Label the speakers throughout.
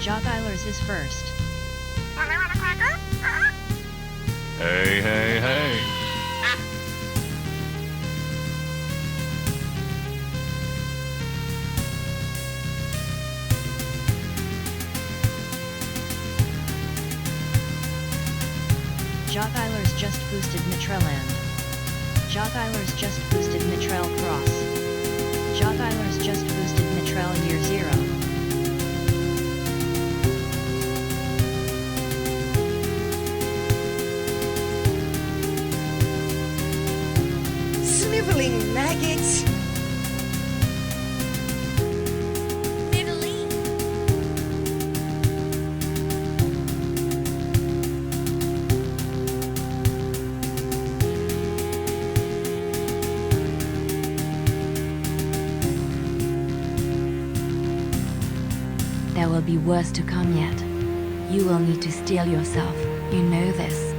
Speaker 1: Jothilers is first.
Speaker 2: Hey, hey, hey.
Speaker 1: Jothilers just boosted Mitreland. Jothilers just boosted Mitrel Cross. Jothilers just boosted Mitrel Year 0.
Speaker 3: Sniveling maggots!
Speaker 4: There will be worse to come yet. You will need to steel yourself, you know this.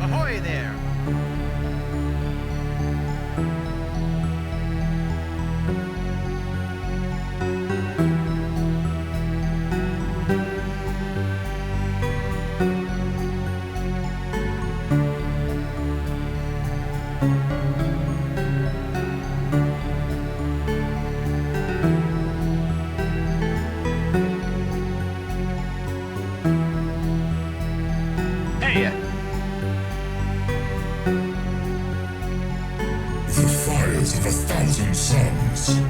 Speaker 5: Ahoy there! Hey!
Speaker 6: The fires of 1,000 suns.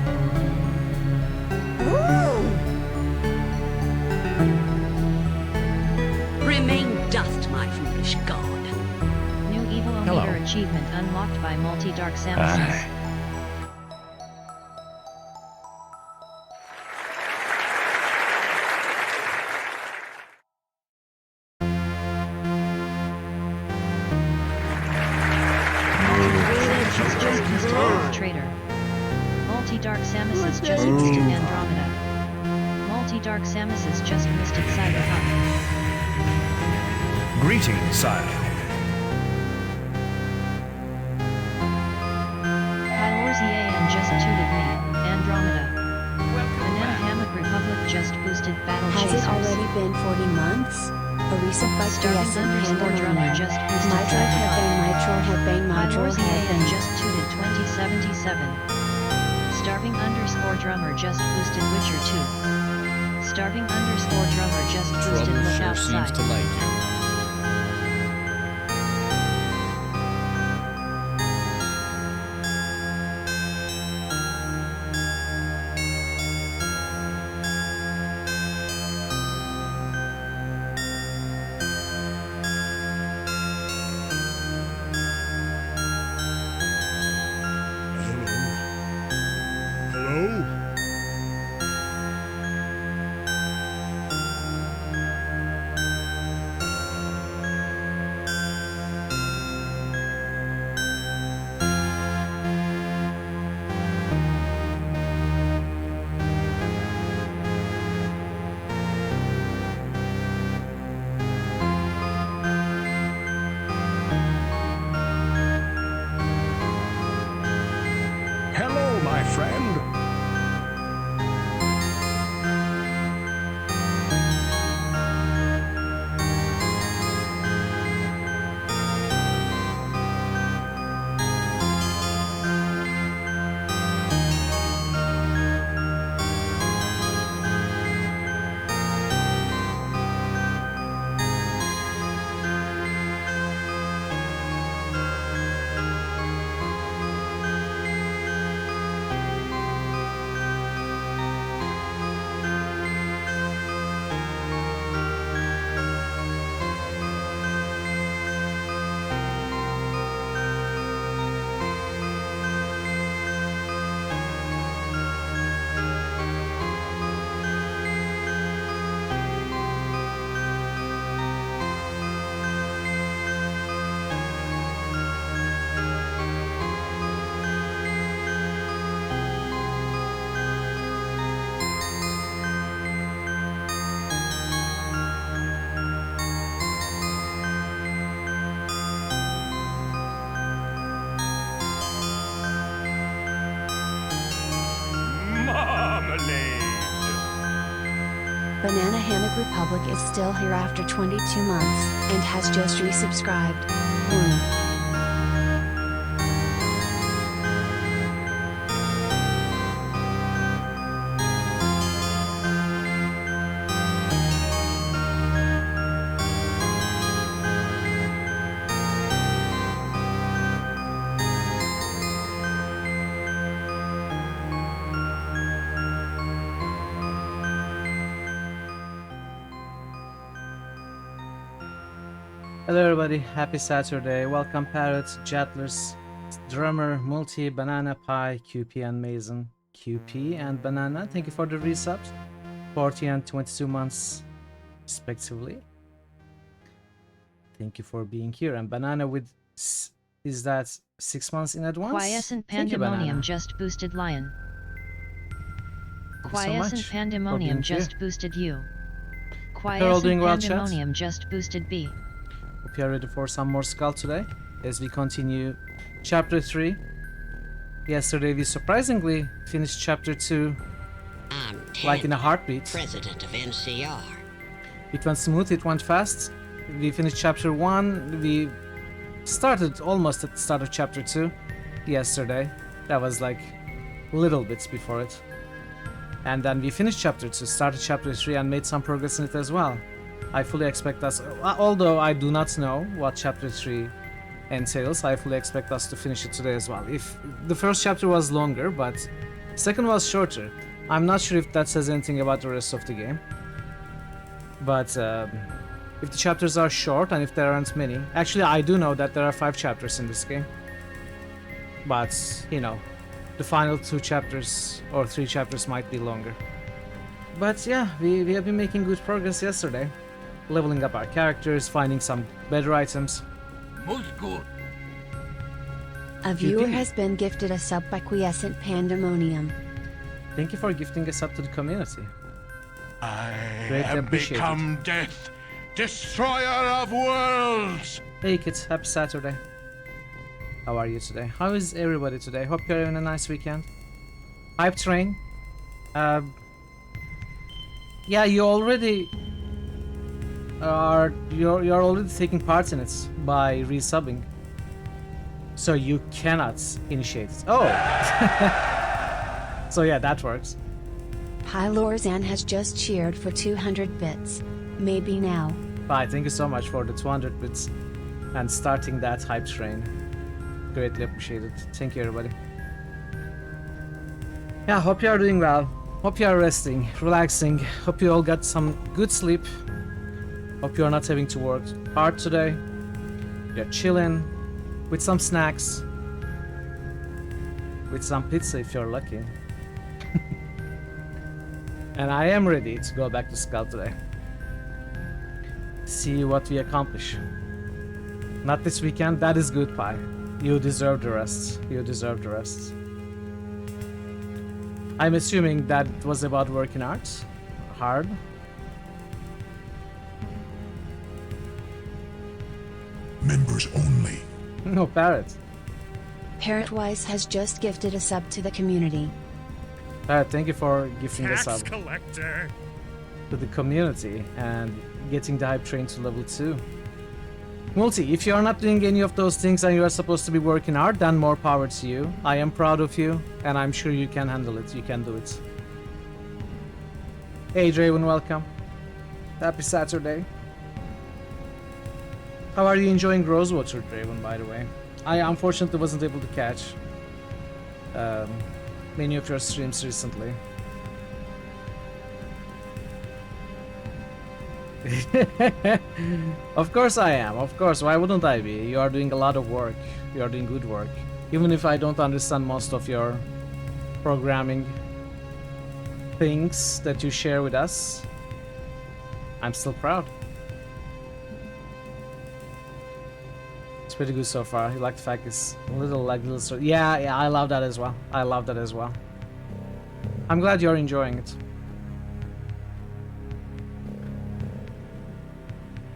Speaker 7: Remain dust, my foolish god.
Speaker 1: New Evilometer
Speaker 2: Hello.
Speaker 1: achievement unlocked by Multi-Dark Samuses. Trader. Multi-Dark Samuses just boosted Andromeda. Multi-Dark Samuses just boosted Cyberpunk.
Speaker 2: Greetings, sire.
Speaker 1: Pylorzian just tooted me, Andromeda. Banana Hammock Republic just boosted Battle
Speaker 4: Has
Speaker 1: Chasers.
Speaker 4: it already been 40 months? A recent bike
Speaker 1: Starving underscore drummer just boosted
Speaker 4: Mitral headbang, mitral
Speaker 1: Pylorzian
Speaker 4: headbang.
Speaker 1: just tooted 2077. Starving underscore drummer just boosted Witcher 2. Starving underscore drummer just boosted
Speaker 8: Trouble
Speaker 1: Look
Speaker 8: sure
Speaker 1: Outside.
Speaker 8: seems to like you.
Speaker 4: Banana Hammock Republic is still here after 22 months, and has just resubscribed. Warning.
Speaker 8: Hello everybody, happy Saturday. Welcome Parrots, Jettlers, Drummer, Multi, Banana Pie, QP and Mason. QP and Banana, thank you for the resubs. 40 and 22 months respectively. Thank you for being here. And Banana with, is that 6 months in advance?
Speaker 1: Quiescent
Speaker 8: Thank you, Banana.
Speaker 1: Pandemonium just boosted Lion.
Speaker 8: Thank you so
Speaker 1: Quiescent
Speaker 8: much for being
Speaker 1: Pandemonium
Speaker 8: here.
Speaker 1: just boosted you.
Speaker 8: all doing
Speaker 1: Quiescent
Speaker 8: well, chat?
Speaker 1: Pandemonium just boosted B.
Speaker 8: Hope you are ready for some more SKALD today as we continue chapter 3. Yesterday we surprisingly finished chapter 2
Speaker 3: I'm
Speaker 8: like in a
Speaker 3: Tandy,
Speaker 8: heartbeat.
Speaker 3: president of NCR.
Speaker 8: It went smooth, it went fast. We finished chapter 1, we started almost at the start of chapter 2 yesterday. That was like little bits before it. And then we finished chapter 2, started chapter 3 and made some progress in it as well. I fully expect us, although I do not know what chapter 3 entails, I fully expect us to finish it today as well. If the first chapter was longer, but second was shorter. I'm not sure if that says anything about the rest of the game. But if the chapters are short and if there aren't many, actually I do know that there are 5 chapters in this game. But, you know, the final 2 chapters or 3 chapters might be longer. But yeah, we have been making good progress yesterday. Leveling up our characters, finding some better items.
Speaker 4: A viewer
Speaker 8: QP.
Speaker 4: has been gifted a sub by Quiescent Pandemonium.
Speaker 8: Thank you for gifting us up to the community.
Speaker 6: I
Speaker 8: Greatly
Speaker 6: have
Speaker 8: appreciated.
Speaker 6: become death, destroyer of worlds.
Speaker 8: Hey kids, happy Saturday. How are you today? How is everybody today? Hope you're having a nice weekend. Hype train. Yeah, you already you're already taking part in it by resubbing. So you cannot initiate it. Oh. So yeah, that works.
Speaker 4: Pylorzan has just cheered for 200 bits. Maybe now.
Speaker 8: Bye, thank you so much for the 200 bits and starting that hype train. Greatly appreciated. Thank you everybody. Yeah, hope you are doing well. Hope you are resting, relaxing. Hope you all got some good sleep. Hope you are not having to work hard today. You're chilling with some snacks. With some pizza if you're lucky. And I am ready to go back to SKALD today. See what we accomplish. Not this weekend, that is good, Pie. You deserve the rest. You deserve the rest. I'm assuming that was about working hard.
Speaker 6: Members only.
Speaker 8: No, Parrot.
Speaker 4: Parrotwise has just gifted a sub to the community.
Speaker 8: Parrot, thank you for gifting us up
Speaker 6: Collector.
Speaker 8: to the community and getting the hype train to level 2. Multi, if you are not doing any of those things and you are supposed to be working hard, then more power to you. I am proud of you, and I'm sure you can handle it. You can do it. Hey, Draven, welcome. Happy Saturday. How are you enjoying Rosewater, Draven, by the way? I unfortunately wasn't able to catch many of your streams recently. Of course I am, of course, why wouldn't I be? You are doing a lot of work, you are doing good work. Even if I don't understand most of your programming things that you share with us, I'm still proud. It's pretty good so far. You like the fact it's a little story. Yeah, I love that as well. I love that as well. I'm glad you're enjoying it.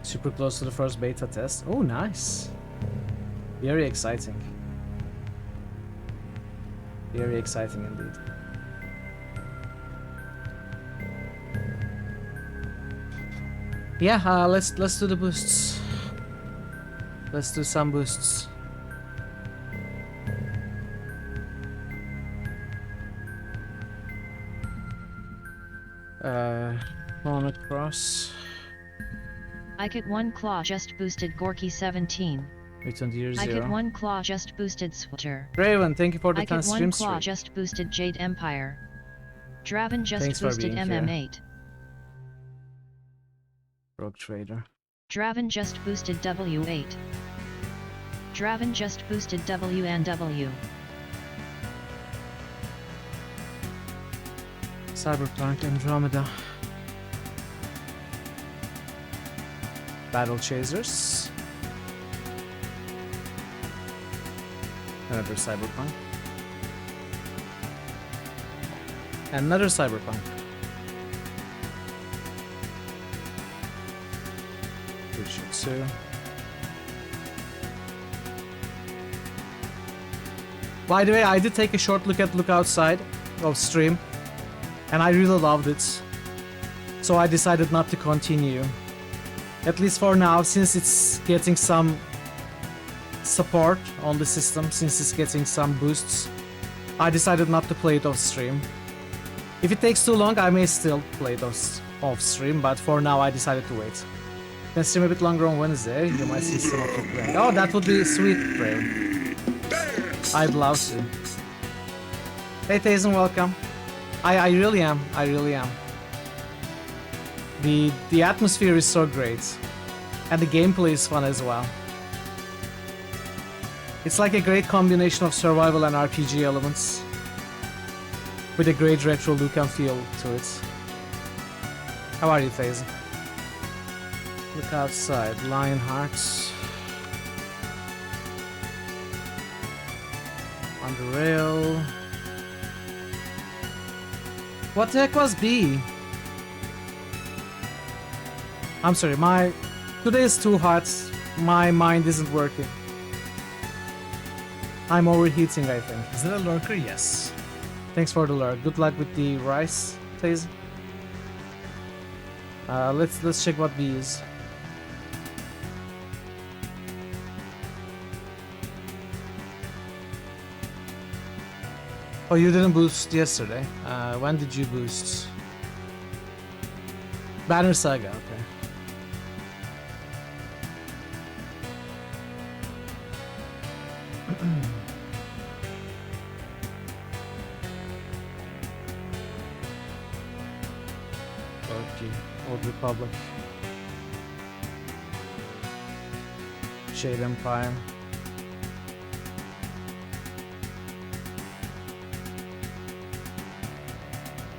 Speaker 8: Super close to the first beta test. Oh, nice. Very exciting. Very exciting indeed. Yeah, let's do the boosts. Let's do some boosts. On across.
Speaker 1: I get 1 claw just boosted Gorky 17.
Speaker 8: Return to year
Speaker 1: I
Speaker 8: 0.
Speaker 1: get 1 claw just boosted Sweater.
Speaker 8: Raven, thank you for the
Speaker 1: I
Speaker 8: 10
Speaker 1: get 1
Speaker 8: stream
Speaker 1: claw
Speaker 8: streak.
Speaker 1: just boosted Jade Empire. Draven just
Speaker 8: Thanks for
Speaker 1: boosted
Speaker 8: being here.
Speaker 1: MM8.
Speaker 8: Rogue Trader.
Speaker 1: Draven just boosted W8. Draven just boosted W and W.
Speaker 8: Cyberpunk Andromeda. Battle Chasers. Another Cyberpunk. Another Cyberpunk. Witcher 2. By the way, I did take a short look at Look Outside of stream, and I really loved it. So I decided not to continue. At least for now, since it's getting some support on the system, since it's getting some boosts, I decided not to play it off stream. If it takes too long, I may still play it off stream, but for now I decided to wait. Can stream a bit longer on Wednesday, you might see some of it playing. Oh, that would be sweet, Brave. I'd love to. Hey Tazen, welcome. I really am, I really am. The atmosphere is so great, and the gameplay is fun as well. It's like a great combination of survival and RPG elements, with a great retro look and feel to it. How are you, Tazen? Look Outside, Lionheart. On the rail. What the heck was B? I'm sorry, today is too hot. My mind isn't working. I'm overheating, I think. Is that a lurker? Yes. Thanks for the lurk. Good luck with the rice, Taze. Let's check what B is. Oh, you didn't boost yesterday. When did you boost? Banner Saga, okay. Okay, Old Republic. Shade Empire.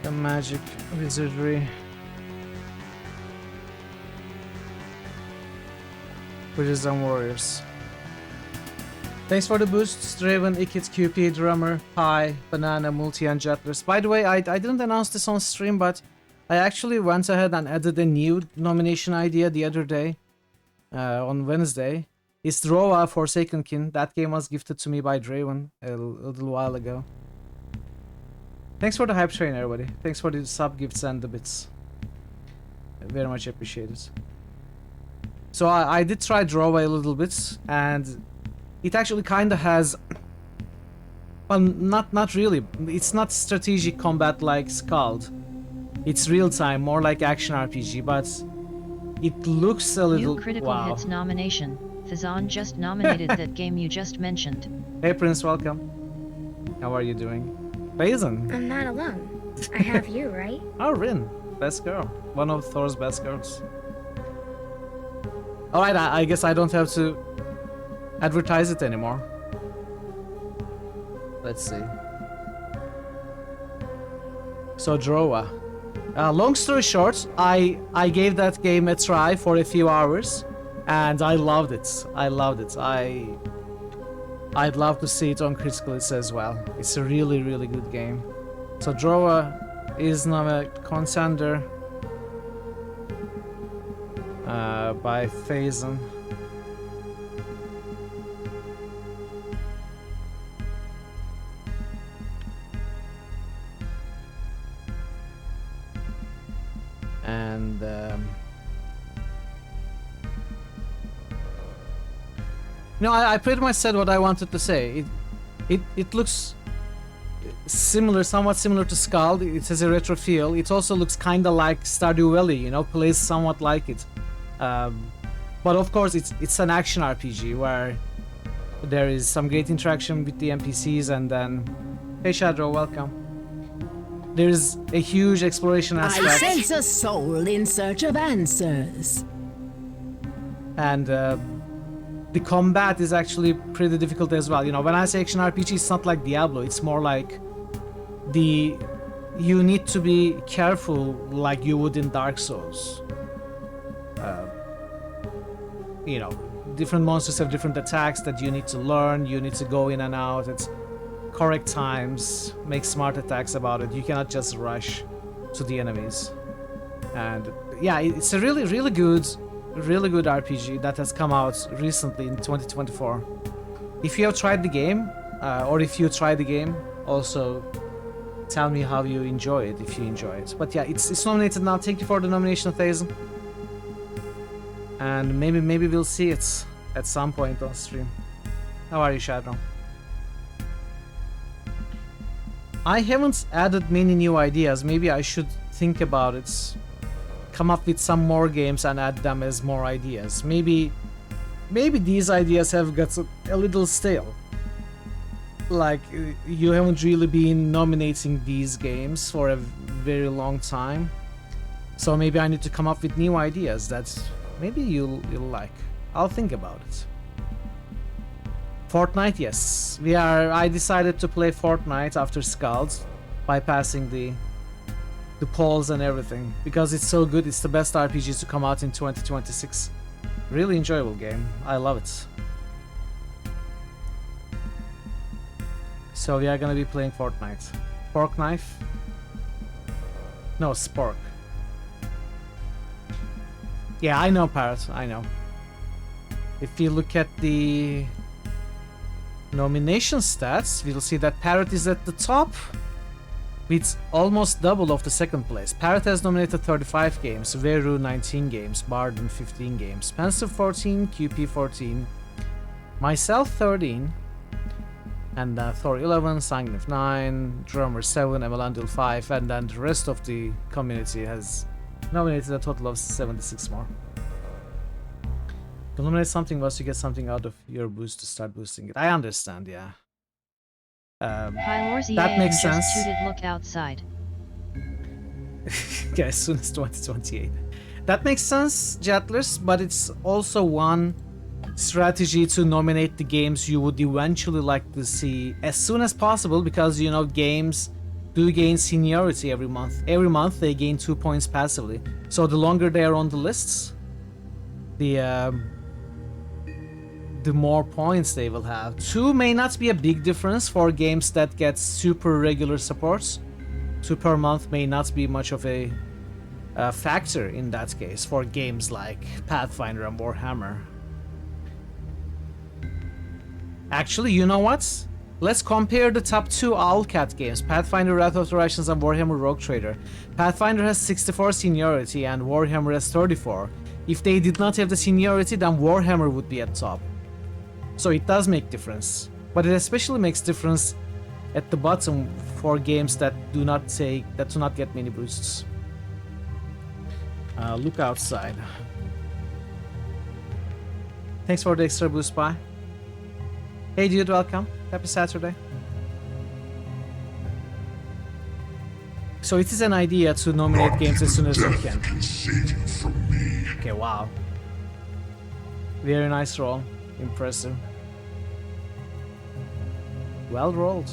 Speaker 8: The Magic Wizardry. Witches and Warriors. Thanks for the boosts, Draven, Ikit, QP, Drummer, Pi, Banana, Multi, and Jetless. By the way, I didn't announce this on stream, but I actually went ahead and added a new nomination idea the other day, on Wednesday. It's Drowa Forsaken Kin. That game was gifted to me by Draven a little while ago. Thanks for the hype train, everybody. Thanks for the sub gifts and the bits. Very much appreciated. So I did try Drowa a little bit, and it actually kind of has, well, not really. It's not strategic combat like SKALD. It's real time, more like action RPG, but it looks a little.
Speaker 1: New Critical
Speaker 8: wow.
Speaker 1: Hits nomination. Fizan just nominated that game you just mentioned.
Speaker 8: Hey Prince, welcome. How are you doing? Basin.
Speaker 9: I'm not alone. I have you, right?
Speaker 8: Oh, Rin, best girl. One of Thor's best girls. Alright, I guess I don't have to advertise it anymore. Let's see. So Drowa. Long story short, I gave that game a try for a few hours, and I loved it. I loved it. I'd love to see it on Critical Hits as well. It's a really, really good game. So Drowa is now a contender by Phazon. And No, I pretty much said what I wanted to say. It looks similar, somewhat similar to SKALD. It has a retro feel. It also looks kind of like Stardew Valley, you know, plays somewhat like it. But of course, it's an action RPG where there is some great interaction with the NPCs, and then, hey Shadro, welcome. There's a huge exploration aspect.
Speaker 10: I sense a soul in search of answers.
Speaker 8: And the combat is actually pretty difficult as well. You know, when I say action RPG, it's not like Diablo. It's more like you need to be careful like you would in Dark Souls. You know, different monsters have different attacks that you need to learn. You need to go in and out at correct times, make smart attacks about it. You cannot just rush to the enemies. And yeah, it's a really good RPG that has come out recently in 2024. If you have tried the game, or if you try the game, also tell me how you enjoy it, if you enjoy it. But yeah, it's nominated now. Thank you for the nomination, Thazen. And maybe we'll see it at some point on stream. How are you, Shadow? I haven't added many new ideas. Maybe I should think about it. Come up with some more games and add them as more ideas. Maybe these ideas have got a little stale. Like, you haven't really been nominating these games for a very long time. So maybe I need to come up with new ideas that maybe you'll like. I'll think about it. Fortnite, yes. I decided to play Fortnite after SKALD, bypassing the polls and everything, because it's so good. It's the best RPG to come out in 2026. Really enjoyable game. I love it. So we are gonna be playing Fortnite. Pork knife? No, spork. Yeah, I know, Parrot. I know. If you look at the nomination stats, we'll see that Parrot is at the top with almost double of the second place. Parrot has nominated 35 games, Veru 19 games, Barden 15 games, Spencer 14, QP 14, myself 13, and Thor 11, Sangnif 9, Drummer 7, Emelandil 5, and then the rest of the community has nominated a total of 76 more. To nominate something was you get something out of your boost to start boosting it. I understand, yeah. That makes sense.
Speaker 1: Look outside.
Speaker 8: Yeah, as soon as 2028. That makes sense, Jetlers, but it's also one strategy to nominate the games you would eventually like to see as soon as possible, because, you know, games do gain seniority every month. Every month they gain 2 points passively. So the longer they are on the lists, the more points they will have. 2 may not be a big difference for games that get super regular supports. 2 per month may not be much of a factor in that case for games like Pathfinder and Warhammer. Actually, you know what? Let's compare the top 2 Owlcat games, Pathfinder Wrath of the Russians and Warhammer Rogue Trader. Pathfinder has 64 seniority and Warhammer has 34. If they did not have the seniority, then Warhammer would be at top. So it does make difference, but it especially makes difference at the bottom for games that do not get many boosts. Look outside. Thanks for the extra boost, bye. Hey dude, welcome. Happy Saturday. So it is an idea to nominate games as soon as you can. Okay, wow. Very nice roll. Impressive. Well rolled.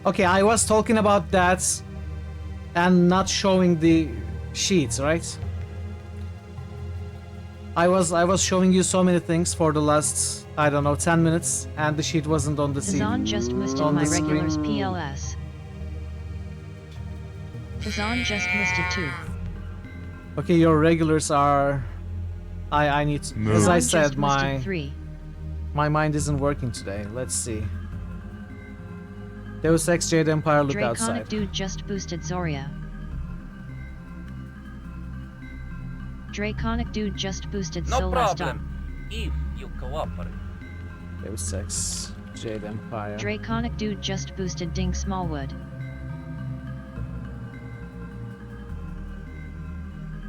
Speaker 8: Okay, I was talking about that and not showing the sheets, right? I was showing you so many things for the last, I don't know, 10 minutes, and the sheet wasn't on the scene.
Speaker 1: Fazan just boosted my regulars PLS. Fazan just boosted too.
Speaker 8: Okay, your regulars are... I need to... As I said, my mind isn't working today. Let's see. Deus Ex Jade Empire, look outside.
Speaker 1: Draconic dude just boosted Zoria. Draconic dude just boosted
Speaker 5: No
Speaker 1: Solasta.
Speaker 5: problem. If
Speaker 8: Level 6. Jade Empire.
Speaker 1: Draconic Dude just boosted Ding Smallwood.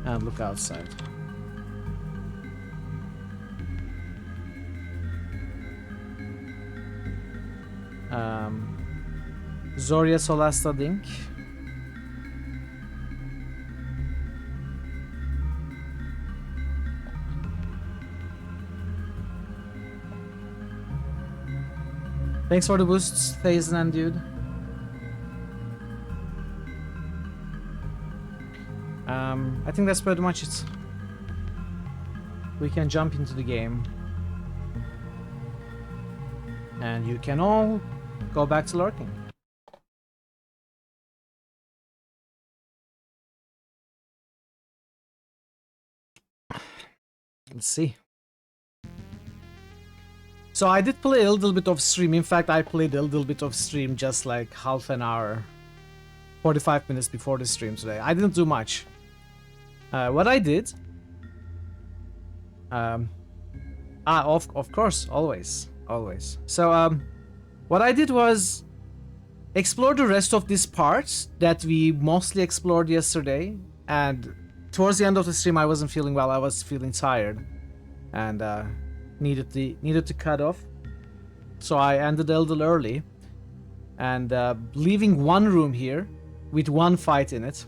Speaker 8: And look outside. Zoria Solasta Dink. Thanks for the boosts, Thazen and Dude. I think that's pretty much it. We can jump into the game. And you can all go back to lurking. Let's see. So I did play a little bit of stream. In fact, I played a little bit of stream just like half an hour, 45 minutes before the stream today. I didn't do much. What I did... of course, always. So, what I did was explore the rest of this part that we mostly explored yesterday. And towards the end of the stream, I wasn't feeling well. I was feeling tired. And, needed to cut off, so I ended a little early, and leaving one room here with one fight in it.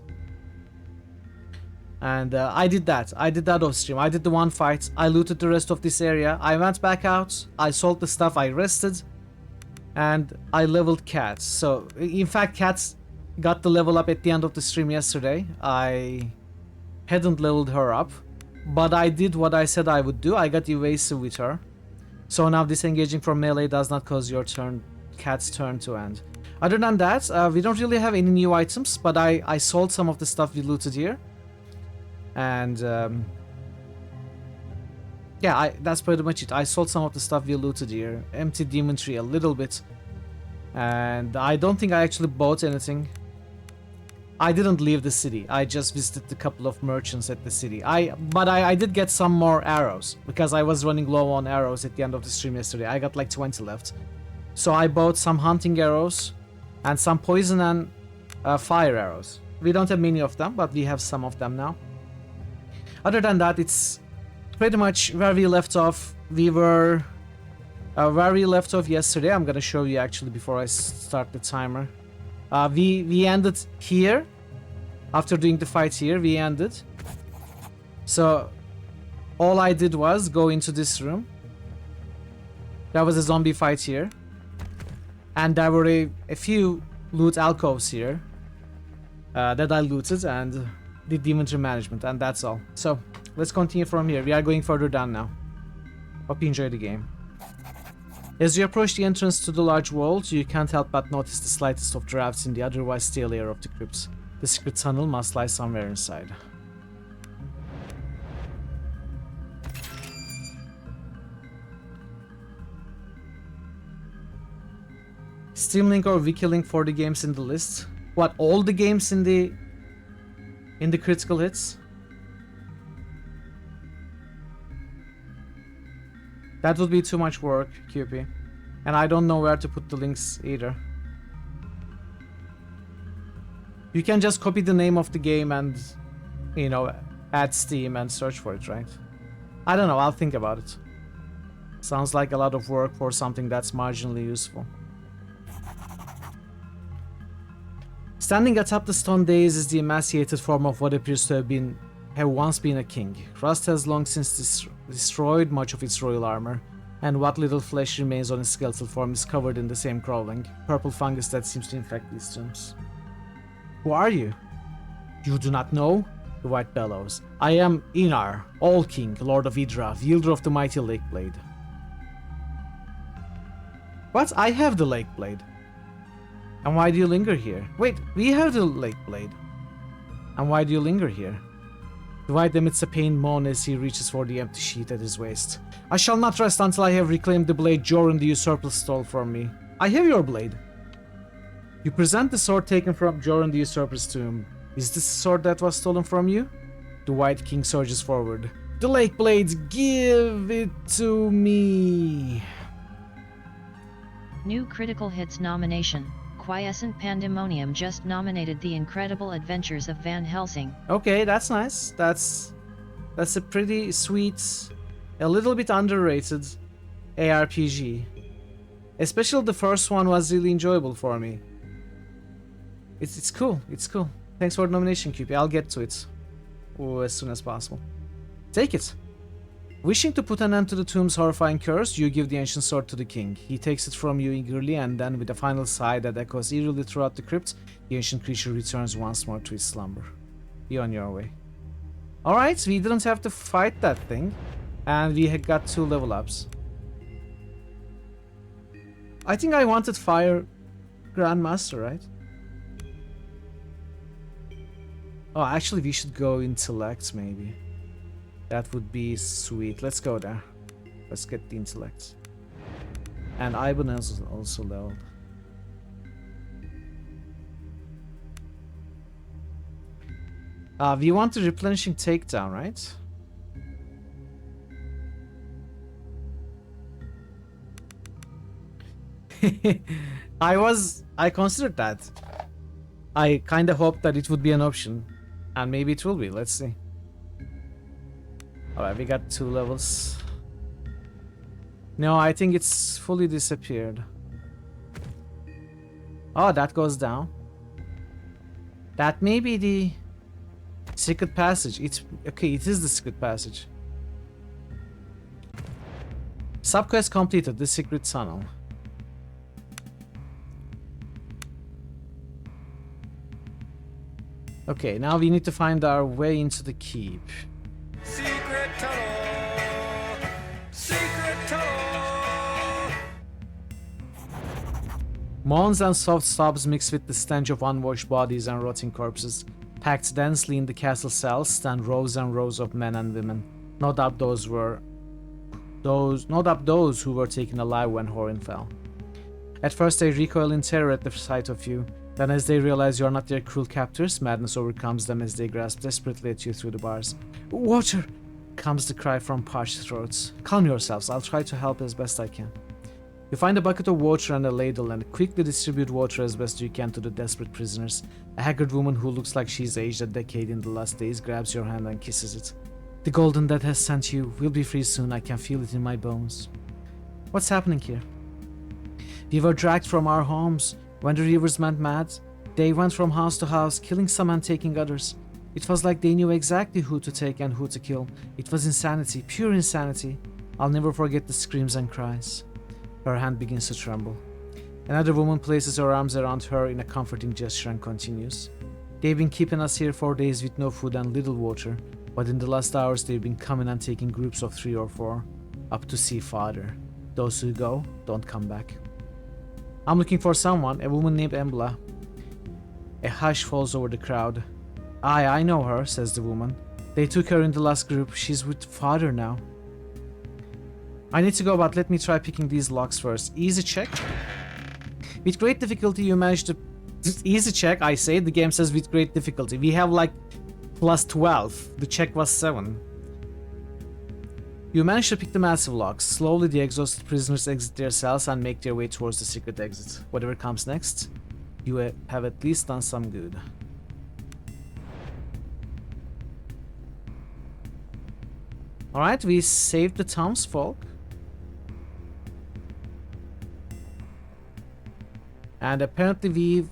Speaker 8: And I did that off stream. I did the one fight. I looted the rest of this area. I went back out. I sold the stuff. I rested, and I leveled Cats. So in fact, Cats got the level up at the end of the stream yesterday. I hadn't leveled her up, but I did what I said I would do. I got evasive with her. So now disengaging from melee does not cause your Cat's turn to end. Other than that, we don't really have any new items, but I sold some of the stuff we looted here. And yeah, that's pretty much it. I sold some of the stuff we looted here. Empty demon tree a little bit. And I don't think I actually bought anything. I didn't leave the city. I just visited a couple of merchants at the city. But I did get some more arrows because I was running low on arrows at the end of the stream yesterday. I got like 20 left. So I bought some hunting arrows and some poison and fire arrows. We don't have many of them, but we have some of them now. Other than that, it's pretty much where we left off. We were where we left off yesterday. I'm gonna show you actually before I start the timer. We ended here. After doing the fight here, we ended. So all I did was go into this room. There was a zombie fight here. And there were a few loot alcoves here that I looted and did inventory management, and that's all. So let's continue from here. We are going further down now. Hope you enjoy the game. As you approach the entrance to the large vault, you can't help but notice the slightest of drafts in the otherwise stale air of the crypt. The secret tunnel must lie somewhere inside. Steam Link or Wiki Link for the games in the list? What, all the games in the critical hits? That would be too much work, QP. And I don't know where to put the links either. You can just copy the name of the game and, you know, add Steam and search for it, right? I don't know, I'll think about it. Sounds like a lot of work for something that's marginally useful. Standing atop the stone dais is the emaciated form of what appears to have once been a king. Rust has long since destroyed much of its royal armor, and what little flesh remains on its skeletal form is covered in the same crawling, purple fungus that seems to infect these tombs. Who are you? You do not know? The White bellows. I am Inar, All-King, Lord of Idra, wielder of the mighty Lake Blade. What? I have the Lake Blade. And why do you linger here? Wait, we have the Lake Blade. And why do you linger here? The White emits a pained moan as he reaches for the empty sheath at his waist. I shall not rest until I have reclaimed the blade Joran the Usurper stole from me. I have your blade. You present the sword taken from Joran the Usurper's tomb. Is this the sword that was stolen from you? The White King surges forward. The Lake Blades, give it to me.
Speaker 1: New Critical Hits nomination. Quiescent Pandemonium just nominated The Incredible Adventures of Van Helsing.
Speaker 8: Okay, that's nice. That's a pretty sweet, a little bit underrated ARPG. Especially the first one was really enjoyable for me. It's cool. It's cool. Thanks for the nomination, QP. I'll get to it as soon as possible. Take it. Wishing to put an end to the tomb's horrifying curse, you give the ancient sword to the king. He takes it from you eagerly, and then with a final sigh that echoes eerily throughout the crypt, the ancient creature returns once more to its slumber. Be on your way. Alright, we didn't have to fight that thing, and we had got 2 level ups. I think I wanted Fire Grandmaster, right? Oh, actually we should go Intellect, maybe. That would be sweet. Let's go there. Let's get the Intellect. And Ivan is also leveled. We want the replenishing takedown, right? I considered that. I kinda hoped that it would be an option. And maybe it will be, let's see. Alright, we got 2 levels. No, I think it's fully disappeared. Oh, that goes down. That may be the secret passage. Okay, it is the secret passage. Subquest completed, the secret tunnel. Okay, now we need to find our way into the keep.
Speaker 5: Secret tunnel! Secret tunnel!
Speaker 8: Moans and soft sobs mix with the stench of unwashed bodies and rotting corpses. Packed densely in the castle cells stand rows and rows of men and women. No doubt those who were taken alive when Horin fell. At first they recoil in terror at the sight of you. Then as they realize you are not their cruel captors, madness overcomes them as they grasp desperately at you through the bars. Water! Comes the cry from parched throats. Calm yourselves, I'll try to help as best I can. You find a bucket of water and a ladle and quickly distribute water as best you can to the desperate prisoners. A haggard woman who looks like she's aged a decade in the last days grabs your hand and kisses it. The golden dead has sent you. We'll be free soon, I can feel it in my bones. What's happening here? We were dragged from our homes. When the rivers went mad, they went from house to house, killing some and taking others. It was like they knew exactly who to take and who to kill. It was insanity, pure insanity. I'll never forget the screams and cries. Her hand begins to tremble. Another woman places her arms around her in a comforting gesture and continues. They've been keeping us here for days with no food and little water, but in the last hours they've been coming and taking groups of 3 or 4, up to see Father. Those who go, don't come back. I'm looking for someone, a woman named Embla. A hush falls over the crowd. I know her, says the woman. They took her in the last group. She's with Father now. I need to go, but let me try picking these locks first. Easy check. With great difficulty you manage to... Easy check, I say. The game says with great difficulty. We have like plus 12. The check was 7. You manage to pick the massive locks. Slowly the exhausted prisoners exit their cells and make their way towards the secret exit. Whatever comes next, you have at least done some good. Alright, we saved the townsfolk. And apparently we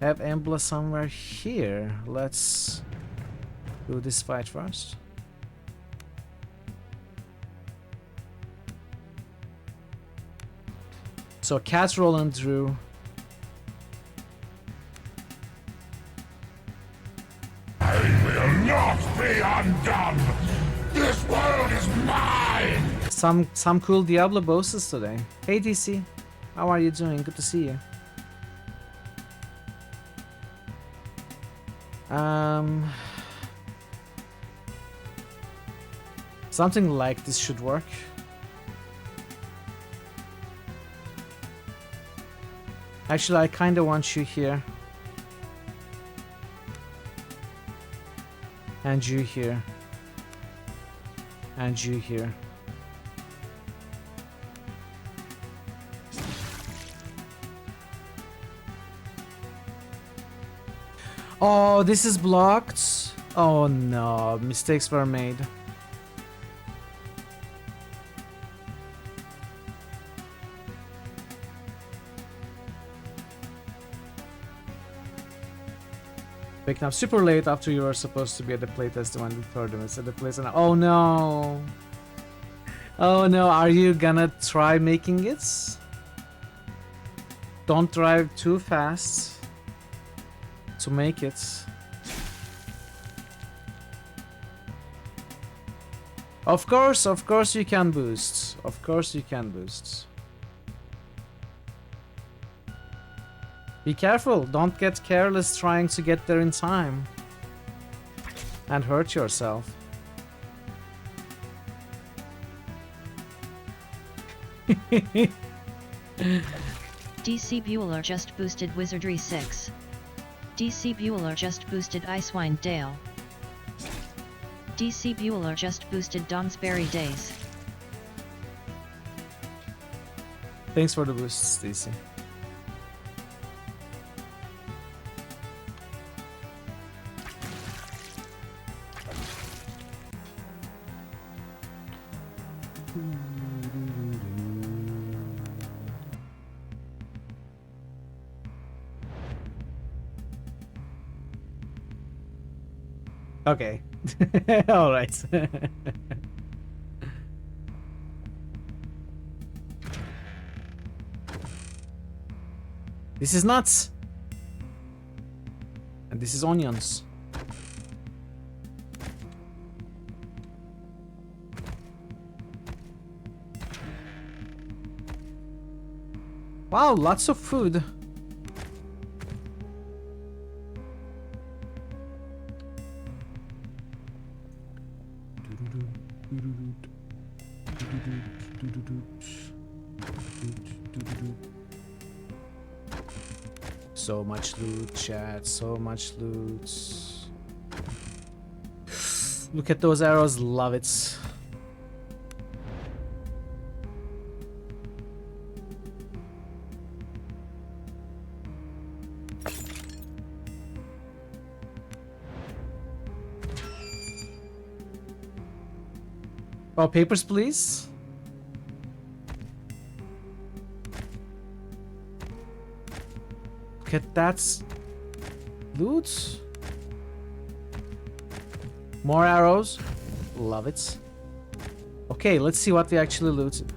Speaker 8: have Embla somewhere here. Let's do this fight first. So Cat Roland drew.
Speaker 6: I will not be undone! This world is mine!
Speaker 8: Some cool Diablo bosses today. Hey DC, how are you doing? Good to see you. Something like this should work. Actually, I kinda want you here. And you here. And you here. Oh, this is blocked. Oh no, mistakes were made. Waking up super late after you were supposed to be at the playtest when the third minutes at the place and oh no. Oh no, are you gonna try making it? Don't drive too fast to make it. Of course you can boost. Of course you can boost. Be careful, don't get careless trying to get there in time and hurt yourself.
Speaker 1: DC Bueller just boosted Wizardry 6. DC Bueller just boosted Icewind Dale. DC Bueller just boosted Donsberry Days.
Speaker 8: Thanks for the boosts, DC. Okay. All right. This is nuts. And this is onions. Wow, lots of food. So much loot, chat, so much loot. Look at those arrows, love it. Oh, papers, please. Look at that. Loot. More arrows. Love it. Okay, let's see what we actually looted.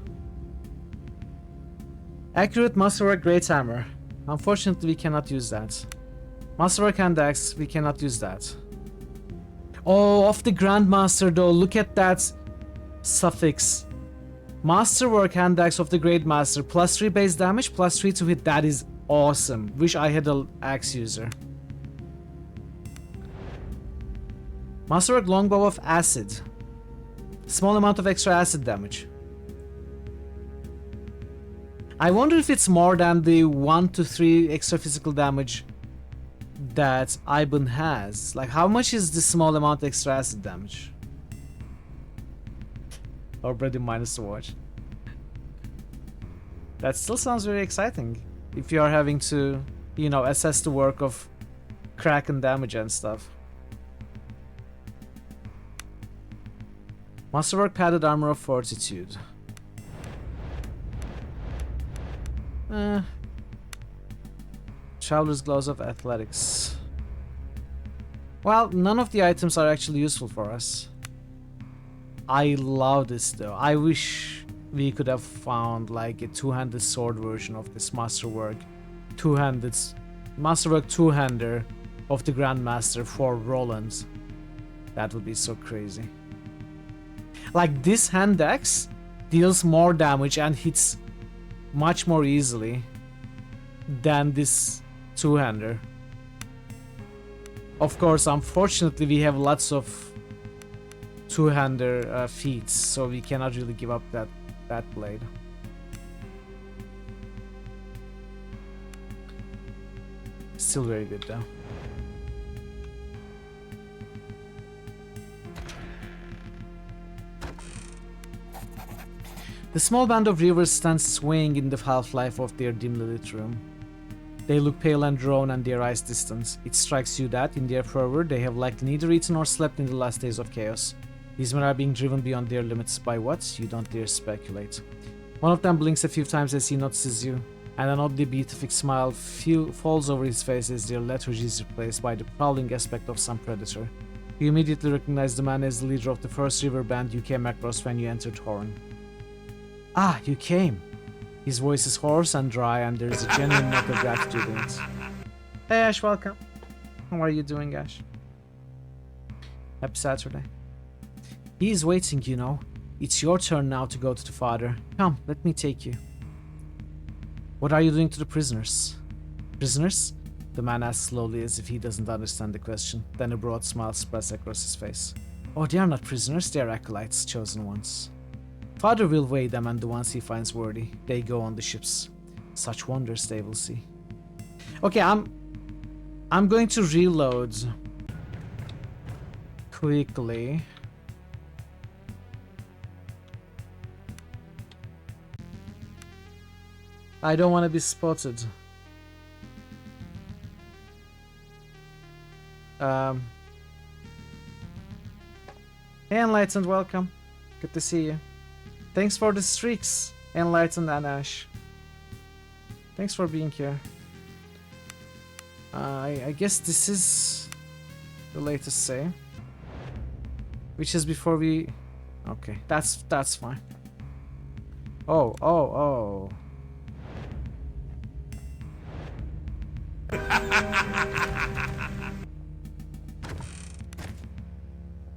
Speaker 8: Accurate Masterwork Great Hammer. Unfortunately, we cannot use that. Masterwork Index, we cannot use that. Oh, of the Grandmaster though, look at that suffix. Masterwork Index of the Great Master. +3 base damage, +3 to hit. That is awesome. Wish I had an axe user. Masterwork Longbow of Acid. Small amount of extra acid damage. I wonder if it's more than the 1 to 3 extra physical damage that Ibn has. Like, how much is the small amount extra acid damage? Already minus to watch. That still sounds very exciting. If you are having to, you know, assess the work of Kraken damage and stuff. Masterwork Padded Armor of Fortitude. Traveler's Gloves of Athletics. Well, none of the items are actually useful for us. I love this though. I wish we could have found like a two-handed sword version of this Masterwork. Masterwork two-hander of the Grandmaster for Roland. That would be so crazy. Like, this hand axe deals more damage and hits much more easily than this two-hander. Of course, unfortunately, we have lots of two-hander feats, so we cannot really give up that blade. Still very good though. The small band of reavers stands swaying in the half-life of their dimly lit room. They look pale and drawn and their eyes distant. It strikes you that, in their fervor, they have likely neither eaten nor slept in the last days of chaos. These men are being driven beyond their limits by what? You don't dare speculate. One of them blinks a few times as he notices you, and an oddly beatific smile falls over his face as their lethargy is replaced by the prowling aspect of some predator. You immediately recognize the man as the leader of the first river band you came across when you entered Horn. Ah, you came! His voice is hoarse and dry, and there is a genuine note of gratitude in it. Hey Ash, welcome. How are you doing, Ash? Happy Saturday. He is waiting, you know. It's your turn now to go to the father. Come, let me take you. What are you doing to the prisoners? Prisoners? The man asks slowly as if he doesn't understand the question. Then a broad smile spreads across his face. Oh, they are not prisoners, they are acolytes, chosen ones. Father will weigh them, and the ones he finds worthy, they go on the ships. Such wonders they will see. Okay, I'm going to reload quickly. I don't want to be spotted. Hey Enlightened, welcome. Good to see you. Thanks for the streaks, Enlightened and Ash. Thanks for being here. I guess this is the latest save, which is before we. Okay, that's fine. Oh.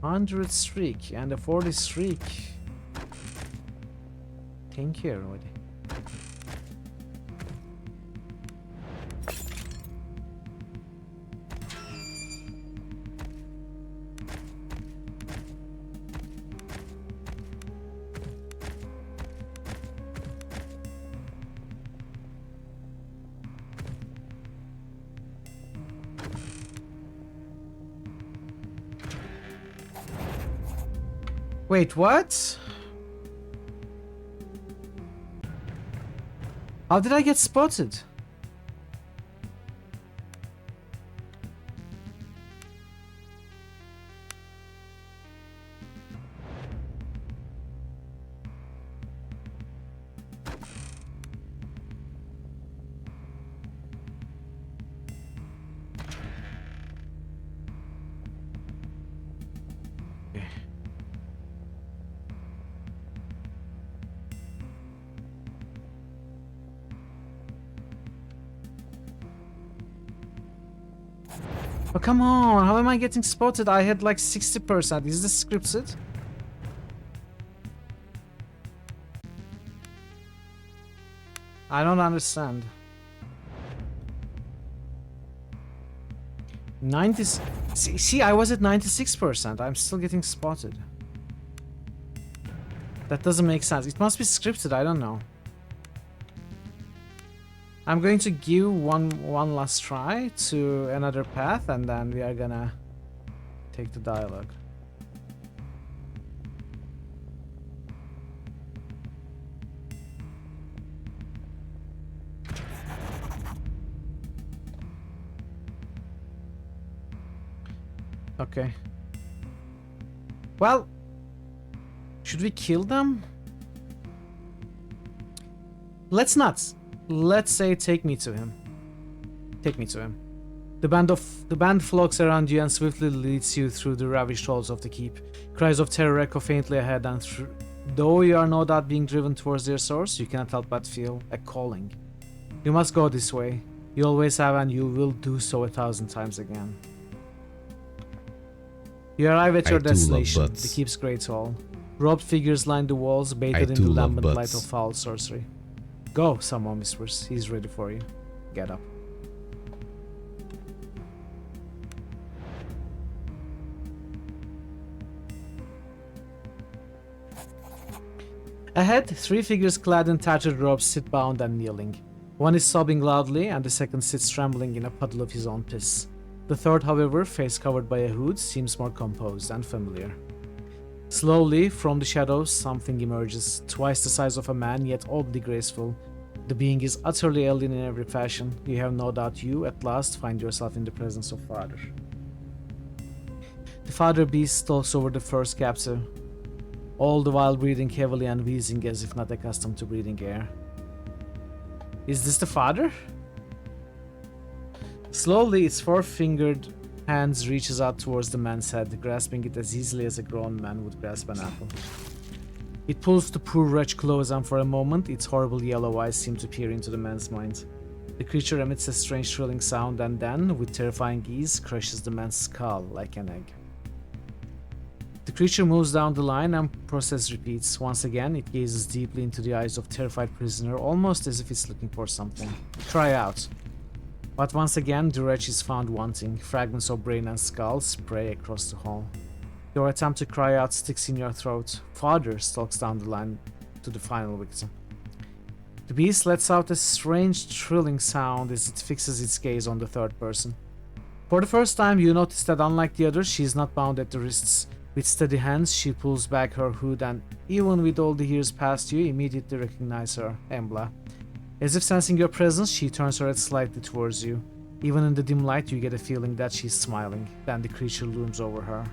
Speaker 8: 100 streak and a 40 streak. Thank you, everybody. Wait, what? How did I get spotted? Oh, come on, how am I getting spotted? I had like 60%. Is this scripted? I don't understand. 90. See, I was at 96%. I'm still getting spotted. That doesn't make sense. It must be scripted, I don't know. I'm going to give one last try to another path, and then we are gonna take the dialogue. Okay. Well, should we kill them? Let's not. Let's say take me to him. Take me to him. The band flocks around you and swiftly leads you through the ravished halls of the keep. Cries of terror echo faintly ahead, and though you are no doubt being driven towards their source, you cannot help but feel a calling. You must go this way. You always have, and you will do so 1,000 times again. You arrive at your destination, the keep's great hall. Robed figures line the walls, bathed in the lambent light of foul sorcery. Go, someone whispers. He's ready for you. Get up. Ahead, 3 figures clad in tattered robes sit bound and kneeling. One is sobbing loudly, and the second sits trembling in a puddle of his own piss. The third, however, face covered by a hood, seems more composed and familiar. Slowly, from the shadows, something emerges, twice the size of a man, yet oddly graceful. The being is utterly alien in every fashion. You have no doubt you, at last, find yourself in the presence of Father. The Father Beast stalks over the first captive, all the while breathing heavily and wheezing as if not accustomed to breathing air. Is this the Father? Slowly, its four-fingered hands reaches out towards the man's head, grasping it as easily as a grown man would grasp an apple. It pulls the poor wretch close, and for a moment, its horrible yellow eyes seem to peer into the man's mind. The creature emits a strange thrilling sound and then, with terrifying ease, crushes the man's skull like an egg. The creature moves down the line and process repeats. Once again, it gazes deeply into the eyes of terrified prisoner, almost as if it's looking for something. Cry out. But once again, the wretch is found wanting. Fragments of brain and skull spray across the hall. Your attempt to cry out sticks in your throat. Father stalks down the line to the final victim. The beast lets out a strange, thrilling sound as it fixes its gaze on the third person. For the first time, you notice that unlike the others, she is not bound at the wrists. With steady hands, she pulls back her hood and, even with all the years past, you immediately recognize her, Embla. As if sensing your presence, she turns her head slightly towards you. Even in the dim light, you get a feeling that she's smiling. Then the creature looms over her.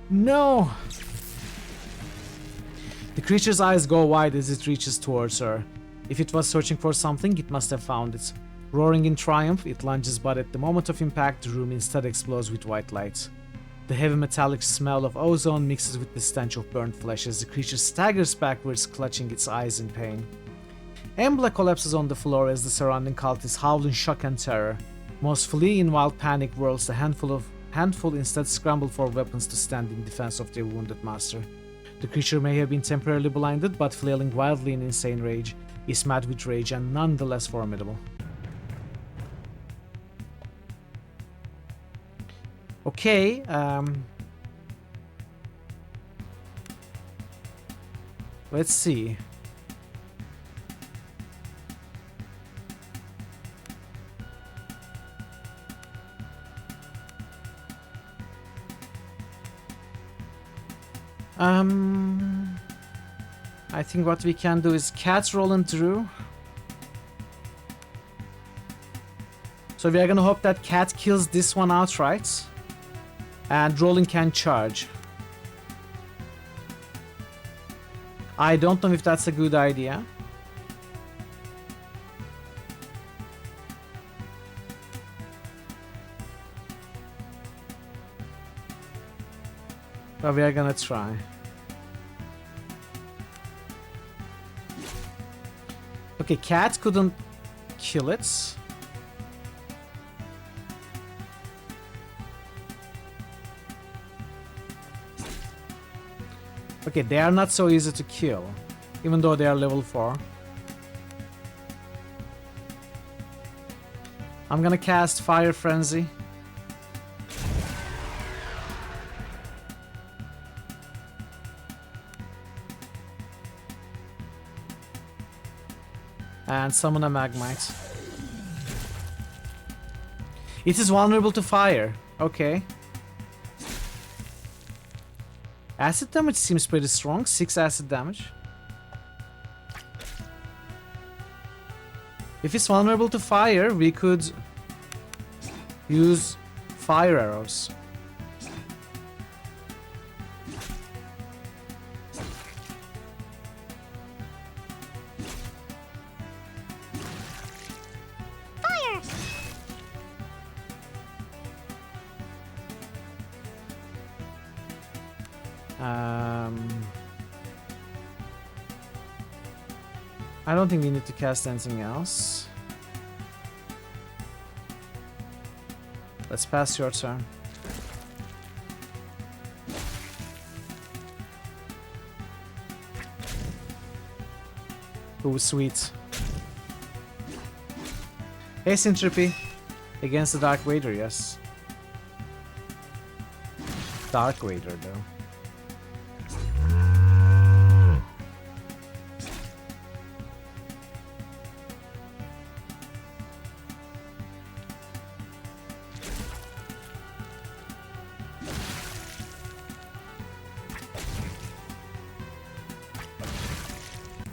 Speaker 8: No! The creature's eyes go wide as it reaches towards her. If it was searching for something, it must have found it. Roaring in triumph, it lunges, but at the moment of impact, the room instead explodes with white light. The heavy metallic smell of ozone mixes with the stench of burnt flesh as the creature staggers backwards, clutching its eyes in pain. Embla collapses on the floor as the surrounding cultists howl in shock and terror. Most flee in wild panic whilst a handful instead scramble for weapons to stand in defense of their wounded master. The creature may have been temporarily blinded, but flailing wildly in insane rage, is mad with rage and nonetheless formidable. Okay, let's see. I think what we can do is Cat, Roland, Drew. So we are gonna hope that Cat kills this one outright. And Roland can charge. I don't know if that's a good idea. But we are gonna try. Okay, Cat couldn't kill it. Okay, they are not so easy to kill, even though they are level 4. I'm gonna cast Fire Frenzy. And summon a Magmite. It is vulnerable to fire. Okay. Acid damage seems pretty strong. 6 acid damage. If it's vulnerable to fire, we could use fire arrows. I don't think we need to cast anything else. Let's pass your turn. Ooh, sweet. Haste Entropy against the Dark Vader, yes. Dark Vader, though.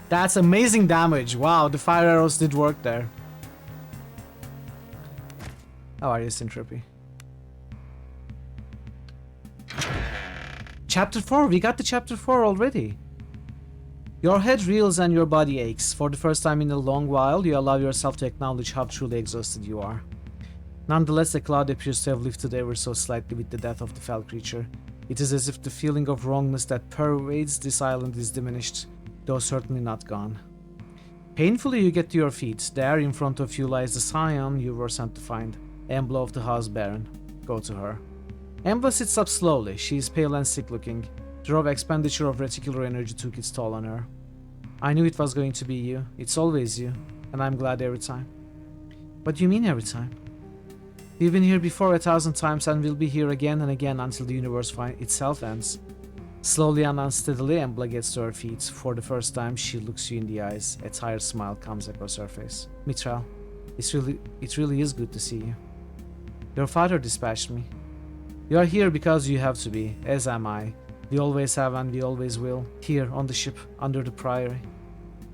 Speaker 8: That's amazing damage. Wow, the fire arrows did work there. How are you, Syntropy? Chapter 4. We got to chapter 4 already. Your head reels and your body aches. For the first time in a long while, you allow yourself to acknowledge how truly exhausted you are. Nonetheless, the cloud appears to have lifted ever so slightly with the death of the fell creature. It is as if the feeling of wrongness that pervades this island is diminished, though certainly not gone. Painfully, you get to your feet. There, in front of you, lies the scion you were sent to find, Embla of the House Baron. Go to her. Embla sits up slowly. She is pale and sick-looking. The raw expenditure of reticular energy took its toll on her. I knew it was going to be you. It's always you, and I'm glad every time. What do you mean every time? We've been here before 1,000 times and we'll be here again and again until the universe itself ends. Slowly and unsteadily, Embla gets to her feet. For the first time, she looks you in the eyes. A tired smile comes across her face. Mitral, it really is good to see you. Your father dispatched me. You are here because you have to be, as am I. We always have and we always will, here on the ship, under the Priory.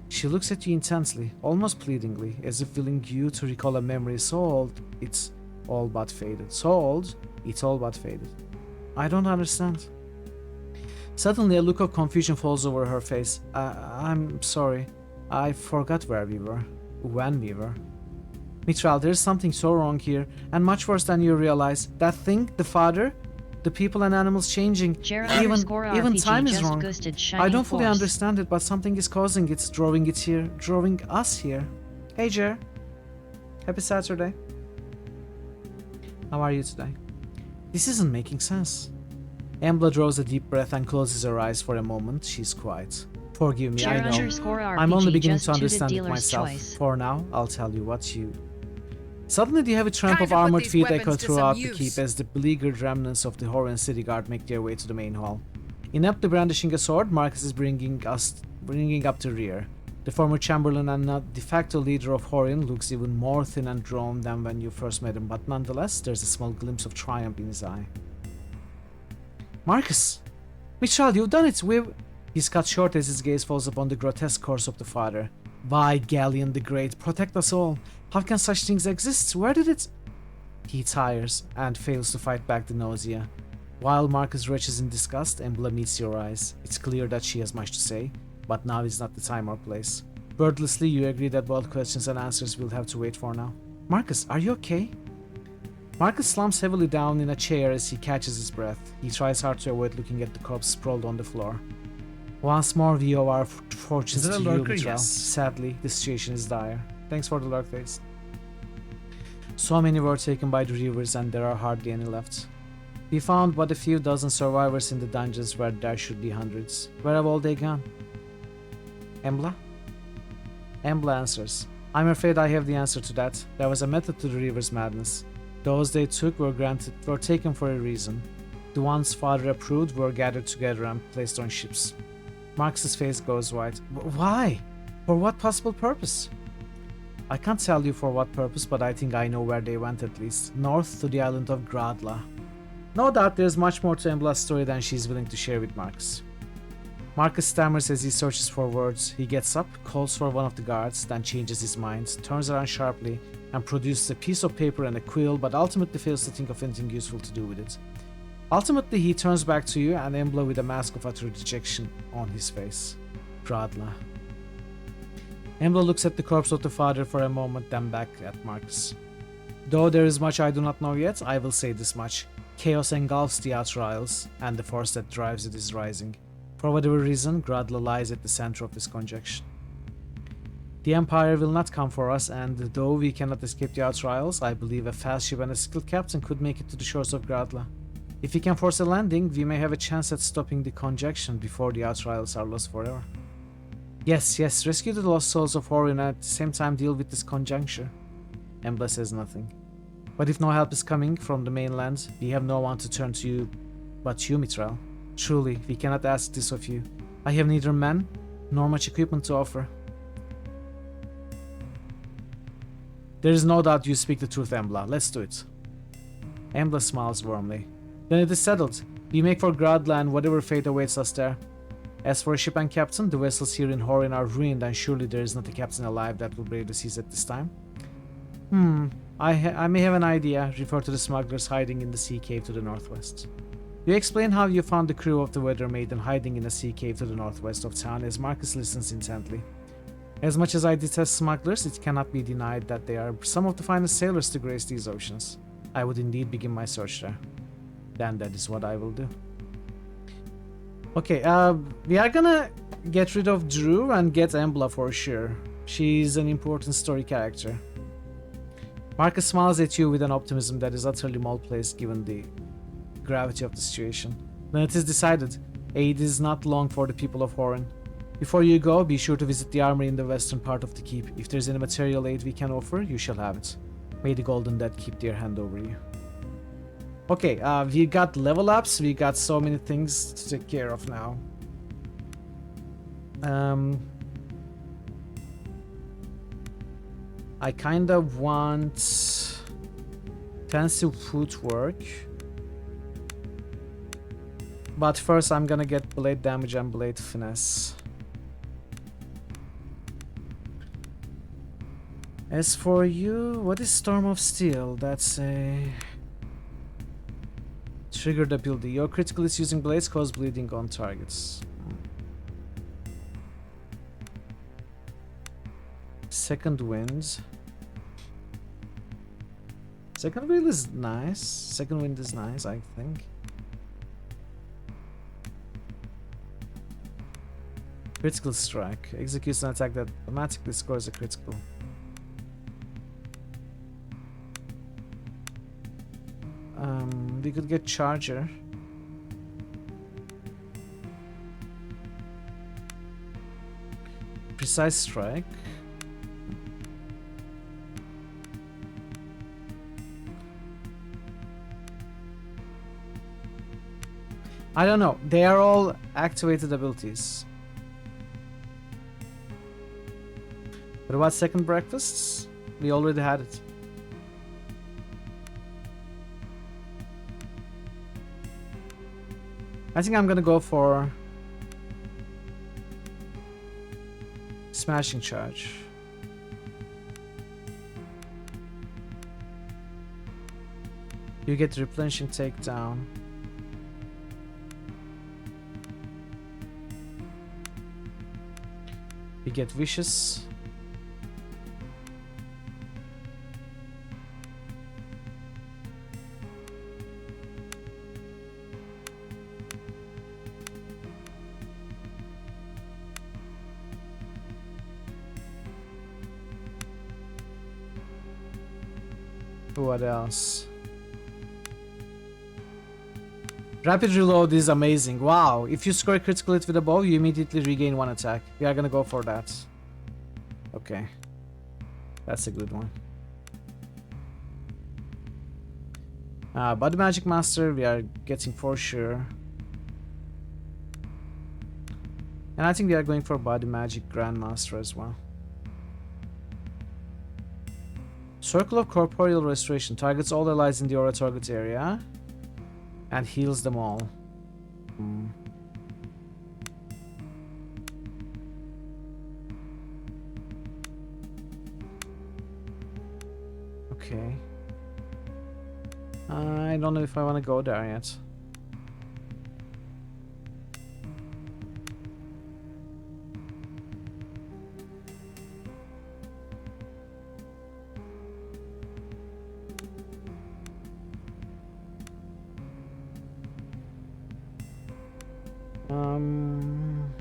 Speaker 8: She looks at you intensely, almost pleadingly, as if willing you to recall a memory so old, it's all but faded. So old, it's all but faded. I don't understand. Suddenly a look of confusion falls over her face. I'm sorry. I forgot where we were. When we were. Mitral, there's something so wrong here, and much worse than you realize. That thing, the father, the people and animals changing, even time is wrong. I don't fully understand it, but something is causing it, drawing it here, drawing us here. Hey Jer. Happy Saturday. How are you today? This isn't making sense. Embla draws a deep breath and closes her eyes for a moment. She's quiet. Forgive me, I know. I'm only beginning to understand it myself. For now, I'll tell you what you... Suddenly the heavy tramp of armored feet echo throughout the keep as the beleaguered remnants of the Horian city guard make their way to the main hall. Ineptly brandishing a sword, Marcus is bringing up the rear. The former Chamberlain and de facto leader of Horian looks even more thin and drawn than when you first met him, but nonetheless, there's a small glimpse of triumph in his eye. Marcus! Mitchell, you've done it! He's cut short as his gaze falls upon the grotesque corpse of the father. By Galleon the Great, protect us all! How can such things exist? Where did it... He tires and fails to fight back the nausea. While Marcus retches in disgust, Embla meets your eyes. It's clear that she has much to say, but now is not the time or place. Wordlessly, you agree that both questions and answers will have to wait for now. Marcus, are you okay? Marcus slumps heavily down in a chair as he catches his breath. He tries hard to avoid looking at the corpse sprawled on the floor. Once more, we owe our fortunes to you, Mitchell. Yes. Sadly, the situation is dire. Thanks for the lurk face. So many were taken by the Reavers and there are hardly any left. We found but a few dozen survivors in the dungeons where there should be hundreds. Where have all they gone? Embla? Embla answers. I'm afraid I have the answer to that. There was a method to the Reavers' madness. Those they took were taken for a reason. The ones father approved were gathered together and placed on ships. Marcus's face goes white. Why? For what possible purpose? I can't tell you for what purpose, but I think I know where they went at least. North to the island of Gradla. No doubt there's much more to Embla's story than she's willing to share with Marcus. Marcus stammers as he searches for words. He gets up, calls for one of the guards, then changes his mind, turns around sharply, and produces a piece of paper and a quill, but ultimately fails to think of anything useful to do with it. Ultimately, he turns back to you and Embla with a mask of utter dejection on his face. Gradla. Embla looks at the corpse of the father for a moment, then back at Marcus. Though there is much I do not know yet, I will say this much. Chaos engulfs the Outer Isles, and the force that drives it is rising. For whatever reason, Gradla lies at the center of this conjunction. The Empire will not come for us, and though we cannot escape the Outer Isles, I believe a fast ship and a skilled captain could make it to the shores of Gradla. If we can force a landing, we may have a chance at stopping the conjunction before the Outer Isles are lost forever. Yes, rescue the lost souls of Horian and at the same time deal with this conjuncture. Embla says nothing. But if no help is coming from the mainland, we have no one to turn to but you, Mitral. Truly, we cannot ask this of you. I have neither men nor much equipment to offer. There is no doubt you speak the truth, Embla. Let's do it. Embla smiles warmly. Then it is settled. We make for Gradla and whatever fate awaits us there. As for a ship and captain, the vessels here in Horin are ruined, and surely there is not a captain alive that will brave the seas at this time. I may have an idea. Refer to the smugglers hiding in the sea cave to the northwest. You explain how you found the crew of the Weather Maiden hiding in a sea cave to the northwest of town as Marcus listens intently. As much as I detest smugglers, it cannot be denied that they are some of the finest sailors to grace these oceans. I would indeed begin my search there. Then that is what I will do. Okay, we are gonna get rid of Drew and get Embla for sure. She's an important story character. Marcus smiles at you with an optimism that is utterly malplaced given the gravity of the situation. Then it is decided. Aid is not long for the people of Horin. Before you go, be sure to visit the armory in the western part of the keep. If there's any material aid we can offer, you shall have it. May the Golden Dead keep their hand over you. Okay, we got level ups, we got so many things to take care of now. I kind of want fancy footwork. But first I'm gonna get blade damage and blade finesse. As for you, what is Storm of Steel? That's a triggered ability. Your critical is using blades cause bleeding on targets. Second wind. Second wind is nice. Second wind is nice, I think. Critical strike. Executes an attack that automatically scores a critical. We could get Charger. Precise strike. I don't know. They are all activated abilities. What about second breakfasts? We already had it. I think I'm gonna go for Smashing Charge. You get Replenishing Takedown. You get Vicious. What else? Rapid reload is amazing. Wow. If you score a critical hit with a bow, you immediately regain one attack. We are gonna go for that. Okay. That's a good one. Body Magic Master, we are getting for sure. And I think we are going for Body Magic Grandmaster as well. Circle of Corporeal Restoration targets all allies in the aura target area and heals them all. Okay. I don't know if I want to go there yet.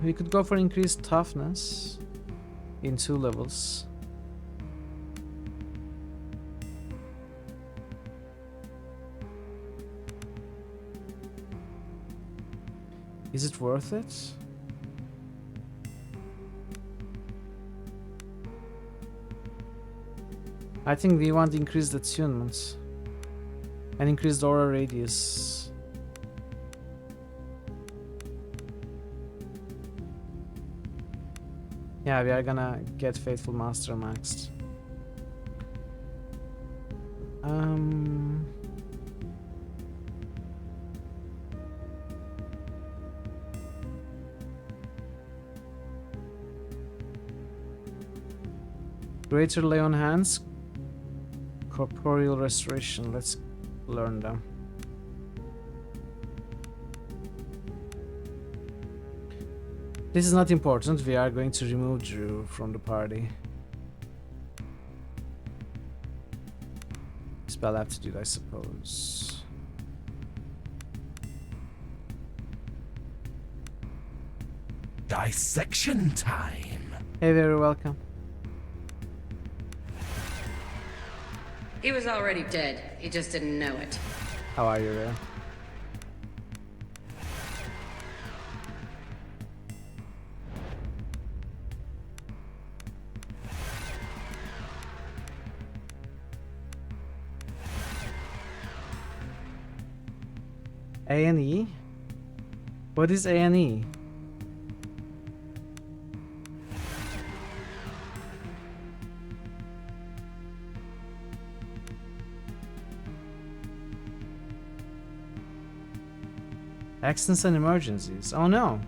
Speaker 8: We could go for increased toughness in 2 levels. Is it worth it? I think we want increased attunement and increased aura radius. Yeah, we are gonna get Faithful Master maxed. Greater lay on hands. Corporeal restoration. Let's learn them. This is not important. We are going to remove Drew from the party. Spell aptitude, I suppose.
Speaker 6: Dissection time.
Speaker 8: Hey, very welcome.
Speaker 7: He was already dead. He just didn't know it.
Speaker 8: How are you, Rare? A&E? What is A&E? Accidents and emergencies. Oh no.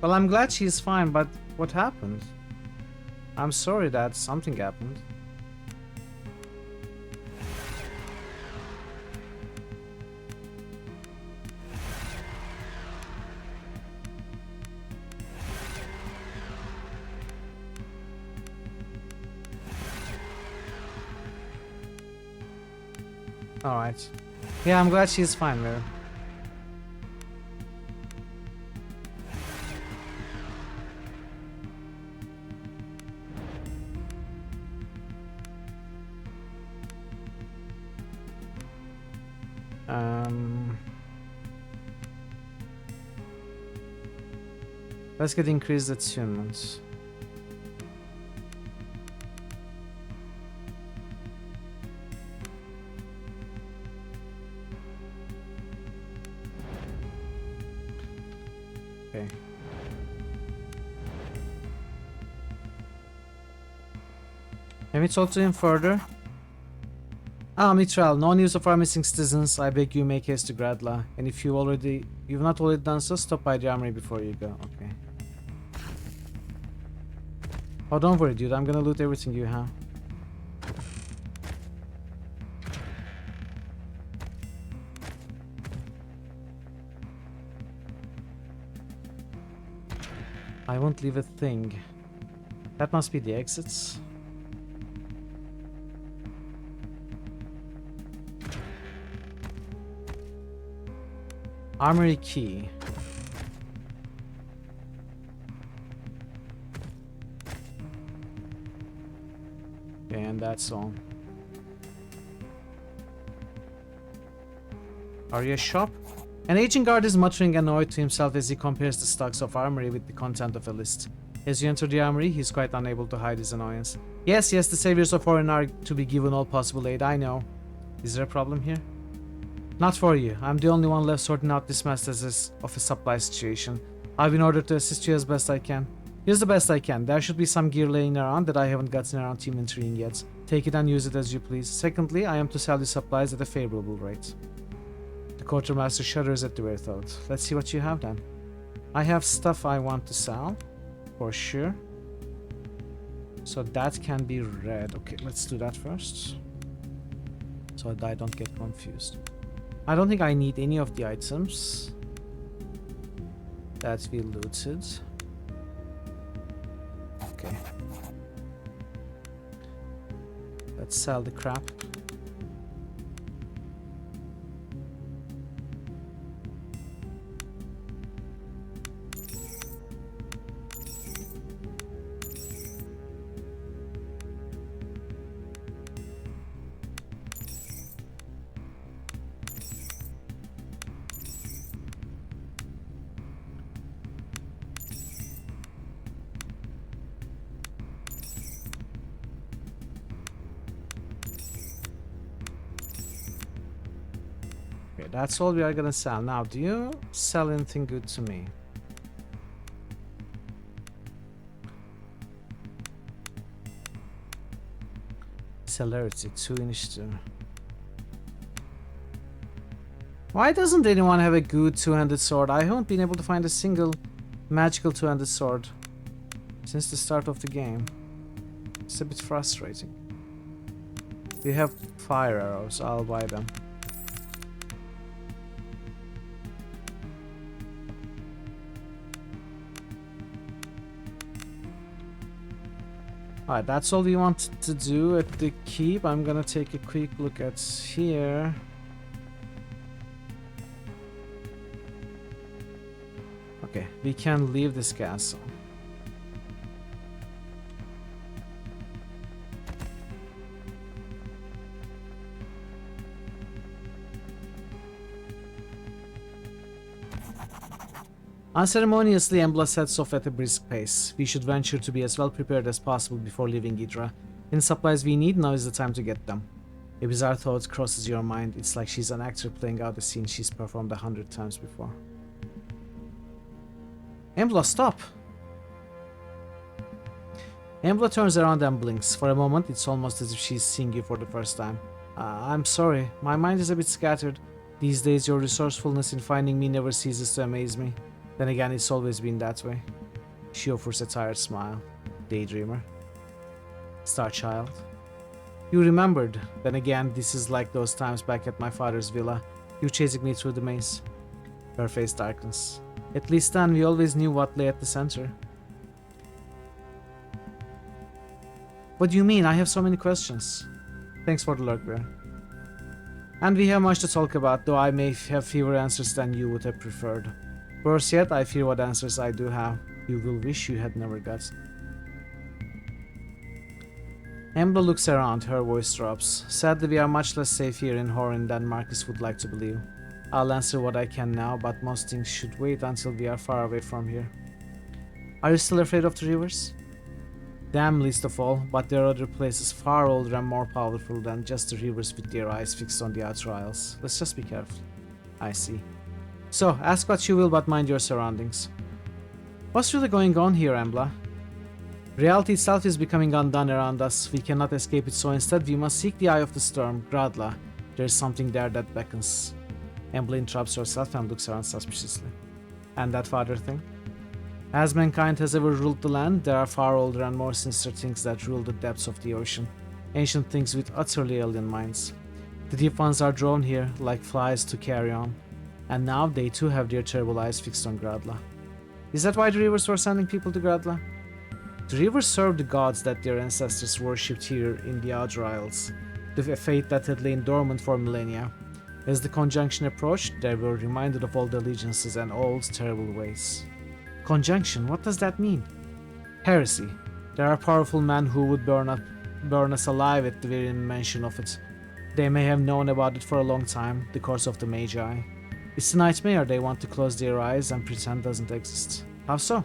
Speaker 8: Well, I'm glad she's fine, but what happened? I'm sorry that something happened. Alright. Yeah, I'm glad she's fine, Mary. Let's get increased attunement. Okay. Can we talk to him further? Ah, Mitral, no news of our missing citizens. I beg you make haste to Gradla. And if you've not already done so, stop by the armory before you go. Okay. Oh, don't worry, dude. I'm gonna loot everything you have. I won't leave a thing. That must be the exits. Armory key. Okay, and that's all. Aria shop? An aging guard is muttering annoyed to himself as he compares the stocks of armory with the content of a list. As you enter the armory, he's quite unable to hide his annoyance. Yes, the saviors of Orin are to be given all possible aid, I know. Is there a problem here? Not for you. I'm the only one left sorting out this mess of a supply situation. I've been ordered to assist you as best I can. Here's the best I can. There should be some gear laying around that I haven't gotten around to inventorying yet. Take it and use it as you please. Secondly, I am to sell you supplies at a favorable rate. The quartermaster shudders at the very thought. Let's see what you have then. I have stuff I want to sell, for sure. So that can be red. Okay, let's do that first. So I don't get confused. I don't think I need any of the items that we looted. Okay. Let's sell the crap. That's all we are gonna sell. Now, do you sell anything good to me? Celerity, 2 initiative. Why doesn't anyone have a good two-handed sword? I haven't been able to find a single magical two-handed sword since the start of the game. It's a bit frustrating. We have fire arrows, I'll buy them. Alright, that's all we want to do at the keep. I'm gonna take a quick look at here. Okay, we can leave this castle. Unceremoniously, Embla sets off at a brisk pace. We should venture to be as well prepared as possible before leaving Idra. Any supplies we need, now is the time to get them. A bizarre thought crosses your mind. It's like she's an actor playing out a scene she's performed 100 times before. Embla, stop! Embla turns around and blinks. For a moment, it's almost as if she's seeing you for the first time. I'm sorry, my mind is a bit scattered. These days, your resourcefulness in finding me never ceases to amaze me. Then again, it's always been that way. She offers a tired smile. Daydreamer. Star Child. You remembered. Then again, this is like those times back at my father's villa. You chasing me through the maze. Her face darkens. At least then, we always knew what lay at the center. What do you mean? I have so many questions. Thanks for the lurk, Bear. And we have much to talk about, though I may have fewer answers than you would have preferred. Worse yet, I fear what answers I do have, you will wish you had never got. Embla looks around, her voice drops. Sadly, we are much less safe here in Horin than Marcus would like to believe. I'll answer what I can now, but most things should wait until we are far away from here. Are you still afraid of the rivers? Them least of all, but there are other places far older and more powerful than just the rivers with their eyes fixed on the outer isles. Let's just be careful. I see. So, ask what you will, but mind your surroundings. What's really going on here, Embla? Reality itself is becoming undone around us. We cannot escape it, so instead we must seek the eye of the storm, Gradla. There is something there that beckons. Embla interrupts herself and looks around suspiciously. And that father thing? As mankind has ever ruled the land, there are far older and more sinister things that rule the depths of the ocean. Ancient things with utterly alien minds. The deep ones are drawn here, like flies to carry on. And now they too have their terrible eyes fixed on Gradla. Is that why the rivers were sending people to Gradla? The rivers served the gods that their ancestors worshipped here in the Outer Isles, the fate that had lain dormant for millennia. As the conjunction approached, they were reminded of old allegiances and old terrible ways. Conjunction, what does that mean? Heresy. There are powerful men who would burn us alive at the very mention of it. They may have known about it for a long time, the curse of the Magi. It's a nightmare they want to close their eyes and pretend doesn't exist. How so?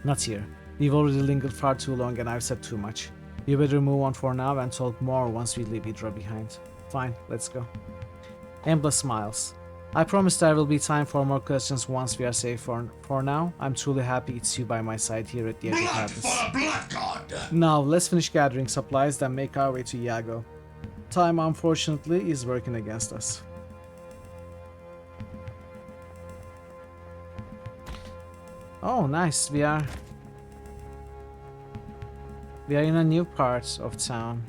Speaker 8: Not here. We've already lingered far too long and I've said too much. We better move on for now and talk more once we leave Idra behind. Fine, let's go. Embla smiles. I promise there will be time for more questions once we are safe. For now, I'm truly happy it's you by my side here at the edge of madness. Now, let's finish gathering supplies, then make our way to Iago. Time, unfortunately, is working against us. Oh, nice. We are in a new part of town.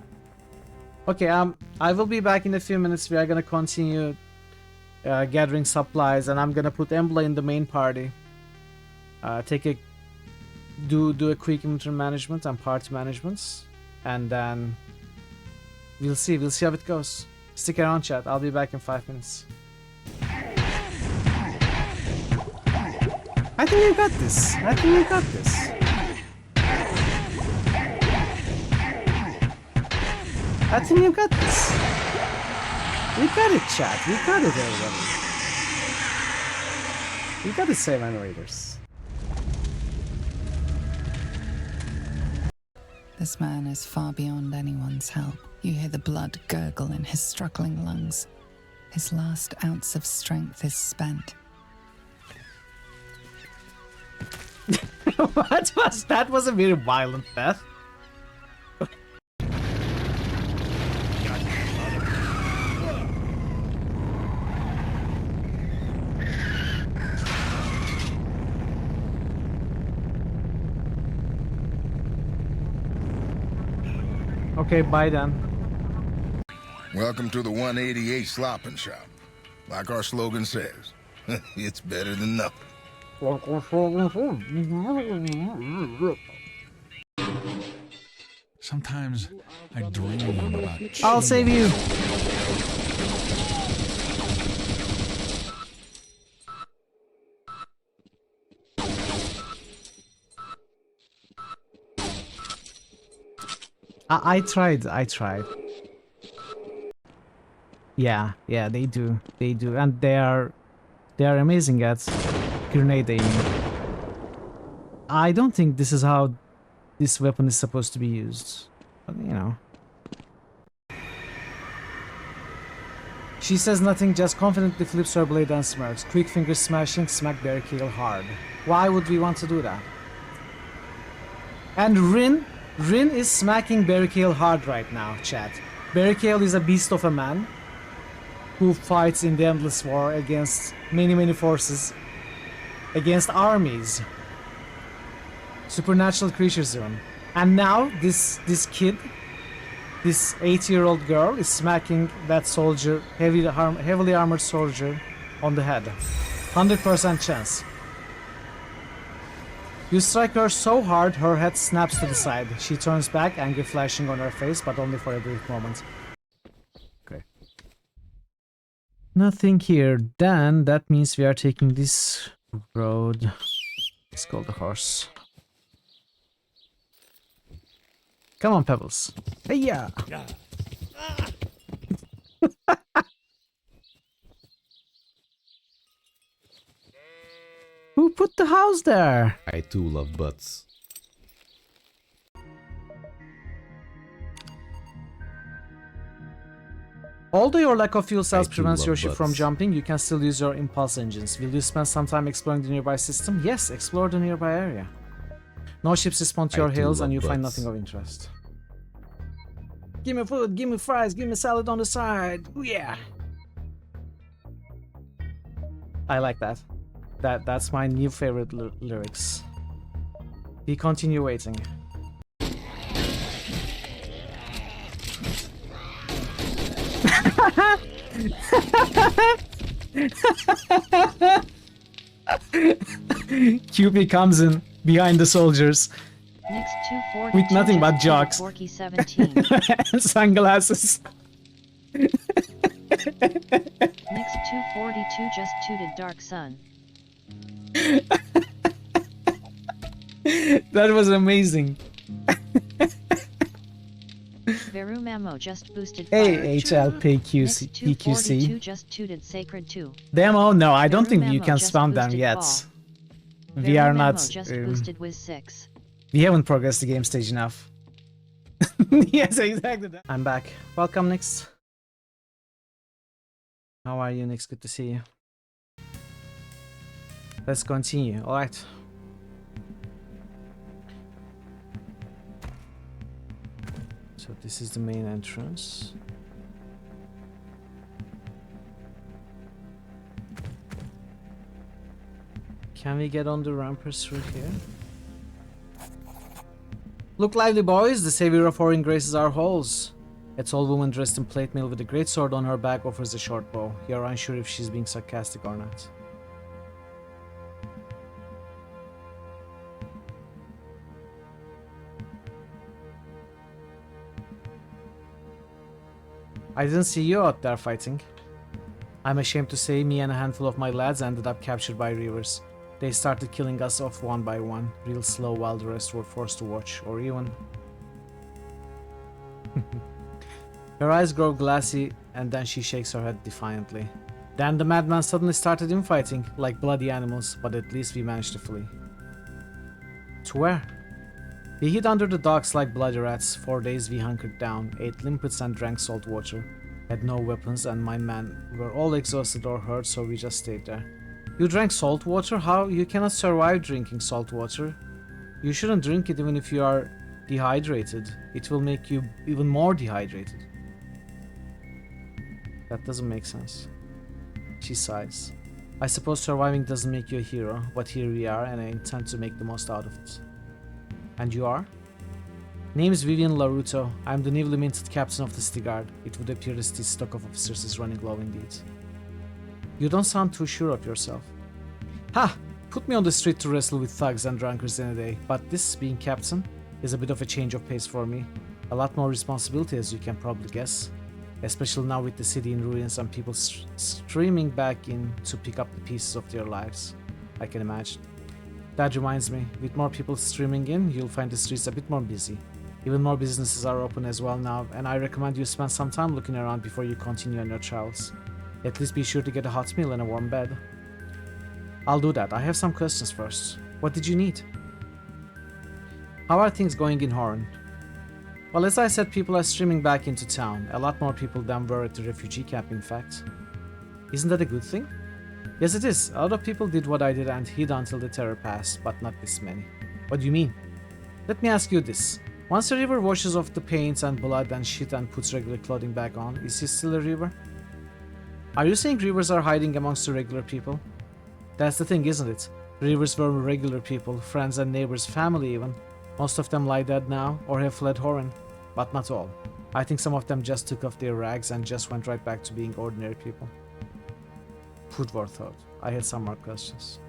Speaker 8: Okay, I will be back in a few minutes. We are gonna continue gathering supplies, and I'm gonna put Embla in the main party. Do a quick inventory management and party management, and then we'll see how it goes. Stick around, chat. I'll be back in 5 minutes. I think we got this. I think we got this. I think you got this. We got it, chat. We got it, everybody. We got it, 7 raiders.
Speaker 11: This man is far beyond anyone's help. You hear the blood gurgle in his struggling lungs. His last ounce of strength is spent.
Speaker 8: What was that? Was a very violent death. Okay, bye then.
Speaker 12: Welcome to the 188 Slopping Shop. Like our slogan says, it's better than nothing.
Speaker 6: Sometimes I dream about
Speaker 8: I'll save you. I tried. Yeah, they do, and they are amazing at grenade aiming. I don't think this is how this weapon is supposed to be used, but you know. She says nothing, just confidently flips her blade and smirks. Quick finger smashing, smack barricade hard. Why would we want to do that? And Rin is smacking Barricade hard right now, chat. Barricade is a beast of a man who fights in the endless war against many forces, against armies, supernatural creatures even. And now this kid, this 8-year-old girl, is smacking that soldier, heavily armored soldier, on the head. 100% chance. You strike her so hard, her head snaps to the side. She turns back, anger flashing on her face, but only for a brief moment. Okay. Nothing here. Then that means we are taking this road. Let's call the horse. Come on, Pebbles. Hey, yeah. Who put the house there?
Speaker 13: I too love butts.
Speaker 8: Although your lack of fuel cells prevents your ship
Speaker 13: butts.
Speaker 8: from jumping, you can still use your impulse engines. Will you spend some time exploring the nearby system? Yes, explore the nearby area. No ships respond to your hails and you find nothing of interest. Give me food, give me fries, give me salad on the side. Ooh, yeah. I like that. That's my new favorite lyrics. We continue waiting. QP comes in behind the soldiers.
Speaker 1: Next 242
Speaker 8: with nothing but
Speaker 1: just
Speaker 8: jocks.
Speaker 1: Forky 17.
Speaker 8: And sunglasses.
Speaker 1: Next 242 just tooted Dark Sun.
Speaker 8: That was amazing.
Speaker 1: Veru Mamo just boosted
Speaker 8: Hey,
Speaker 1: fire.
Speaker 8: HLPQC.
Speaker 1: Next 242 just tooted Sacred 2.
Speaker 8: Demo? No, I don't
Speaker 1: Veru
Speaker 8: think you
Speaker 1: Mamo
Speaker 8: can
Speaker 1: just
Speaker 8: spam them
Speaker 1: boosted
Speaker 8: yet.
Speaker 1: Ball.
Speaker 8: We
Speaker 1: Veru
Speaker 8: are
Speaker 1: Mamo
Speaker 8: not.
Speaker 1: just boosted with 6.
Speaker 8: We haven't progressed the game stage enough. Yes, exactly. I'm back. Welcome, Nix. How are you, Nix? Good to see you. Let's continue. Alright. So this is the main entrance. Can we get on the rampers through here? Look lively, boys! The savior of Orin graces our halls. A tall woman dressed in plate mail with a great sword on her back offers a short bow. You're unsure if she's being sarcastic or not. I didn't see you out there fighting. I'm ashamed to say me and a handful of my lads ended up captured by reavers. They started killing us off one by one, real slow while the rest were forced to watch, or even... Her eyes grow glassy and then she shakes her head defiantly. Then the madman suddenly started infighting, like bloody animals, but at least we managed to flee. To where? We hid under the docks like bloody rats. 4 days we hunkered down, ate limpets and drank salt water. Had no weapons and my men were all exhausted or hurt, so we just stayed there. You drank salt water? How? You cannot survive drinking salt water. You shouldn't drink it even if you are dehydrated. It will make you even more dehydrated. That doesn't make sense. She sighs. I suppose surviving doesn't make you a hero, but here we are and I intend to make the most out of it. And you are? Name's Vivian Laruto. I'm the newly minted captain of the City Guard. It would appear the city's stock of officers is running low indeed. You don't sound too sure of yourself. Ha! Put me on the street to wrestle with thugs and drunkards any day, but this, being captain, is a bit of a change of pace for me. A lot more responsibility, as you can probably guess. Especially now with the city in ruins and people streaming back in to pick up the pieces of their lives. I can imagine. That reminds me, with more people streaming in, you'll find the streets a bit more busy. Even more businesses are open as well now, and I recommend you spend some time looking around before you continue on your travels. At least be sure to get a hot meal and a warm bed. I'll do that. I have some questions first. What did you need? How are things going in Horn? Well, as I said, people are streaming back into town. A lot more people than were at the refugee camp, in fact. Isn't that a good thing? Yes, it is. A lot of people did what I did and hid until the terror passed, but not this many. What do you mean? Let me ask you this. Once a river washes off the paint and blood and shit and puts regular clothing back on, is he still a river? Are you saying rivers are hiding amongst the regular people? That's the thing, isn't it? Rivers were regular people, friends and neighbors, family even. Most of them lie dead now, or have fled Horan. But not all. I think some of them just took off their rags and just went right back to being ordinary people. Food for thought. I had some more questions.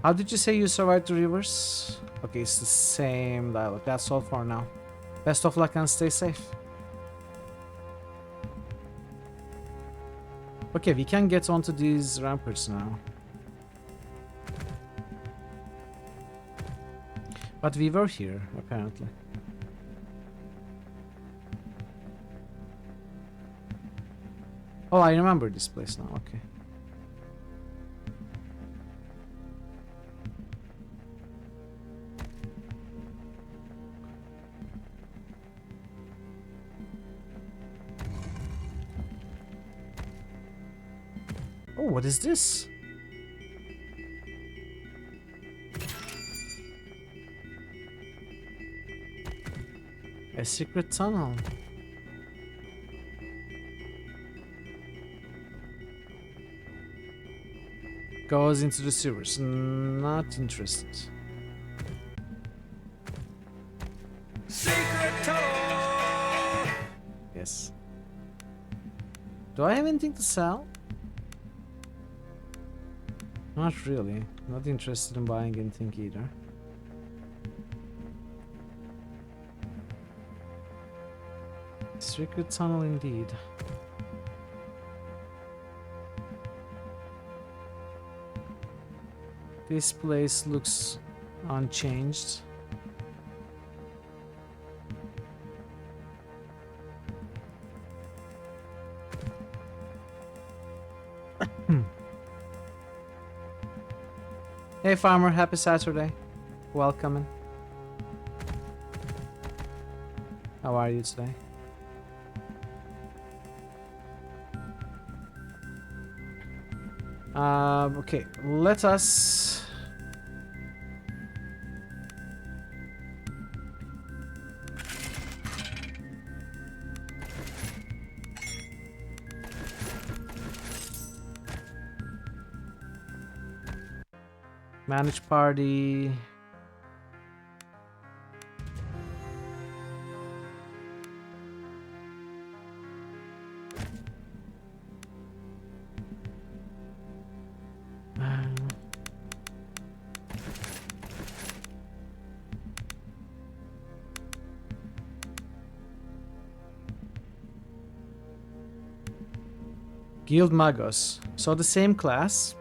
Speaker 8: How did you say you survived the rivers? Okay, it's the same dialogue. That's all for now. Best of luck and stay safe. Okay, we can get onto these ramparts now. But we were here, apparently. Oh, I remember this place now, okay. Oh, what is this? A secret tunnel. Goes into the sewers. Not interested.
Speaker 5: Secret tunnel.
Speaker 8: Yes. Do I have anything to sell? Not really. Not interested in buying anything either. Secret tunnel indeed. This place looks unchanged. Hey farmer, happy Saturday. Welcome in. How are you today? Okay, let us manage party. Guild Magos. So the same class.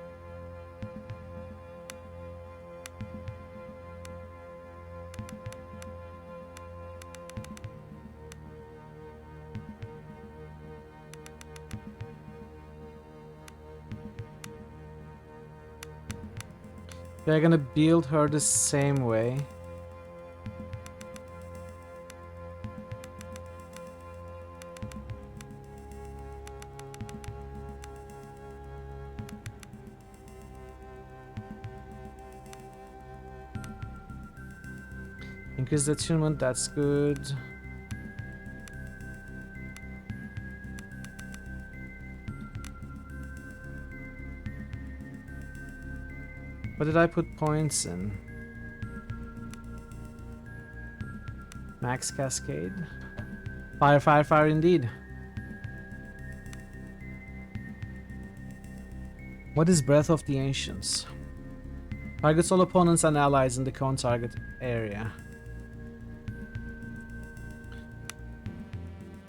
Speaker 8: They're gonna build her the same way. Increase the attunement, that's good. What did I put points in? Max Cascade. Fire, fire, fire indeed. What is Breath of the Ancients? Targets all opponents and allies in the cone target area.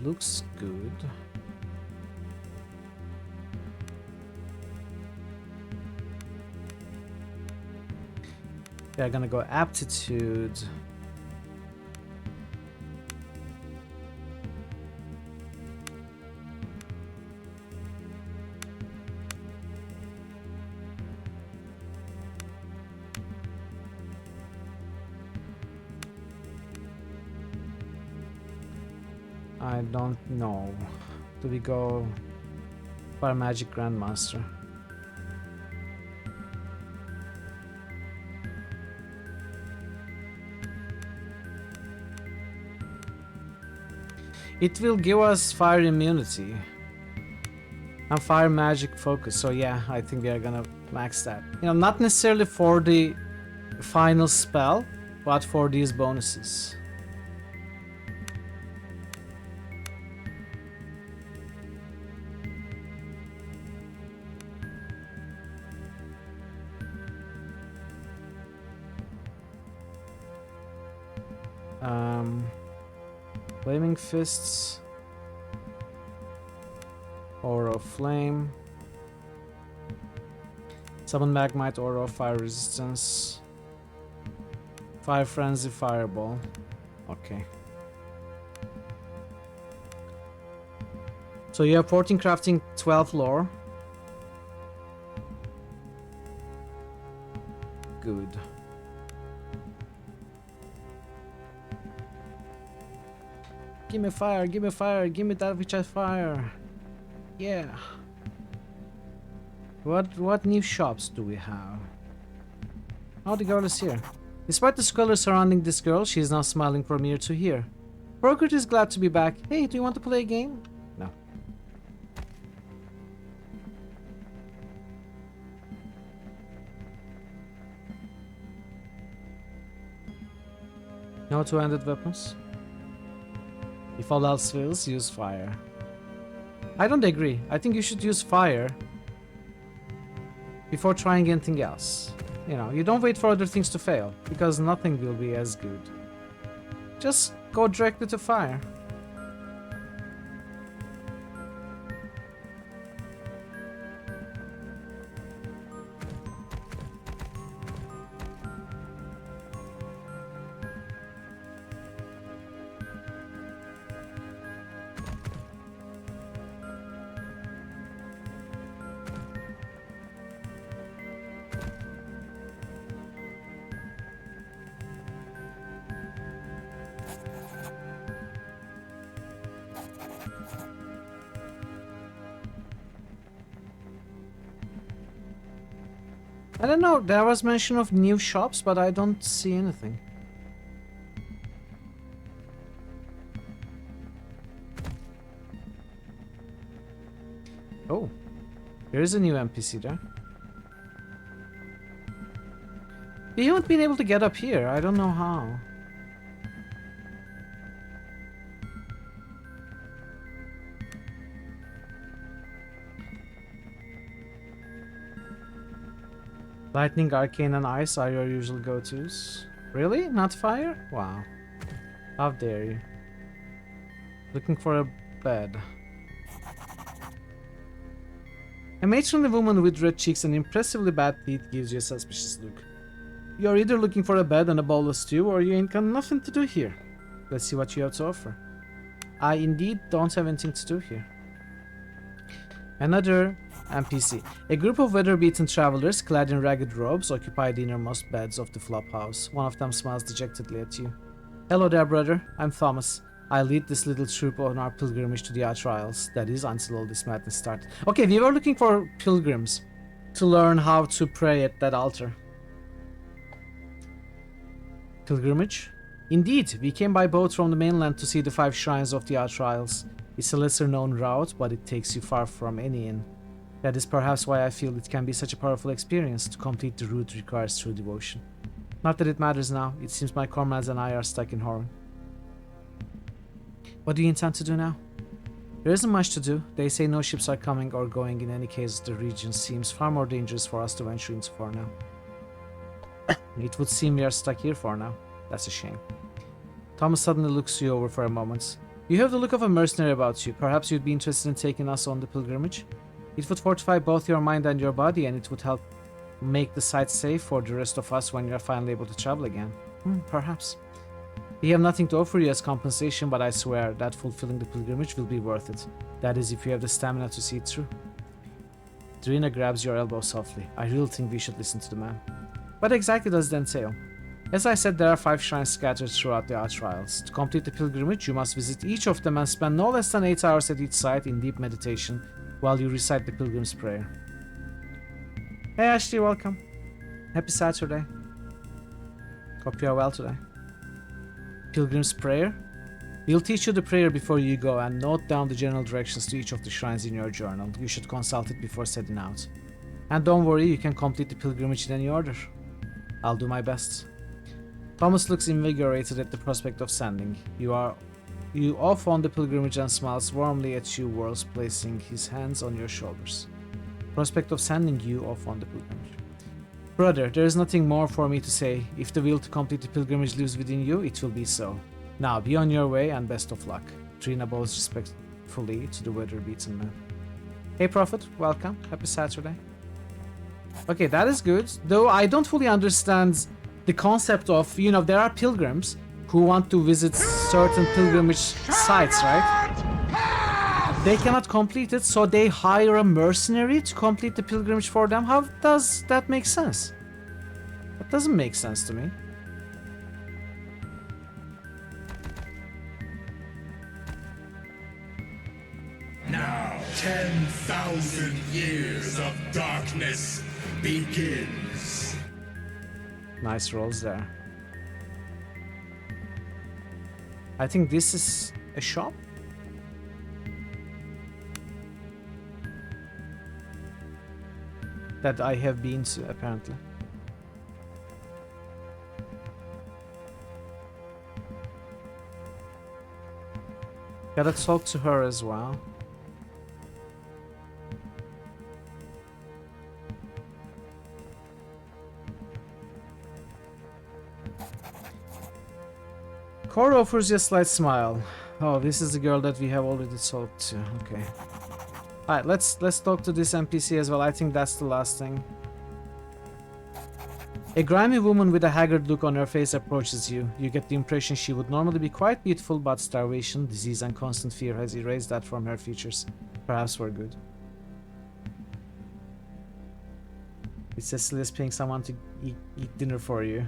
Speaker 8: Looks good. We are gonna go aptitude. I don't know. Do we go Fire Magic Grandmaster? It will give us fire immunity and fire magic focus, so yeah, I think we are gonna max that. You know, not necessarily for the final spell, but for these bonuses. Flaming Fists, Aura of Flame, Summon Magmite, Aura of Fire Resistance, Fire Frenzy, Fireball. Okay. So you have 14 crafting, 12 lore. Good. Give me fire, give me fire, give me that which I fire. Yeah. What new shops do we have? Oh, the girl is here. Despite the squalor surrounding this girl, she is now smiling from ear to ear. Brokert is glad to be back. Hey, do you want to play a game? No. No two-handed weapons? If all else fails, use fire. I don't agree. I think you should use fire before trying anything else. You know, you don't wait for other things to fail, because nothing will be as good. Just go directly to fire. I don't know, there was mention of new shops, but I don't see anything. Oh, there is a new NPC there. We haven't been able to get up here, I don't know how. Lightning, Arcane, and Ice are your usual go-tos. Really? Not fire? Wow. How dare you. Looking for a bed. A matronly woman with red cheeks and impressively bad teeth gives you a suspicious look. You're either looking for a bed and a bowl of stew, or you ain't got nothing to do here. Let's see what you have to offer. I indeed don't have anything to do here. Another NPC. A group of weather-beaten travelers clad in ragged robes occupy the innermost beds of the flophouse. One of them smiles dejectedly at you. Hello there, brother. I'm Thomas. I lead this little troop on our pilgrimage to the Outer Isles. That is, until all this madness started. Okay, we were looking for pilgrims to learn how to pray at that altar. Pilgrimage? Indeed, we came by boat from the mainland to see the 5 shrines of the Outer Isles. It's a lesser-known route, but it takes you far from any inn. That is perhaps why I feel it can be such a powerful experience. To complete the route requires true devotion. Not that it matters now. It seems my comrades and I are stuck in Horn. What do you intend to do now? There isn't much to do. They say no ships are coming or going. In any case, the region seems far more dangerous for us to venture into for now. It would seem we are stuck here for now. That's a shame. Thomas suddenly looks you over for a moment. You have the look of a mercenary about you. Perhaps you'd be interested in taking us on the pilgrimage? It would fortify both your mind and your body, and it would help make the site safe for the rest of us when you're finally able to travel again. Perhaps. We have nothing to offer you as compensation, but I swear that fulfilling the pilgrimage will be worth it. That is, if you have the stamina to see it through. Drina grabs your elbow softly. I really think we should listen to the man. What exactly does it entail? As I said, there are 5 shrines scattered throughout the Outtrials. To complete the pilgrimage, you must visit each of them and spend no less than 8 hours at each site in deep meditation while you recite the Pilgrim's Prayer. Hey Ashley, welcome. Happy Saturday. Hope you are well today. Pilgrim's Prayer? We'll teach you the prayer before you go and note down the general directions to each of the shrines in your journal. You should consult it before setting out. And don't worry, you can complete the pilgrimage in any order. I'll do my best. Thomas looks invigorated at the prospect of sending. You off on the pilgrimage and smiles warmly at you whilst placing his hands on your shoulders. Prospect of sending you off on the pilgrimage. Brother, there is nothing more for me to say. If the will to complete the pilgrimage lives within you, it will be so. Now, be on your way and best of luck. Trina bows respectfully to the weather-beaten man. Hey Prophet, welcome. Happy Saturday. Okay, that is good. Though I don't fully understand the concept of, there are pilgrims who want to visit certain pilgrimage sites, right? They cannot complete it, so they hire a mercenary to complete the pilgrimage for them. How does that make sense? That doesn't make sense to me.
Speaker 5: Now 10,000 years of darkness begins.
Speaker 8: Nice rolls there. I think this is a shop. That I have been to, apparently. Gotta talk to her as well. Cora offers you a slight smile. Oh, this is the girl that we have already talked to. Okay. Alright, let's talk to this NPC as well. I think that's the last thing. A grimy woman with a haggard look on her face approaches you. You get the impression she would normally be quite beautiful, but starvation, disease, and constant fear has erased that from her features. Perhaps for good. It's Cecilia's paying someone to eat dinner for you.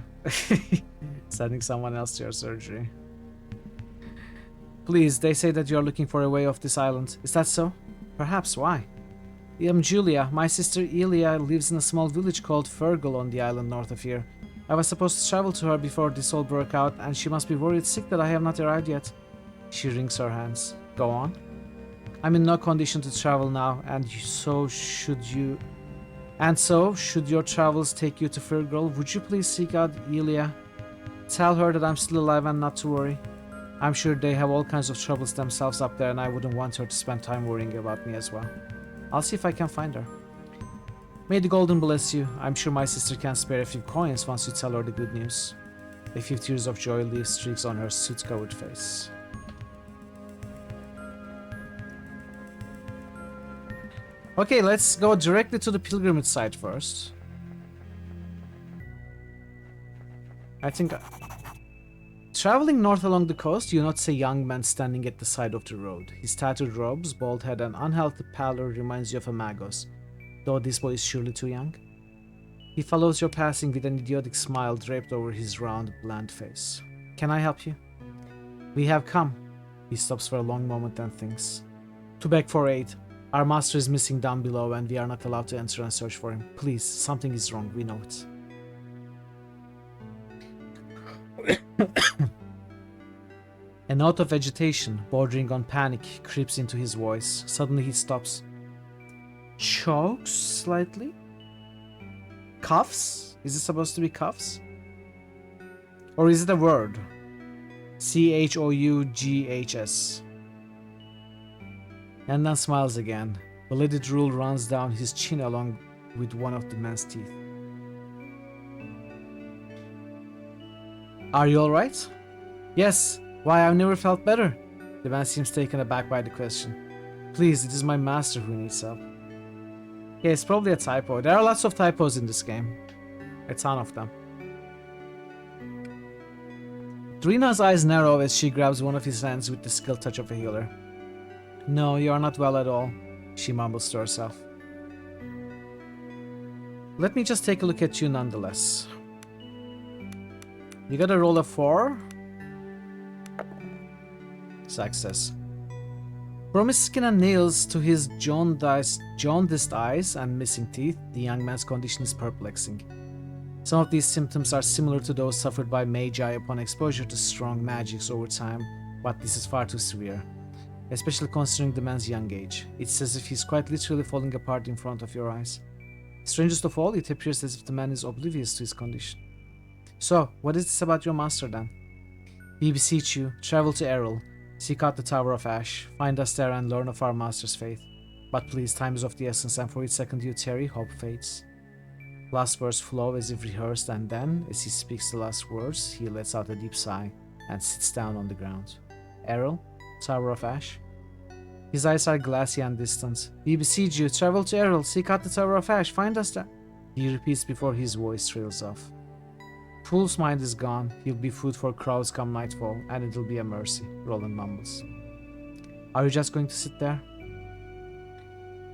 Speaker 8: Sending someone else to your surgery. Please, they say that you are looking for a way off this island. Is that so? Perhaps. Why? Julia. My sister Elia lives in a small village called Fergal on the island north of here. I was supposed to travel to her before this all broke out, and she must be worried sick that I have not arrived yet. She wrings her hands. Go on. I'm in no condition to travel now, and so should you... And so, should your travels take you to Fergal, would you please seek out Elia? Tell her that I'm still alive and not to worry. I'm sure they have all kinds of troubles themselves up there, and I wouldn't want her to spend time worrying about me as well. I'll see if I can find her. May the Golden bless you. I'm sure my sister can spare a few coins once you tell her the good news. A few tears of joy leave streaks on her soot-covered face. Okay, let's go directly to the pilgrimage site first. I think... Traveling north along the coast, you notice a young man standing at the side of the road. His tattered robes, bald head, and unhealthy pallor reminds you of a Magos, though this boy is surely too young. He follows your passing with an idiotic smile draped over his round, bland face. Can I help you? We have come. He stops for a long moment and thinks. To beg for aid. Our master is missing down below and we are not allowed to enter and search for him. Please, something is wrong, we know it. A note of agitation, bordering on panic, creeps into his voice. Suddenly he stops. Chokes slightly? Cuffs? Is it supposed to be cuffs? Or is it a word? Choughs. And then smiles again. The lidded rule runs down his chin along with one of the man's teeth. Are you alright? Yes. Why, I've never felt better. The man seems taken aback by the question. Please, it is my master who needs help. Yeah, it's probably a typo. There are lots of typos in this game. A ton of them. Drina's eyes narrow as she grabs one of his hands with the skilled touch of a healer. No, you are not well at all, she mumbles to herself. Let me just take a look at you nonetheless. You got a roll of 4. Success. From his skin and nails to his jaundiced eyes and missing teeth, the young man's condition is perplexing. Some of these symptoms are similar to those suffered by Magi upon exposure to strong magics over time, but this is far too severe, especially considering the man's young age. It's as if he's quite literally falling apart in front of your eyes. Strangest of all, it appears as if the man is oblivious to his condition. So, what is this about your master then? We beseech you, travel to Errol, seek out the Tower of Ash, find us there and learn of our master's faith. But please, time is of the essence, and for each second you tarry, hope fades. Last words flow as if rehearsed, and then, as he speaks the last words, he lets out a deep sigh and sits down on the ground. Errol, Tower of Ash. His eyes are glassy and distant. We beseech you, travel to Errol, seek out the Tower of Ash, find us there. He repeats before his voice trails off. Fool's mind is gone, he'll be food for crows come nightfall, and it'll be a mercy, Roland mumbles. Are you just going to sit there?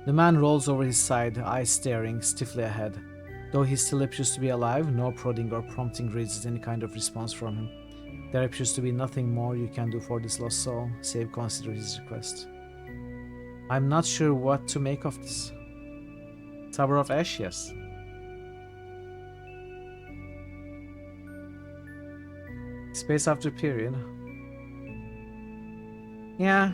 Speaker 8: The man rolls over his side, eyes staring stiffly ahead. Though he still appears to be alive, no prodding or prompting raises any kind of response from him. There appears to be nothing more you can do for this lost soul, save consider his request. I'm not sure what to make of this. Tower of Ash, yes. Space after period. Yeah.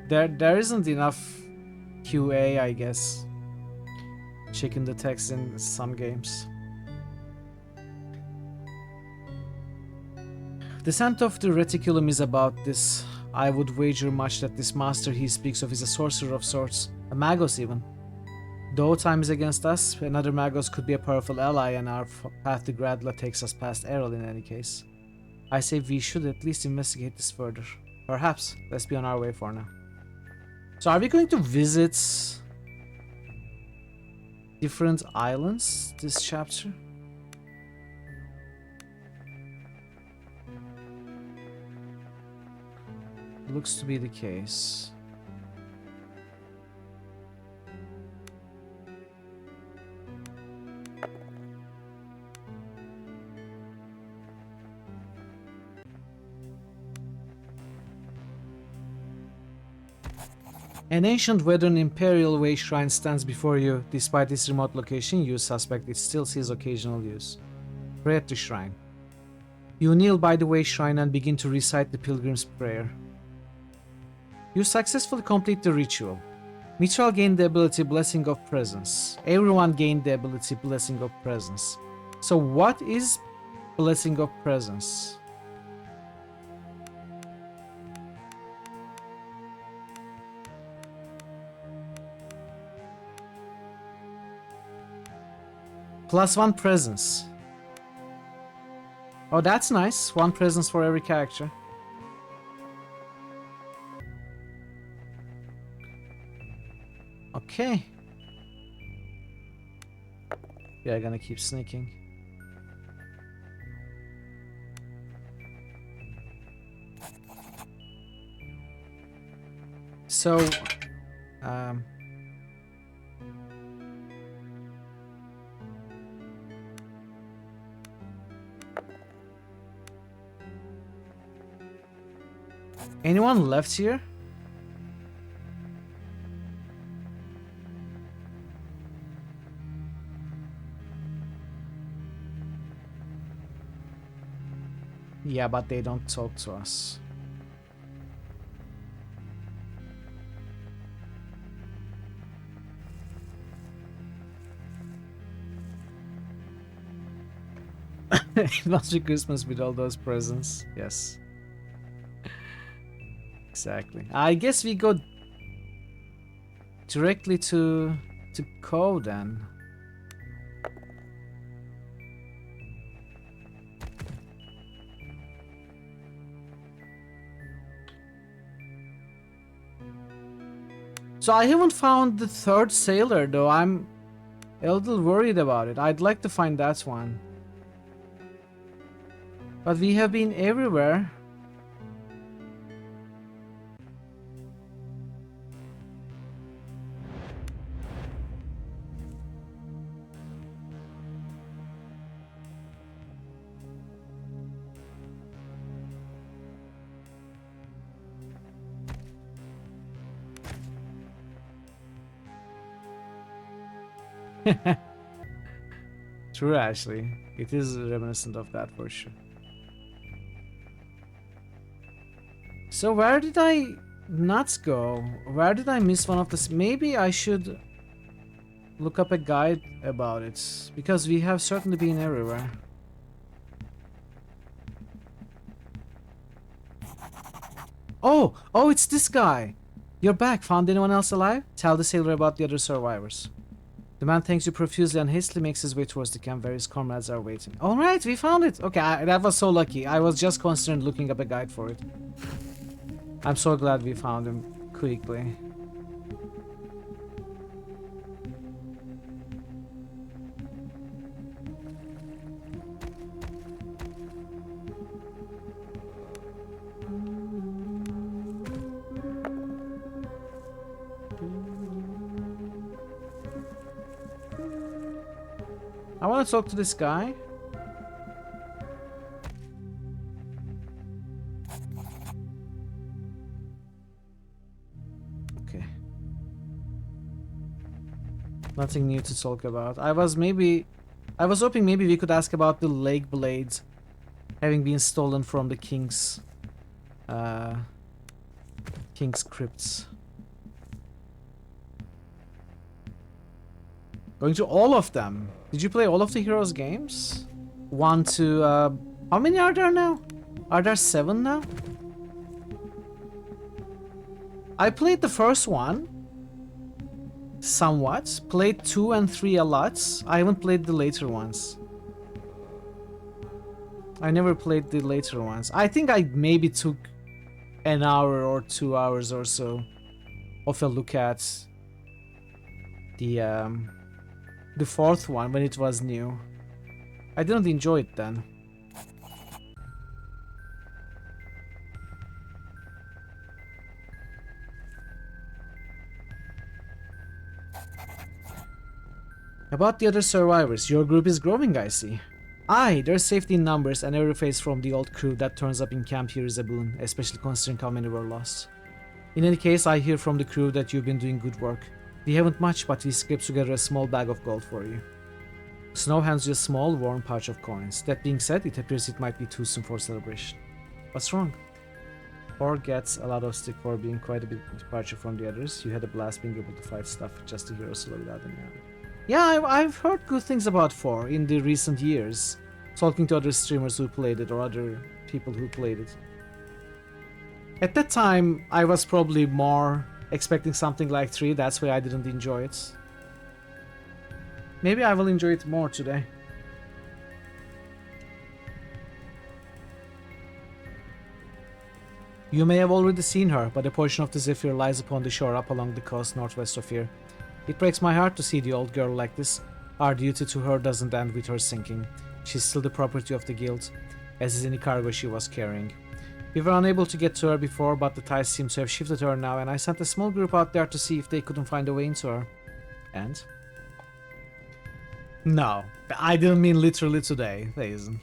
Speaker 8: There isn't enough QA, I guess. Checking the text in some games. The scent of the reticulum is about this. I would wager much that this master he speaks of is a sorcerer of sorts, a magos even. Though time is against us, another magos could be a powerful ally, and our path to Gradla takes us past Errol in any case. I say we should at least investigate this further. Perhaps. Let's be on our way for now. So are we going to visit different islands this chapter? Looks to be the case. An ancient weathered imperial way shrine stands before you. Despite its remote location, you suspect it still sees occasional use. Pray at the shrine. You kneel by the way shrine and begin to recite the pilgrim's prayer. You successfully complete the ritual. Mitral gained the ability Blessing of Presence. Everyone gained the ability Blessing of Presence. So what is Blessing of Presence? +1 presence. Oh, that's nice. 1 presence for every character. Okay. We are gonna keep sneaking. So, anyone left here? Yeah, but they don't talk to us. It must be Christmas with all those presents. Yes. Exactly. I guess we go directly to Co then. So I haven't found the third sailor though. I'm a little worried about it. I'd like to find that one. But we have been everywhere. True, actually. It is reminiscent of that for sure. So where did I not go? Where did I miss one of the... Maybe I should look up a guide about it. Because we have certainly been everywhere. Oh! Oh, it's this guy! You're back. Found anyone else alive? Tell the sailor about the other survivors. The man thanks you profusely and hastily makes his way towards the camp where his comrades are waiting. Alright, we found it! Okay, that was so lucky. I was just concerned looking up a guide for it. I'm so glad we found him quickly. I want to talk to this guy. Okay. Nothing new to talk about. I was hoping maybe we could ask about the lake blades having been stolen from the king's crypts. Going to all of them. Did you play all of the Heroes games? 1 to... how many are there now? Are there 7 now? I played the first one. Somewhat. Played 2 and 3 a lot. I haven't played the later ones. I never played the later ones. I think I maybe took an hour or 2 hours or so of a look at the fourth one when it was new. I didn't enjoy it then. About the other survivors, your group is growing, I see. Aye, there's safety in numbers, and every face from the old crew that turns up in camp here is a boon, especially considering how many were lost. In any case, I hear from the crew that you've been doing good work. We haven't much, but we scraped together a small bag of gold for you. Snow hands you a small, warm pouch of coins. That being said, it appears it might be too soon for celebration. What's wrong? Or gets a lot of stick for being quite a bit departure from the others. You had a blast being able to fight stuff just a hero solo without any armor. Yeah, I've heard good things about 4 in the recent years. Talking to other streamers who played it or other people who played it. At that time, I was probably more expecting something like 3, that's why I didn't enjoy it. Maybe I will enjoy it more today. You may have already seen her, but a portion of the Zephyr lies upon the shore up along the coast northwest of here. It breaks my heart to see the old girl like this. Our duty to her doesn't end with her sinking. She's still the property of the guild, as is any cargo she was carrying. We were unable to get to her before, but the tides seem to have shifted her now, and I sent a small group out there to see if they couldn't find a way into her. And? No, I didn't mean literally today, Hazen.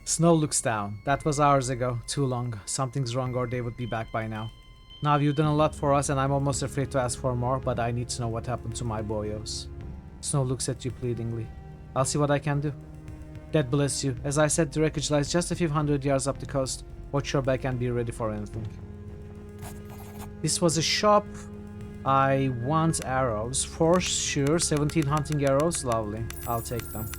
Speaker 8: Snow looks down. That was hours ago. Too long. Something's wrong or they would be back by now. Now you've done a lot for us and I'm almost afraid to ask for more, but I need to know what happened to my boyos. Snow looks at you pleadingly. I'll see what I can do. God bless you. As I said, the wreckage lies just a few hundred yards up the coast. Watch your back and be ready for anything. This was a shop. I want arrows. For sure. 17 hunting arrows. Lovely. I'll take them.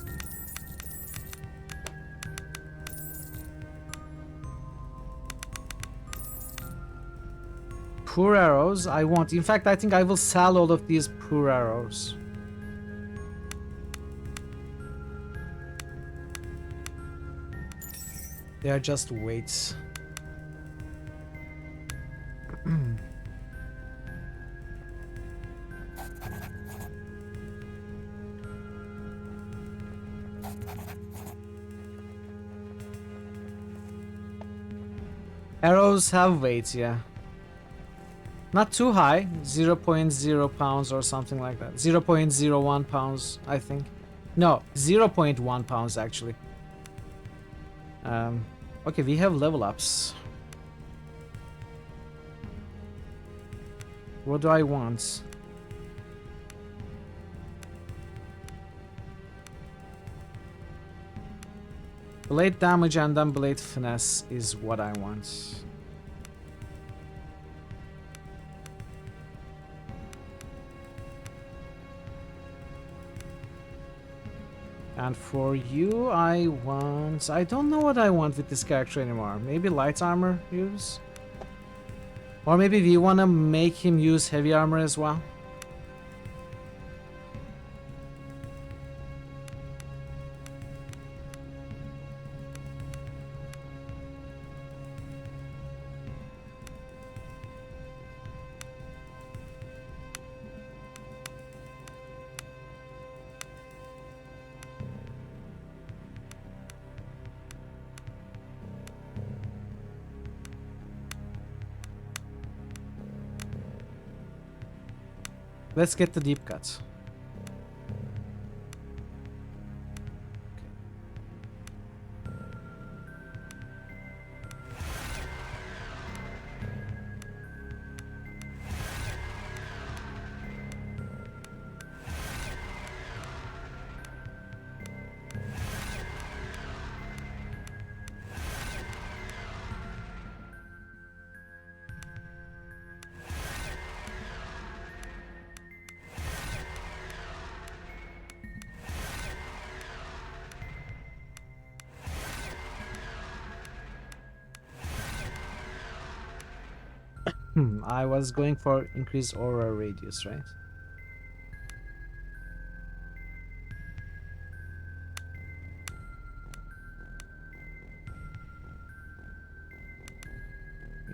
Speaker 8: poor arrows I want. In fact, I think I will sell all of these poor arrows. They are just weights. Arrows have weight, yeah. Not too high, 0.0 pounds or something like that. 0.01 pounds, I think. No, 0.1 pounds actually. Okay, we have level ups. What do I want? Blade damage and then blade finesse is what I want. And for you, I want... I don't know what I want with this character anymore. Maybe light armor use? Or maybe we want to make him use heavy armor as well? Let's get the deep cut. I was going for increased aura radius, right?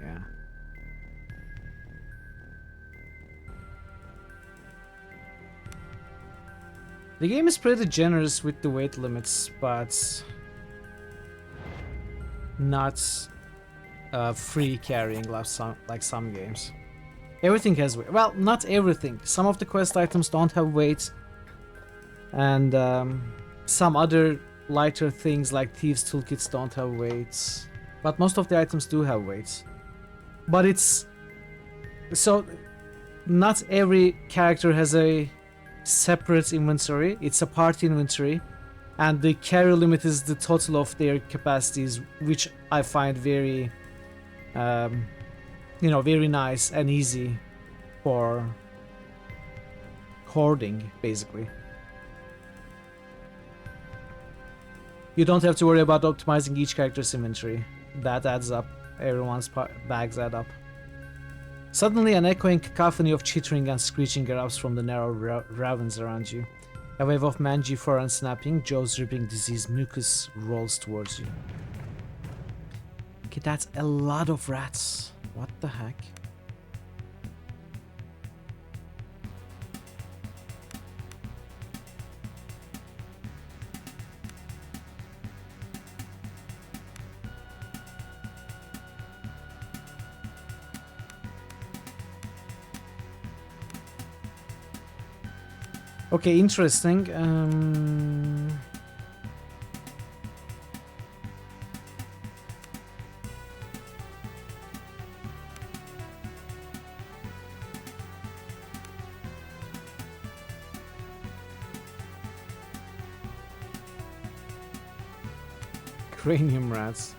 Speaker 8: Yeah. The game is pretty generous with the weight limits, but not free carrying like some games. Everything has weight. Well, not everything. Some of the quest items don't have weight, and some other lighter things like thieves' toolkits don't have weights. But most of the items do have weights. But it's so not every character has a separate inventory. It's a party inventory, and the carry limit is the total of their capacities, which I find very very nice and easy for hoarding, basically. You don't have to worry about optimizing each character's inventory. That adds up. Everyone's bags add up. Suddenly, an echoing cacophony of chittering and screeching erupts from the narrow ravines around you. A wave of mangy fur and snapping, jaws dripping diseased mucus rolls towards you. Okay, that's a lot of rats. What the heck? Okay, interesting. Cranium rats.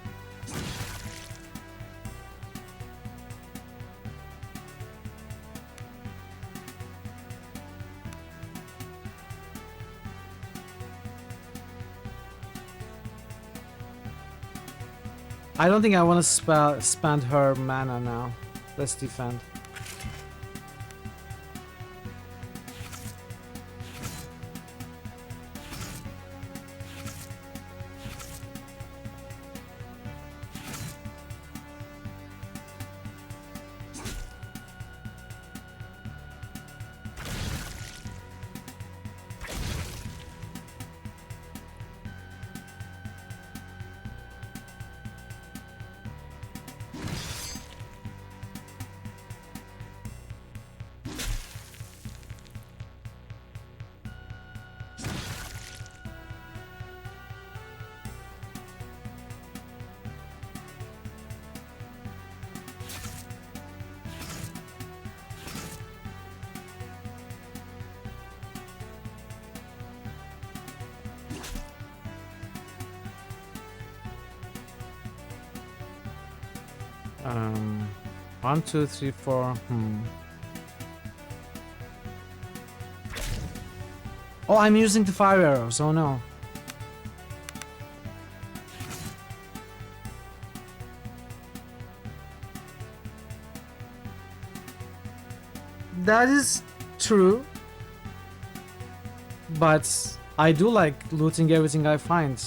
Speaker 8: I don't think I want to spend her mana now. Let's defend. 1, 2, 3, 4. Oh, I'm using the fire arrows. Oh no. That is true. But I do like looting everything I find.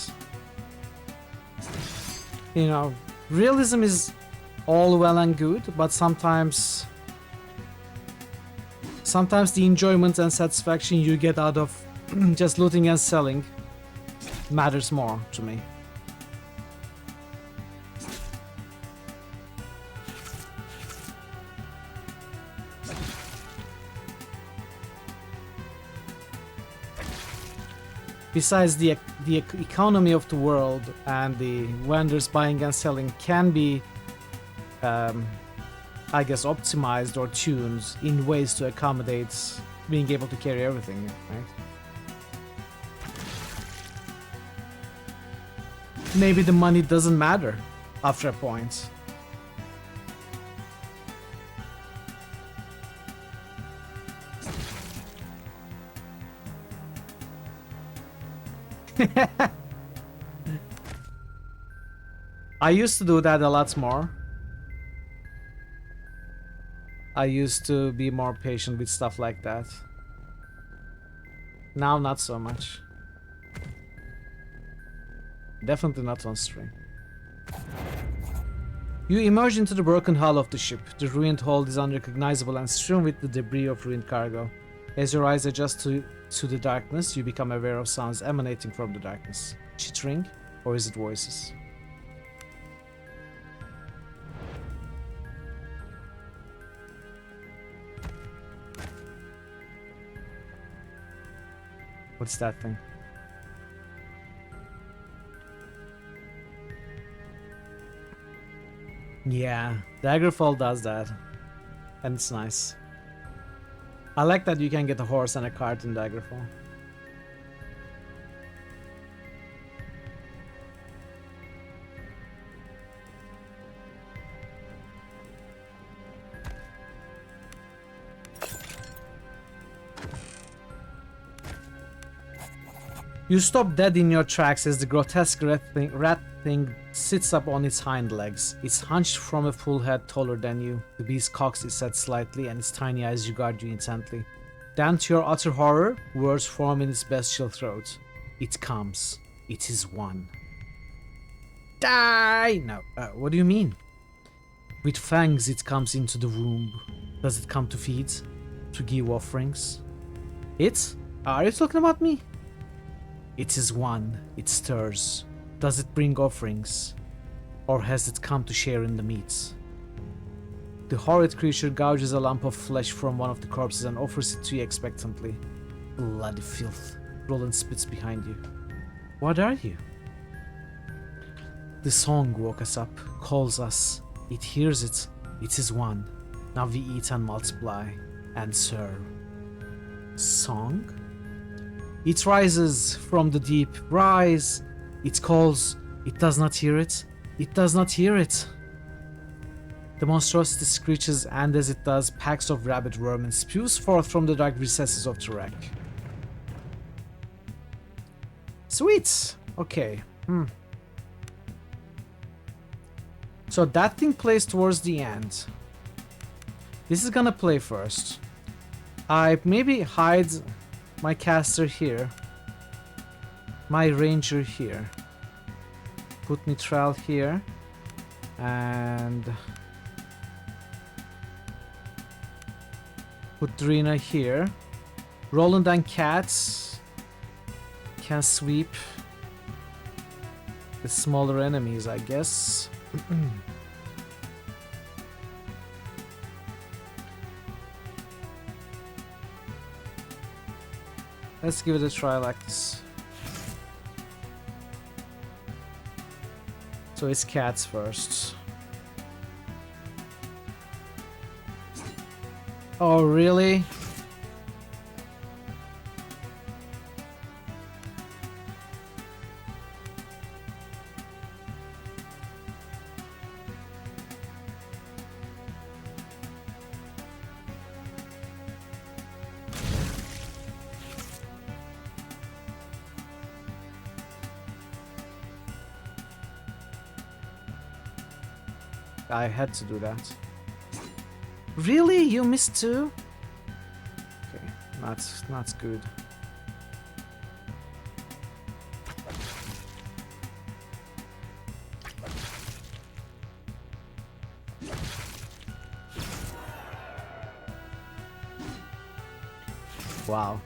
Speaker 8: You know, realism is all well and good, but sometimes the enjoyment and satisfaction you get out of just looting and selling matters more to me. Besides, the economy of the world and the vendors buying and selling can be, I guess, optimized or tuned in ways to accommodate being able to carry everything, right? Maybe the money doesn't matter after a point. I used to do that a lot more. I used to be more patient with stuff like that. Now, not so much. Definitely not on stream. You emerge into the broken hull of the ship. The ruined hold is unrecognizable and strewn with the debris of ruined cargo. As your eyes adjust to the darkness, you become aware of sounds emanating from the darkness. Chittering, or is it voices? What's that thing? Yeah, Daggerfall does that. And it's nice. I like that you can get a horse and a cart in Daggerfall. You stop dead in your tracks as the grotesque rat thing sits up on its hind legs. It's hunched from a full head taller than you. The beast cocks its head slightly and its tiny eyes regard you intently. Then, to your utter horror, words form in its bestial throat. It comes. It is one. Die! No, what do you mean? With fangs it comes into the womb. Does it come to feed? To give offerings? It? Are you talking about me? It is one. It stirs. Does it bring offerings? Or has it come to share in the meat? The horrid creature gouges a lump of flesh from one of the corpses and offers it to you expectantly. Bloody filth. Roland spits behind you. What are you? The song woke us up, calls us. It hears it. It is one. Now we eat and multiply and serve. Song? It rises from the deep. Rise! It calls. It does not hear it. It does not hear it. The monstrosity screeches, and as it does, packs of rabid vermin spews forth from the dark recesses of the wreck. Sweet! Okay. So that thing plays towards the end. This is gonna play first. I maybe hide my caster here. My ranger here. Put Mithril here. And put Drina here. Roland and Cat can sweep the smaller enemies, I guess. Let's give it a try like this. So it's Cats first. Oh, really? I had to do that. Really? You missed two? Okay, that's good. Wow.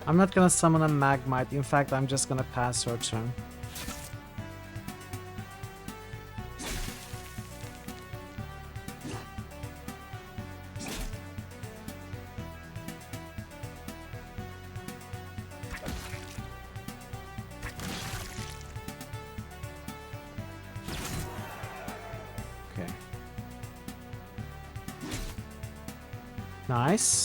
Speaker 8: I'm not gonna summon a Magmite. In fact, I'm just gonna pass her turn. Okay. Nice.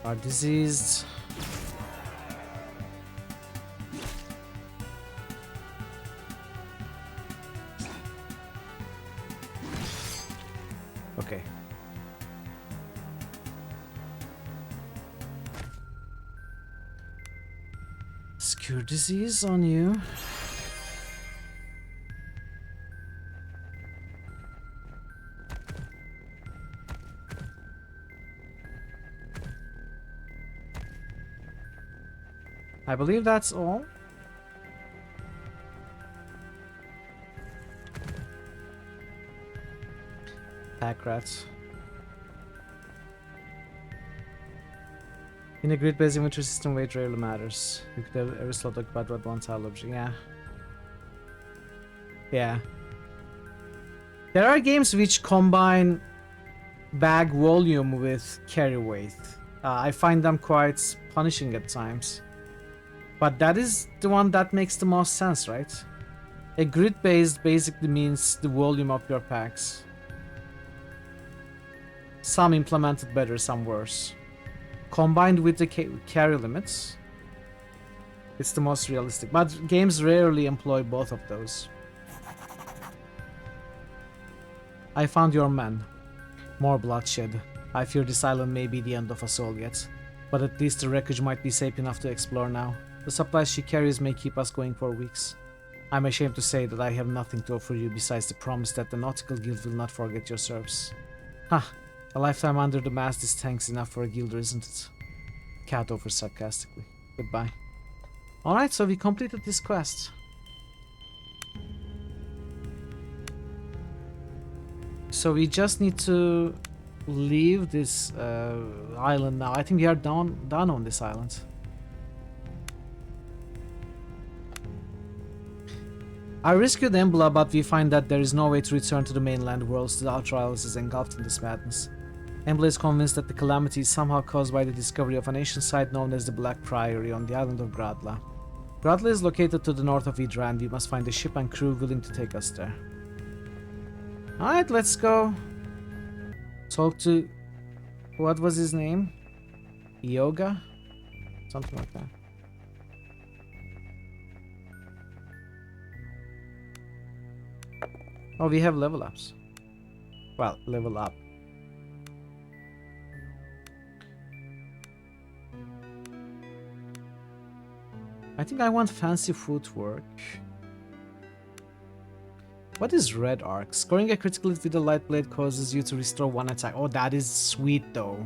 Speaker 8: Are diseased. Okay. Cure disease on you. I believe that's all. Pack rats. In a grid-based inventory system, weight rarely matters. You could have every slot occupied with one tile object. Yeah. Yeah. There are games which combine bag volume with carry weight. I find them quite punishing at times. But that is the one that makes the most sense, right? A grid-based basically means the volume of your packs. Some implemented better, some worse. Combined with the carry limits, it's the most realistic. But games rarely employ both of those. I found your man. More bloodshed. I fear this island may be the end of us all yet. But at least the wreckage might be safe enough to explore now. The supplies she carries may keep us going for weeks. I'm ashamed to say that I have nothing to offer you besides the promise that the Nautical Guild will not forget your service. Huh. A lifetime under the mast is thanks enough for a guilder, isn't it? Cat offers sarcastically. Goodbye. Alright, so we completed this quest. So we just need to leave this island now. I think we are done on this island. I rescued Embla, but we find that there is no way to return to the mainland world. The Outriders is engulfed in this madness. Embla is convinced that the calamity is somehow caused by the discovery of an ancient site known as the Black Priory on the island of Gradla. Gradla is located to the north of Idra, and we must find a ship and crew willing to take us there. Alright, let's go talk to... what was his name? Yoga? Something like that. Oh, we have level ups. Well, level up. I think I want fancy footwork. What is red arc? Scoring a critical hit with a light blade causes you to restore one attack. Oh, that is sweet though.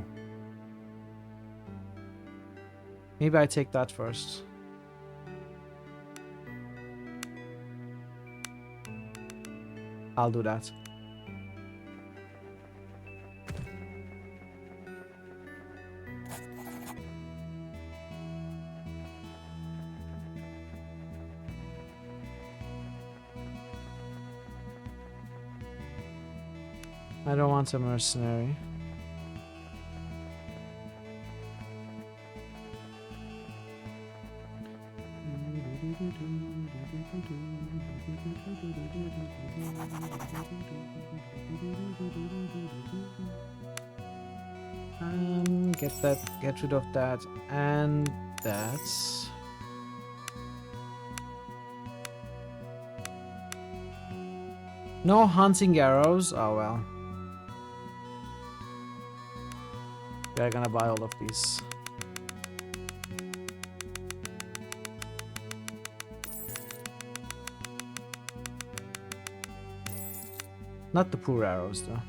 Speaker 8: Maybe I take that first. I'll do that. I don't want a mercenary. Get rid of that, and that's. No hunting arrows. Oh well. We're gonna buy all of these. Not the poor arrows, though.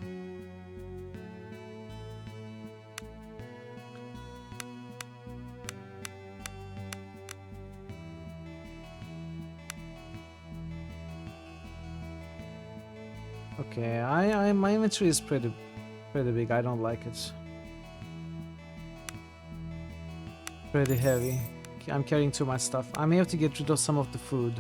Speaker 8: Okay, my inventory is pretty big. I don't like it. Pretty heavy. I'm carrying too much stuff. I may have to get rid of some of the food.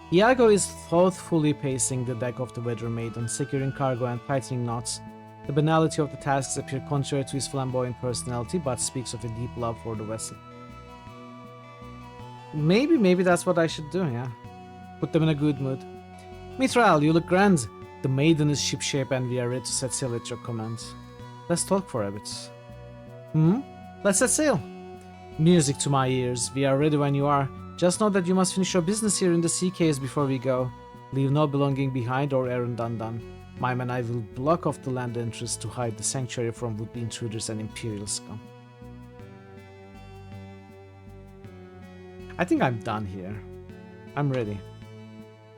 Speaker 8: Iago is thoughtfully pacing the deck of the Weather Maiden, securing cargo and tightening knots. The banality of the tasks appear contrary to his flamboyant personality, but speaks of a deep love for the vessel. Maybe that's what I should do, yeah. Put them in a good mood. Mithral, you look grand. The Maiden is shipshape and we are ready to set sail at your command. Let's talk for a bit. Let's set sail. Music to my ears. We are ready when you are. Just know that you must finish your business here in the sea caves before we go. Leave no belonging behind or errand undone. My men and I will block off the land entrance to hide the sanctuary from would-be intruders and imperial scum. I think I'm done here. I'm ready.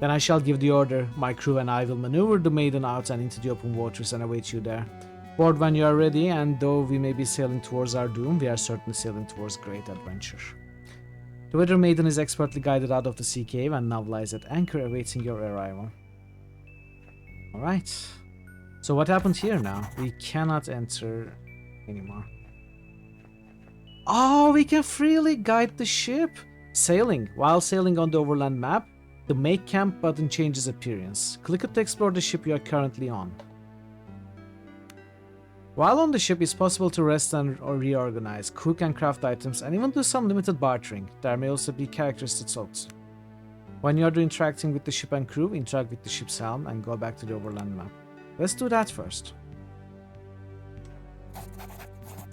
Speaker 8: Then I shall give the order. My crew and I will maneuver the Maiden out and into the open waters and await you there. Board when you are ready, and though we may be sailing towards our doom, we are certainly sailing towards great adventure. The Weather Maiden is expertly guided out of the sea cave and now lies at anchor awaiting your arrival. Alright. So what happened here now? We cannot enter anymore. Oh, we can freely guide the ship! Sailing. While sailing on the overland map, the Make Camp button changes appearance. Click it to explore the ship you are currently on. While on the ship, it's possible to rest or reorganize, cook and craft items, and even do some limited bartering. There may also be characters to talk to. When you are done interacting with the ship and crew, interact with the ship's helm and go back to the overland map. Let's do that first.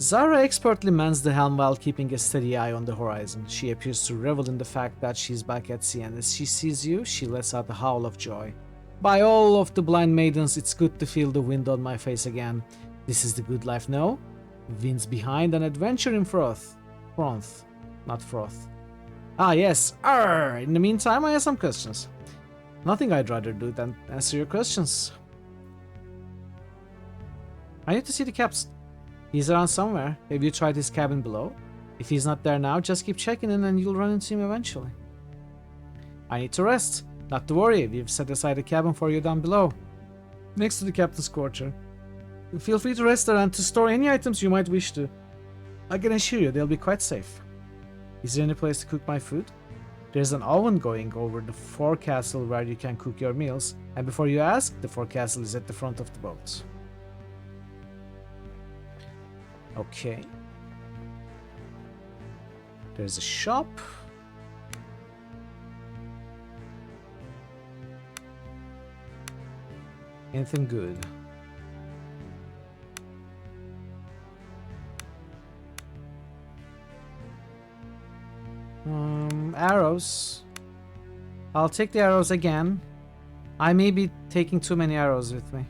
Speaker 8: Zara expertly mans the helm while keeping a steady eye on the horizon. She appears to revel in the fact that she's back at sea, and as she sees you, she lets out a howl of joy. By all of the blind maidens, it's good to feel the wind on my face again. This is the good life, no? Winds behind and adventure in froth. Froth, not froth. Ah, yes. Arr! In the meantime, I have some questions. Nothing I'd rather do than answer your questions. I need to see the captain. He's around somewhere. Have you tried his cabin below? If he's not there now, just keep checking in and you'll run into him eventually. I need to rest. Not to worry, we've set aside a cabin for you down below, next to the captain's quarter. Feel free to rest there and to store any items you might wish to. I can assure you they'll be quite safe. Is there any place to cook my food? There's an oven going over the forecastle where you can cook your meals, and before you ask, the forecastle is at the front of the boat. Okay. There's a shop. Anything good? Arrows. I'll take the arrows again. I may be taking too many arrows with me.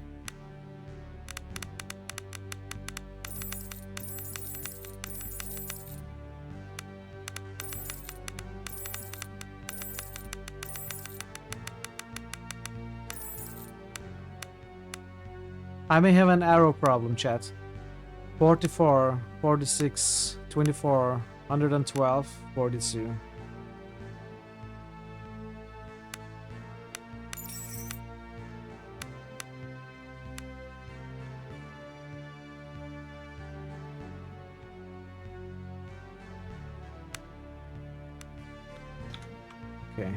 Speaker 8: I may have an arrow problem, chat. 44, 46, 24, 112, 42. Okay.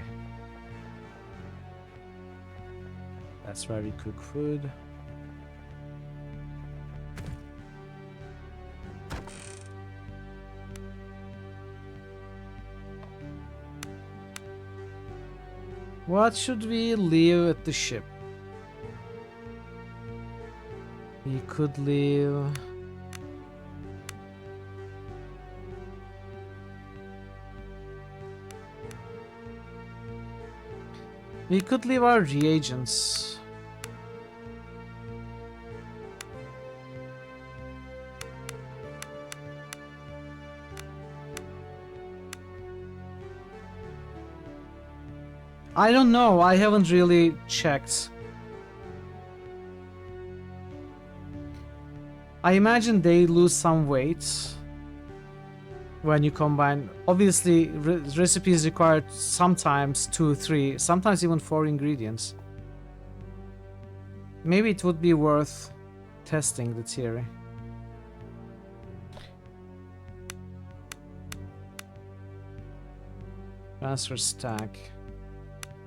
Speaker 8: That's where we cook food. What should we leave at the ship? We could leave... We could leave our reagents. I don't know, I haven't really checked. I imagine they lose some weight when you combine. Obviously, recipes require sometimes 2, 3, sometimes even 4 ingredients. Maybe it would be worth testing the theory. Transfer stack.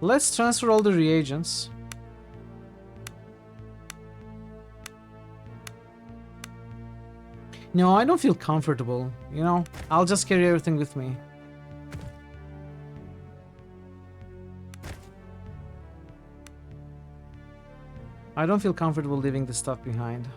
Speaker 8: Let's transfer all the reagents. No, I don't feel comfortable, you know? I'll just carry everything with me. I don't feel comfortable leaving the stuff behind.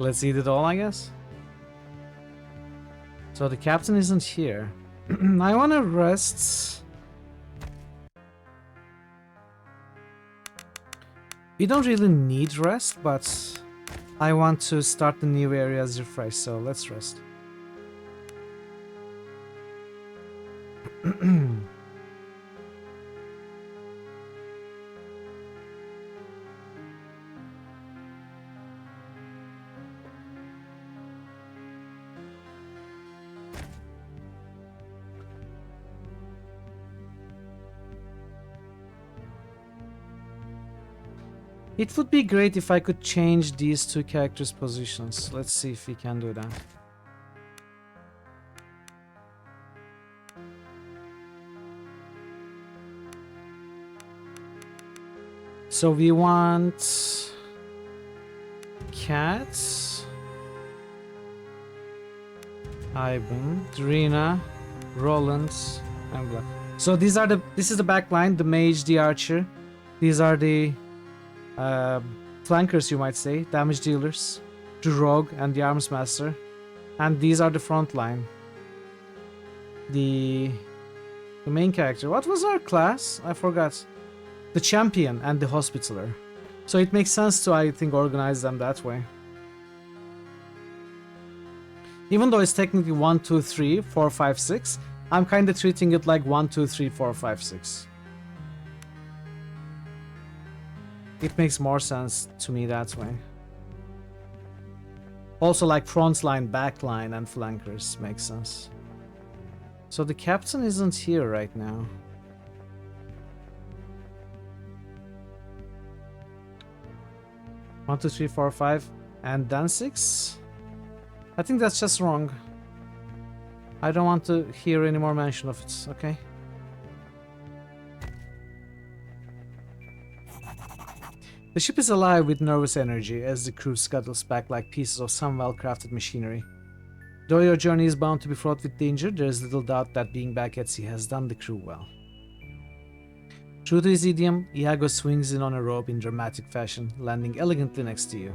Speaker 8: Let's eat it all, I guess. So the captain isn't here. I want to rest. We don't really need rest, but I want to start the new areas refreshed, so let's rest. It would be great if I could change these two characters' positions. Let's see if we can do that. So we want Cat, Ivan, Rena, Roland, and Black. So this is the back line, the mage, the archer. These are the flankers, you might say, damage dealers, the rogue and the arms master, and these are the front line. The main character. What was our class? I forgot. The champion and the hospitaller. So it makes sense to, I think, organize them that way. Even though it's technically 1, 2, 3, 4, 5, 6, I'm kind of treating it like 1, 2, 3, 4, 5, 6. It makes more sense to me that way. Also, like front line, back line, and flankers makes sense. So the captain isn't here right now. One, two, three, four, five, and then 6? I think that's just wrong. I don't want to hear any more mention of it, okay? The ship is alive with nervous energy as the crew scuttles back like pieces of some well-crafted machinery. Though your journey is bound to be fraught with danger, there is little doubt that being back at sea has done the crew well. True to his idiom, Iago swings in on a rope in dramatic fashion, landing elegantly next to you.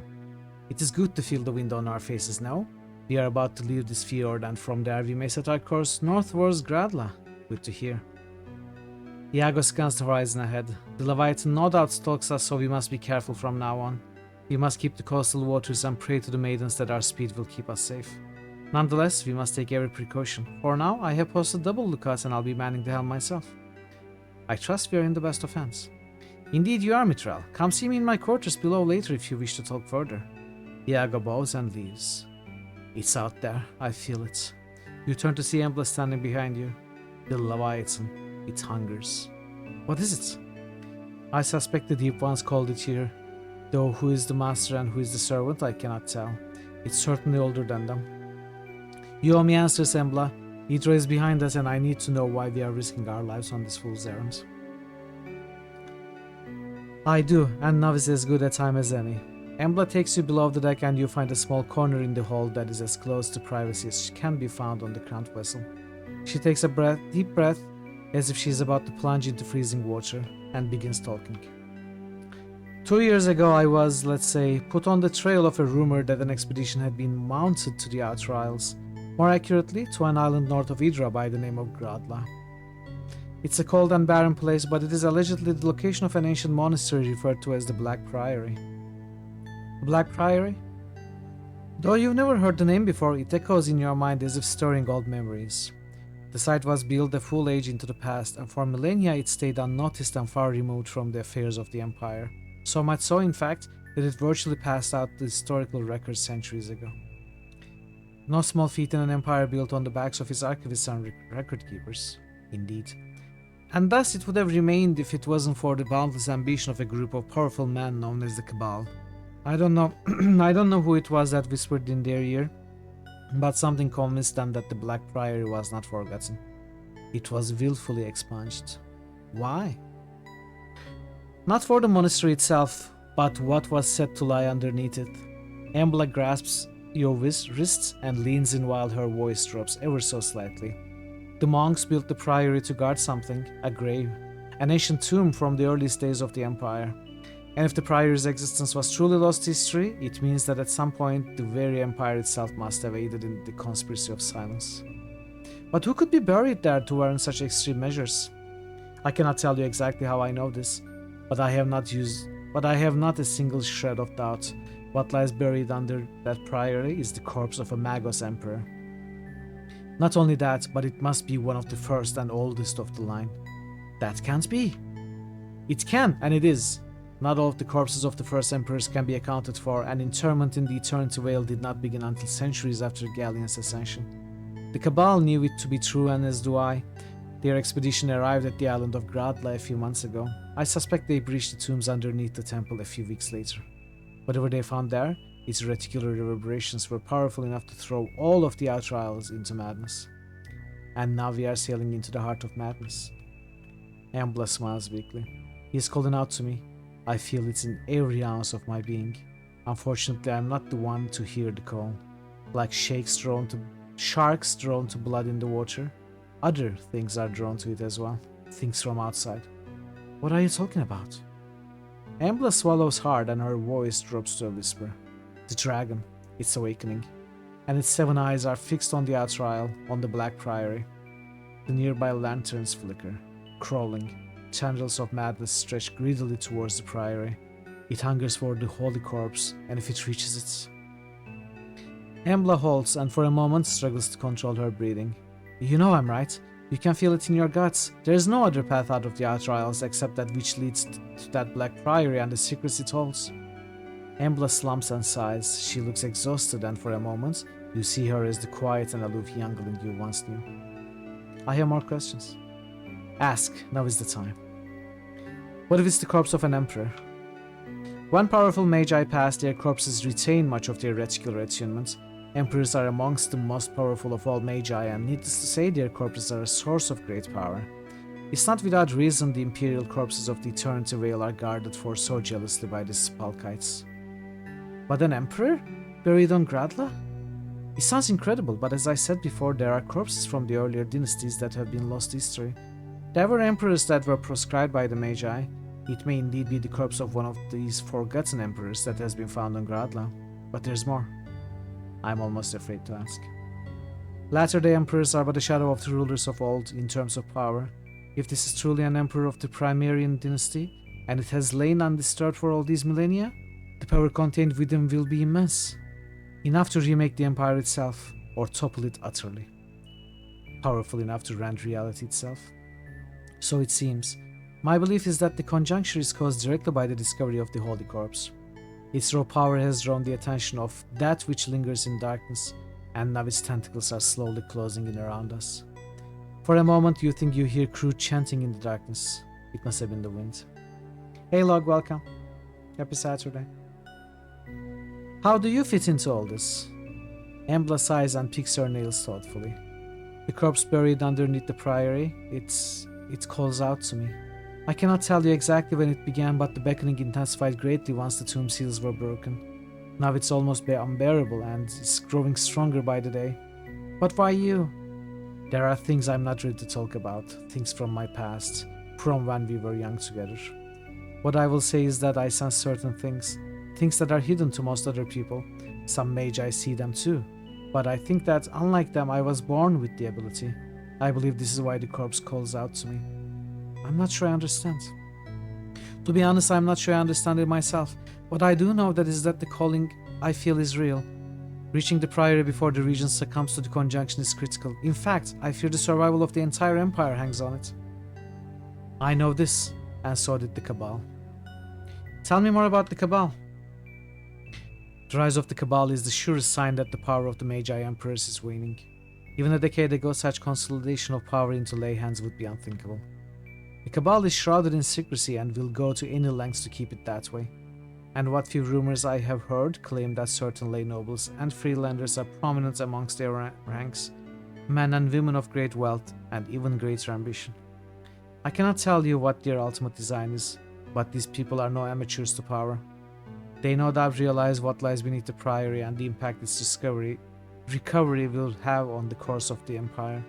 Speaker 8: It is good to feel the wind on our faces now. We are about to leave this fjord, and from there we may set our course northwards Gradla. Good to hear. Iago scans the horizon ahead. The Leviathan no doubt stalks us, so we must be careful from now on. We must keep the coastal waters and pray to the maidens that our speed will keep us safe. Nonetheless, we must take every precaution. For now, I have posted double lookouts and I'll be manning the helm myself. I trust we are in the best of hands. Indeed you are, Mitral. Come see me in my quarters below later if you wish to talk further. Iago bows and leaves. It's out there, I feel it. You turn to see Embla standing behind you. The Leviathan. It hungers. What is it? I suspect the Deep Ones called it here. Though who is the master and who is the servant, I cannot tell. It's certainly older than them. You owe me answers, Embla. Hydra is behind us and I need to know why we are risking our lives on this fool's errand. I do, and now is as good a time as any. Embla takes you below the deck and you find a small corner in the hold that is as close to privacy as can be found on the crowned vessel. She takes a deep breath, as if she is about to plunge into freezing water, and begins talking. 2 years ago I was, let's say, put on the trail of a rumor that an expedition had been mounted to the Outer Isles, more accurately to an island north of Hydra by the name of Gradla. It's a cold and barren place, but it is allegedly the location of an ancient monastery referred to as the Black Priory. The Black Priory? Though you've never heard the name before, it echoes in your mind as if stirring old memories. The site was built a full age into the past, and for millennia it stayed unnoticed and far removed from the affairs of the Empire. So much so, in fact, that it virtually passed out the historical records centuries ago. No small feat in an empire built on the backs of its archivists and record keepers. Indeed. And thus it would have remained if it wasn't for the boundless ambition of a group of powerful men known as the Cabal. I don't know who it was that whispered in their ear, but something convinced them that the Black Priory was not forgotten. It was willfully expunged. Why? Not for the monastery itself, but what was said to lie underneath it. Embla grasps your wrists and leans in while her voice drops ever so slightly. The monks built the priory to guard something, a grave, an ancient tomb from the earliest days of the Empire. And if the priory's existence was truly lost history, it means that at some point the very Empire itself must have aided in the conspiracy of silence. But who could be buried there to warrant such extreme measures? I cannot tell you exactly how I know this, but I have not a single shred of doubt. What lies buried under that priory is the corpse of a Magos emperor. Not only that, but it must be one of the first and oldest of the line. That can't be. It can, and it is. Not all of the corpses of the first emperors can be accounted for, and interment in the Eternity Vale did not begin until centuries after Galleon's ascension. The Cabal knew it to be true, and as do I. Their expedition arrived at the island of Gradla a few months ago. I suspect they breached the tombs underneath the temple a few weeks later. Whatever they found there, its reticular reverberations were powerful enough to throw all of the Outer Isles into madness. And now we are sailing into the heart of madness. Embla smiles weakly. He is calling out to me. I feel it in every ounce of my being. Unfortunately, I am not the one to hear the call. Like sharks drawn to blood in the water, other things are drawn to it as well. Things from outside. What are you talking about? Embla swallows hard and her voice drops to a whisper. The dragon, it's awakening, and its 7 eyes are fixed on the Outer Isle, on the Black Priory. The nearby lanterns flicker, crawling. Tendrils of madness stretch greedily towards the Priory. It hungers for the holy corpse, and if it reaches it... Embla halts and for a moment struggles to control her breathing. You know I'm right. You can feel it in your guts. There is no other path out of the Outer Isles except that which leads to that Black Priory and the secrets it holds. Embla slumps and sighs. She looks exhausted, and for a moment, you see her as the quiet and aloof youngling you once knew. I have more questions. Ask, now is the time. What if it's the corpse of an emperor? One powerful magi passed, their corpses retain much of their reticular attunement. Emperors are amongst the most powerful of all magi, and needless to say, their corpses are a source of great power. It's not without reason the imperial corpses of the Eternity Vale are guarded for so jealously by the Spalkites. But an emperor? Buried on Gradla? It sounds incredible, but as I said before, there are corpses from the earlier dynasties that have been lost history. There were emperors that were proscribed by the Magi. It may indeed be the corpse of one of these forgotten emperors that has been found on Gradla. But there's more. I'm almost afraid to ask. Latter-day emperors are but a shadow of the rulers of old in terms of power. If this is truly an emperor of the Primarian dynasty, and it has lain undisturbed for all these millennia, the power contained within will be immense. Enough to remake the empire itself. or topple it utterly. Powerful enough to rend reality itself. So it seems. My belief is that the conjuncture is caused directly by the discovery of the Holy Corpse. Its raw power has drawn the attention of that which lingers in darkness, and now its tentacles are slowly closing in around us. For a moment you think you hear crew chanting in the darkness. It must have been the wind. Hey Log, welcome. Happy Saturday. How do you fit into all this? Embla sighs and picks her nails thoughtfully. The corpse buried underneath the Priory, it calls out to me. I cannot tell you exactly when it began, but the beckoning intensified greatly once the tomb seals were broken. Now it's almost unbearable and it's growing stronger by the day. But why you? There are things I'm not ready to talk about, things from my past, from when we were young together. What I will say is that I sense certain things that are hidden to most other people. Some magi see them too, but I think that unlike them I was born with the ability. I believe this is why the corpse calls out to me. I'm not sure I understand. To be honest, I'm not sure I understand it myself. What I do know that is that the calling I feel is real. Reaching the Priory before the region succumbs to the conjunction is critical. In fact, I fear the survival of the entire empire hangs on it. I know this, and so did the Cabal. Tell me more about the Cabal. The rise of the Cabal is the surest sign that the power of the Magi Emperors is waning. Even a decade ago, such consolidation of power into lay hands would be unthinkable. The Cabal is shrouded in secrecy and will go to any lengths to keep it that way. And what few rumors I have heard claim that certain lay nobles and freelanders are prominent amongst their ranks, men and women of great wealth and even greater ambition. I cannot tell you what their ultimate design is, but these people are no amateurs to power. They no doubt realize what lies beneath the Priory and the impact its recovery will have on the course of the empire.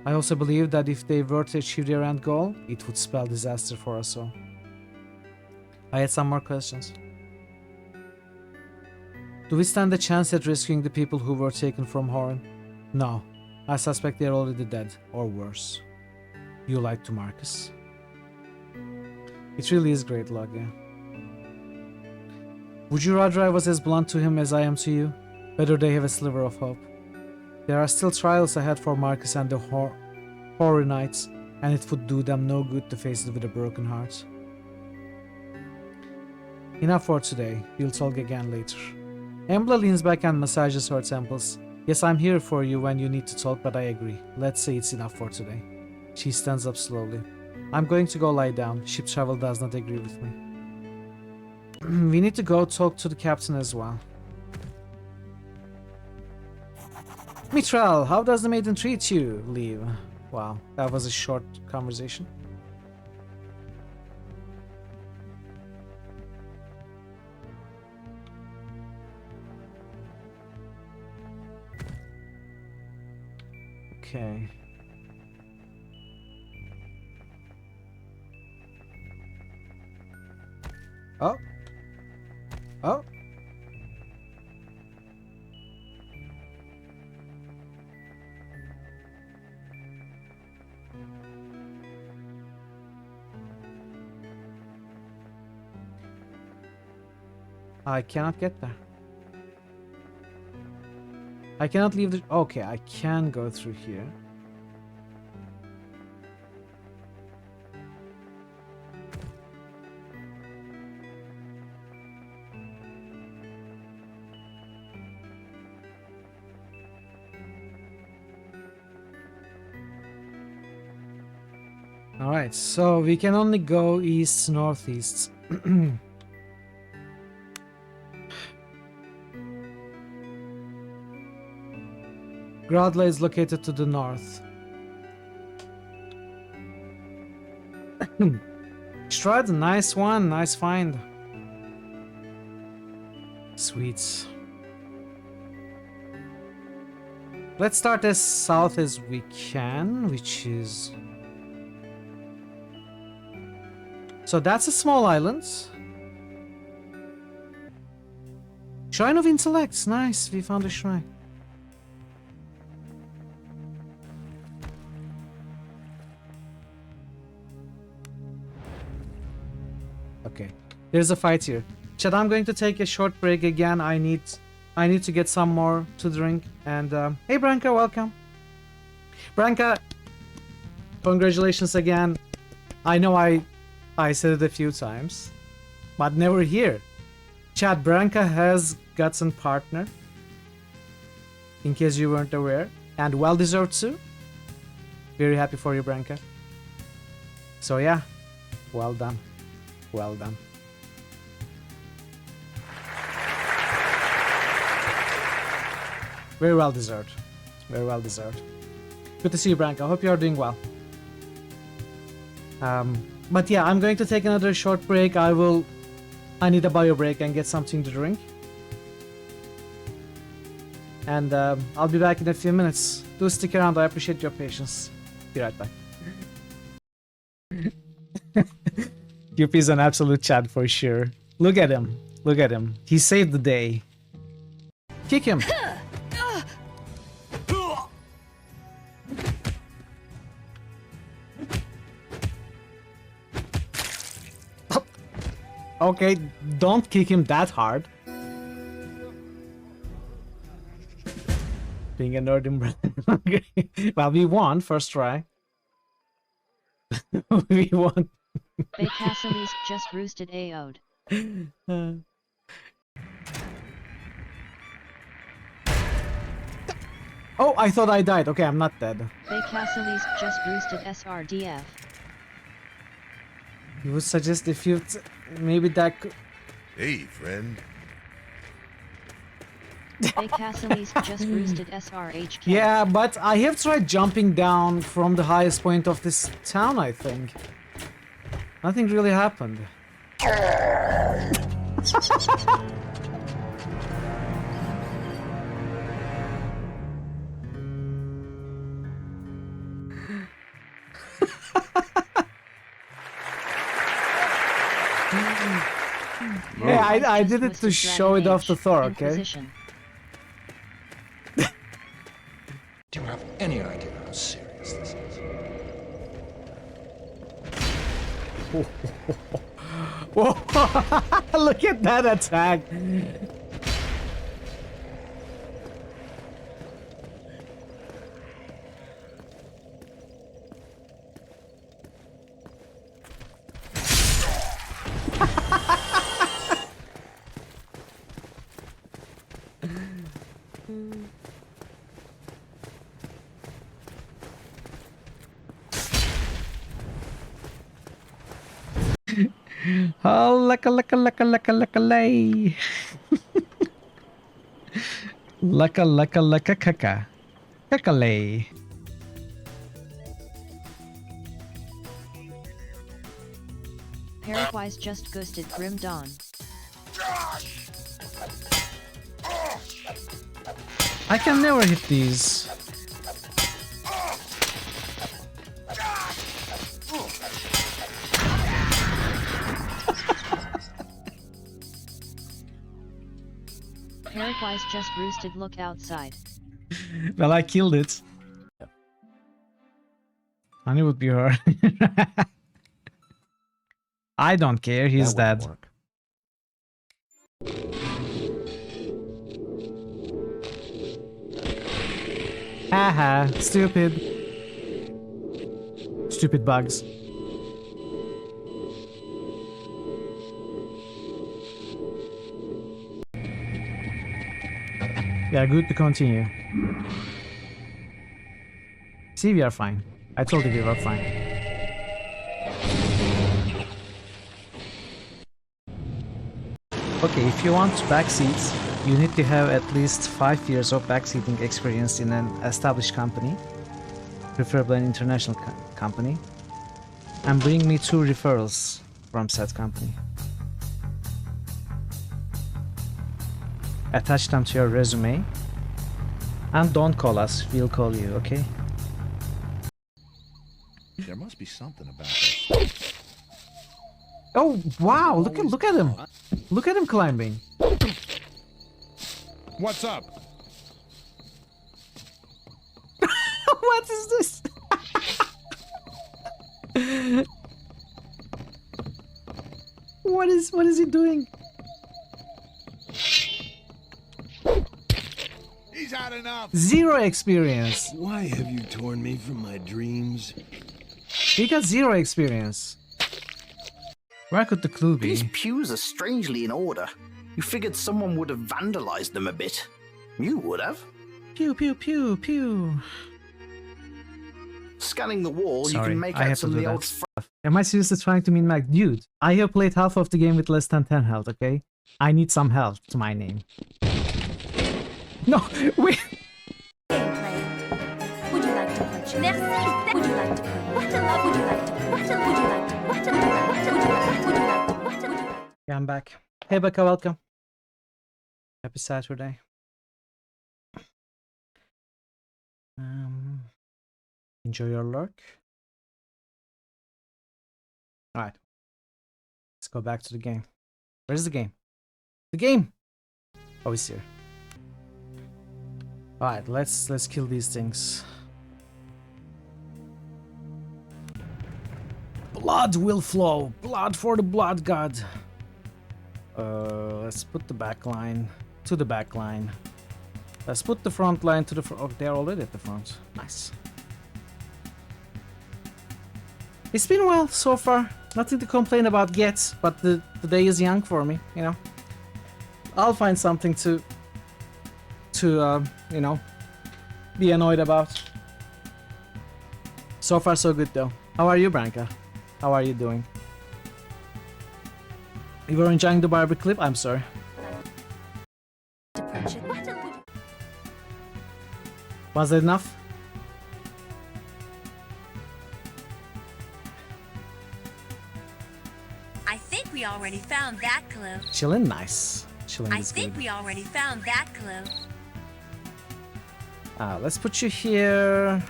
Speaker 8: I also believe that if they were to achieve their end goal, it would spell disaster for us all. I had some more questions. Do we stand a chance at rescuing the people who were taken from Horan? No. I suspect they are already dead, or worse. You lied to Marcus. It really is great luck, yeah. Would you rather I was as blunt to him as I am to you? Better they have a sliver of hope. There are still trials ahead for Marcus and the Horanites, and it would do them no good to face it with a broken heart. Enough for today. We'll talk again later. Embla leans back and massages her temples. Yes, I'm here for you when you need to talk, but I agree. Let's say it's enough for today. She stands up slowly. I'm going to go lie down. Ship travel does not agree with me. We need to go talk to the captain as well. Mitral, how does the maiden treat you? Leave. Wow, that was a short conversation. Okay. Oh. Oh. I cannot get there. I cannot leave the... Okay, I can go through here. Alright, so we can only go east, northeast. Gradla is located to the north. Strad, nice one, nice find. Sweet. Let's start as south as we can, which is... So that's a small island. Shrine of Intellect, nice, we found a shrine. Okay, there's a fight here. Chad, I'm going to take a short break again. I need I need to get some more to drink. And hey, Branka, welcome. Branka, congratulations again. I know I said it a few times, but never here. Chat, Branka has got some partner, in case you weren't aware, and well deserved too. Very happy for you, Branka. So yeah, well done. Well done. Very well deserved. Very well deserved. Good to see you, Branka. Hope you are doing well. But yeah, I'm going to take another short break. I need a bio break and get something to drink. And I'll be back in a few minutes. Do stick around. I appreciate your patience. Be right back. QP is an absolute Chad for sure. Look at him. Look at him. He saved the day. Kick him. Okay, don't kick him that hard. Being a nerd in well, we won first try. We won.
Speaker 1: Castle's just roosted AO'd.
Speaker 8: Oh, I thought I died. Okay, I'm not dead.
Speaker 1: Castle's just roosted SRDF.
Speaker 8: You would suggest if you maybe that could...
Speaker 12: Hey, friend.
Speaker 1: Castle's just roosted SRHK.
Speaker 8: Yeah, but I have tried jumping down from the highest point of this town, I think. Nothing really happened. Yeah, I did it to show it off to Thor, okay?
Speaker 5: Do you have any idea how serious this is?
Speaker 8: Whoa. Look at that attack. Oh, laka lay. Laka kaka. Kaka lay.
Speaker 1: Paraguay's just ghosted Grim Dawn.
Speaker 8: I can never hit these.
Speaker 1: Paraguay's just roosted. Look outside.
Speaker 8: Well, I killed it. Honey would be her. I don't care, he's dead. Haha, stupid. Stupid bugs. Yeah, good to continue. See, we are fine. I told you we were fine. Okay, if you want backseats, you need to have at least 5 years of backseating experience in an established company, preferably an international company, and bring me 2 referrals from said company. Attach them to your resume, and don't call us, we'll call you, okay?
Speaker 12: There must be something about this.
Speaker 8: Oh wow, look at him. Look at him climbing.
Speaker 5: What's up?
Speaker 8: What is this? What is he doing?
Speaker 12: got enough.
Speaker 8: 0 experience.
Speaker 13: Why have you torn me from my dreams?
Speaker 8: You got 0 experience. Where could the clue be?
Speaker 14: These pews are strangely in order. You figured someone would have vandalized them a bit. You would have.
Speaker 8: Pew, pew, pew, pew.
Speaker 14: Scanning the wall,
Speaker 8: Sorry,
Speaker 14: you can make
Speaker 8: I
Speaker 14: out
Speaker 8: have to
Speaker 14: some of
Speaker 8: do
Speaker 14: the
Speaker 8: that
Speaker 14: old...
Speaker 8: stuff. Am I seriously trying to mean like, dude, I have played half of the game with less than 10 health, okay? I need some health to my name. No, wait.
Speaker 9: Gameplay. Would you like to punch? Merci. Would you like to? What a love. Would you like to? What a would you like to? What a would you like to? Would you like to? Would you like to? What a would you like?
Speaker 8: Yeah, I'm back. Hey, Becca, welcome. Happy Saturday. Enjoy your lurk. Alright. Let's go back to the game. Where's the game? The game! Oh, it's here. Alright, let's kill these things. Blood will flow! Blood for the blood god! Let's put the back line to the back line. Let's put the front line to the front. Oh, they're already at the front. Nice. It's been well so far. Nothing to complain about yet, but the day is young for me, you know. I'll find something to you know, be annoyed about. So far so good though. How are you, Branka? How are you doing? You were enjoying the Barbie clip? I'm sorry. Was it enough?
Speaker 15: I think we already found that clue.
Speaker 8: Chillin' nice. Chillin'
Speaker 15: I
Speaker 8: is
Speaker 15: think
Speaker 8: good.
Speaker 15: we already found that clue.
Speaker 8: Let's put you here.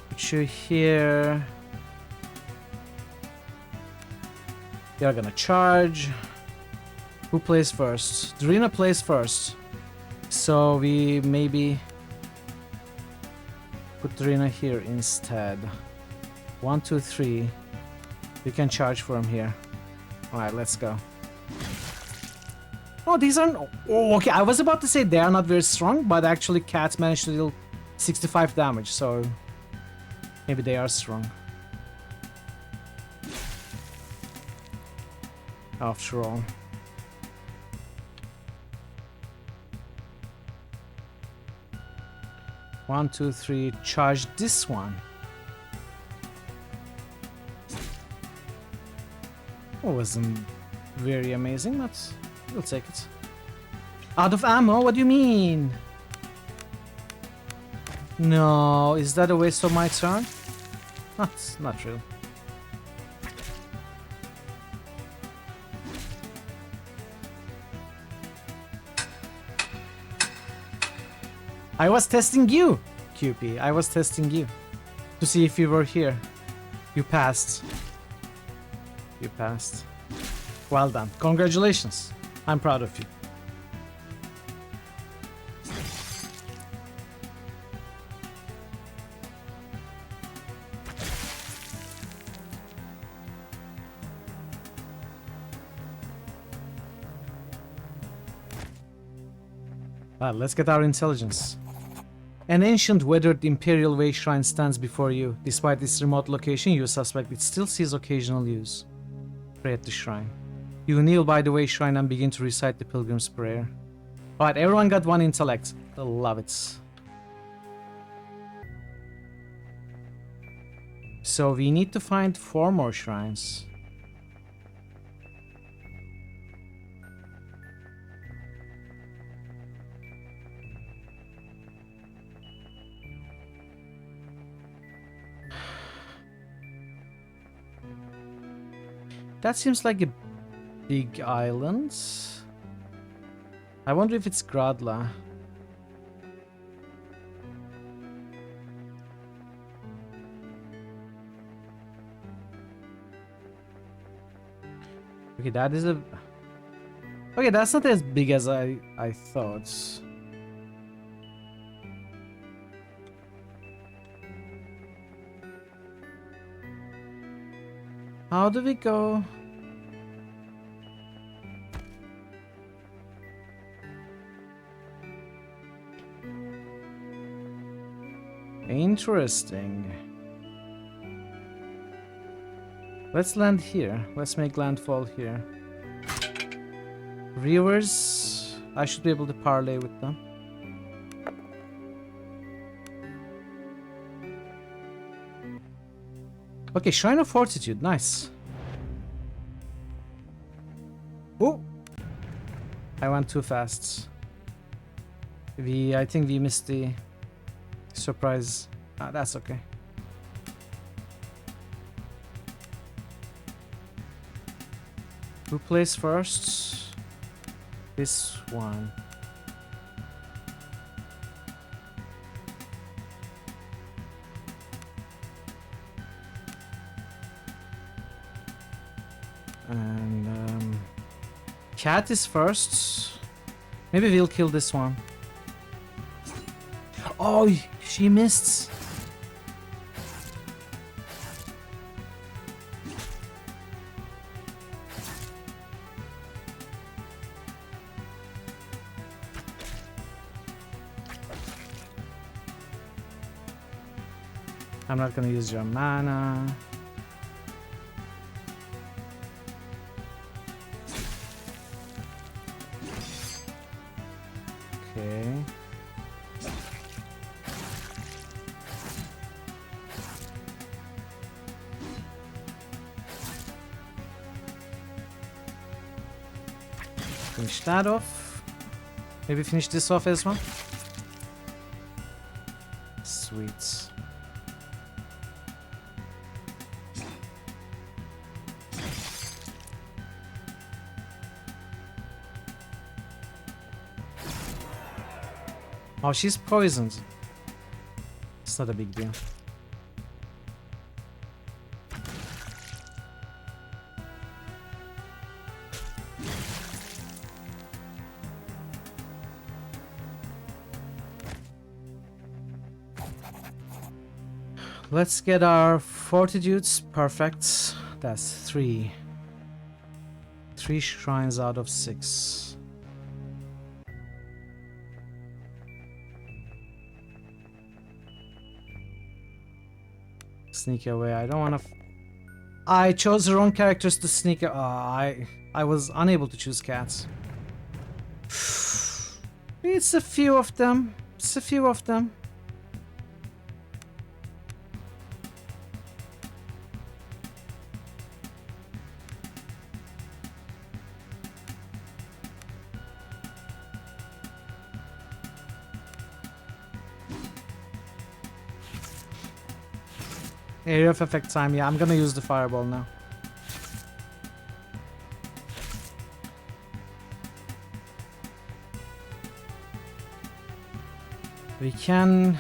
Speaker 8: Put you here. You're gonna charge. Who plays first? Drina plays first. So we maybe put Drina here instead. 1, 2, 3. We can charge from here. Alright, let's go. Oh, these aren't... Oh, okay, I was about to say they are not very strong, but actually Cat managed to deal 65 damage, so maybe they are strong. After all. One, two, three, charge this one. It wasn't very amazing, but we'll take it. Out of ammo? What do you mean? No, is that a waste of my turn? Not really. I was testing you, QP. I was testing you to see if you were here. You passed. You passed. Well done. Congratulations. I'm proud of you. Well, let's get our intelligence. An ancient weathered Imperial Way shrine stands before you. Despite its remote location, you suspect it still sees occasional use. Pray at the shrine. You kneel by the way shrine and begin to recite the pilgrim's prayer. Alright, everyone got 1 intellect. I love it. So we need to find 4 more shrines. That seems like a big island. I wonder if it's Gradla. Okay, that is a... Okay, that's not as big as I thought. How do we go? Interesting. Let's land here. Let's make landfall here. Reavers, I should be able to parlay with them. Okay, Shrine of Fortitude, nice. Oh! I went too fast. I think we missed the surprise. Ah, that's okay. Who plays first? This one. And Cat is first. Maybe we'll kill this one. Oh, she missed. I'm not gonna use your mana. Okay. Finish that off. Maybe finish this off as well. Sweet. Oh, she's poisoned. It's not a big deal. Let's get our fortitudes perfect. That's 3. 3 shrines out of 6. Sneak away. I don't want to. I chose the wrong characters to sneak. I was unable to choose cats. It's a few of them. It's a few of them. Area of effect time. Yeah, I'm gonna use the fireball now. We can...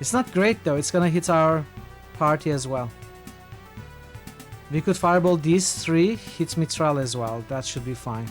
Speaker 8: It's not great though, it's gonna hit our party as well. We could fireball these 3, hit Mithril as well, that should be fine.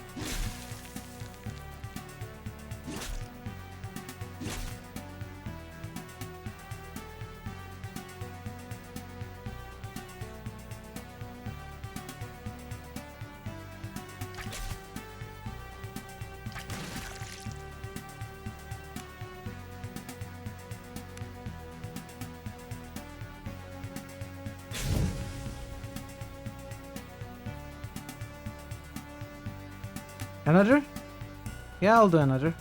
Speaker 8: Another? Yeah, I'll do another.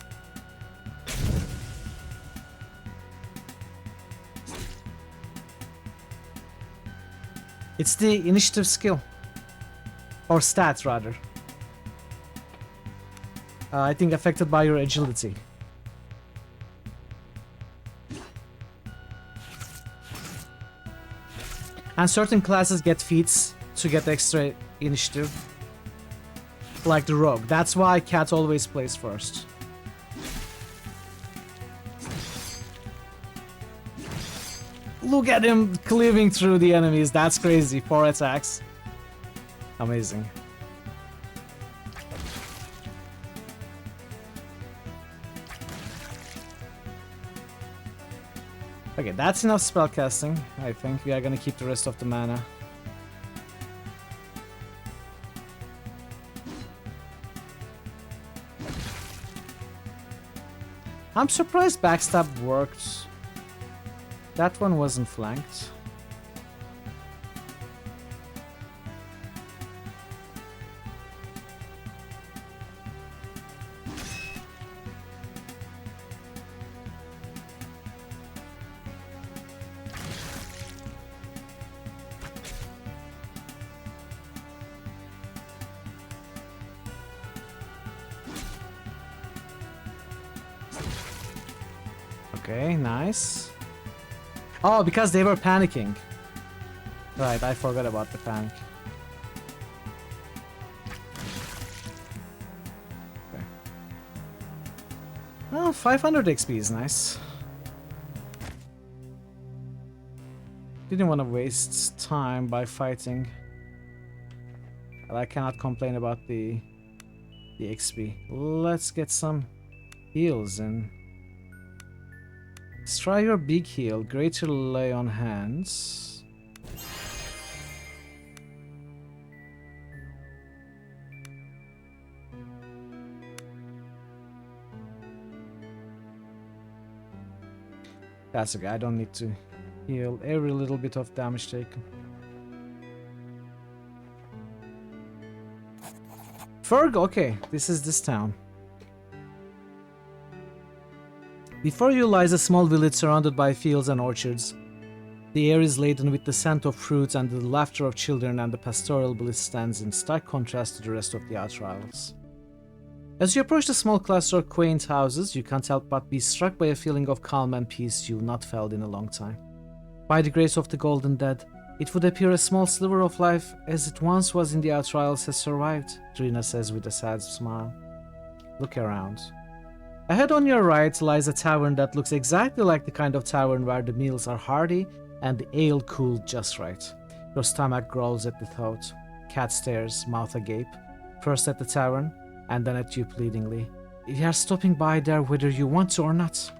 Speaker 8: It's the initiative skill. Or stat, rather. I think affected by your agility. And certain classes get feats to get extra initiative. Like the rogue. That's why Cat always plays first. Look at him cleaving through the enemies. That's crazy. 4 attacks. Amazing. Okay, that's enough spellcasting. I think we are gonna keep the rest of the mana. I'm surprised backstab worked. That one wasn't flanked. Okay, nice. Oh, because they were panicking. Right, I forgot about the panic. Okay. Oh, 500 XP is nice. Didn't want to waste time by fighting. But I cannot complain about the XP. Let's get some heals in. Let's try your big heal. Greater lay on hands. That's okay. I don't need to heal every little bit of damage taken. Ferg, okay. This is this town. Before you lies a small village surrounded by fields and orchards. The air is laden with the scent of fruits, and the laughter of children and the pastoral bliss stands in stark contrast to the rest of the outer isles. As you approach the small cluster of quaint houses, you can't help but be struck by a feeling of calm and peace you've not felt in a long time. By the grace of the golden dead, it would appear a small sliver of life as it once was in the outer isles has survived, Drina says with a sad smile. Look around. Ahead on your right lies a tavern that looks exactly like the kind of tavern where the meals are hearty and the ale cooled just right. Your stomach growls at the thought. Cat stares, mouth agape, first at the tavern, and then at you pleadingly. You are stopping by there whether you want to or not.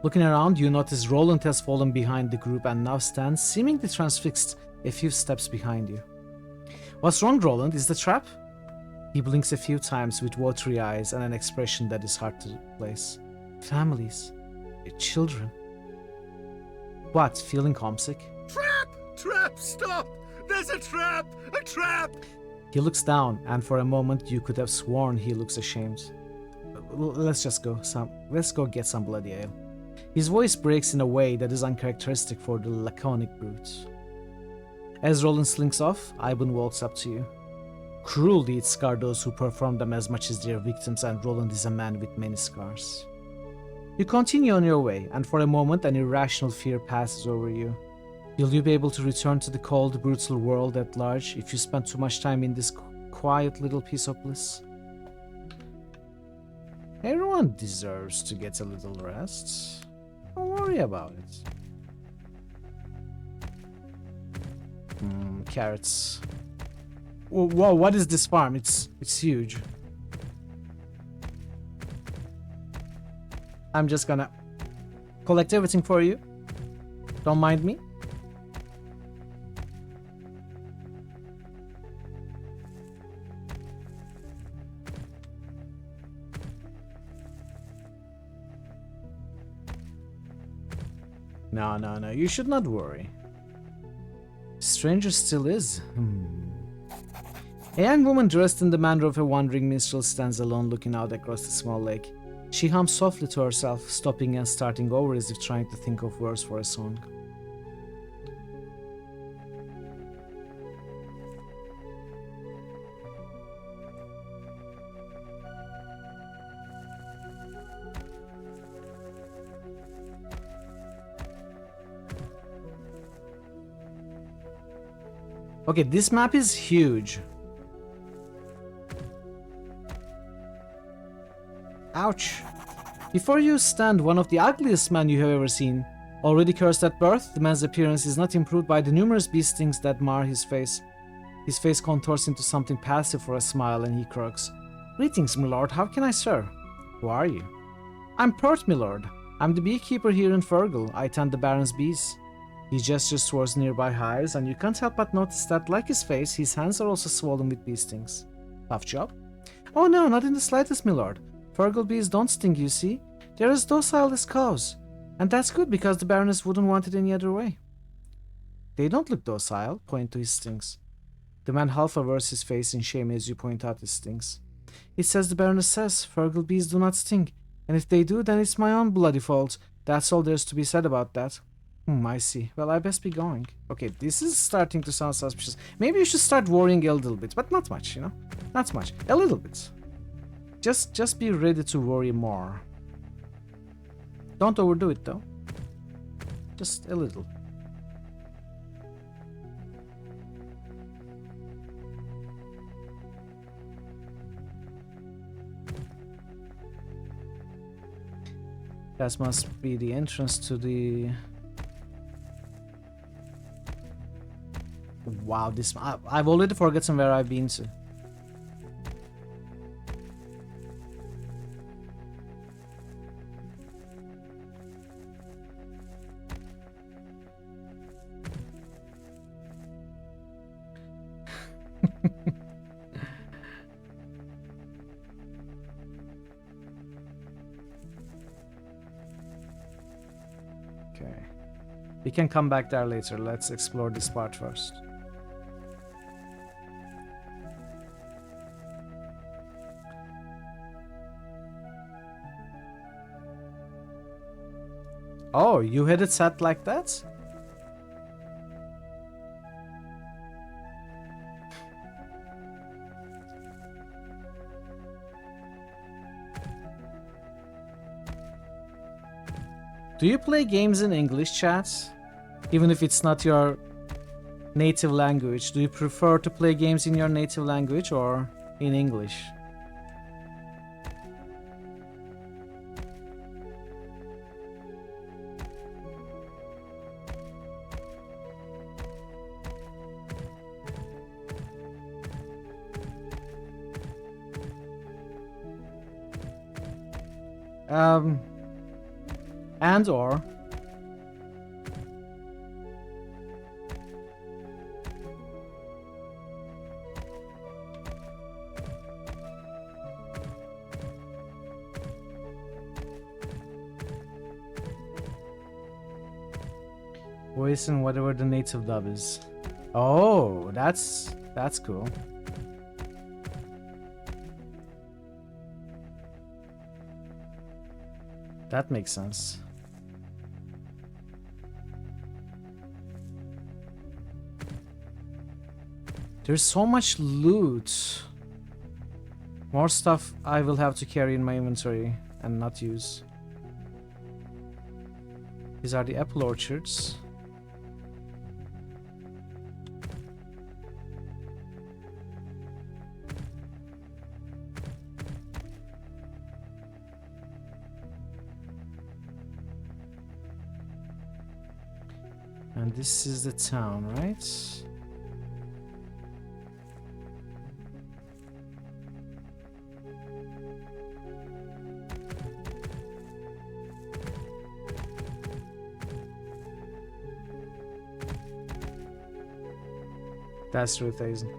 Speaker 8: Looking around, you notice Roland has fallen behind the group and now stands, seemingly transfixed, a few steps behind you. What's wrong, Roland? Is the trap? He blinks a few times with watery eyes and an expression that is hard to place. Families. Children. What, feeling homesick?
Speaker 16: Trap! Trap! Stop! There's a trap! A trap!
Speaker 8: He looks down, and for a moment you could have sworn he looks ashamed. Let's go get some bloody ale. His voice breaks in a way that is uncharacteristic for the laconic brute. As Roland slinks off, Ivan walks up to you. Cruel deeds scar those who perform them as much as their victims, and Roland is a man with many scars. You continue on your way, and for a moment an irrational fear passes over you. Will you be able to return to the cold, brutal world at large if you spend too much time in this quiet little piece of bliss? Everyone deserves to get a little rest. Don't worry about it. Carrots. Whoa, what is this farm? It's huge. I'm just gonna collect everything for you. Don't mind me. No, you should not worry. Stranger still is. A young woman dressed in the manner of a wandering minstrel stands alone looking out across the small lake. She hums softly to herself, stopping and starting over as if trying to think of words for a song. Okay, this map is huge. Ouch. Before you stand one of the ugliest men you have ever seen. Already cursed at birth, the man's appearance is not improved by the numerous bee stings that mar his face. His face contours into something passive for a smile and he croaks. Greetings, milord, how can I serve? Who are you? I'm Pert, milord. I'm the beekeeper here in Fergal. I tend the Baron's bees. He gestures towards nearby hives, and you can't help but notice that, like his face, his hands are also swollen with bee stings. Tough job? Oh no, not in the slightest, milord. Fergal bees don't sting, you see. They're as docile as cows. And that's good because the Baroness wouldn't want it any other way. They don't look docile, point to his stings. The man half averts his face in shame as you point out his stings. It says the Baroness says Fergal bees do not sting, and if they do, then it's my own bloody fault. That's all there's to be said about that. I see. Well, I best be going. Okay, this is starting to sound suspicious. Maybe you should start worrying a little bit, but not much, you know? Not much. A little bit. Just be ready to worry more. Don't overdo it, though. Just a little. That must be the entrance to the... Wow, this... I've already forgotten where I've been to. Okay. We can come back there later. Let's explore this part first. Oh, you had it set like that? Do you play games in English, chat? Even if it's not your native language, do you prefer to play games in your native language or in English? And or voice in whatever the native dub is. Oh, that's cool. That makes sense. There's so much loot. More stuff I will have to carry in my inventory and not use. These are the apple orchards. And this is the town, right? That's Ruth Hazen.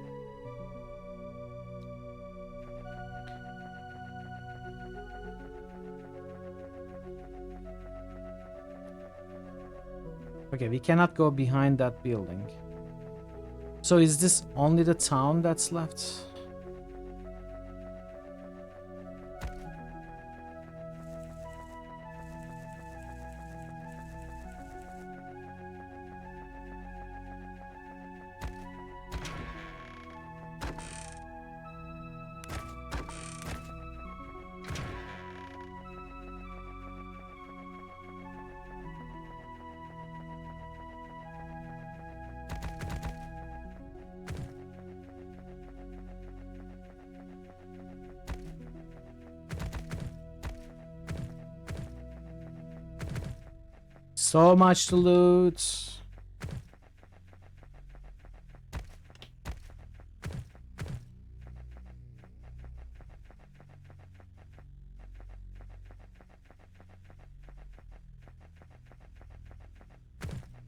Speaker 8: Okay, we cannot go behind that building. So is this only the town that's left? So much to loot.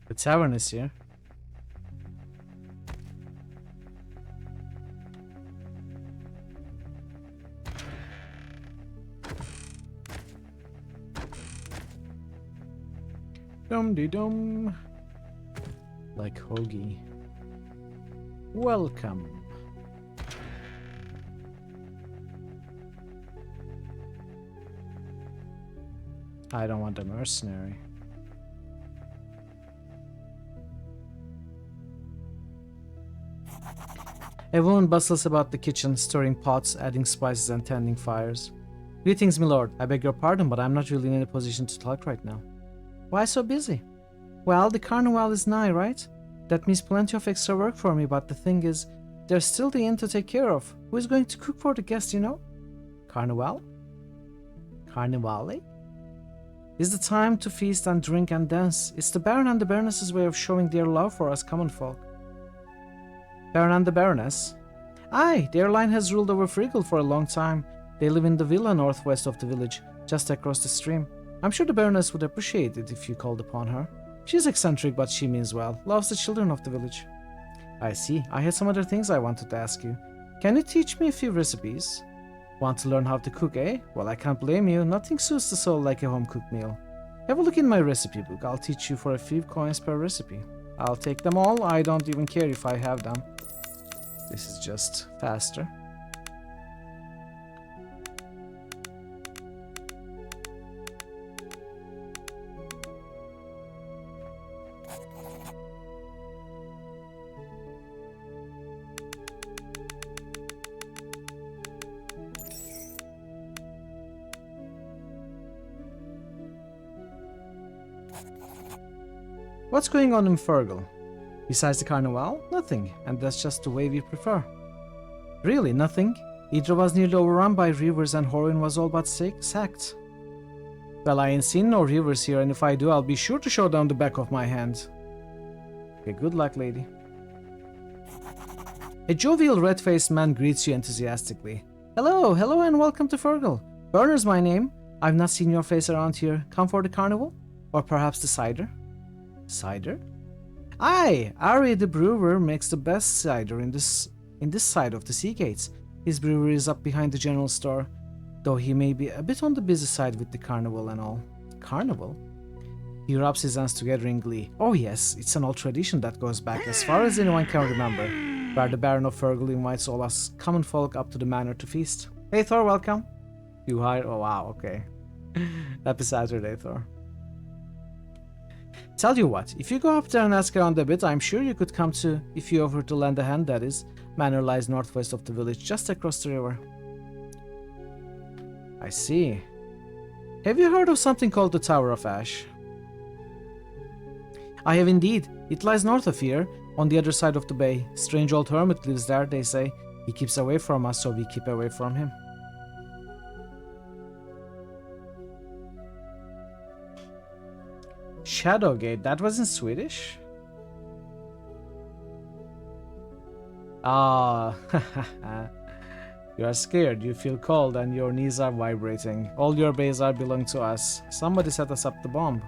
Speaker 8: The tavern is here. Dum-de-dum. Like Hoagie. Welcome. I don't want a mercenary. A woman bustles about the kitchen, stirring pots, adding spices, and tending fires. Greetings, my lord. I beg your pardon, but I'm not really in a position to talk right now. Why so busy? Well, the carnival is nigh, right? That means plenty of extra work for me, but the thing is, there's still the inn to take care of. Who is going to cook for the guests, you know? Carnival? Carnivale? It's the time to feast and drink and dance. It's the Baron and the Baroness's way of showing their love for us common folk. Baron and the Baroness? Aye, their line has ruled over Friggle for a long time. They live in the villa northwest of the village, just across the stream. I'm sure the Baroness would appreciate it if you called upon her. She's eccentric, but she means well, loves the children of the village. I see. I had some other things I wanted to ask you. Can you teach me a few recipes? Want to learn how to cook, eh? Well, I can't blame you. Nothing soothes the soul like a home-cooked meal. Have a look in my recipe book. I'll teach you for a few coins per recipe. I'll take them all. I don't even care if I have them. This is just faster. What's going on in Fergal? Besides the carnival? Nothing, and that's just the way we prefer. Really, nothing? Idra was nearly overrun by rivers and Horin was all but sacked. Well, I ain't seen no rivers here, and if I do, I'll be sure to show down the back of my hand. Okay, good luck, lady. A jovial red-faced man greets you enthusiastically. Hello, hello and welcome to Fergal. Burner's my name. I've not seen your face around here. Come for the carnival? Or perhaps the cider? Cider? Aye, Ari the brewer makes the best cider in this side of the sea gates. His brewery is up behind the general store, though he may be a bit on the busy side with the carnival and all. Carnival? He rubs his hands together in glee. Oh yes, it's an old tradition that goes back as far as anyone can remember, where the Baron of Fergal invites all us common folk up to the manor to feast. Hey Thor, welcome. You hired? Oh wow, okay. Happy Saturday, Thor. Tell you what, if you go up there and ask around a bit, I'm sure you could come to, if you offer to lend a hand, that is. Manor lies northwest of the village, just across the river. I see. Have you heard of something called the Tower of Ash? I have indeed. It lies north of here, on the other side of the bay. Strange old hermit lives there, they say. He keeps away from us, so we keep away from him. Shadowgate, that was in Swedish? Ah, you are scared, you feel cold, and your knees are vibrating. All your bays are belong to us. Somebody set us up the bomb.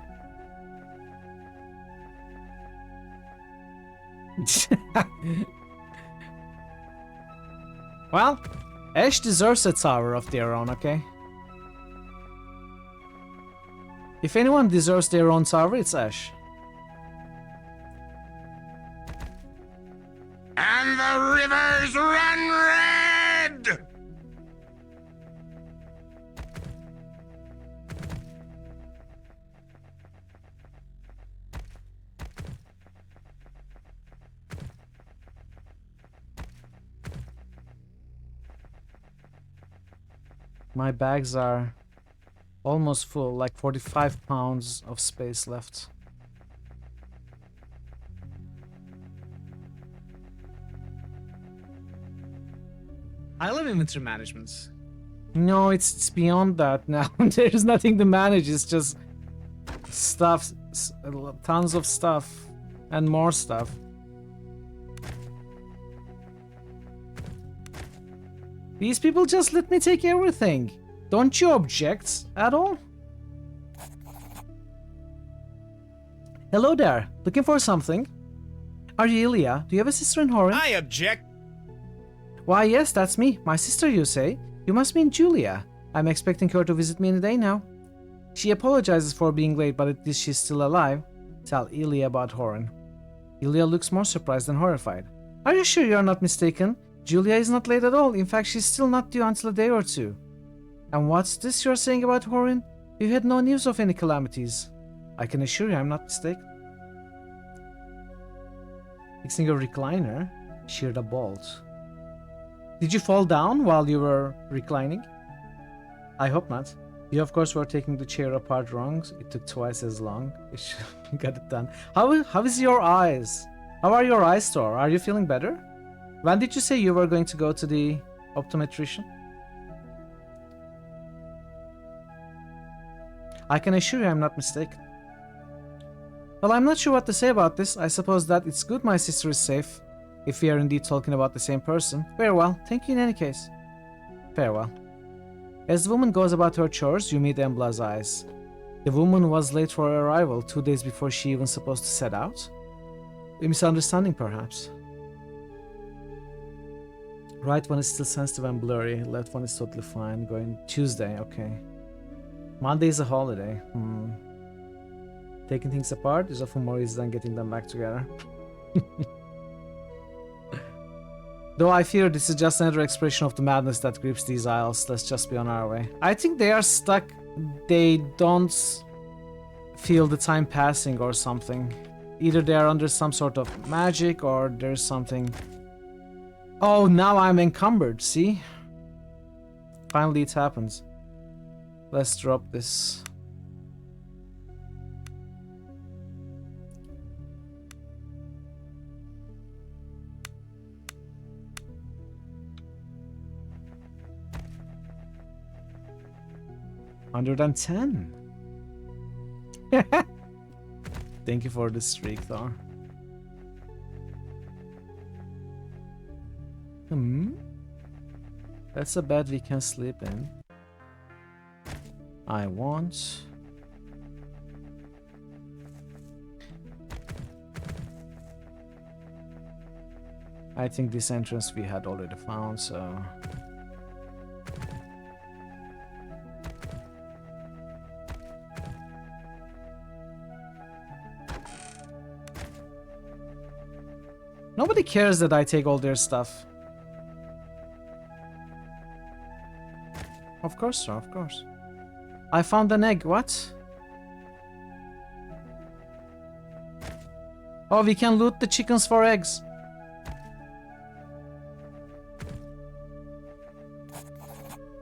Speaker 8: Well, Ash deserves a tower of their own, okay? If anyone deserves their own tower, it's Ash.
Speaker 16: And the rivers run red!
Speaker 8: My bags are almost full, like 45 pounds of space left. I love inventory management. No, it's beyond that now. There's nothing to manage, it's just stuff, tons of stuff, and more stuff. These people just let me take everything. Don't you object at all? Hello there. Looking for something? Are you Ilya? Do you have a sister in Horin?
Speaker 16: I object.
Speaker 8: Why, yes, that's me. My sister, you say? You must mean Julia. I'm expecting her to visit me in a day now. She apologizes for being late, but at least she's still alive. Tell Ilya about Horan. Ilya looks more surprised than horrified. Are you sure you're not mistaken? Julia is not late at all. In fact, she's still not due until a day or two. And what's this you're saying about Horan? You had no news of any calamities. I can assure you I'm not mistaken. Fixing a recliner, sheared a bolt. Did you fall down while you were reclining? I hope not. You, of course, were taking the chair apart wrong. It took twice as long. You should got it done. How is your eyes? How are your eyes, Thor? Are you feeling better? When did you say you were going to go to the optometrician? I can assure you I'm not mistaken. Well, I'm not sure what to say about this. I suppose that it's good my sister is safe, if we are indeed talking about the same person. Farewell. Thank you in any case. Farewell. As the woman goes about her chores, you meet Embla's eyes. The woman was late for her arrival, 2 days before she even supposed to set out. A misunderstanding, perhaps. Right one is still sensitive and blurry, left one is totally fine. Going Tuesday, okay. Monday is a holiday. Taking things apart is often more easy than getting them back together. Though I fear this is just another expression of the madness that grips these isles. Let's just be on our way. I think they are stuck. They don't feel the time passing or something. Either they are under some sort of magic or there's something. Oh, now I'm encumbered, see? Finally it happens. Let's drop this. $110. Thank you for the streak, Thor. That's a bed we can sleep in. I want. I think this entrance we had already found, so. Nobody cares that I take all their stuff. Of course, sir, of course. I found an egg, what? Oh, we can loot the chickens for eggs.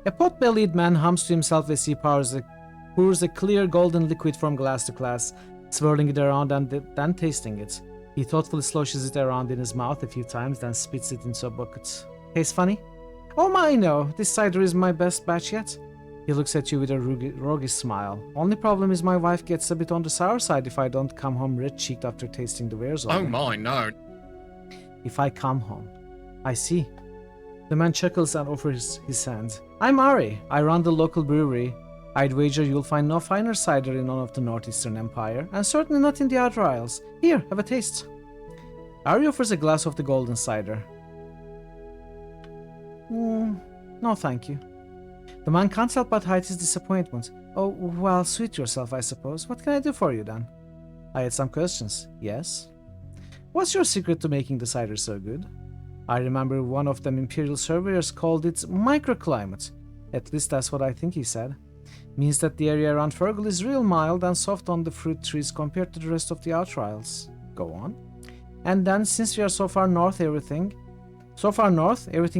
Speaker 8: A pot-bellied man hums to himself as he pours a clear golden liquid from glass to glass, swirling it around and then tasting it. He thoughtfully sloshes it around in his mouth a few times, then spits it into a bucket. Tastes funny? Oh my, no. This cider is my best batch yet. He looks at you with a roguish smile. Only problem is my wife gets a bit on the sour side if I don't come home red-cheeked after tasting the wares.
Speaker 16: Oh my, no.
Speaker 8: If I come home. I see. The man chuckles and offers his hand. I'm Ari. I run the local brewery. I'd wager you'll find no finer cider in none of the Northeastern Empire, and certainly not in the Outer Isles. Here, have a taste. Ari offers a glass of the golden cider. No thank you. The man can't help but hide his disappointment. Oh, well, suit yourself, I suppose. What can I do for you, then? I had some questions. Yes? What's your secret to making the cider so good? I remember one of them Imperial surveyors called it microclimate. At least that's what I think he said. Means that the area around Fergal is real mild and soft on the fruit trees compared to the rest of the Outer Isles. Go on. And then, since we are so far north, everything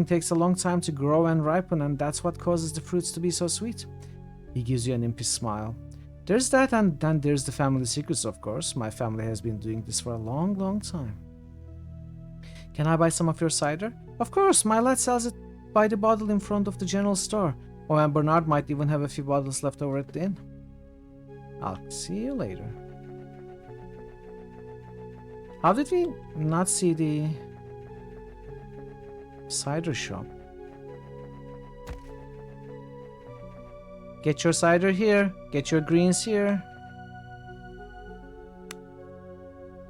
Speaker 8: takes a long time to grow and ripen, and that's what causes the fruits to be so sweet. He gives you an impish smile. There's that, and then there's the family secrets, of course. My family has been doing this for a long, long time. Can I buy some of your cider? Of course, my lad sells it by the bottle in front of the general store. Oh, and Bernard might even have a few bottles left over at the inn. I'll see you later. How did we not see the cider shop? Get your cider here. Get your greens here.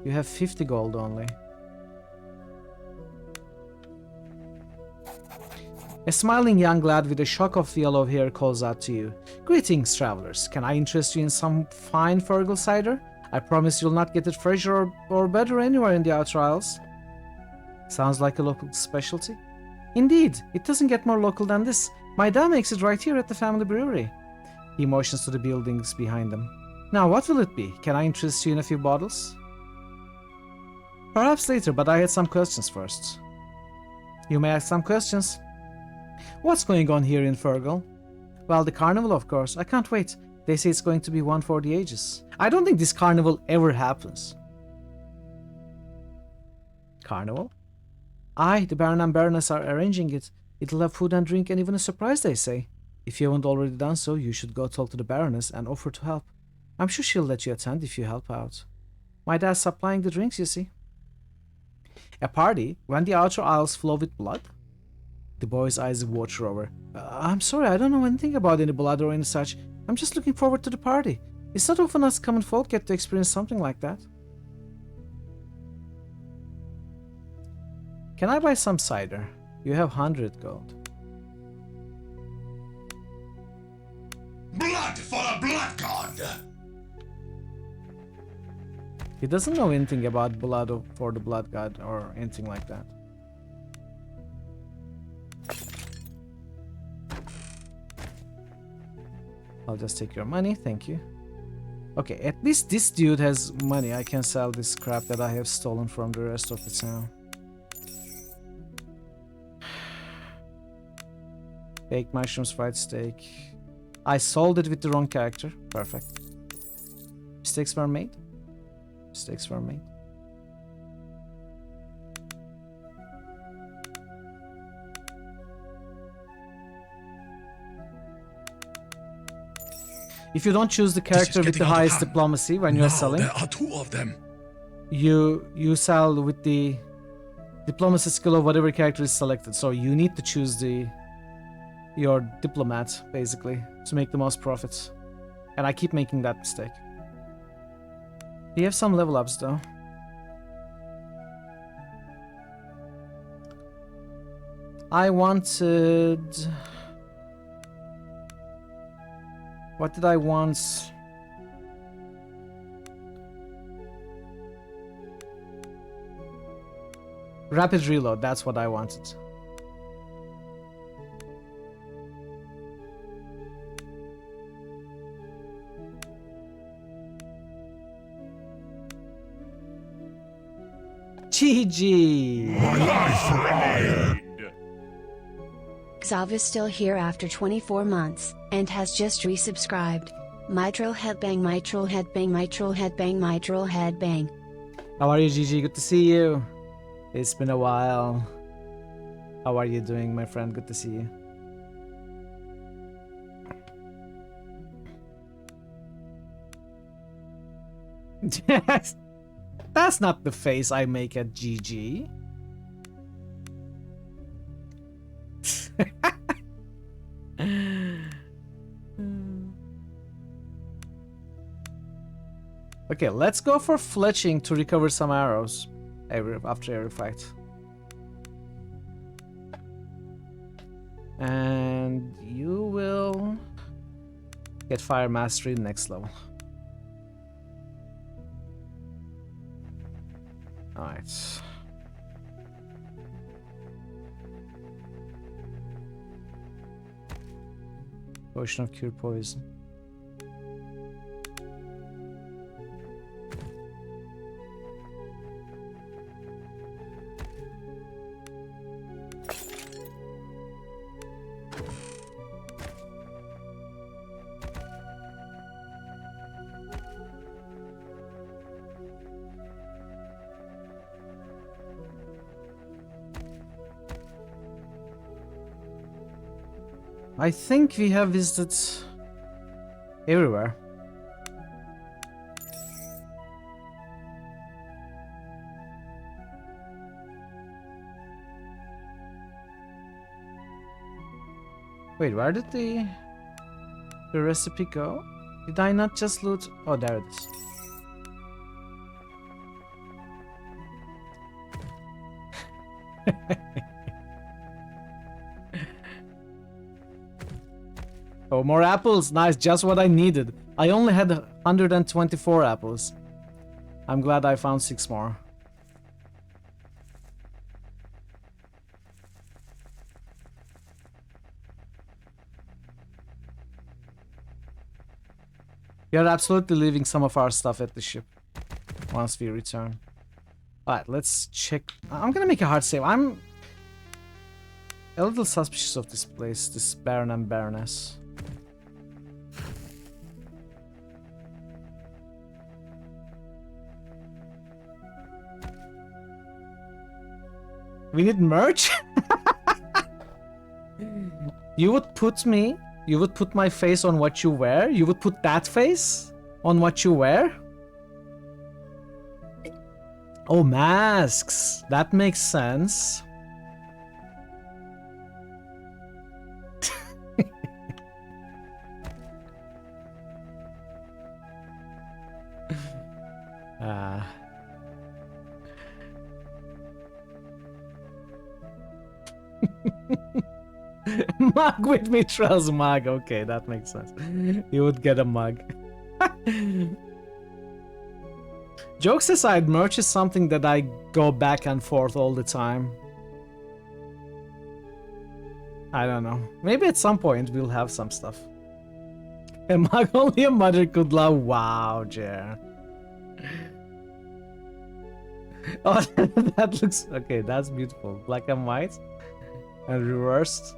Speaker 8: You have 50 gold only. A smiling young lad with a shock of yellow hair calls out to you. Greetings, travelers. Can I interest you in some fine Fergal cider? I promise you'll not get it fresher or better anywhere in the Outer Isles. Sounds like a local specialty. Indeed, it doesn't get more local than this. My dad makes it right here at the family brewery. He motions to the buildings behind them. Now, what will it be? Can I interest you in a few bottles? Perhaps later, but I had some questions first. You may ask some questions. What's going on here in Fergal? Well, the carnival, of course. I can't wait. They say it's going to be one for the ages. I don't think this carnival ever happens. Carnival? Aye, the Baron and Baroness are arranging it. It'll have food and drink and even a surprise, they say. If you haven't already done so, you should go talk to the Baroness and offer to help. I'm sure she'll let you attend if you help out. My dad's supplying the drinks, you see. A party when the Outer Isles flow with blood? The boy's eyes water over. I'm sorry, I don't know anything about any blood or any such. I'm just looking forward to the party. It's not often us common folk get to experience something like that. Can I buy some cider? You have 100 gold.
Speaker 16: Blood for the blood god!
Speaker 8: He doesn't know anything about blood for the blood god or anything like that. I'll just take your money, thank you. Okay, at least this dude has money. I can sell this crap that I have stolen from the rest of the town. Baked mushrooms, fried steak. I sold it with the wrong character. Perfect. Mistakes were made. Mistakes were made. If you don't choose the character with the highest diplomacy when you're selling,
Speaker 16: there are two of them.
Speaker 8: You sell with the diplomacy skill of whatever character is selected. So you need to choose your diplomat basically to make the most profits. And I keep making that mistake. You have some level ups though. I wanted... What did I want? Rapid reload, that's what I wanted. GG!
Speaker 16: My life for iron!
Speaker 17: Xav is still here after 24 months, and has just resubscribed. Mitral headbang, mitral headbang, mitral headbang, mitral headbang.
Speaker 8: How are you, GG? Good to see you. It's been a while. How are you doing, my friend? Good to see you. Yes. That's not the face I make at GG. Okay, let's go for fletching to recover some arrows after every fight. And you will get fire mastery next level. Alright. Potion of cure poison. I think we have visited everywhere. Wait, where did the recipe go? Did I not just loot? Oh, there it is. Oh, more apples. Nice, just what I needed. I only had 124 apples. I'm glad I found 6 more. We are absolutely leaving some of our stuff at the ship once we return. Alright, let's check. I'm gonna make a hard save. I'm a little suspicious of this place, this Baron and Baroness. We need merch? You would put my face on what you wear? You would put that face on what you wear? Oh, masks. That makes sense. Mug with Mitral's mug. Okay, that makes sense. You would get a mug. Jokes aside, merch is something that I go back and forth all the time. I don't know. Maybe at some point we'll have some stuff. A mug only a mother could love. Wow, Jer. Oh, that looks... Okay, that's beautiful. Black and white. And reversed.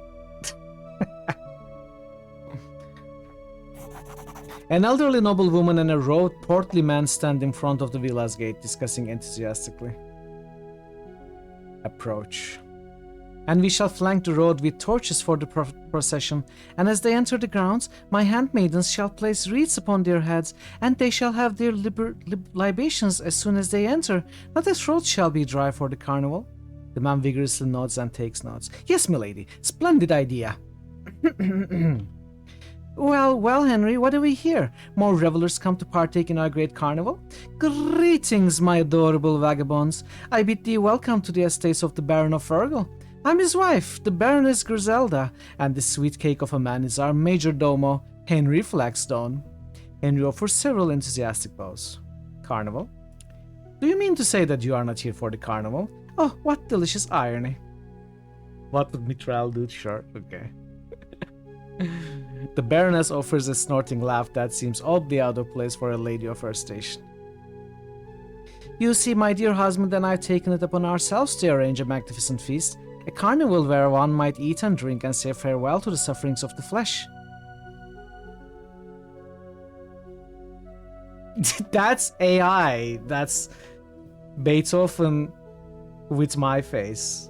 Speaker 8: An elderly noblewoman and a robed, portly man stand in front of the villa's gate, discussing enthusiastically. Approach. And we shall flank the road with torches for the procession, and as they enter the grounds, my handmaidens shall place wreaths upon their heads, and they shall have their libations as soon as they enter. Not a throat shall be dry for the carnival. The man vigorously nods and takes notes. Yes, milady, splendid idea. Well, Henry, what do we hear? More revelers come to partake in our great carnival? Greetings, my adorable vagabonds. I bid thee welcome to the estates of the Baron of Fergal. I'm his wife, the Baroness Griselda, and the sweet cake of a man is our major domo, Henry Flagstone. Henry offers several enthusiastic bows. Carnival? Do you mean to say that you are not here for the carnival? Oh, what delicious irony. What would Mitral do? Sure, okay. The Baroness offers a snorting laugh that seems oddly out of place for a lady of her station. You see, my dear husband and I have taken it upon ourselves to arrange a magnificent feast, a carnival where one might eat and drink and say farewell to the sufferings of the flesh. That's AI. That's Beethoven with my face.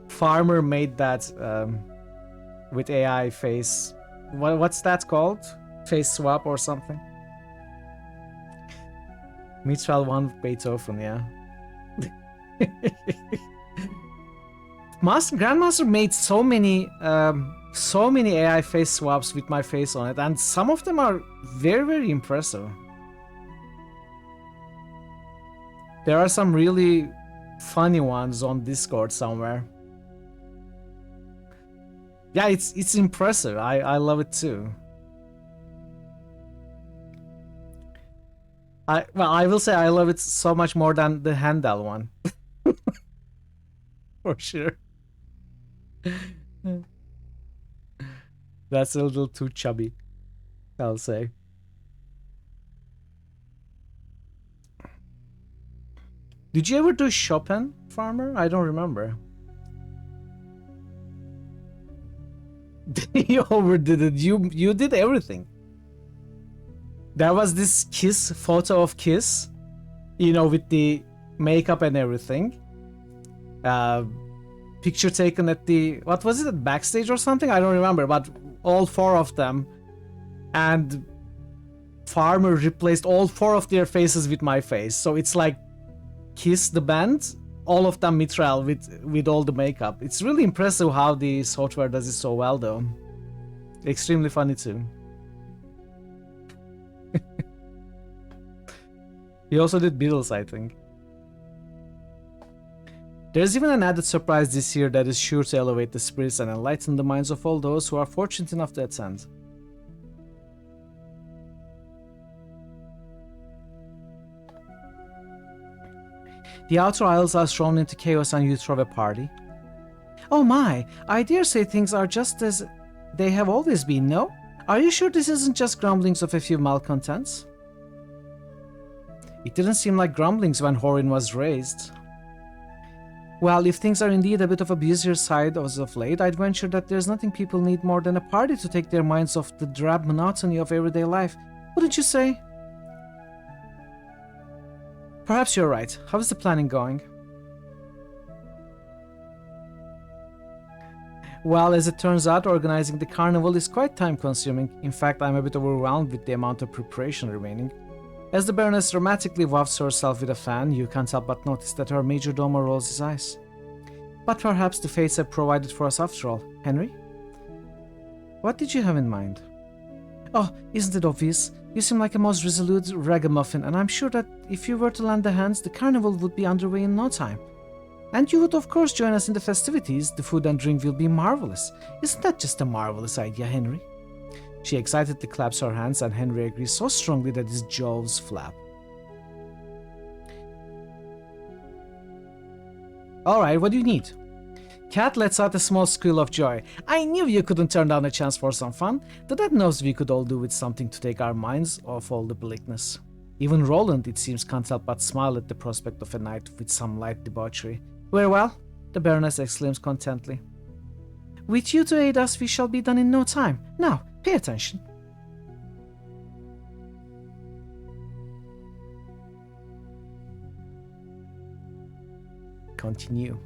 Speaker 8: Farmer made that with AI face. What's that called? Face swap or something? Mitchell 1 Beethoven, yeah. Grandmaster made so many AI face swaps with my face on it, and some of them are very, very impressive. There are some really funny ones on Discord somewhere. Yeah, it's impressive. I love it too. I will say I love it so much more than the Handel one. For sure. That's a little too chubby, I'll say. Did you ever do Chopin, Farmer? I don't remember. You overdid it. You did everything. There was this Kiss photo of Kiss, you know, with the makeup and everything. Picture taken at the, what was it, backstage or something? I don't remember, but all 4 of them. And Farmer replaced all 4 of their faces with my face. So it's like Kiss the band, all of them Mitral with all the makeup. It's really impressive how the software does it so well though. Extremely funny too. He also did Beatles, I think. There's even an added surprise this year that is sure to elevate the spirits and enlighten the minds of all those who are fortunate enough to attend. The outer aisles are thrown into chaos and you throw a party. Oh my, I dare say things are just as they have always been, no? Are you sure this isn't just grumblings of a few malcontents? It didn't seem like grumblings when Horin was raised. Well, if things are indeed a bit of a busier side as of late, I'd venture that there's nothing people need more than a party to take their minds off the drab monotony of everyday life. Wouldn't you say? Perhaps you're right. How's the planning going? Well, as it turns out, organizing the carnival is quite time-consuming. In fact, I'm a bit overwhelmed with the amount of preparation remaining. As the Baroness dramatically wafts herself with a fan, you can't help but notice that her majordomo rolls his eyes. But perhaps the fates have provided for us after all. Henry? What did you have in mind? Oh, isn't it obvious? You seem like a most resolute ragamuffin, and I'm sure that if you were to lend a hand, the carnival would be underway in no time. And you would of course join us in the festivities. The food and drink will be marvelous. Isn't that just a marvelous idea, Henry? She excitedly claps her hands, and Henry agrees so strongly that his jaws flap. Alright, what do you need? Cat lets out a small squeal of joy. I knew you couldn't turn down a chance for some fun. The dad knows we could all do with something to take our minds off all the bleakness. Even Roland, it seems, can't help but smile at the prospect of a night with some light debauchery. Very well, the Baroness exclaims contentedly. With you to aid us, we shall be done in no time. Now, pay attention. Continue.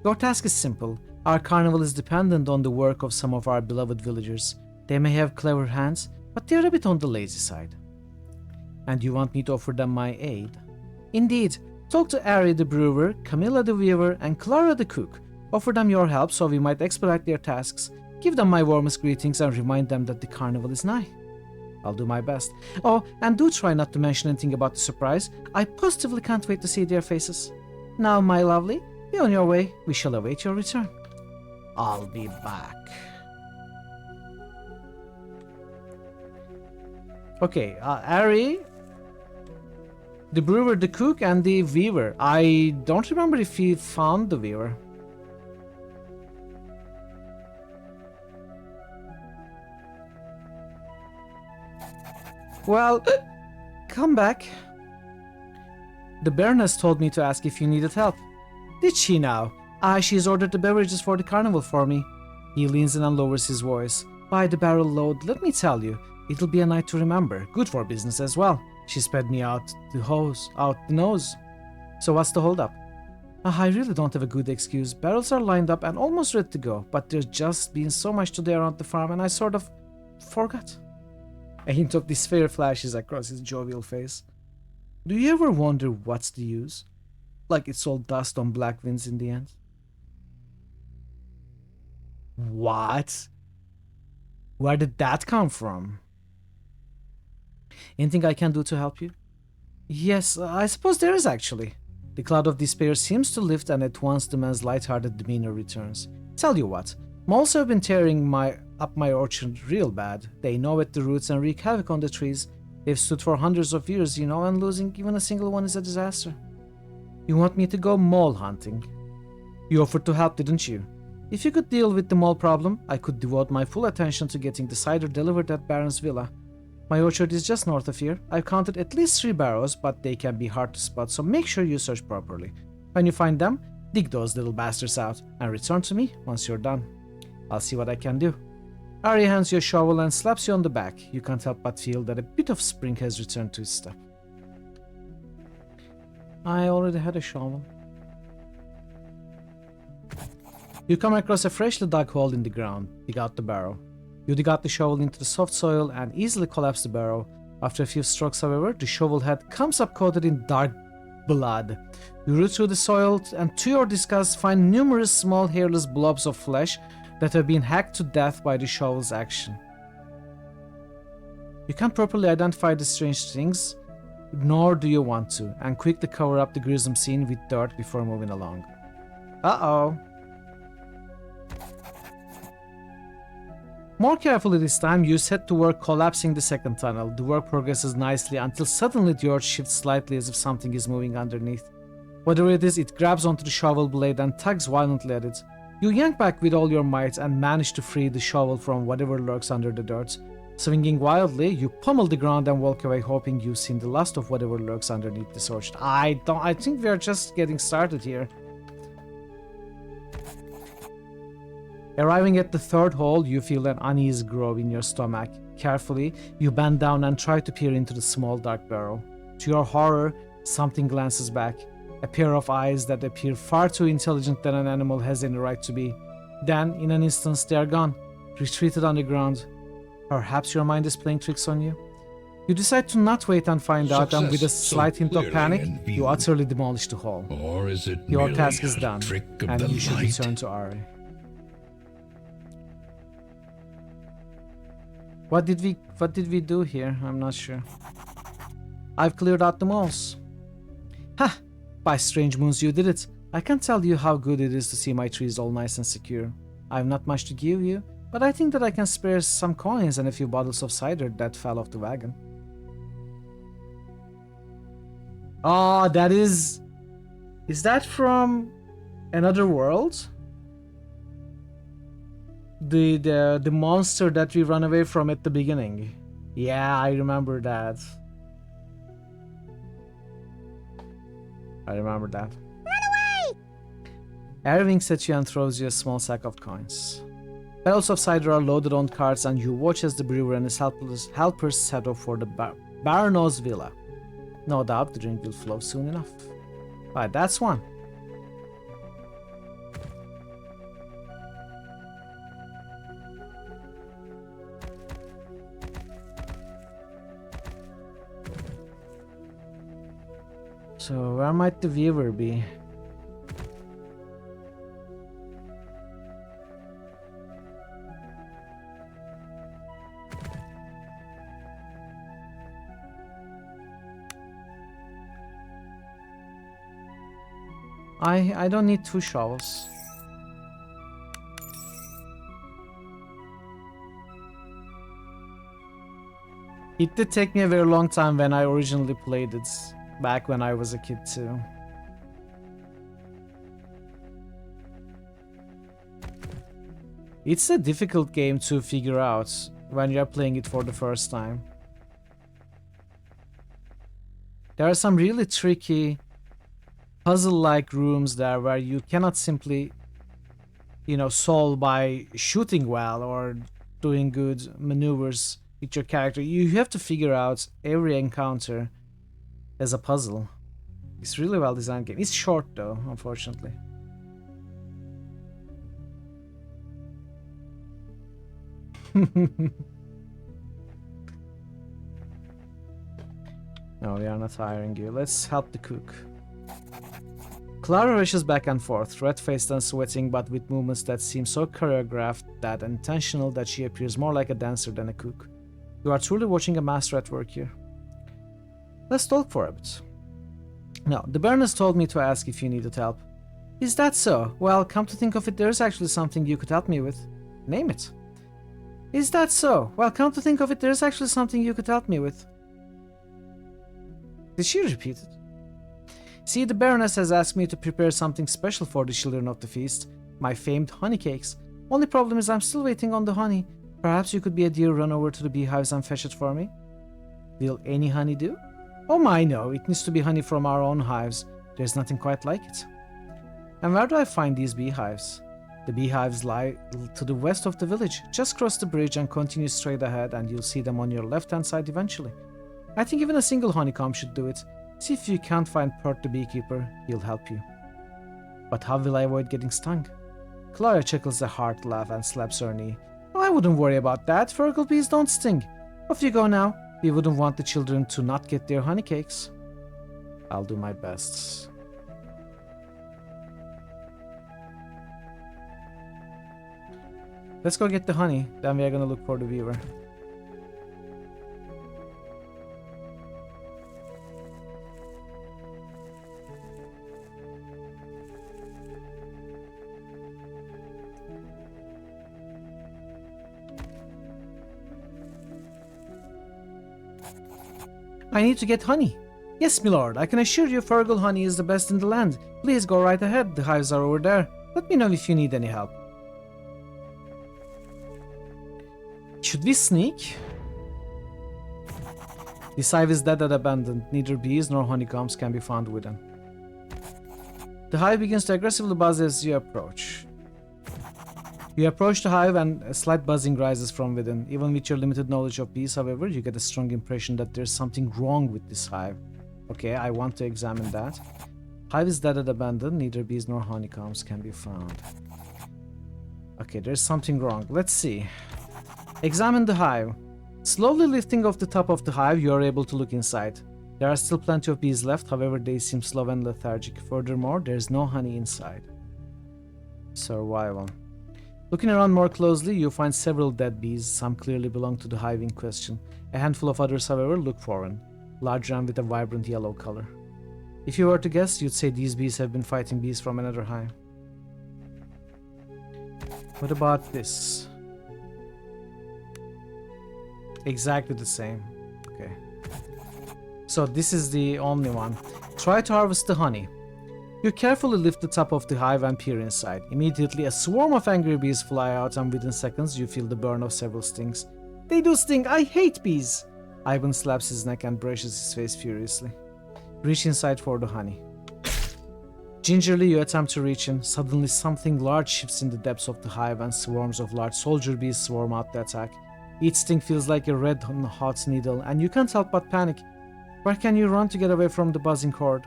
Speaker 8: Your task is simple. Our carnival is dependent on the work of some of our beloved villagers. They may have clever hands, but they're a bit on the lazy side. And you want me to offer them my aid? Indeed. Talk to Ari the brewer, Camilla the weaver, and Clara the cook. Offer them your help so we might expedite their tasks. Give them my warmest greetings and remind them that the carnival is nigh. I'll do my best. Oh, and do try not to mention anything about the surprise. I positively can't wait to see their faces. Now, my lovely, be on your way. We shall await your return. I'll be back. Okay, Ari, the brewer, the cook, and the weaver. I don't remember if he found the weaver. Well, come back. The Baroness told me to ask if you needed help. Did she now? She's ordered the beverages for the carnival for me. He leans in and lowers his voice. By the barrel load, let me tell you, it'll be a night to remember. Good for business as well. She sped me out the nose. So what's the holdup? I really don't have a good excuse. Barrels are lined up and almost ready to go, but there's just been so much to do around the farm and I sort of forgot. A hint of despair flashes across his jovial face. Do you ever wonder what's the use? Like it's all dust on black winds in the end? What? Where did that come from? Anything I can do to help you? Yes, I suppose there is actually. The cloud of despair seems to lift and at once the man's light-hearted demeanor returns. Tell you what, moles have been tearing up my orchard real bad. They gnaw at the roots and wreak havoc on the trees. They've stood for hundreds of years, you know, and losing even a single one is a disaster. You want me to go mole hunting? You offered to help, didn't you? If you could deal with the mole problem, I could devote my full attention to getting the cider delivered at Baron's villa. My orchard is just north of here. I've counted at least 3 barrows, but they can be hard to spot, so make sure you search properly. When you find them, dig those little bastards out and return to me once you're done. I'll see what I can do. Ari hands you a shovel and slaps you on the back. You can't help but feel that a bit of spring has returned to his step. I already had a shovel. You come across a freshly dug hole in the ground. Dig out the barrow. You dig out the shovel into the soft soil and easily collapse the barrow. After a few strokes, however, the shovel head comes up coated in dark blood. You root through the soil and to your disgust find numerous small hairless blobs of flesh that have been hacked to death by the shovel's action. You can't properly identify the strange things, nor do you want to, and quickly cover up the gruesome scene with dirt before moving along. Uh-oh. More carefully this time, you set to work collapsing the second tunnel. The work progresses nicely until suddenly the earth shifts slightly as if something is moving underneath. Whatever it is, it grabs onto the shovel blade and tugs violently at it. You yank back with all your might and manage to free the shovel from whatever lurks under the dirt. Swinging wildly, you pummel the ground and walk away hoping you've seen the last of whatever lurks underneath the search. I think we are just getting started here. Arriving at the third hole, you feel an unease grow in your stomach. Carefully, you bend down and try to peer into the small dark barrel. To your horror, something glances back. A pair of eyes that appear far too intelligent than an animal has any right to be. Then, in an instant, they are gone, retreated on the ground. Perhaps your mind is playing tricks on you? You decide to not wait and find out, and with a slight hint of panic, you utterly demolish the hole.
Speaker 18: Or is it
Speaker 8: your task is
Speaker 18: a
Speaker 8: done,
Speaker 18: trick of
Speaker 8: and
Speaker 18: the
Speaker 8: you should
Speaker 18: light?
Speaker 8: return to Ari. What did we do here? I'm not sure. I've cleared out the moles. Ha! By strange moons you did it. I can't tell you how good it is to see my trees all nice and secure. I have not much to give you, but I think that I can spare some coins and a few bottles of cider that fell off the wagon. Oh, that is... Is that from another world? The monster that we ran away from at the beginning. Yeah, I remember that. I remember that.
Speaker 9: Run away!
Speaker 8: Ari winks at you and throws you a small sack of coins. Barrels of cider are loaded on carts and you watch as the brewer and his helpers set off for the Baron's villa. No doubt the drink will flow soon enough. Right, that's one. So where might the viewer be? I don't need 2 shovels. It did take me a very long time when I originally played it. Back when I was a kid too. It's a difficult game to figure out when you're playing it for the first time. There are some really tricky puzzle-like rooms there where you cannot simply, you know, solve by shooting well or doing good maneuvers with your character. You have to figure out every encounter as a puzzle. It's really well designed game. It's short though, unfortunately. No, we are not hiring you. Let's help the cook. Clara rushes back and forth, red-faced and sweating, but with movements that seem so choreographed, that intentional, that she appears more like a dancer than a cook. You are truly watching a master at work here. Let's talk for a bit. Now, the Baroness told me to ask if you needed help. Is that so? Well, come to think of it, there's actually something you could help me with. Name it. Is that so? Well, come to think of it, there's actually something you could help me with. Did she repeat it? See, the Baroness has asked me to prepare something special for the children of the feast. My famed honey cakes. Only problem is I'm still waiting on the honey. Perhaps you could be a dear run over to the beehives and fetch it for me? Will any honey do? Oh my, no, it needs to be honey from our own hives. There's nothing quite like it. And where do I find these beehives? The beehives lie to the west of the village. Just cross the bridge and continue straight ahead and you'll see them on your left-hand side eventually. I think even a single honeycomb should do it. See if you can't find Pert the beekeeper, he'll help you. But how will I avoid getting stung? Clara chuckles a hard laugh and slaps her knee. Oh, I wouldn't worry about that. Virgle bees don't sting. Off you go now. We wouldn't want the children to not get their honey cakes. I'll do my best. Let's go get the honey, then we are gonna look for the weaver. I need to get honey. Yes, milord, I can assure you Fergal honey is the best in the land. Please go right ahead, the hives are over there. Let me know if you need any help. Should we sneak? This hive is dead and abandoned. Neither bees nor honeycombs can be found within. The hive begins to aggressively buzz as you approach. You approach the hive and a slight buzzing rises from within. Even with your limited knowledge of bees, however, you get a strong impression that there's something wrong with this hive. Okay, I want to examine that. Hive is dead and abandoned. Neither bees nor honeycombs can be found. Okay, there's something wrong. Let's see. Examine the hive. Slowly lifting off the top of the hive, you are able to look inside. There are still plenty of bees left, however they seem slow and lethargic. Furthermore, there is no honey inside. Survival. Looking around more closely, you find several dead bees. Some clearly belong to the hive in question. A handful of others, however, look foreign, larger and with a vibrant yellow color. If you were to guess, you'd say these bees have been fighting bees from another hive. What about this? Exactly the same. Okay. So this is the only one. Try to harvest the honey. You carefully lift the top of the hive and peer inside. Immediately a swarm of angry bees fly out and within seconds you feel the burn of several stings. They do sting! I hate bees! Ivan slaps his neck and brushes his face furiously. Reach inside for the honey. Gingerly you attempt to reach in. Suddenly something large shifts in the depths of the hive and swarms of large soldier bees swarm out to attack. Each sting feels like a red hot needle and you can't help but panic. Where can you run to get away from the buzzing horde?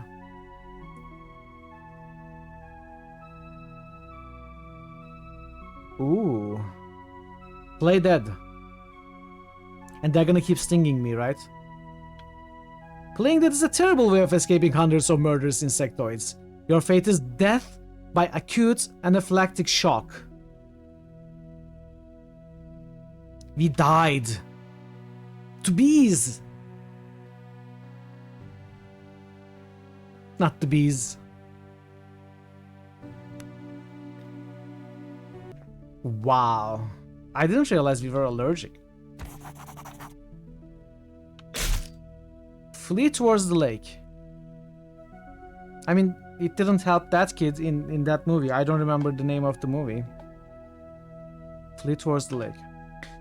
Speaker 8: Ooh. Play dead. And they're gonna keep stinging me, right? Playing dead is a terrible way of escaping hundreds of murderous insectoids. Your fate is death by acute anaphylactic shock. We died. To bees. Not the bees. Wow. I didn't realize we were allergic. Flee towards the lake. I mean, it didn't help that kid in that movie. I don't remember the name of the movie. Flee towards the lake.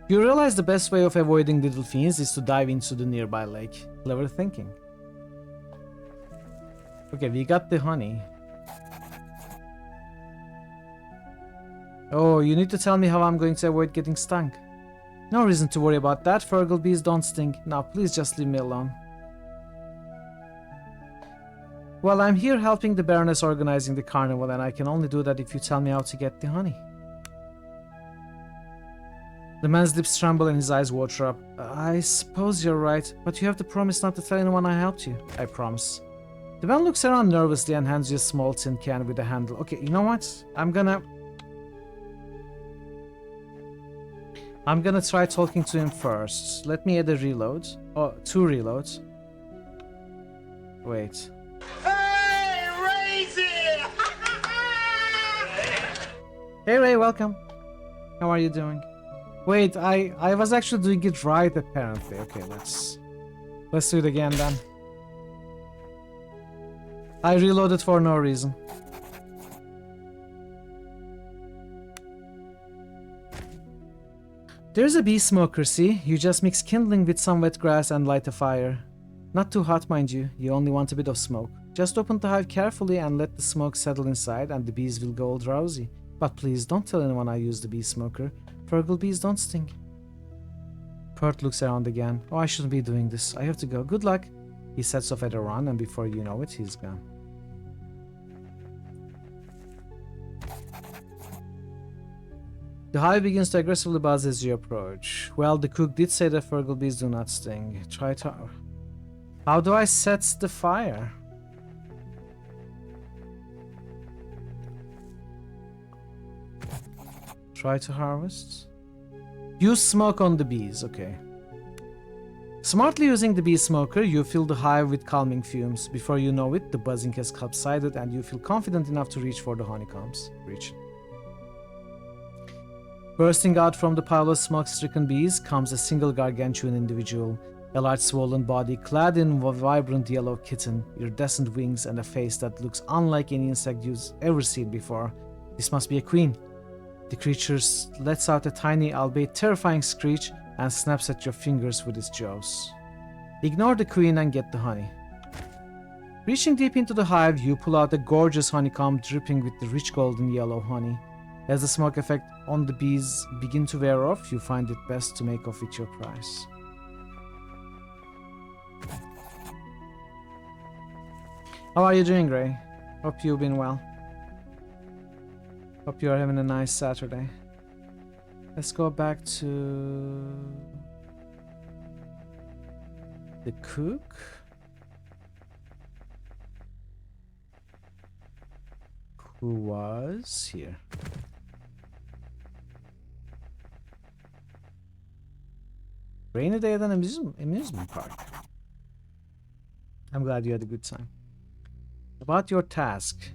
Speaker 8: You realize the best way of avoiding little fiends is to dive into the nearby lake. Clever thinking. Okay, we got the honey. Oh, you need to tell me how I'm going to avoid getting stung. No reason to worry about that. Fergal bees don't sting. Now, please just leave me alone. Well, I'm here helping the Baroness organizing the carnival, and I can only do that if you tell me how to get the honey. The man's lips tremble and his eyes water up. I suppose you're right, but you have to promise not to tell anyone I helped you. I promise. The man looks around nervously and hands you a small tin can with a handle. Okay, you know what? I'm gonna try talking to him first. Let me add a reload. Oh, 2 reloads. Wait.
Speaker 16: Hey, Raisy!
Speaker 8: Hey Ray, welcome. How are you doing? Wait, I was actually doing it right apparently. Okay, let's do it again then. I reloaded for no reason. There's a bee smoker, see? You just mix kindling with some wet grass and light a fire. Not too hot, mind you. You only want a bit of smoke. Just open the hive carefully and let the smoke settle inside and the bees will go all drowsy. But please don't tell anyone I used the bee smoker. Fergal bees don't sting. Pert looks around again. Oh, I shouldn't be doing this. I have to go. Good luck. He sets off at a run and before you know it, he's gone. The hive begins to aggressively buzz as you approach. Well, the cook did say that Fergal bees do not sting. Try to... How do I set the fire? Try to harvest. Use smoke on the bees, okay. Smartly using the bee smoker, you fill the hive with calming fumes. Before you know it, the buzzing has subsided and you feel confident enough to reach for the honeycombs. Reach. Bursting out from the pile of smoke-stricken bees comes a single gargantuan individual. A large swollen body clad in vibrant yellow kitten, iridescent wings, and a face that looks unlike any insect you've ever seen before. This must be a queen. The creature lets out a tiny, albeit terrifying screech and snaps at your fingers with its jaws. Ignore the queen and get the honey. Reaching deep into the hive, you pull out a gorgeous honeycomb dripping with the rich golden yellow honey. As the smoke effect on the bees begin to wear off, you find it best to make off with your prize. How are you doing, Ray? Hope you've been well. Hope you are having a nice Saturday. Let's go back to the cook. Who was here? Rainy day at an amusement park. I'm glad you had a good time. About your task.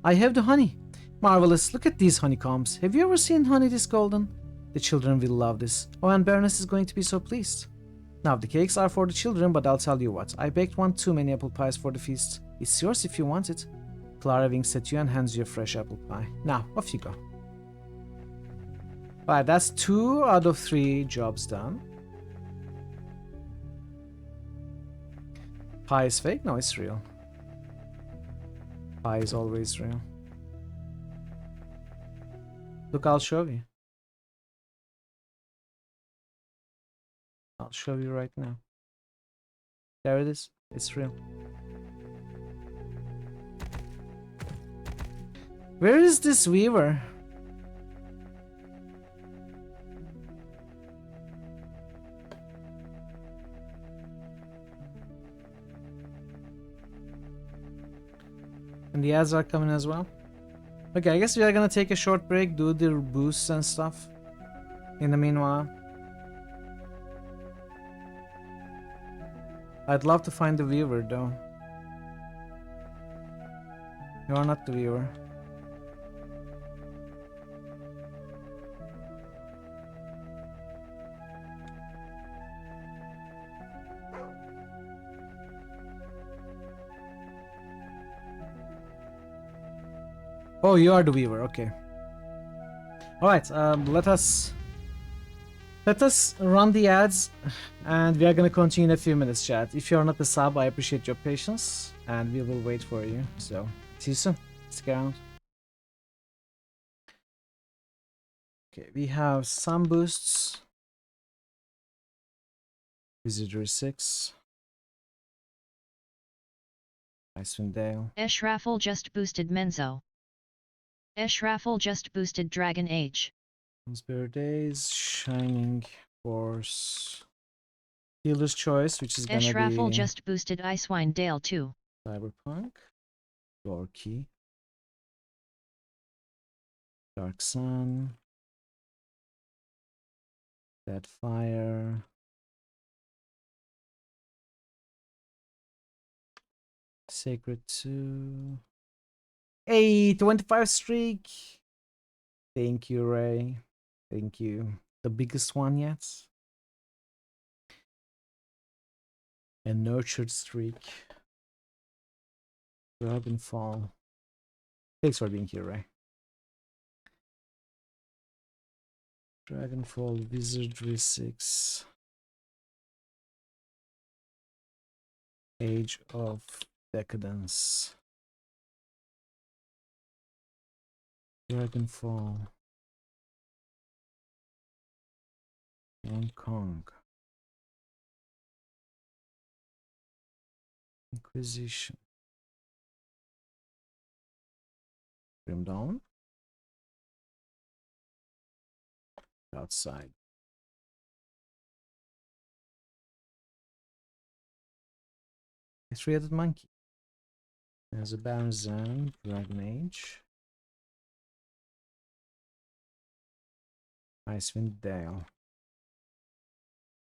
Speaker 8: I have the honey. Marvelous. Look at these honeycombs. Have you ever seen honey this golden? The children will love this. Oh, and Baroness is going to be so pleased. Now, the cakes are for the children, but I'll tell you what. I baked one too many apple pies for the feast. It's yours if you want it. Clara winks at you and hands you a fresh apple pie. Now, off you go. Alright, that's 2 out of 3 jobs done. Pie is fake? No, it's real. Pie is always real. Look, I'll show you. I'll show you right now. There it is. It's real. Where is this weaver? And the ads are coming as well. Okay, I guess we are gonna take a short break, do the boosts and stuff. In the meanwhile, I'd love to find the viewer though. You are not the viewer. Oh, you are the weaver. Okay. All right. Let us run the ads, and we are gonna continue in a few minutes, chat. If you are not a sub, I appreciate your patience, and we will wait for you. So, see you soon. Stick around. Okay, we have some boosts. Wizardry 6. Icewind Dale.
Speaker 1: Raffle just boosted Menzo. Raffle just boosted Dragon Age.
Speaker 8: Spare Days, Shining Force, Healer's Choice, which is gonna
Speaker 1: Raffle
Speaker 8: be
Speaker 1: just boosted Icewind Dale too.
Speaker 8: Cyberpunk, Gorky, Dark Sun, Deadfire, Sacred 2. Hey, 25 streak! Thank you, Ray. Thank you. The biggest one yet. A nurtured streak. Dragonfall. Thanks for being here, Ray. Dragonfall, Wizardry 6. Age of Decadence. Dragonfall. Hong Kong. Inquisition. Grim Dawn. Outside. A three-headed monkey. There's a Barzan, Dragon Age. Icewind Dale.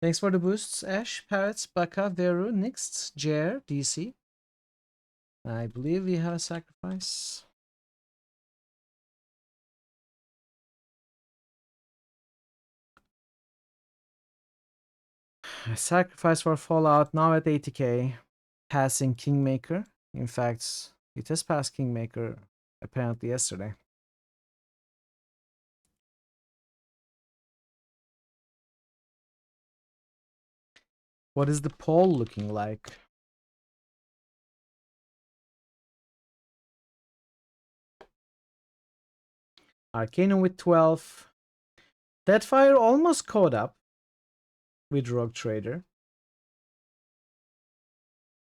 Speaker 8: Thanks for the boosts, Ash, Parrots, Baka, Veru, Nix, Jer, DC. I believe we have a sacrifice. Sacrifice for Fallout now at 80k. Passing Kingmaker. In fact, it has passed Kingmaker apparently yesterday. What is the poll looking like? Arcanum with 12. Deadfire almost caught up with Rogue Trader.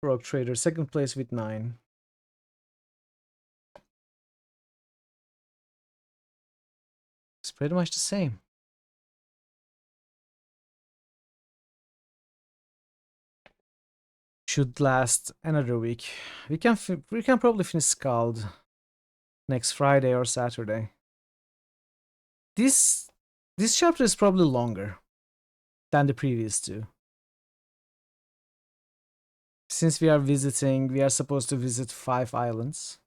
Speaker 8: Rogue Trader second place with 9. It's pretty much the same. Should last another week. We can probably finish SKALD next Friday or Saturday. This chapter is probably longer than the previous two. Since we are supposed to visit 5 islands.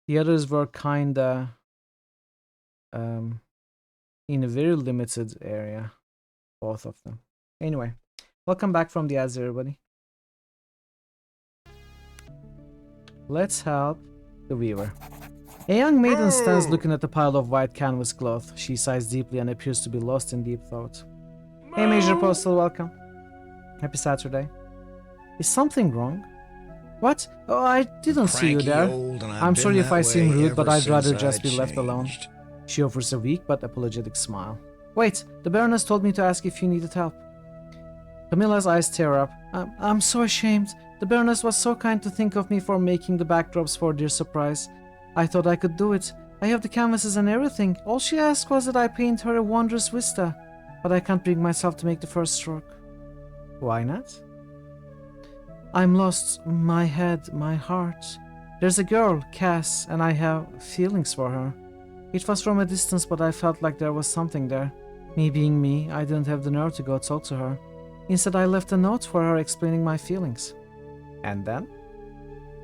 Speaker 8: The others were kinda in a very limited area, both of them. Anyway, welcome back from the ads, everybody. Let's help the weaver. A young maiden stands looking at a pile of white canvas cloth. She sighs deeply and appears to be lost in deep thought. Hey, Major Postal, welcome. Happy Saturday. Is something wrong? What? Oh, I didn't see you there. I'm sorry if I seem rude, but I'd rather just be left alone. She offers a weak but apologetic smile. Wait, the Baroness told me to ask if you needed help. Camilla's eyes tear up. I'm so ashamed. The Baroness was so kind to think of me for making the backdrops for their surprise. I thought I could do it. I have the canvases and everything. All she asked was that I paint her a wondrous vista. But I can't bring myself to make the first stroke. Why not? I'm lost. My head, my heart. There's a girl, Cass, and I have feelings for her. It was from a distance, but I felt like there was something there. Me being me, I didn't have the nerve to go talk to her. Instead, I left a note for her explaining my feelings. And then?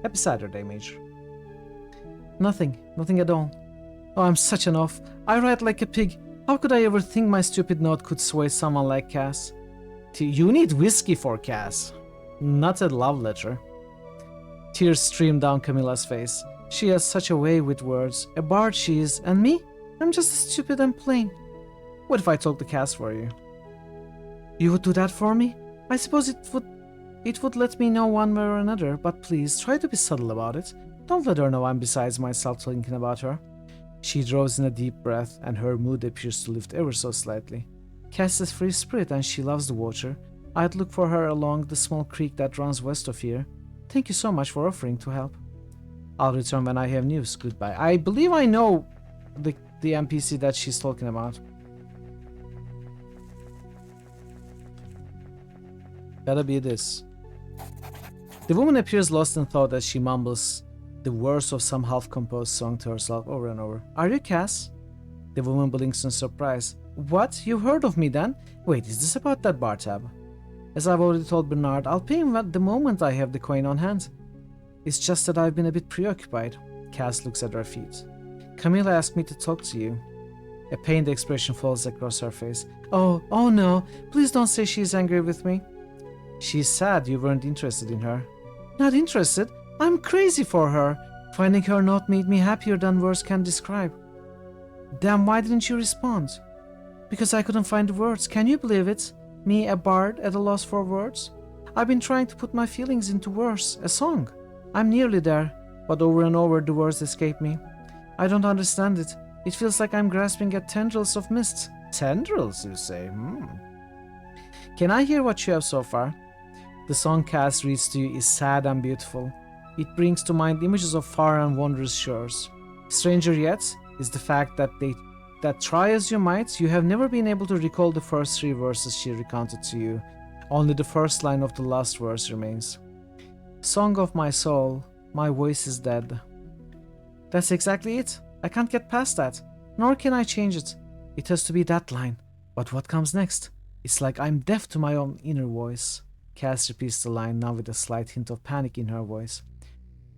Speaker 8: Happy Saturday, Major. Nothing at all. Oh, I'm such an oaf. I write like a pig. How could I ever think my stupid note could sway someone like Cass? You need whiskey for Cass. Not a love letter. Tears stream down Camilla's face. She has such a way with words. A bard she is, and me? I'm just stupid and plain. What if I told the Cass for you? You would do that for me? I suppose it would let me know one way or another, but please, try to be subtle about it. Don't let her know I'm besides myself thinking about her. She draws in a deep breath, and her mood appears to lift ever so slightly. Cass is free spirit and she loves the water. I'd look for her along the small creek that runs west of here. Thank you so much for offering to help. I'll return when I have news. Goodbye. I believe I know the NPC that she's talking about. Gotta be this. The woman appears lost in thought as she mumbles the words of some half-composed song to herself over and over. Are you Cass? The woman blinks in surprise. What? You've heard of me then? Wait, is this about that bar tab? As I've already told Bernard, I'll pay him at the moment I have the coin on hand. It's just that I've been a bit preoccupied. Cass looks at her feet. Camilla asked me to talk to you. A pained expression falls across her face. Oh no, please don't say she's angry with me. She's sad you weren't interested in her. Not interested? I'm crazy for her. Finding her note made me happier than words can describe. Damn, why didn't you respond? Because I couldn't find the words. Can you believe it? Me, a bard, at a loss for words? I've been trying to put my feelings into verse, a song. I'm nearly there, but over and over the words escape me. I don't understand it. It feels like I'm grasping at tendrils of mist. Tendrils, you say? Can I hear what you have so far? The song Cass reads to you is sad and beautiful. It brings to mind images of far and wondrous shores. Stranger yet is the fact that try as you might, you have never been able to recall the first 3 verses she recounted to you. Only the first line of the last verse remains. Song of my soul, my voice is dead. That's exactly it. I can't get past that, nor can I change it. It has to be that line. But what comes next? It's like I'm deaf to my own inner voice. Cass repeats the line, now with a slight hint of panic in her voice.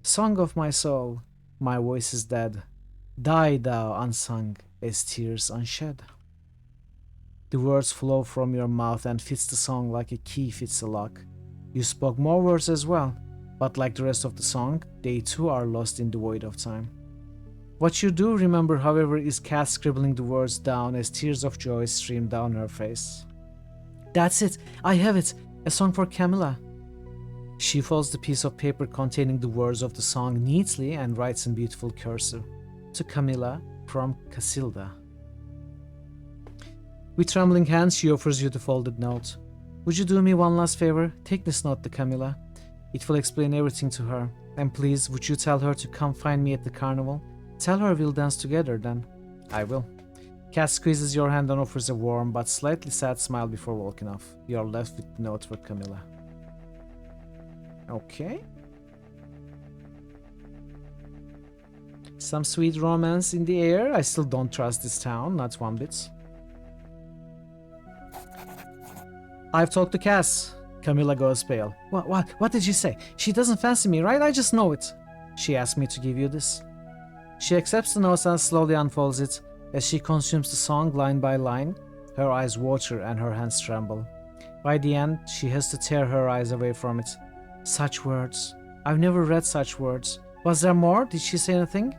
Speaker 8: Song of my soul, my voice is dead. Die thou unsung as tears unshed. The words flow from your mouth and fits the song like a key fits a lock. You spoke more words as well, but like the rest of the song, they too are lost in the void of time. What you do remember, however, is Cass scribbling the words down as tears of joy stream down her face. That's it! I have it! A song for Camilla! She folds the piece of paper containing the words of the song neatly and writes in beautiful cursive. To Camilla from Casilda. With trembling hands, she offers you the folded note. Would you do me one last favor? Take this note to Camilla. It will explain everything to her. And please, would you tell her to come find me at the carnival? Tell her we'll dance together then. I will. Cass squeezes your hand and offers a warm but slightly sad smile before walking off. You are left with the note for Camilla. Okay. Some sweet romance in the air. I still don't trust this town, not one bit. I've talked to Cass. Camilla goes pale. What did you say? She doesn't fancy me, right? I just know it. She asked me to give you this. She accepts the note and slowly unfolds it. As she consumes the song line by line, her eyes water and her hands tremble. By the end, she has to tear her eyes away from it. Such words. I've never read such words. Was there more? Did she say anything?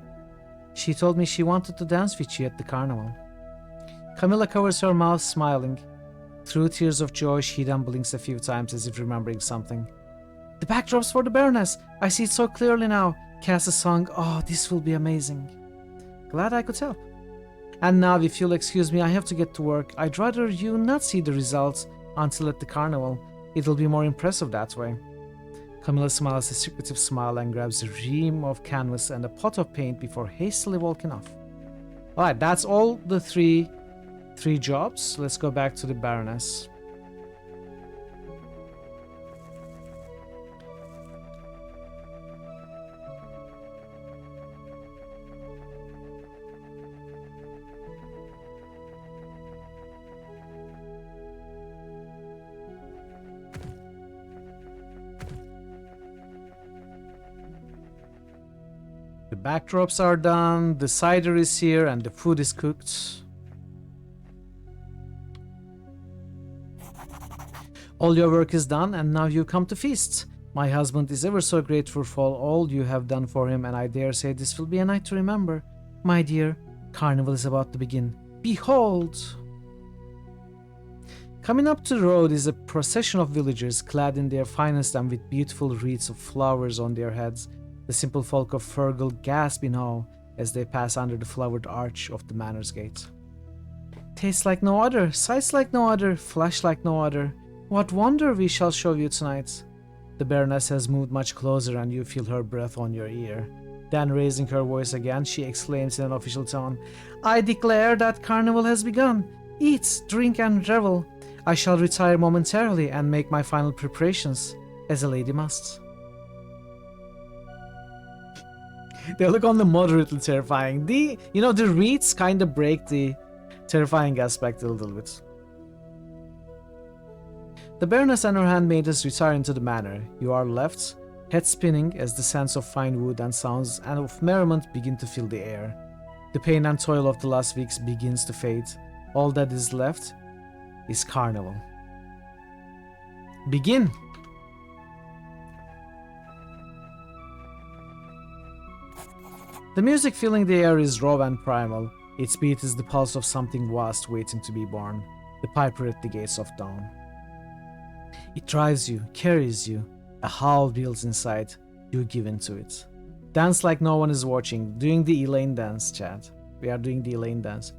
Speaker 8: She told me she wanted to dance with you at the carnival. Camilla covers her mouth, smiling. Through tears of joy, she then blinks a few times as if remembering something. The backdrops for the Baroness! I see it so clearly now. Cass's song. Oh, this will be amazing. Glad I could help. And now, if you'll excuse me, I have to get to work. I'd rather you not see the results until at the carnival. It'll be more impressive that way. Camilla smiles a secretive smile and grabs a ream of canvas and a pot of paint before hastily walking off. Alright, that's all the three jobs. Let's go back to the Baroness. The backdrops are done, the cider is here, and the food is cooked. All your work is done, and now you come to feast. My husband is ever so grateful for all you have done for him, and I dare say this will be a night to remember. My dear, carnival is about to begin. Behold! Coming up to the road is a procession of villagers clad in their finest and with beautiful wreaths of flowers on their heads. The simple folk of Fergal gasp in awe as they pass under the flowered arch of the manor's gate. Tastes like no other, sights like no other, flesh like no other. What wonder we shall show you tonight. The Baroness has moved much closer and you feel her breath on your ear. Then raising her voice again, she exclaims in an official tone, I declare that carnival has begun. Eat, drink and revel. I shall retire momentarily and make my final preparations, as a lady must. They look only moderately terrifying. The wreaths kind of break the terrifying aspect a little bit. The Baroness and her handmaidens retire into the manor. You are left, head spinning as the scents of fine wood and sounds and of merriment begin to fill the air. The pain and toil of the last weeks begins to fade. All that is left is carnival. Begin! The music filling the air is raw and primal. Its beat is the pulse of something vast waiting to be born. The piper at the gates of dawn. It drives you, carries you. A howl builds inside. You give into it. Dance like no one is watching. Doing the Elaine dance, Chad. We are doing the Elaine dance.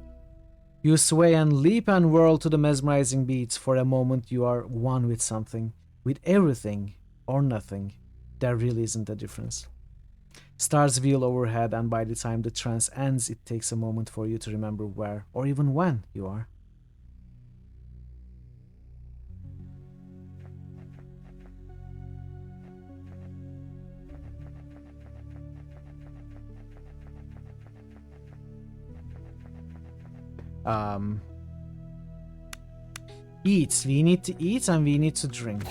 Speaker 8: You sway and leap and whirl to the mesmerizing beats. For a moment you are one with something. With everything or nothing. There really isn't a difference. Stars wheel overhead, and by the time the trance ends, it takes a moment for you to remember where, or even when, you are. Eat. We need to eat and we need to drink.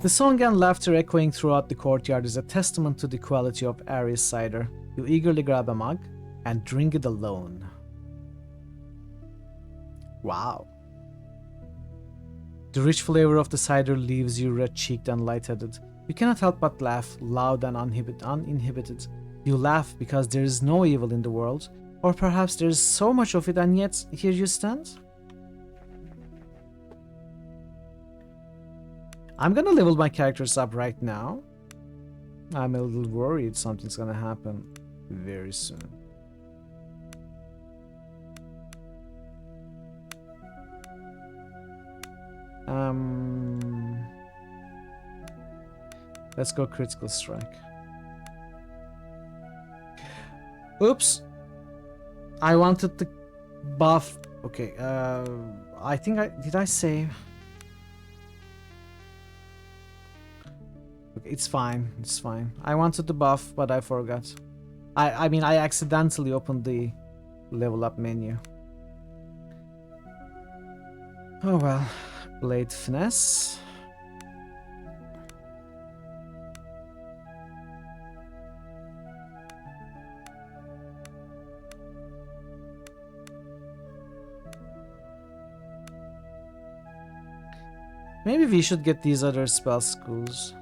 Speaker 8: The song and laughter echoing throughout the courtyard is a testament to the quality of Aries cider. You eagerly grab a mug and drink it alone. Wow. The rich flavor of the cider leaves you red-cheeked and light-headed. You cannot help but laugh, loud and uninhibited. You laugh because there is no evil in the world, or perhaps there is so much of it and yet here you stand? I'm gonna level my characters up right now. I'm a little worried something's gonna happen very soon. Let's go critical strike. Oops. I wanted to buff. Okay, I think did I save? Okay, it's fine. It's fine. I wanted to buff, but I forgot. I mean, I accidentally opened the level up menu. Oh well. Blade finesse. Maybe we should get these other spell schools.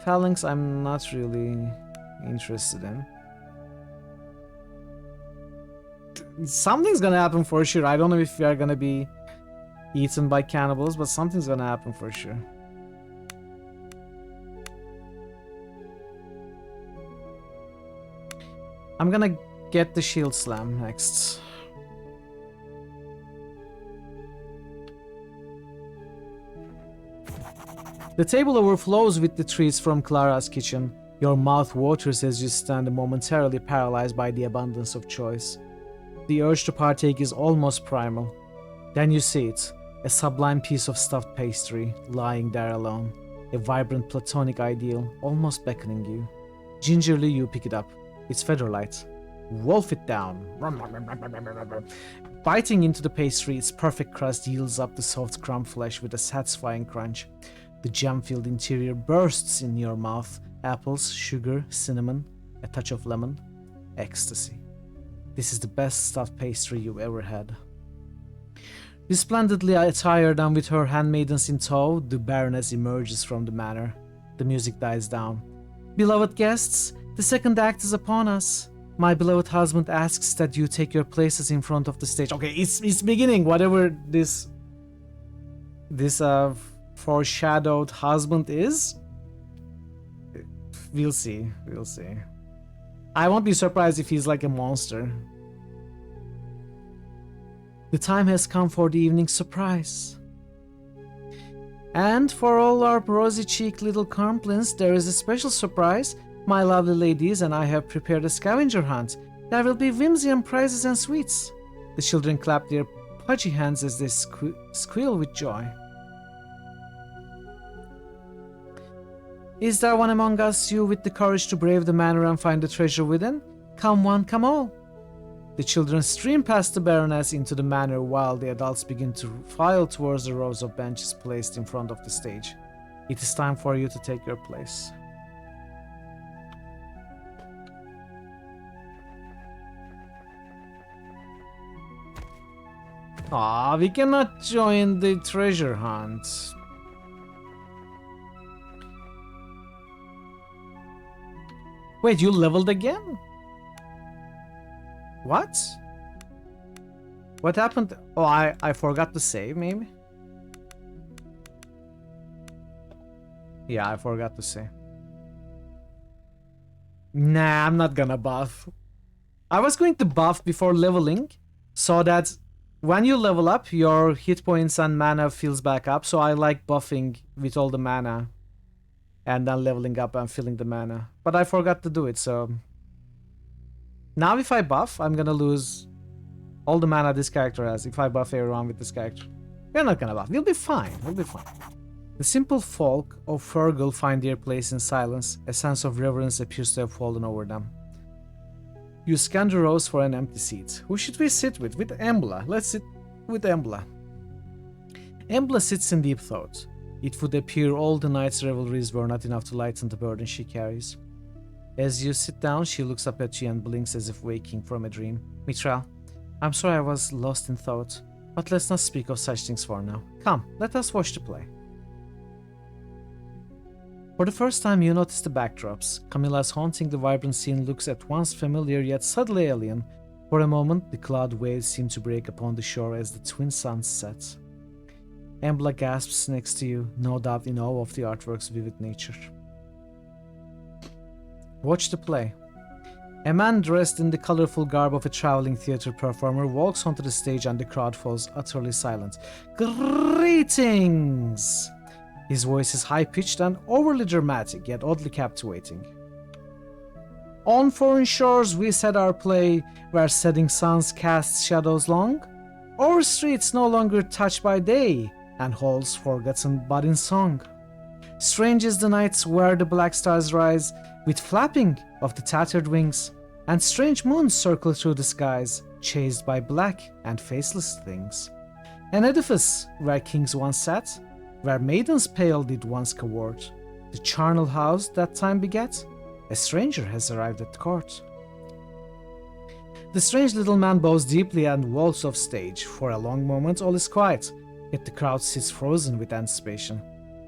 Speaker 8: Phalanx I'm not really interested in. Something's gonna happen for sure. I don't know if we are gonna be eaten by cannibals, but something's gonna happen for sure. I'm gonna get the shield slam next. The table overflows with the treats from Clara's kitchen. Your mouth waters as you stand momentarily paralyzed by the abundance of choice. The urge to partake is almost primal. Then you see it, a sublime piece of stuffed pastry, lying there alone. A vibrant platonic ideal, almost beckoning you. Gingerly you pick it up. It's featherlight. Wolf it down. Biting into the pastry, its perfect crust yields up the soft crumb flesh with a satisfying crunch. The jam-filled interior bursts in your mouth. Apples, sugar, cinnamon, a touch of lemon. Ecstasy. This is the best stuffed pastry you've ever had. Resplendently attired and with her handmaidens in tow, the Baroness emerges from the manor. The music dies down. Beloved guests, the second act is upon us. My beloved husband asks that you take your places in front of the stage. Okay, it's beginning. Whatever this foreshadowed husband is, we'll see. We'll see. I won't be surprised if he's like a monster. The time has come for the evening surprise. And for all our rosy-cheeked little complaints, there is a special surprise. My lovely ladies and I have prepared a scavenger hunt. There will be whimsy and prizes and sweets. The children clap their pudgy hands as they squeal with joy. Is there one among us you with the courage to brave the manor and find the treasure within? Come one, come all. The children stream past the Baroness into the manor while the adults begin to file towards the rows of benches placed in front of the stage. It is time for you to take your place. Ah, we cannot join the treasure hunt. Wait, you leveled again? What? What happened? Oh, I forgot to save, maybe? Yeah, I forgot to save. Nah, I'm not gonna buff. I was going to buff before leveling, so that when you level up, your hit points and mana fills back up. So I like buffing with all the mana and then leveling up and filling the mana. But I forgot to do it, so now if I buff, I'm gonna lose all the mana this character has if I buff everyone with this character. We're not gonna buff. We'll be fine. We'll be fine. The simple folk of Fergal find their place in silence. A sense of reverence appears to have fallen over them. You scan the rows for an empty seat. Who should we sit with? With Embla. Let's sit with Embla. Embla sits in deep thought. It would appear all the night's revelries were not enough to lighten the burden she carries. As you sit down, she looks up at you and blinks as if waking from a dream. Mitra, I'm sorry I was lost in thought, but let's not speak of such things for now. Come, let us watch the play. For the first time you notice the backdrops. Camilla's haunting the vibrant scene looks at once familiar yet subtly alien. For a moment, the cloud waves seem to break upon the shore as the twin suns set. Embla gasps next to you, no doubt in awe of the artwork's vivid nature. Watch the play. A man dressed in the colorful garb of a traveling theater performer walks onto the stage and the crowd falls utterly silent. Greetings! His voice is high-pitched and overly dramatic, yet oddly captivating. On foreign shores we set our play, where setting suns cast shadows long. O'er streets no longer touched by day, and halls forgotten but in song. Strange is the nights where the black stars rise, with flapping of the tattered wings, and strange moons circle through the skies, chased by black and faceless things. An edifice where kings once sat, where maidens pale did once cavort, the charnel house that time begat, a stranger has arrived at court. The strange little man bows deeply and walks off stage. For a long moment all is quiet, yet the crowd sits frozen with anticipation.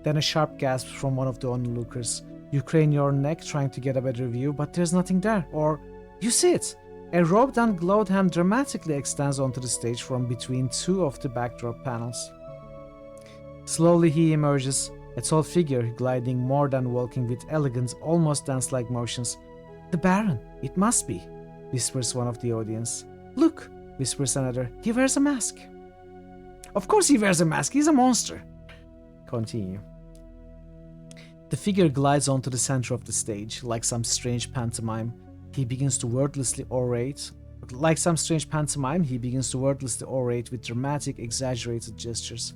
Speaker 8: Then a sharp gasp from one of the onlookers. You crane your neck trying to get a better view, but there's nothing there. Or you see it! A robed and gloved hand dramatically extends onto the stage from between two of the backdrop panels. Slowly he emerges, a tall figure gliding more than walking with elegant, almost dance-like motions. The Baron, it must be, whispers one of the audience. Look, whispers another, he wears a mask. Of course he wears a mask, he's a monster. Continue. The figure glides onto the center of the stage, like some strange pantomime. He begins to wordlessly orate. With dramatic, exaggerated gestures.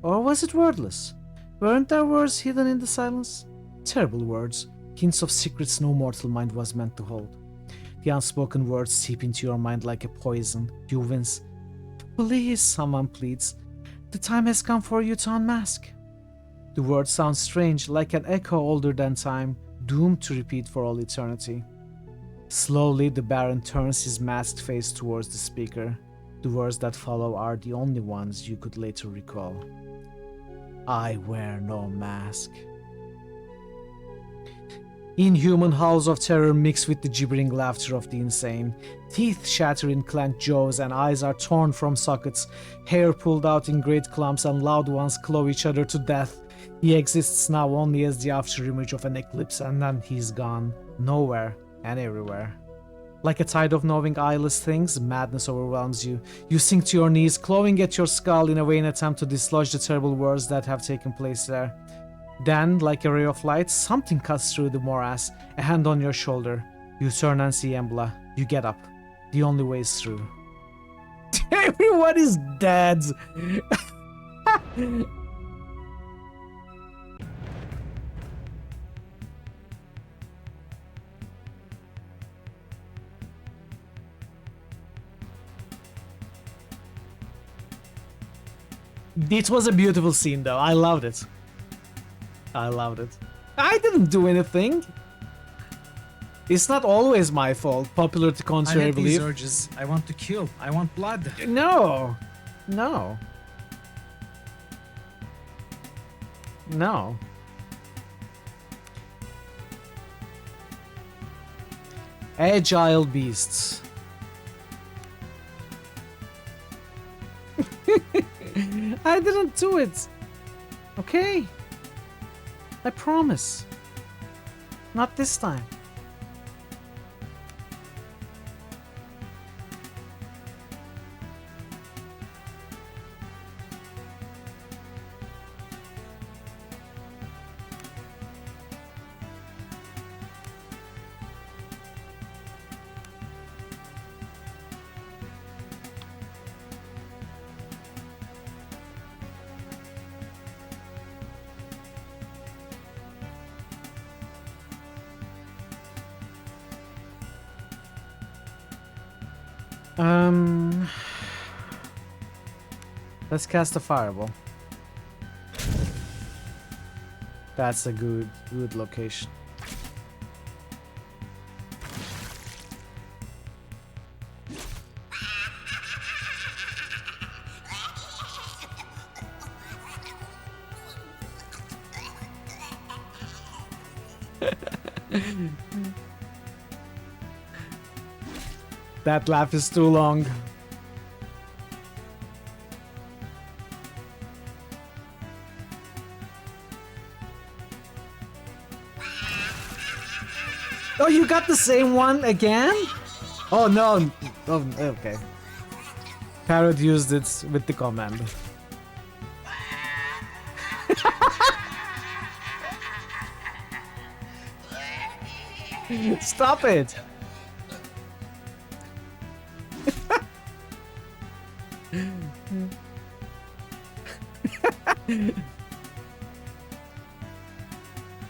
Speaker 8: Or was it wordless? Weren't there words hidden in the silence? Terrible words, hints of secrets no mortal mind was meant to hold. The unspoken words seep into your mind like a poison. You wince. Please, someone pleads. The time has come for you to unmask. The words sound strange, like an echo older than time, doomed to repeat for all eternity. Slowly, the Baron turns his masked face towards the speaker. The words that follow are the only ones you could later recall. I wear no mask. Inhuman howls of terror mix with the gibbering laughter of the insane. Teeth shatter in clenched jaws and eyes are torn from sockets. Hair pulled out in great clumps and loud ones claw each other to death. He exists now only as the afterimage of an eclipse, and then he's gone. Nowhere and everywhere. Like a tide of knowing eyeless things, madness overwhelms you. You sink to your knees, clawing at your skull in a vain attempt to dislodge the terrible words that have taken place there. Then, like a ray of light, something cuts through the morass, a hand on your shoulder. You turn and see Embla. You get up. The only way is through. Everyone is dead! It was a beautiful scene though, I loved it. I loved it. I didn't do anything. It's not always my fault, popular to contrary belief.
Speaker 6: These urges. I want to kill. I want blood.
Speaker 8: No. No. No. Agile beasts. I didn't do it. Okay? I promise. Not this time. Let's cast a fireball. That's a good location. That laugh is too long. Oh, you got the same one again? Oh no. Oh, okay. Parrot used it with the command. Stop it!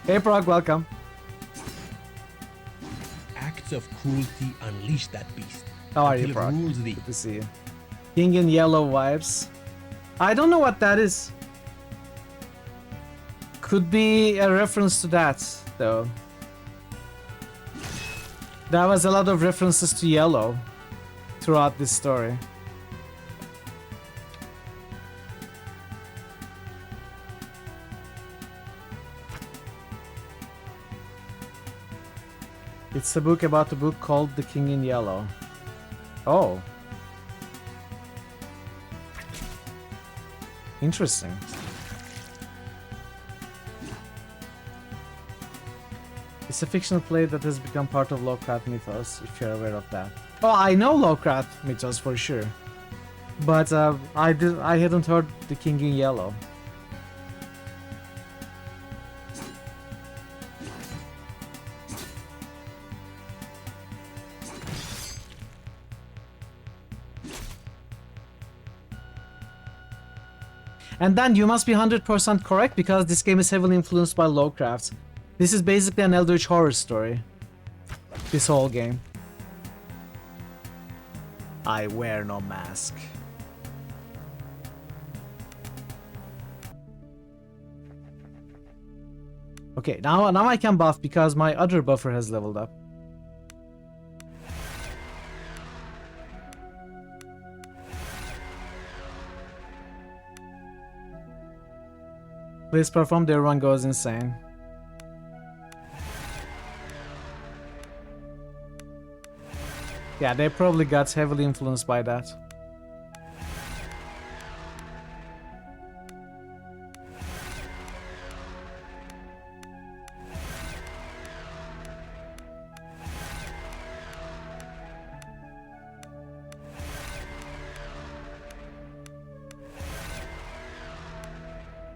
Speaker 8: Hey Prog, welcome.
Speaker 18: Acts of cruelty unleash that beast.
Speaker 8: How are you,
Speaker 18: until it
Speaker 8: Prog?
Speaker 18: rules thee.
Speaker 8: Good to see you. King in Yellow vibes. I don't know what that is. Could be a reference to that, though. There was a lot of references to yellow throughout this story. It's a book about a book called The King in Yellow. Oh. Interesting. It's a fictional play that has become part of Lovecraft mythos, if you're aware of that. Oh, I know Lovecraft mythos for sure. But I hadn't heard The King in Yellow. And then you must be 100% correct because this game is heavily influenced by Lovecraft. This is basically an eldritch horror story. This whole game. I wear no mask. Okay, now I can buff because my other buffer has leveled up. Please perform, everyone goes insane. Yeah, they probably got heavily influenced by that.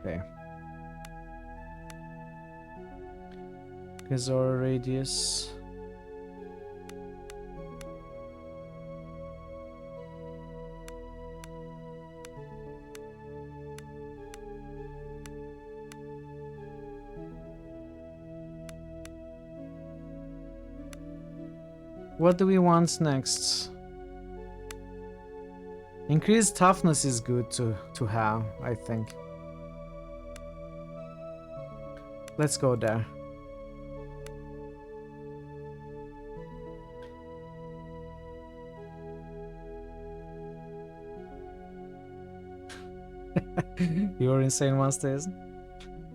Speaker 8: Okay. Pizor radius. What do we want next? Increased toughness is good to have, I think. Let's go there. You're insane monsters.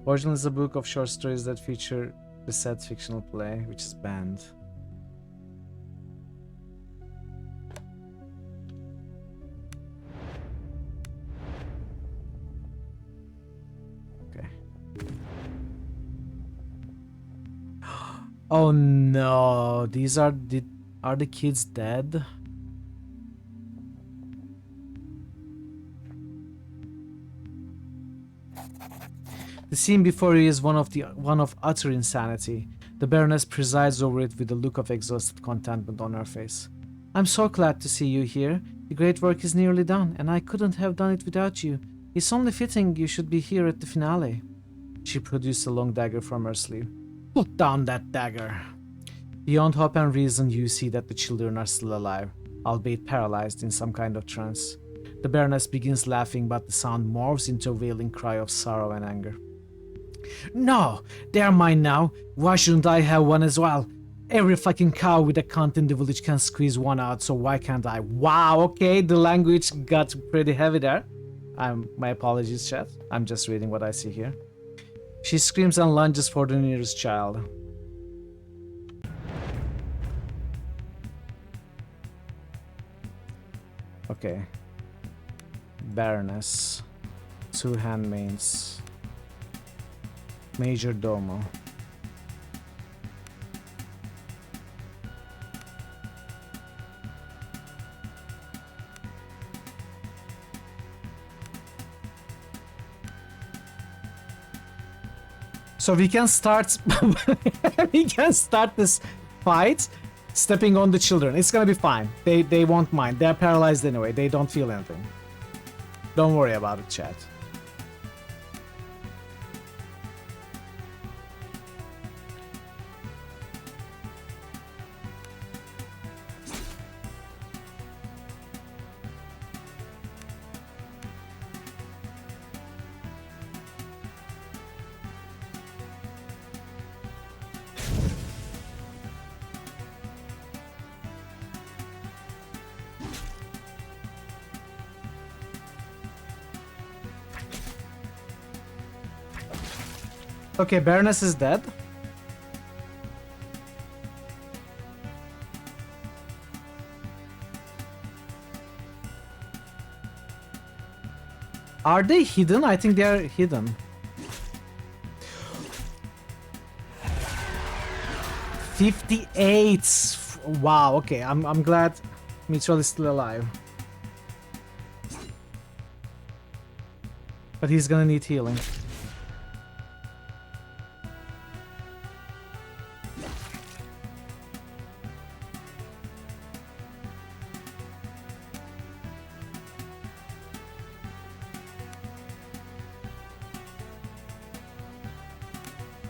Speaker 8: Original is a book of short stories that feature the said fictional play, which is banned. Okay. Oh no, these are the kids dead? The scene before you is one of utter insanity. The Baroness presides over it with a look of exhausted contentment on her face. I'm so glad to see you here. The great work is nearly done, and I couldn't have done it without you. It's only fitting you should be here at the finale. She produced a long dagger from her sleeve. Put down that dagger. Beyond hope and reason, you see that the children are still alive, albeit paralyzed in some kind of trance. The Baroness begins laughing, but the sound morphs into a wailing cry of sorrow and anger. No, they're mine now. Why shouldn't I have one as well? Every fucking cow with a cunt in the village can squeeze one out, so why can't I? Wow, okay, the language got pretty heavy there. My apologies, chat. I'm just reading what I see here. She screams and lunges for the nearest child. Okay. Baroness. 2 handmaids. Major domo. So we can start we can start this fight stepping on the children. It's gonna be fine. They won't mind. They're paralyzed anyway. They don't feel anything. Don't worry about it, chat. Okay, Baroness is dead. Are they hidden? I think they are hidden. 58. Wow, okay. I'm glad Mitchell is still alive. But he's gonna need healing.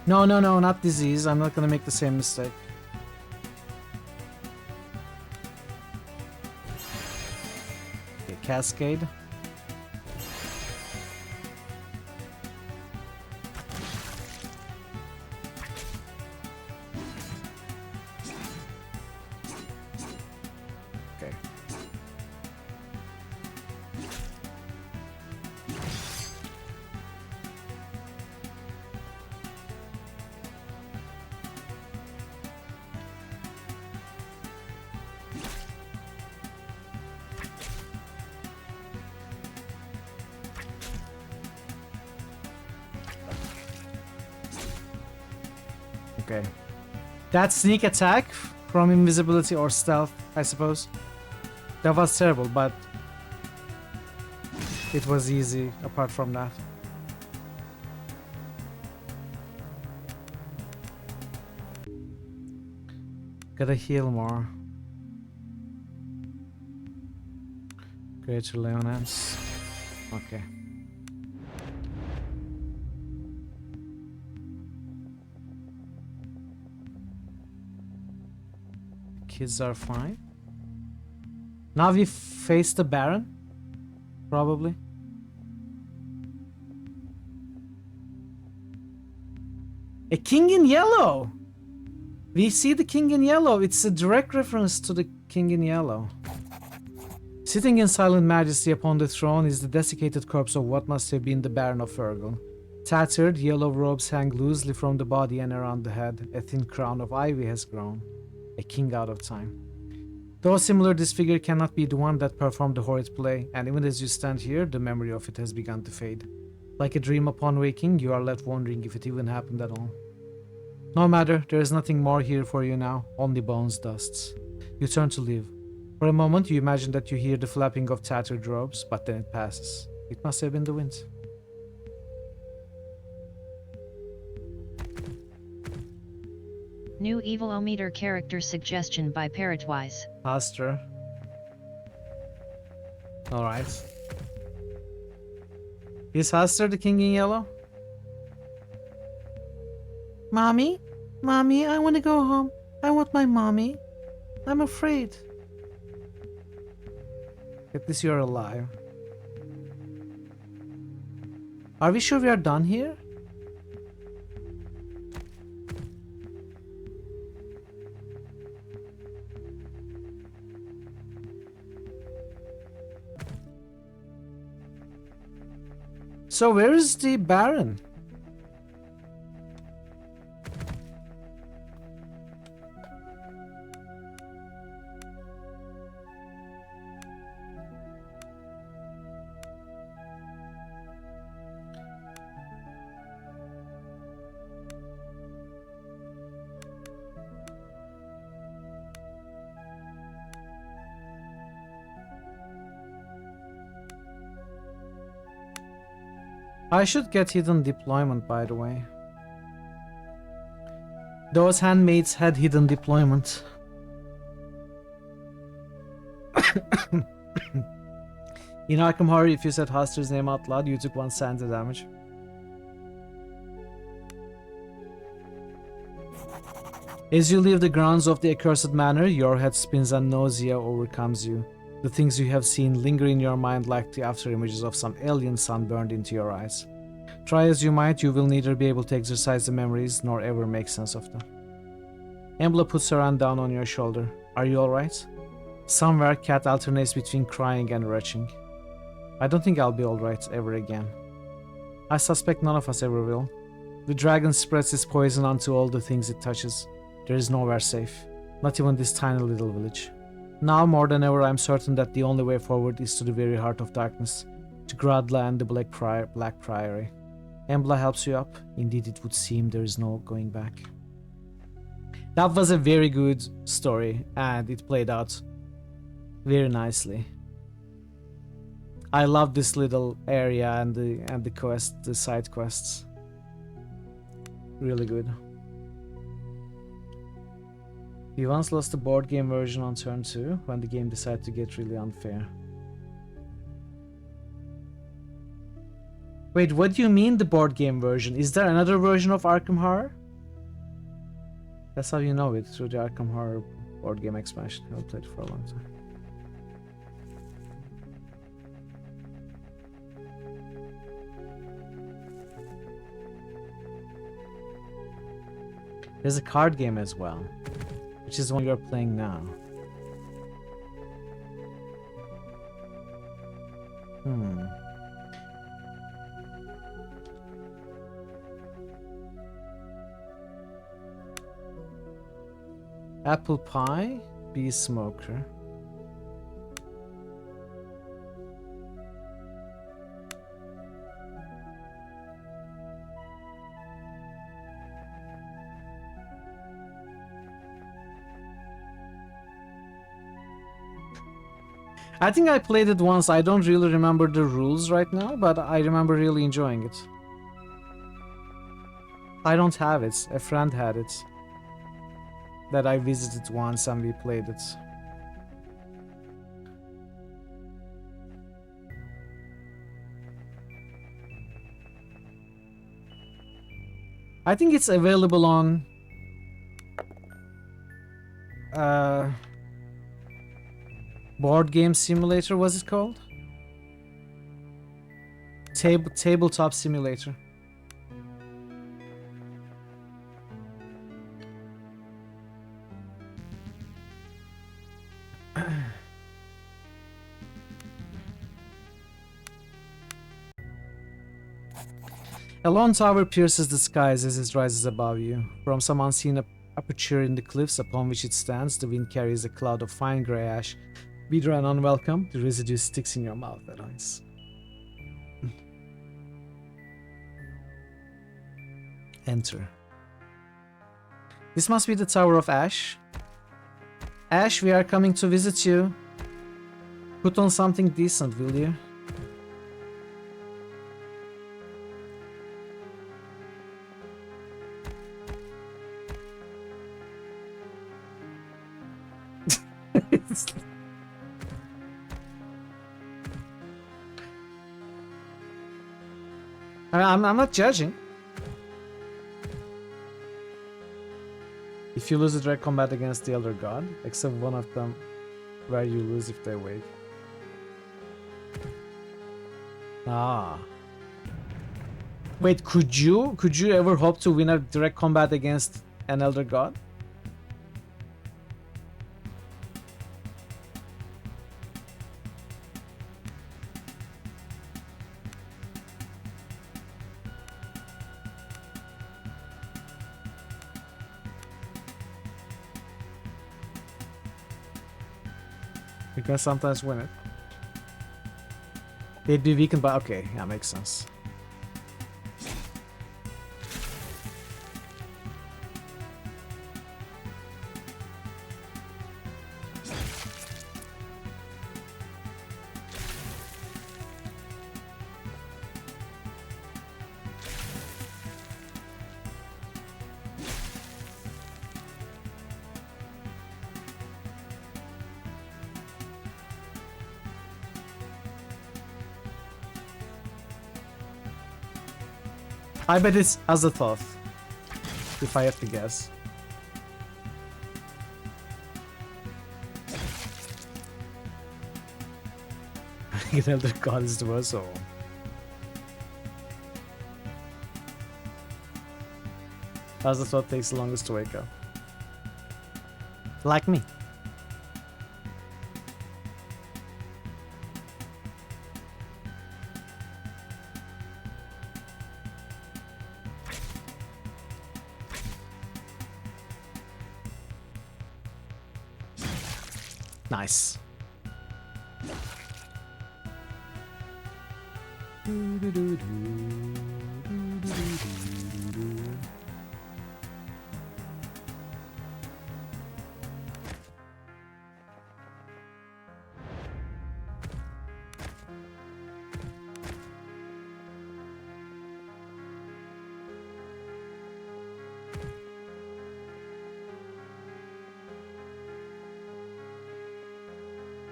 Speaker 8: No, no, no, not disease. I'm not gonna make the same mistake. Okay, cascade. Okay. Okay. That sneak attack from invisibility or stealth, I suppose. That was terrible, but it was easy apart from that. Gotta heal more. Greater Leonance. Okay. Kids are fine. Now we face the Baron? Probably. A king in yellow! We see the king in yellow. It's a direct reference to the king in yellow. Sitting in silent majesty upon the throne is the desiccated corpse of what must have been the Baron of Fergal. Tattered, yellow robes hang loosely from the body and around the head. A thin crown of ivy has grown. A king out of time. Though similar, this figure cannot be the one that performed the horrid play, and even as you stand here, the memory of it has begun to fade. Like a dream upon waking, you are left wondering if it even happened at all. No matter, there is nothing more here for you now, only bones, dusts. You turn to leave. For a moment, you imagine that you hear the flapping of tattered robes, but then it passes. It must have been the wind.
Speaker 1: New Evilometer character suggestion by Parrotwise.
Speaker 8: Pastor. Alright. Is Haster the king in yellow? Mommy? Mommy, I want to go home. I want my mommy. I'm afraid. At least you're alive. Are we sure we are done here? So where is the Baron? I should get hidden deployment, by the way. Those handmaids had hidden deployment. In Arkham Horror, if you said Huster's name out loud, you took 1 sanity damage. As you leave the grounds of the accursed manor, your head spins and nausea overcomes you. The things you have seen linger in your mind like the after images of some alien sun burned into your eyes. Try as you might, you will neither be able to exercise the memories nor ever make sense of them. Embla puts her hand down on your shoulder. Are you alright? Somewhere, Cat alternates between crying and retching. I don't think I'll be alright ever again. I suspect none of us ever will. The dragon spreads its poison onto all the things it touches. There is nowhere safe. Not even this tiny little village. Now more than ever, I'm certain that the only way forward is to the very heart of darkness, to Gradla and the Black Priory. Embla helps you up. Indeed, it would seem there is no going back. That was a very good story, and it played out very nicely. I love this little area and the quest, the side quests. Really good. We once lost the board game version on turn 2 when the game decided to get really unfair. Wait, what do you mean the board game version? Is there another version of Arkham Horror? That's how you know it, through the Arkham Horror board game expansion. I've played it for a long time. There's a card game as well, which is the one you're playing now. Apple pie, bee smoker. I think I played it once. I don't really remember the rules right now, but I remember really enjoying it. I don't have it. A friend had it. That I visited once and we played it. I think it's available on Board Game Simulator, was it called? Tabletop Simulator. A lone tower pierces the skies as it rises above you. From some unseen aperture in the cliffs upon which it stands, the wind carries a cloud of fine grey ash. Bitter and unwelcome, the residue sticks in your mouth at eyes. Enter. This must be the Tower of Ash. Ash, we are coming to visit you. Put on something decent, will you? I'm not judging. If you lose a direct combat against the Elder God, except one of them where you lose if they wake. Ah. Wait, could you ever hope to win a direct combat against an Elder God? You can sometimes win it. They'd be weakened by... Okay, yeah, makes sense. I bet it's Azathoth, if I have to guess. Elder God is the worst. Oh. Azathoth takes the longest to wake up. Like me. Nice.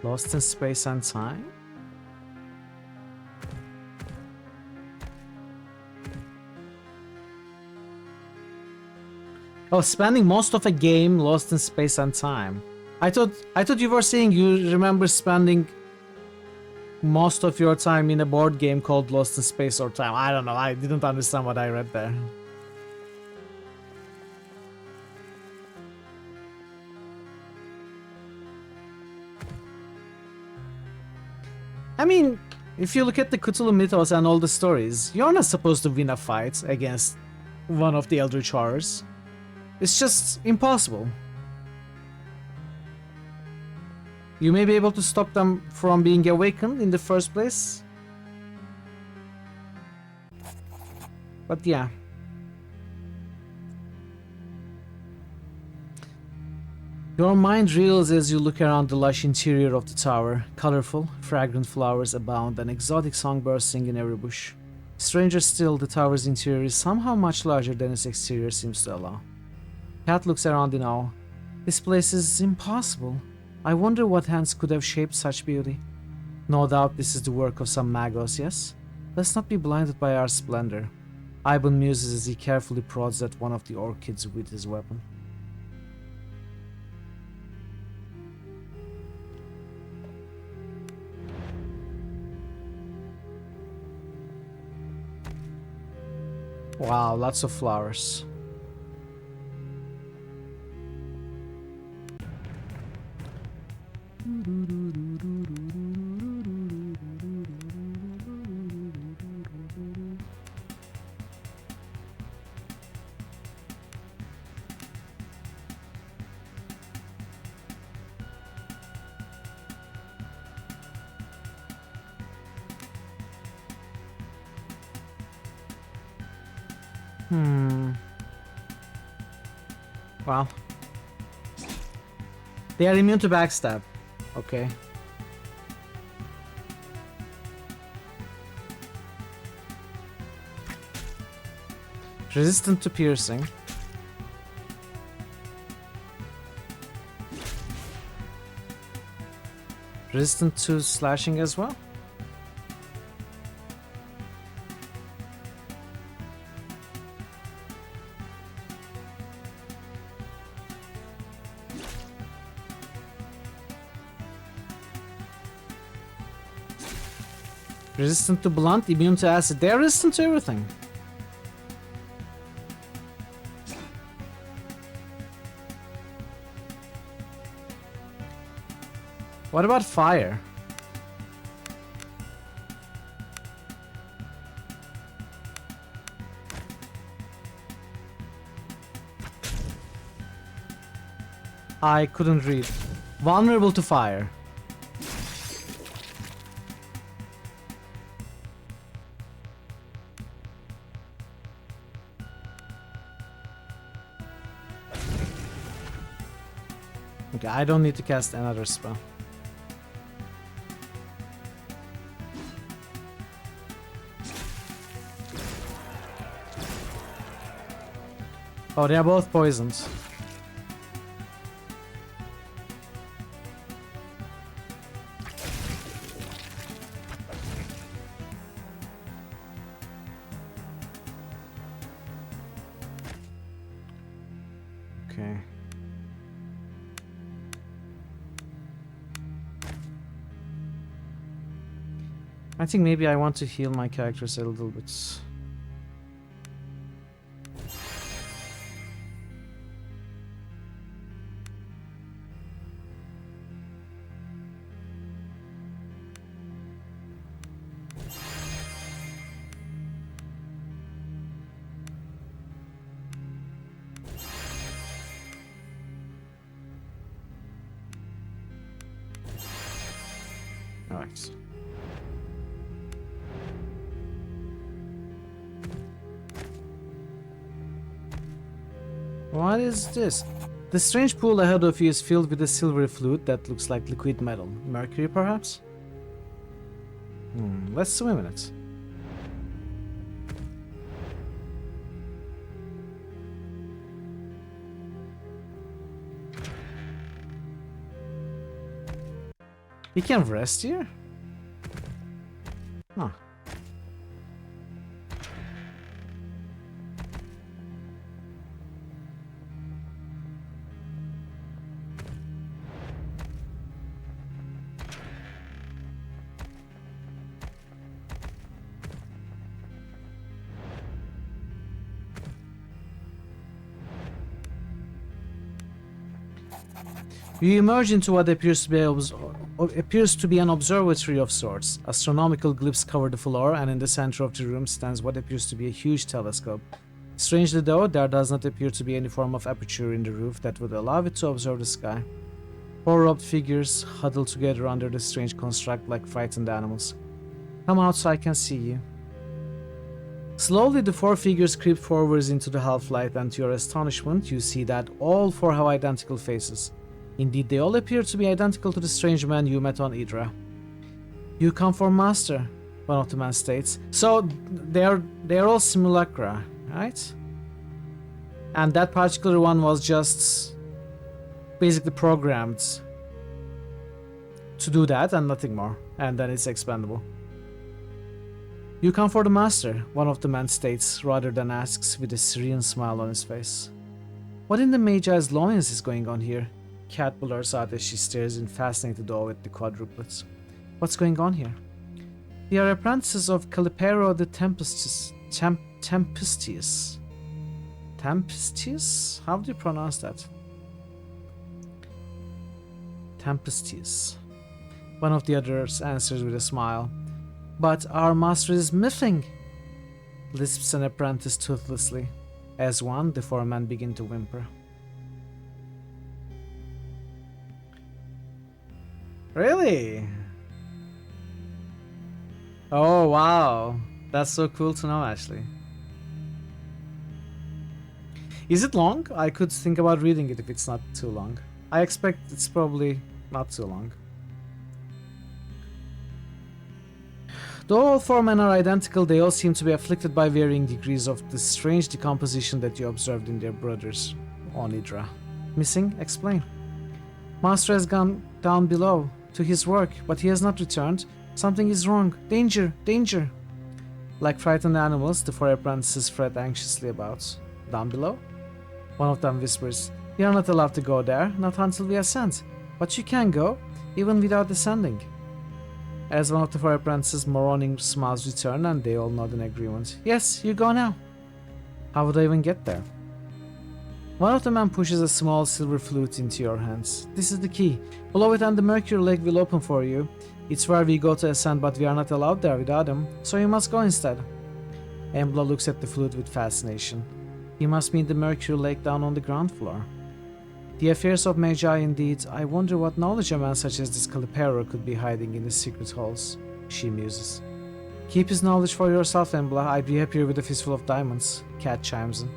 Speaker 8: Lost in space and time? Oh, spending most of a game lost in space and time. I thought you were saying you remember spending most of your time in a board game called Lost in Space or Time. I don't know. I didn't understand what I read there. I mean, if you look at the Cthulhu mythos and all the stories, you're not supposed to win a fight against one of the Eldritch Horrors. It's just impossible. You may be able to stop them from being awakened in the first place. But yeah. Your mind reels as you look around the lush interior of the tower. Colorful, fragrant flowers abound and exotic songbirds sing in every bush. Stranger still, the tower's interior is somehow much larger than its exterior seems to allow. Cat looks around in awe. This place is impossible. I wonder what hands could have shaped such beauty. No doubt this is the work of some magos, yes? Let's not be blinded by our splendor. Ivan muses as he carefully prods at one of the orchids with his weapon. Wow, lots of flowers. Well, they are immune to backstab. Okay. Resistant to piercing. Resistant to slashing as well. Resistant to blunt, immune to acid. They're resistant to everything. What about fire? I couldn't read. Vulnerable to fire. Okay, I don't need to cast another spell. Oh, they are both poisoned. Okay. I think maybe I want to heal my characters a little bit. Alright. What is this? The strange pool ahead of you is filled with a silvery fluid that looks like liquid metal. Mercury, perhaps? Let's swim in it. You can rest here? Huh. You emerge into what appears to be an observatory of sorts. Astronomical glyphs cover the floor, and in the center of the room stands what appears to be a huge telescope. Strangely though, there does not appear to be any form of aperture in the roof that would allow it to observe the sky. Four robed figures huddle together under the strange construct like frightened animals. Come out so I can see you. Slowly the four figures creep forwards into the half-light, and to your astonishment you see that all four have identical faces. Indeed, they all appear to be identical to the strange man you met on Idra. You come for Master, one of the men states. So they're all simulacra, right? And that particular one was just basically programmed to do that and nothing more, and then it's expendable. You come for the Master, one of the men states, rather than asks, with a serene smile on his face. What in the Magi's loins is going on here? Cat blurs out as she stares in fascinated awe at the quadruplets. What's going on here? We are apprentices of Calipero the Tempestius. Tempestius? How do you pronounce that? Tempestius. One of the others answers with a smile. But our master is missing, lisps an apprentice toothlessly. As one, the four men begin to whimper. Really? Oh wow, that's so cool to know, actually. Is it long? I could think about reading it if it's not too long. I expect it's probably not too long. Though all four men are identical, they all seem to be afflicted by varying degrees of the strange decomposition that you observed in their brothers on Idra. Missing? Explain. Master has gone down below to his work, but he has not returned. Something is wrong. Danger! Danger! Like frightened animals, the four apprentices fret anxiously about. Down below? One of them whispers, "We are not allowed to go there, not until we ascend. But you can go, even without descending." As one of the four apprentices' moronic smiles return, and they all nod in agreement. Yes, you go now. How would I even get there? One of the men pushes a small silver flute into your hands. This is the key. Blow it and the Mercury Lake will open for you. It's where we go to ascend, but we are not allowed there without him, so you must go instead. Embla looks at the flute with fascination. He must mean the Mercury Lake down on the ground floor. The affairs of Magi indeed. I wonder what knowledge a man such as this Calipero could be hiding in the secret halls, she muses. Keep his knowledge for yourself, Embla. I'd be happier with a fistful of diamonds, Cat chimes in.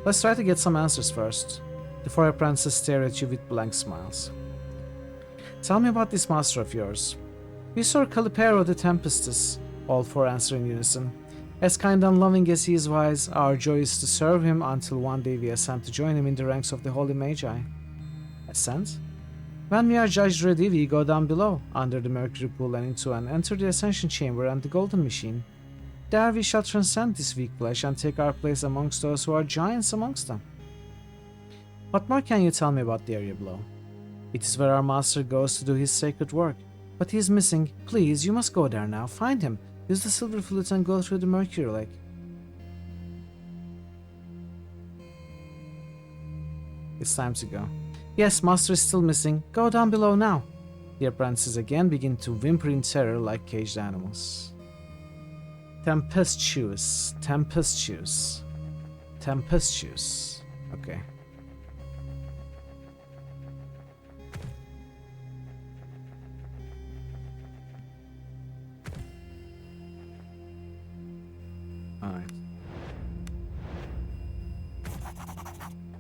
Speaker 8: Let's try to get some answers first. The four apprentices stare at you with blank smiles. Tell me about this master of yours. We saw Calipero the Tempestus, all four answer in unison. As kind and loving as he is wise, our joy is to serve him until one day we ascend to join him in the ranks of the Holy Magi. Ascend? When we are judged ready, we go down below, under the Mercury Pool and into and enter the Ascension Chamber and the Golden Machine. There we shall transcend this weak flesh and take our place amongst those who are giants amongst them. What more can you tell me about the area below? It is where our master goes to do his sacred work. But he is missing. Please, you must go there now. Find him. Use the silver flute and go through the Mercury Lake. It's time to go. Yes, master is still missing. Go down below now. The apprentices again begin to whimper in terror like caged animals. Tempestuous. Tempestuous. Tempestuous. Okay. Alright.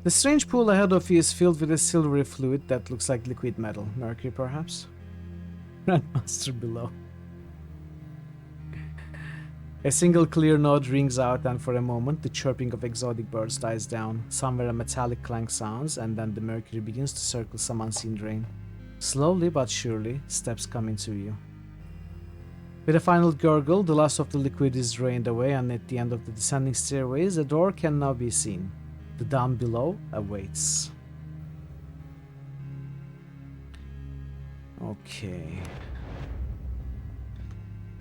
Speaker 8: The strange pool ahead of you is filled with a silvery fluid that looks like liquid metal. Mercury, perhaps? Grandmaster below. A single clear note rings out, and for a moment the chirping of exotic birds dies down. Somewhere a metallic clank sounds, and then the mercury begins to circle some unseen drain. Slowly but surely, steps come into view. With a final gurgle, the last of the liquid is drained away, and at the end of the descending stairways, a door can now be seen. The down below awaits. Okay.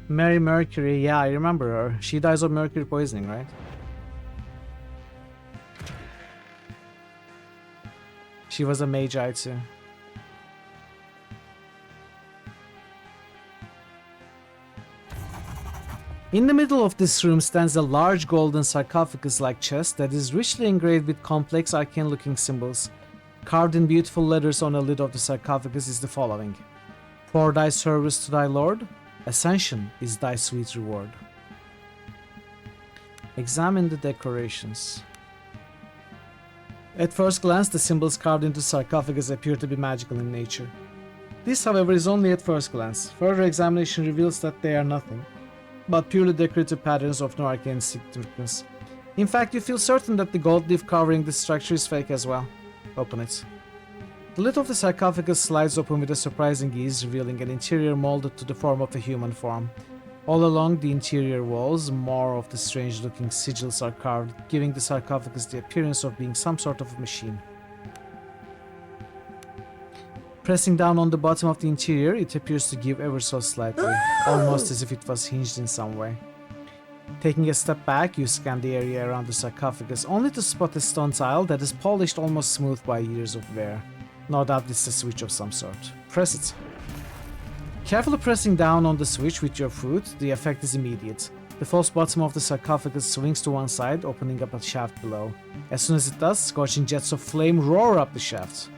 Speaker 8: Mary Mercury, yeah, I remember her. She dies of mercury poisoning, right? She was a magi too. In the middle of this room stands a large golden sarcophagus-like chest that is richly engraved with complex arcane-looking symbols. Carved in beautiful letters on the lid of the sarcophagus is the following: For thy service to thy lord, ascension is thy sweet reward. Examine the decorations. At first glance, the symbols carved into the sarcophagus appear to be magical in nature. This, however, is only at first glance. Further examination reveals that they are nothing but purely decorative patterns of no arcane significance. In fact, you feel certain that the gold leaf covering this structure is fake as well. Open it. The lid of the sarcophagus slides open with a surprising ease, revealing an interior molded to the form of a human form. All along the interior walls, more of the strange-looking sigils are carved, giving the sarcophagus the appearance of being some sort of machine. Pressing down on the bottom of the interior, it appears to give ever so slightly, almost as if it was hinged in some way. Taking a step back, you scan the area around the sarcophagus, only to spot a stone tile that is polished almost smooth by years of wear. No doubt it's a switch of some sort. Press it. Carefully pressing down on the switch with your foot, the effect is immediate. The false bottom of the sarcophagus swings to one side, opening up a shaft below. As soon as it does, scorching jets of flame roar up the shaft.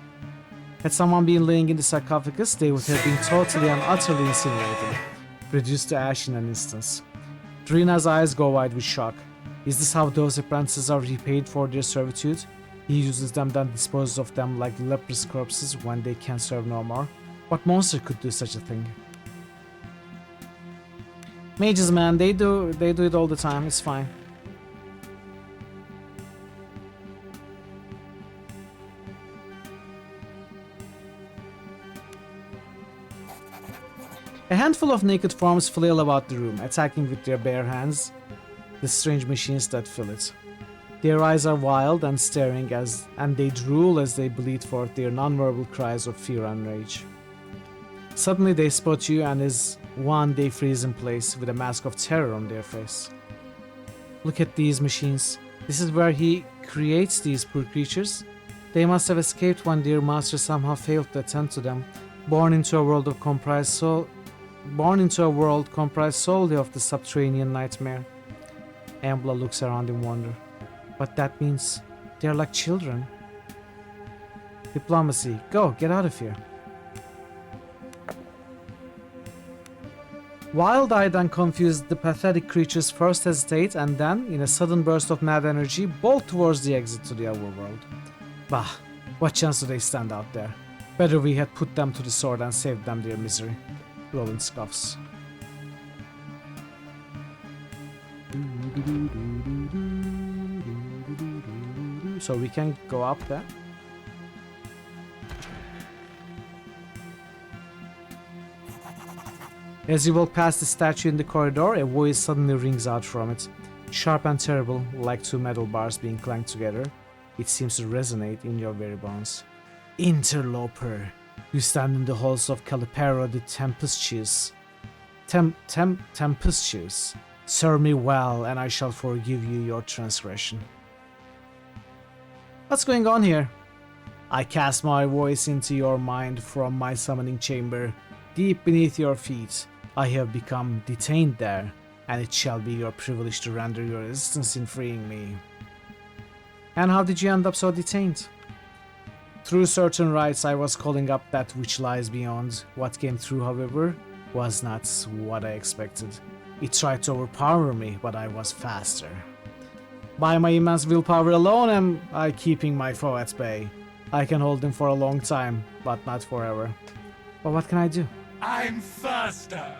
Speaker 8: Had someone been laying in the sarcophagus, they would have been totally and utterly incinerated, reduced to ash in an instant. Drina's eyes go wide with shock. Is this how those apprentices are repaid for their servitude? He uses them, then disposes of them like leprous corpses when they can serve no more. What monster could do such a thing? Mages, man, they do it all the time. It's fine. A handful of naked forms flail about the room, attacking with their bare hands the strange machines that fill it. Their eyes are wild and staring and they drool as they bleat forth their non-verbal cries of fear and rage. Suddenly they spot you, and as one they freeze in place with a mask of terror on their face. Look at these machines. This is where he creates these poor creatures. They must have escaped when their master somehow failed to attend to them, born into a world comprised solely of the subterranean nightmare. Ambla looks around in wonder. What that means? They're like children. Diplomacy. Go, get out of here. Wild-eyed and confused, the pathetic creatures first hesitate and then, in a sudden burst of mad energy, bolt towards the exit to the overworld. Bah, what chance do they stand out there? Better we had put them to the sword and saved them their misery. Roland scoffs. So we can go up there. As you walk past the statue in the corridor, a voice suddenly rings out from it. Sharp and terrible, like two metal bars being clanked together. It seems to resonate in your very bones. Interloper, you stand in the halls of Calipero the Tempestuous. Tempestuous. Serve me well, and I shall forgive you your transgression. What's going on here? I cast my voice into your mind from my summoning chamber, deep beneath your feet. I have become detained there, and it shall be your privilege to render your assistance in freeing me. And how did you end up so detained? Through certain rites, I was calling up that which lies beyond. What came through, however, was not what I expected. It tried to overpower me, but I was faster. By my immense willpower alone am I keeping my foe at bay. I can hold him for a long time, but not forever. But what can I do?
Speaker 16: I'm faster.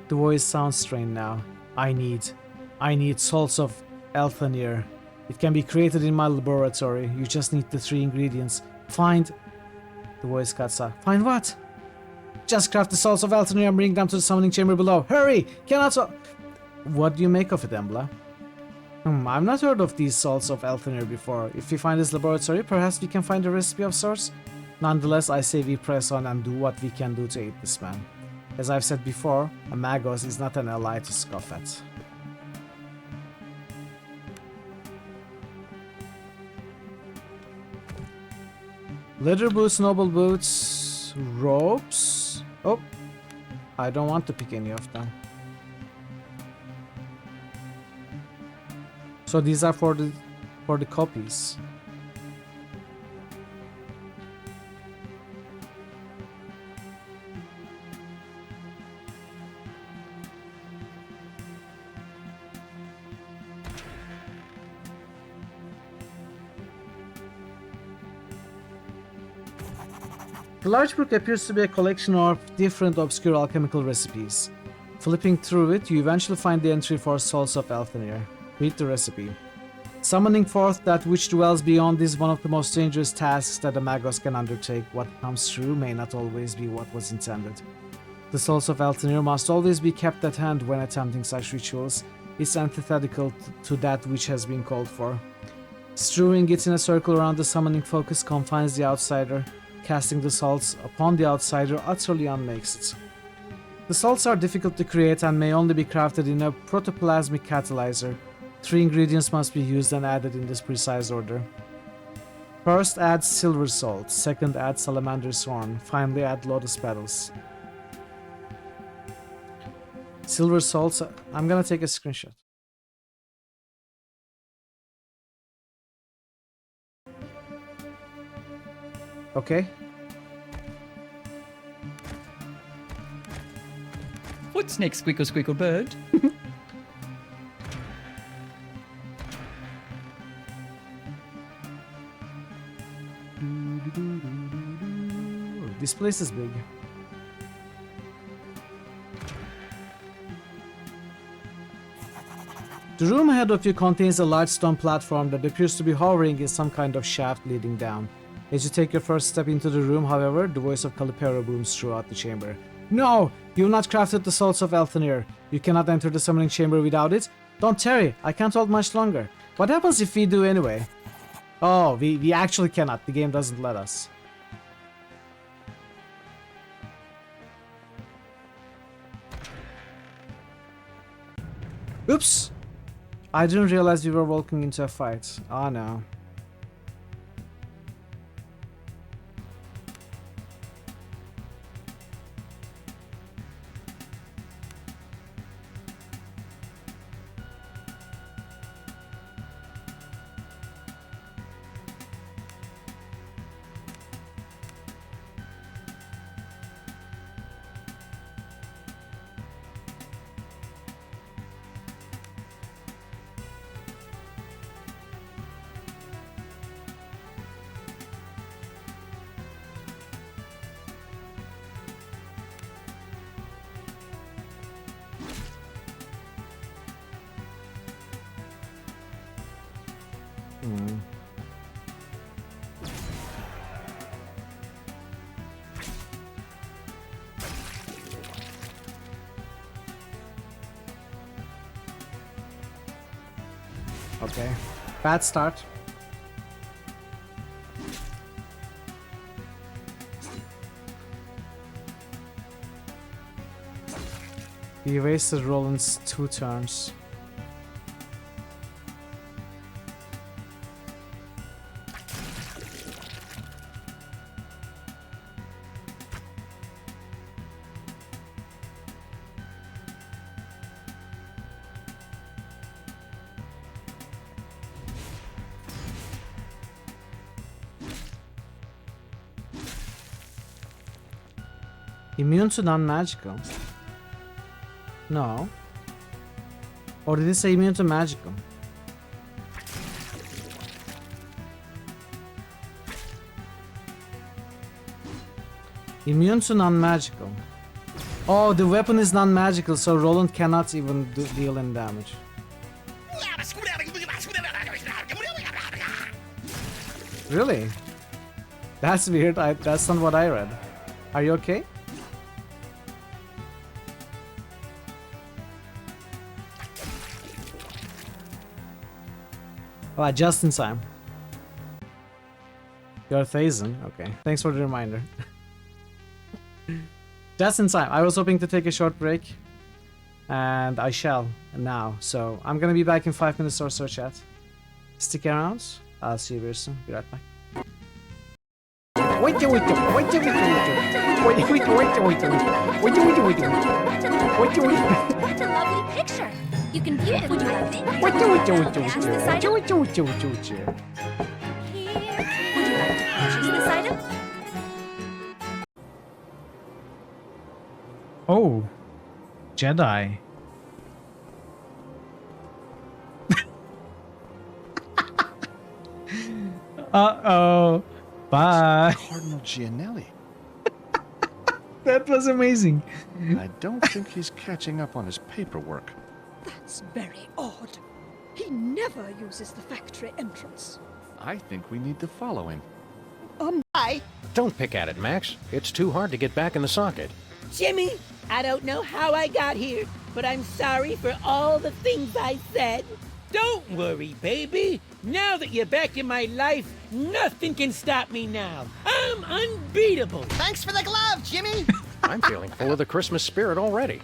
Speaker 8: The voice sounds strained now. I need salts of Elthanir. It can be created in my laboratory. You just need the 3 ingredients. Find... The voice cuts off. Find what? Just craft the salts of Elthanir and bring them to the summoning chamber below. Hurry! Cannot... What do you make of it, Embla? I've not heard of these salts of Elthanir before. If we find this laboratory, perhaps we can find a recipe of sorts. Nonetheless, I say we press on and do what we can do to aid this man. As I've said before, a Magos is not an ally to scoff at. Leather boots, noble boots, ropes. Oh, I don't want to pick any of them. So these are for the copies. The large book appears to be a collection of different obscure alchemical recipes. Flipping through it, you eventually find the entry for Salts of Elthanir. Read the recipe. Summoning forth that which dwells beyond is one of the most dangerous tasks that a Magos can undertake. What comes through may not always be what was intended. The Salts of Elthanir must always be kept at hand when attempting such rituals. It's antithetical to that which has been called for. Strewing it in a circle around the summoning focus confines the outsider. Casting the salts upon the outsider utterly unmakes it. The salts are difficult to create and may only be crafted in a protoplasmic catalyzer. 3 ingredients must be used and added in this precise order. First, add silver salt. Second, add salamander's horn. Finally, add lotus petals. Silver salts. I'm gonna take a screenshot. Okay.
Speaker 19: What's next, Squickle Squickle Bird?
Speaker 8: This place is big. The room ahead of you contains a large stone platform that appears to be hovering in some kind of shaft leading down. As you take your first step into the room, however, the voice of Calipero booms throughout the chamber. No! You have not crafted the salts of Elthanir. You cannot enter the summoning chamber without it. Don't tarry, I can't hold much longer. What happens if we do anyway? Oh, we actually cannot. The game doesn't let us. Oops! I didn't realize we were walking into a fight. Oh no. Okay. Bad start. He wasted Roland's 2 turns. Immune to non-magical? No. Or did it say immune to magical? Immune to non-magical. Oh, the weapon is non-magical, so Roland cannot even deal any damage. Really? That's weird. That's not what I read. Are you okay? Oh, just in time. You're Thazen? Okay. Thanks for the reminder. Just in time. I was hoping to take a short break. And I shall now. So I'm gonna be back in 5 minutes or so, chat. Stick around. I'll see you very soon. Be right back. Wait.
Speaker 9: What a lovely picture. You can view it. Would you like to? Would you like to purchase this item?
Speaker 8: Oh, Jedi. Uh-oh. Bye.
Speaker 5: Cardinal Gianelli.
Speaker 8: That was amazing.
Speaker 5: I don't think he's catching up on his paperwork.
Speaker 20: That's very odd. He never uses the factory entrance.
Speaker 5: I think we need to follow him.
Speaker 21: Don't pick at it, Max. It's too hard to get back in the socket.
Speaker 22: Jimmy, I don't know how I got here, but I'm sorry for all the things I said. Don't worry, baby. Now that you're back in my life, nothing can stop me now. I'm unbeatable.
Speaker 23: Thanks for the glove, Jimmy.
Speaker 21: I'm feeling full of the Christmas spirit already.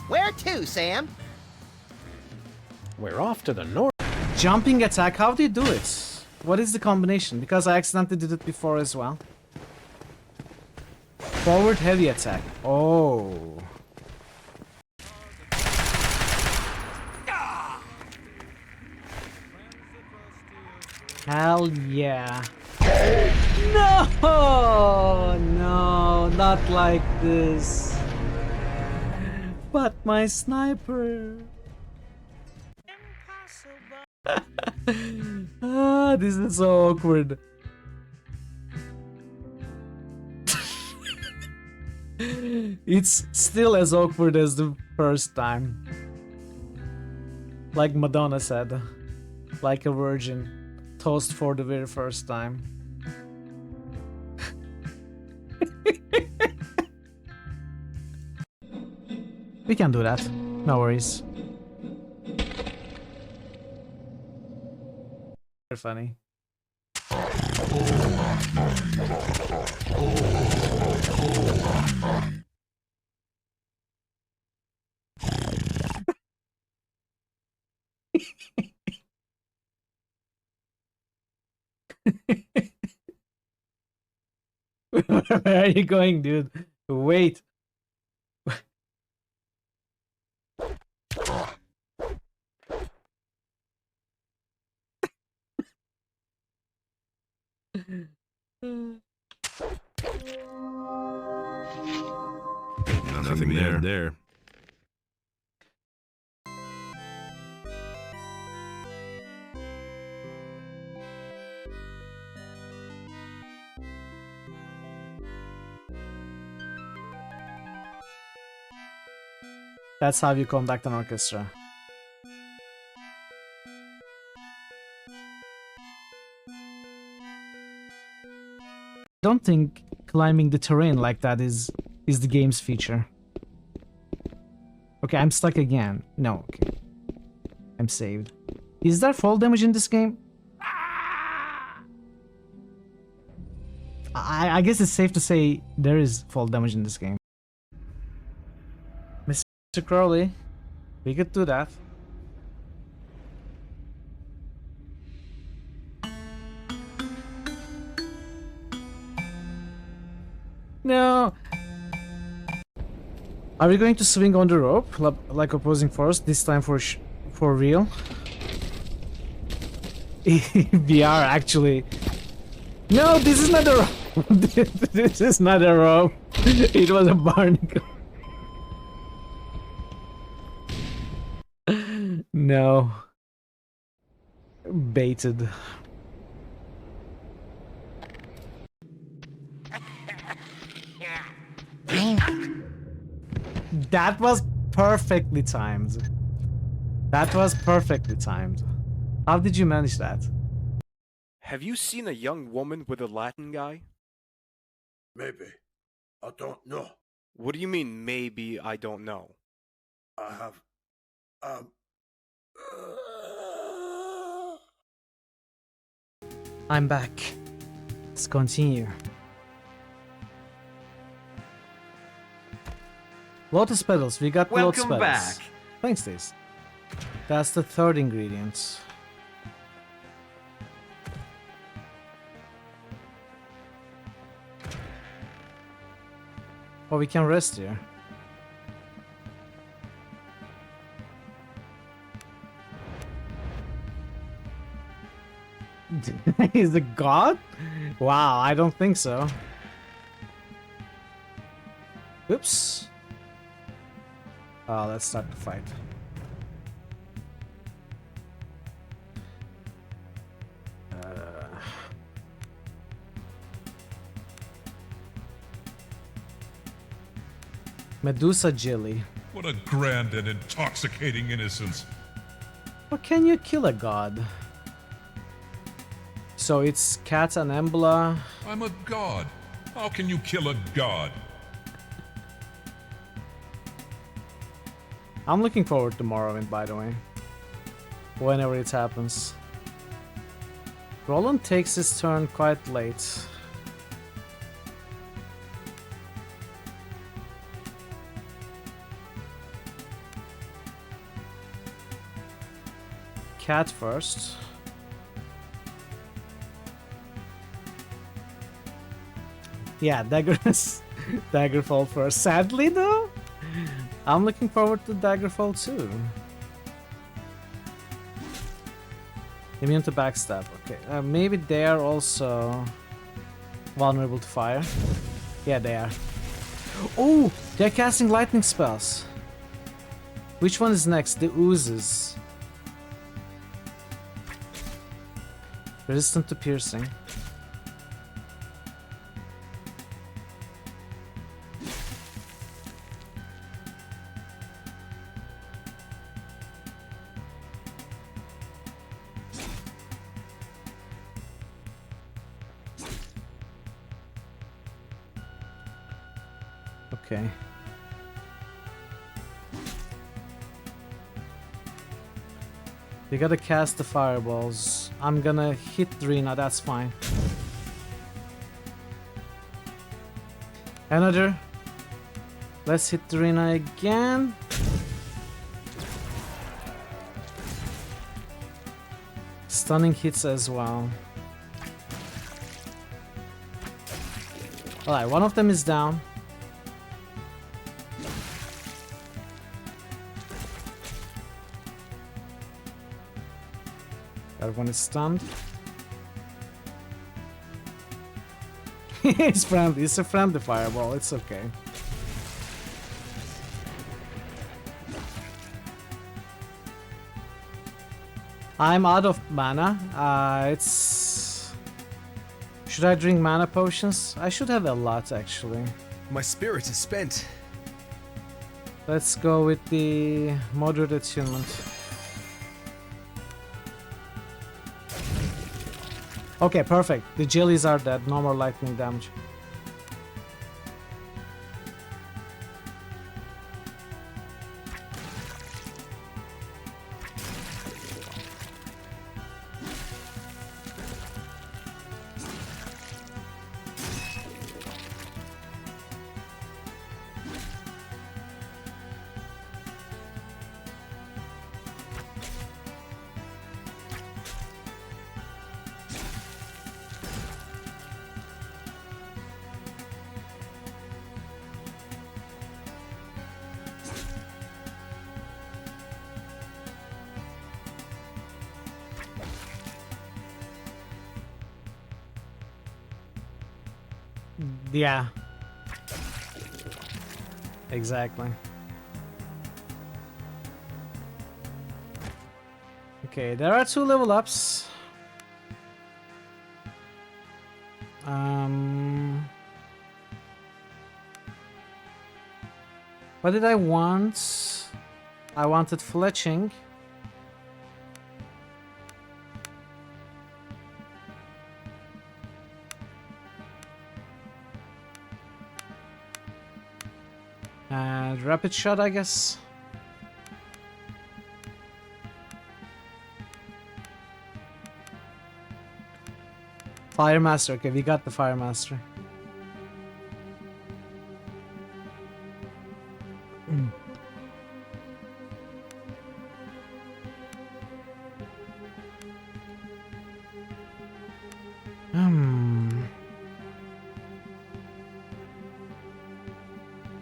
Speaker 23: Where to, Sam?
Speaker 21: We're off to the north.
Speaker 8: Jumping attack, how do you do it? What is the combination? Because I accidentally did it before as well. Forward heavy attack. Oh. Hell yeah. No! No, not like this. But my sniper. Ah, this is so awkward. It's still as awkward as the first time. Like Madonna said. Like a virgin. Toast for the very first time. We can do that. No worries. They're funny. Where are you going, dude? Wait.
Speaker 2: Nothing there.
Speaker 8: That's how you conduct an orchestra. I don't think climbing the terrain like that is the game's feature. Okay, I'm stuck again. No, okay. I'm saved. Is there fall damage in this game? I guess it's safe to say there is fall damage in this game. Mr. Crowley, we could do that. No. Are we going to swing on the rope like opposing force this time for real? We are actually. No, this is not a rope. This is not a rope. It was a barnacle. No. Baited. That was perfectly timed. That was perfectly timed. How did you manage that?
Speaker 3: Have you seen a young woman with a Latin guy?
Speaker 16: Maybe. I don't know.
Speaker 3: What do you mean, maybe I don't know?
Speaker 16: I have...
Speaker 8: I'm back. Let's continue. Lotus petals. We got lotus petals.
Speaker 4: Welcome back.
Speaker 8: Thanks, Stace. That's the third ingredient. Oh, we can rest here. Is the god? Wow, I don't think so. Oops. Oh, let's start the fight. Medusa jelly.
Speaker 2: What a grand and intoxicating innocence.
Speaker 8: How can you kill a god? So it's Cat and Embla.
Speaker 2: I'm a god. How can you kill a god?
Speaker 8: I'm looking forward to Morrowind, by the way. Whenever it happens. Roland takes his turn quite late. Cat first. Yeah, Daggerfall first. Sadly, though, I'm looking forward to Daggerfall too. Immune to backstab. Okay, maybe they are also vulnerable to fire. Yeah, they are. Oh, they're casting lightning spells. Which one is next? The oozes. Resistant to piercing. Okay. You gotta cast the fireballs. I'm gonna hit Drina, that's fine. Another. Let's hit Drina again. Stunning hits as well. Alright, one of them is down. That one is stunned. It's friendly. It's a friendly fireball. It's okay. I'm out of mana. It's... Should I drink mana potions? I should have a lot, actually.
Speaker 4: My spirit is spent.
Speaker 8: Let's go with the moderate attunement. Okay, perfect. The jellies are dead. No more lightning damage. Yeah. Exactly. Okay, there are 2 level ups. What did I want? I wanted fletching. And rapid shot, I guess. Fire Master. Okay, we got the Fire Master.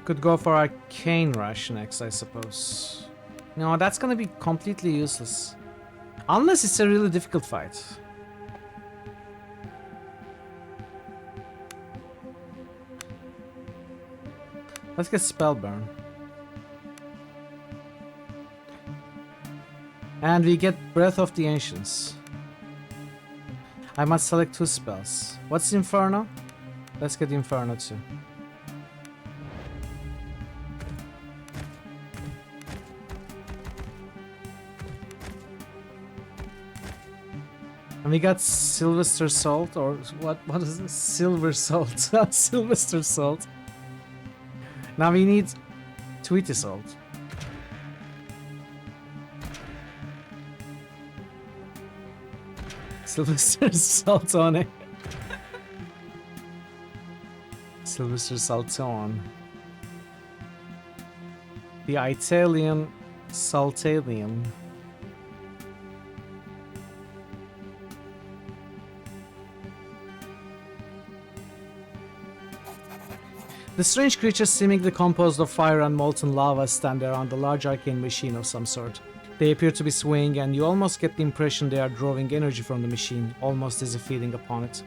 Speaker 8: Could go for Arcane Rush next, I suppose. No, that's gonna be completely useless. Unless it's a really difficult fight. Let's get Spellburn. And we get Breath of the Ancients. I must select 2 spells. What's Inferno? Let's get Inferno too. And we got Sylvester Salt, or what is this? Silver Salt. Sylvester Salt. Now we need Tweety Salt. Sylvester Salt on it. Sylvester Salton. The Italian Saltalian. The strange creatures seemingly composed of fire and molten lava stand around a large arcane machine of some sort. They appear to be swaying, and you almost get the impression they are drawing energy from the machine, almost as if feeding upon it.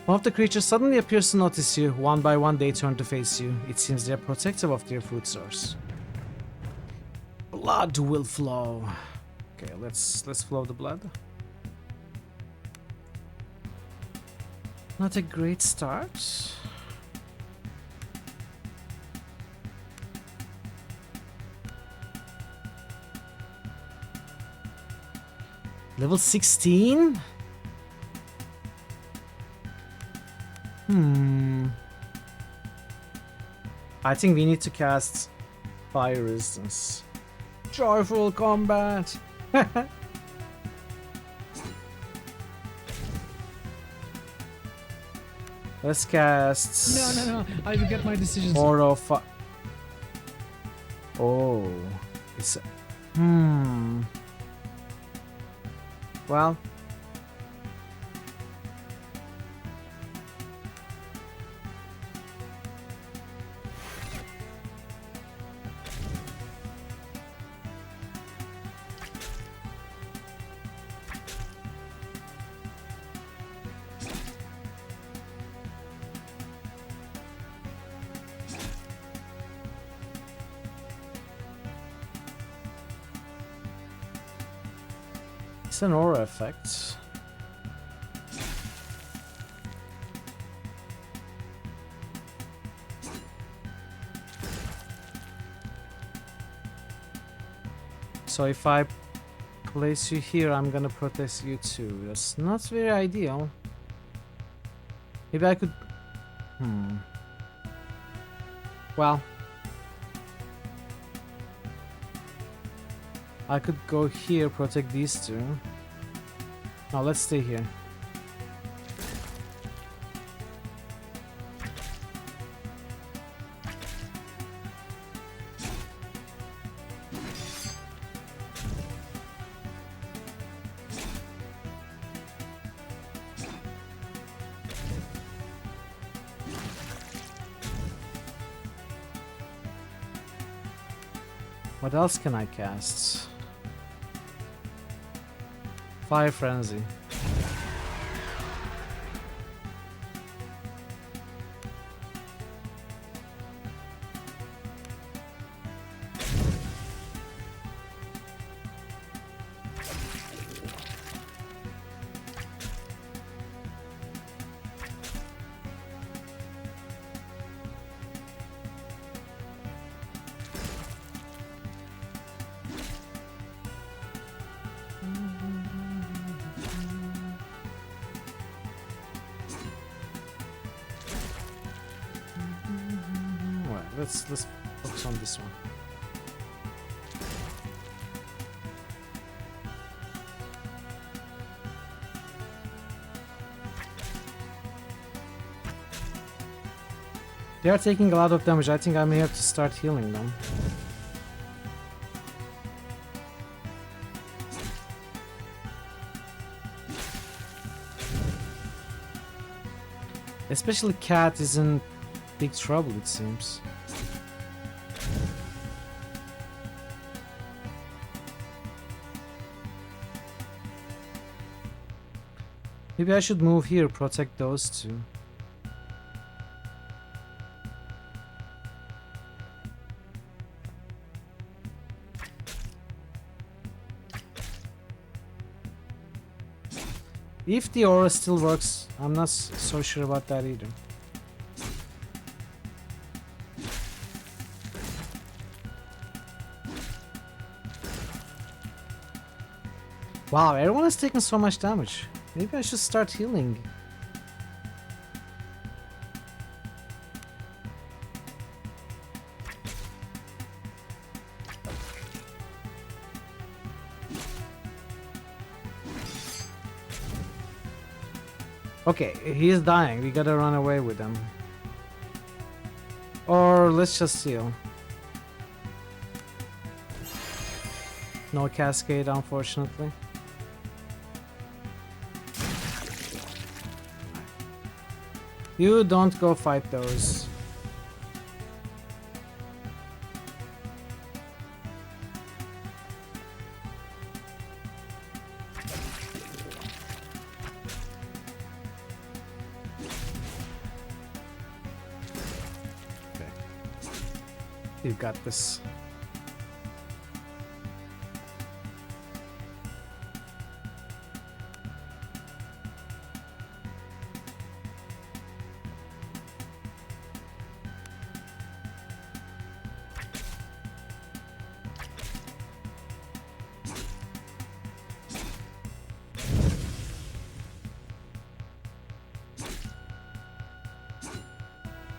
Speaker 8: One of the creatures suddenly appears to notice you. One by one they turn to face you. It seems they are protective of their food source. Blood will flow. Okay, let's flow the blood. Not a great start. Level 16? I think we need to cast Fire Resistance. Joyful combat! Let's cast...
Speaker 6: No, I will get my decisions.
Speaker 8: Oh, it's... Well... It's an aura effect. So if I place you here, I'm gonna protect you too. That's not very ideal. Maybe I could... Well... I could go here, protect these two. Now let's stay here. What else can I cast? Fire Frenzy. let's focus on this one. They are taking a lot of damage. I think I may have to start healing them. Especially Cat is in big trouble, it seems. Maybe I should move here, protect those two. If the aura still works, I'm not so sure about that either. Wow, everyone has taken so much damage. Maybe I should start healing. Okay, he is dying. We gotta run away with him. Or let's just heal. No cascade, unfortunately. You don't go fight those. You got this.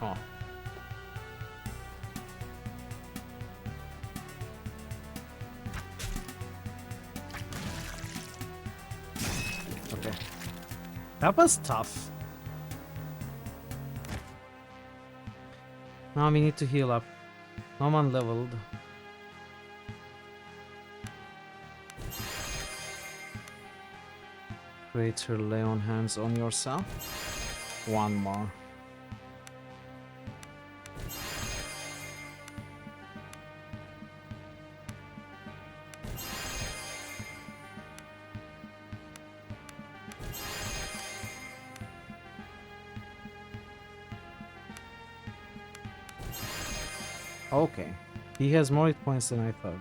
Speaker 8: Oh. That was tough. Now we need to heal up. No one leveled. Greater lay on hands on yourself. One more. Okay, he has more hit points than I thought.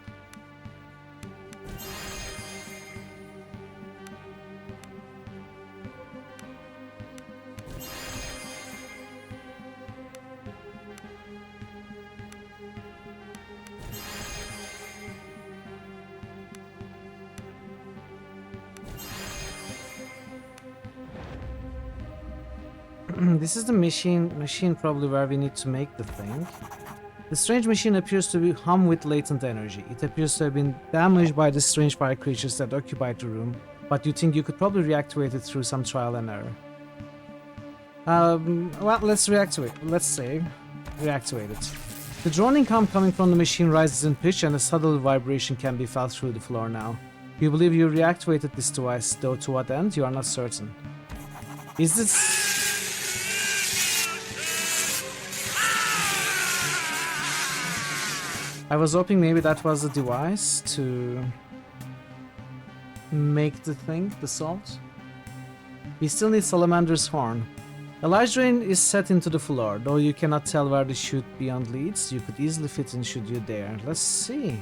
Speaker 8: This is the machine probably where we need to make the thing. The strange machine appears to be hum with latent energy. It appears to have been damaged by the strange fire creatures that occupied the room, but you think you could probably reactivate it through some trial and error. Well, let's reactivate. Let's say, reactivate it. The droning hum coming from the machine rises in pitch and a subtle vibration can be felt through the floor now. You believe you reactivated this device, though to what end, you are not certain. Is this... I was hoping maybe that was the device to make the thing, the salt. We still need Salamander's horn. A large drain is set into the floor, though you cannot tell where the chute beyond leads. You could easily fit in should you dare. Let's see.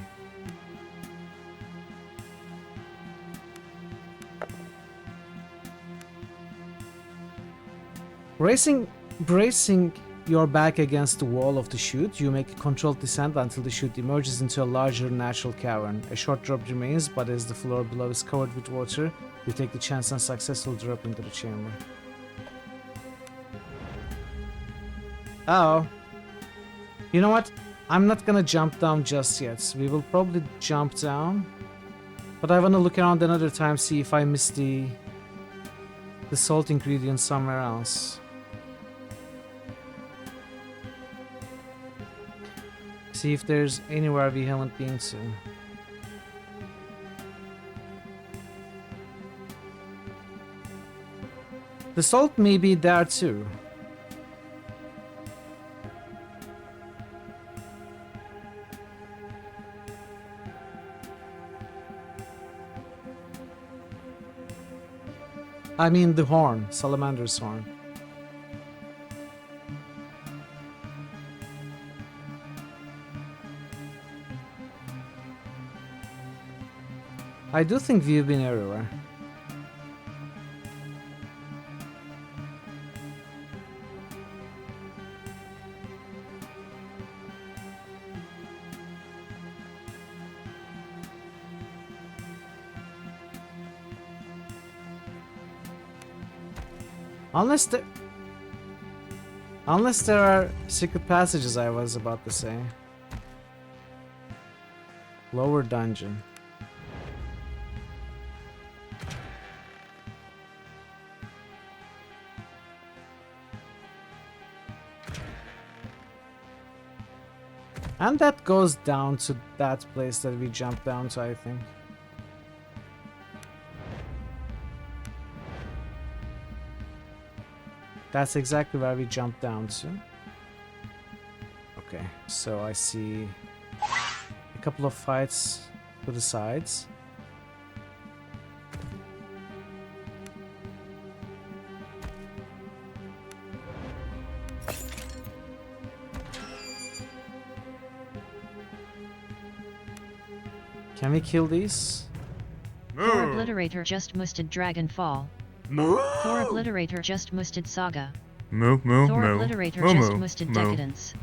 Speaker 8: Bracing your back against the wall of the chute, you make a controlled descent until the chute emerges into a larger natural cavern. A short drop remains, but as the floor below is covered with water, you take the chance and successfully drop into the chamber. Oh. You know what? I'm not gonna jump down just yet. We will probably jump down. But I wanna look around another time, see if I missed the salt ingredient somewhere else. See if there's anywhere we haven't been to. The salt may be there too. I mean the horn, salamander's horn. I do think we've been everywhere. Unless there are secret passages, I was about to say. Lower dungeon. And that goes down to that place that we jumped down to, I think. That's exactly where we jumped down to. Okay, so I see a couple of fights to the sides. Can we kill these?
Speaker 1: Thor Obliterator just musted Dragonfall. Thor Obliterator just musted Saga.
Speaker 7: Thor
Speaker 1: Obliterator just musted Decadence.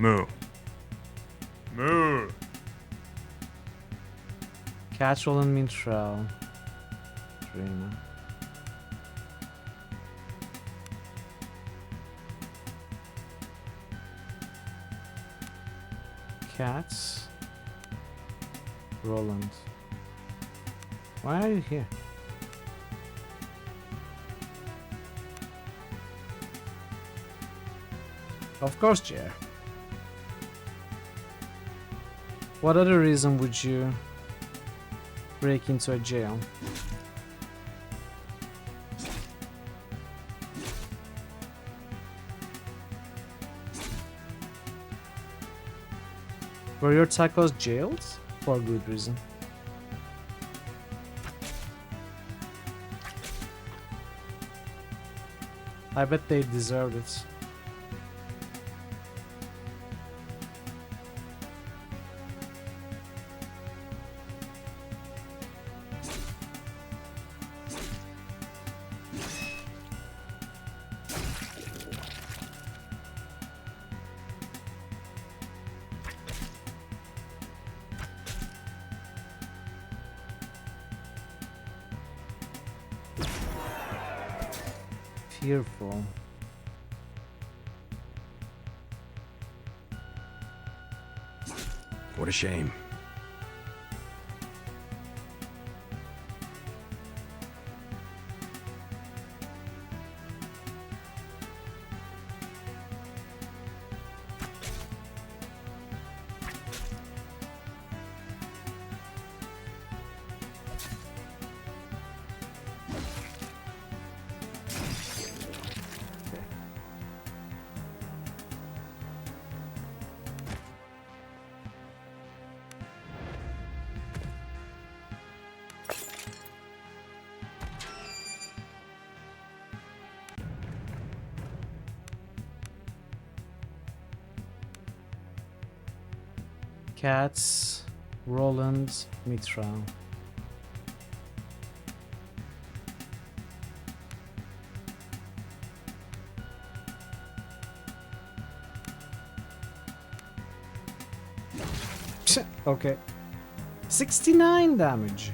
Speaker 8: Catchroll and Mintral. Dreamer. Cats. Roland. Why are you here? Of course, Jer. What other reason would you break into a jail? Were your tacos jailed? For good reason. I bet they deserved it. Fearful.
Speaker 10: What a shame.
Speaker 8: Cats, Roland, Mitra. Okay. 69 damage.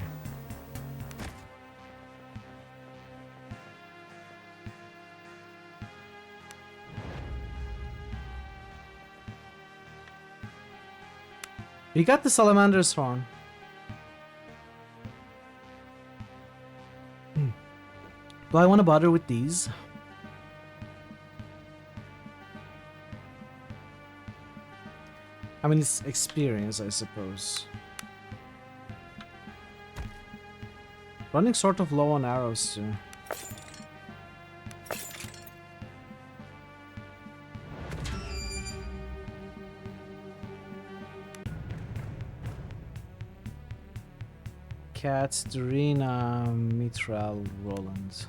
Speaker 8: We got the salamander's horn. Do I want to bother with these? I mean, it's experience, I suppose. Running sort of low on arrows too. Cat, Dorina, Mitral, Roland.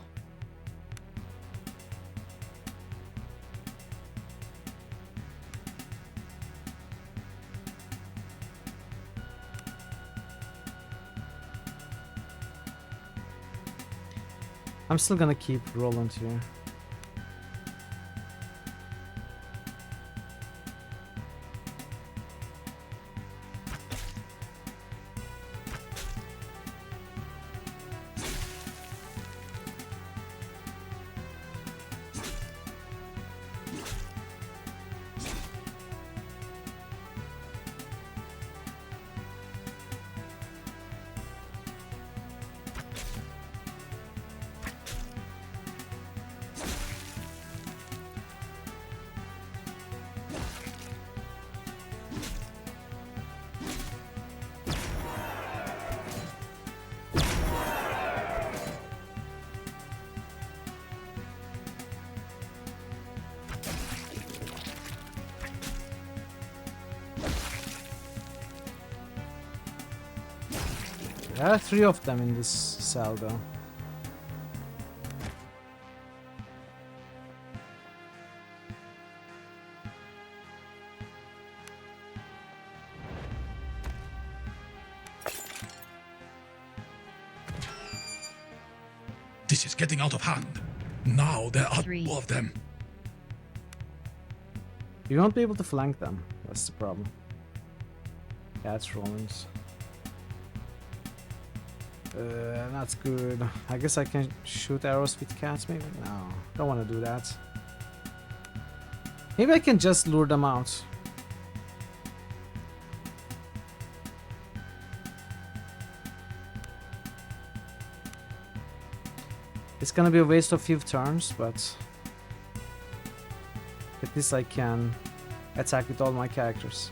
Speaker 8: I'm still gonna keep Roland here. There are 3 of them in this cell though.
Speaker 7: This is getting out of hand. Now there are 2 of them.
Speaker 8: You won't be able to flank them. That's the problem. Cats, Rollins. That's good. I guess I can shoot arrows with cats maybe? No, don't want to do that. Maybe I can just lure them out. It's gonna be a waste of few turns, but at least I can attack with all my characters.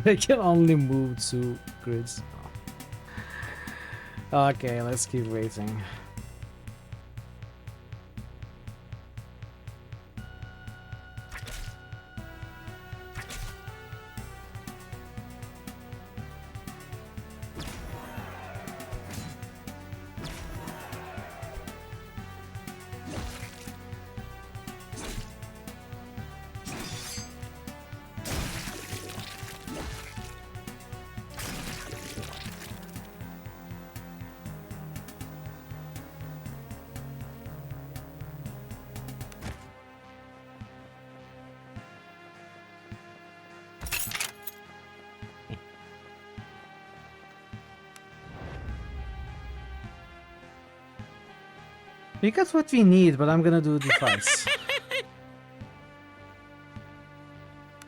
Speaker 8: They can only move 2 grids. Oh. Okay, let's keep waiting. We got what we need, but I'm gonna do the fights.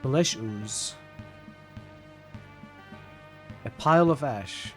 Speaker 8: Flesh ooze. A pile of ash.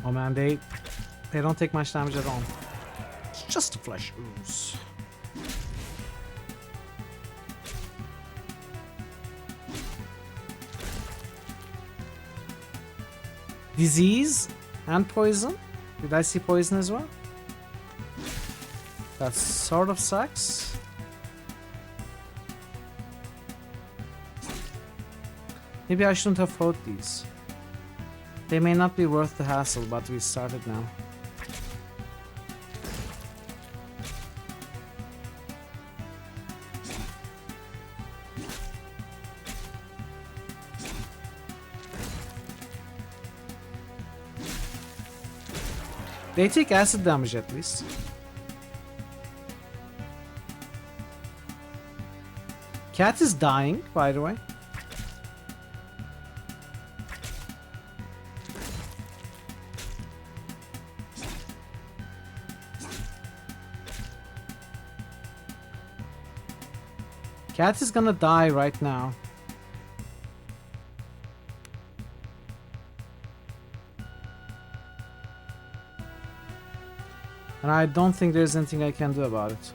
Speaker 8: Oh man, they don't take much damage at all. It's just a flesh ooze. Disease and poison. Did I see poison as well? That sort of sucks. Maybe I shouldn't have fought these. They may not be worth the hassle, but we started now. They take acid damage at least. Cat is dying, by the way. Cat is gonna die right now. And I don't think there's anything I can do about it.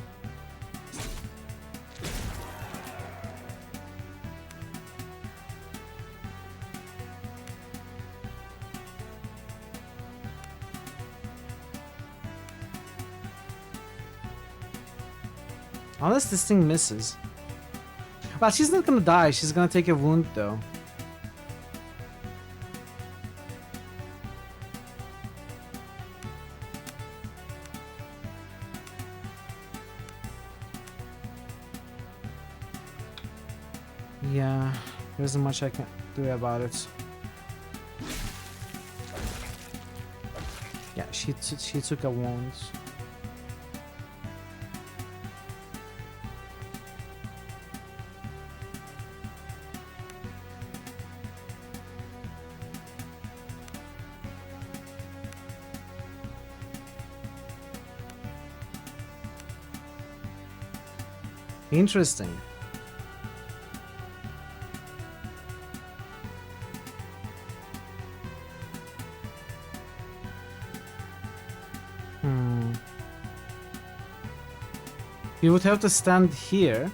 Speaker 8: Unless this thing misses. Well, she's not gonna die, she's gonna take a wound though. Yeah, there isn't much I can do about it. Yeah, she took a wound. Interesting. You would have to stand here.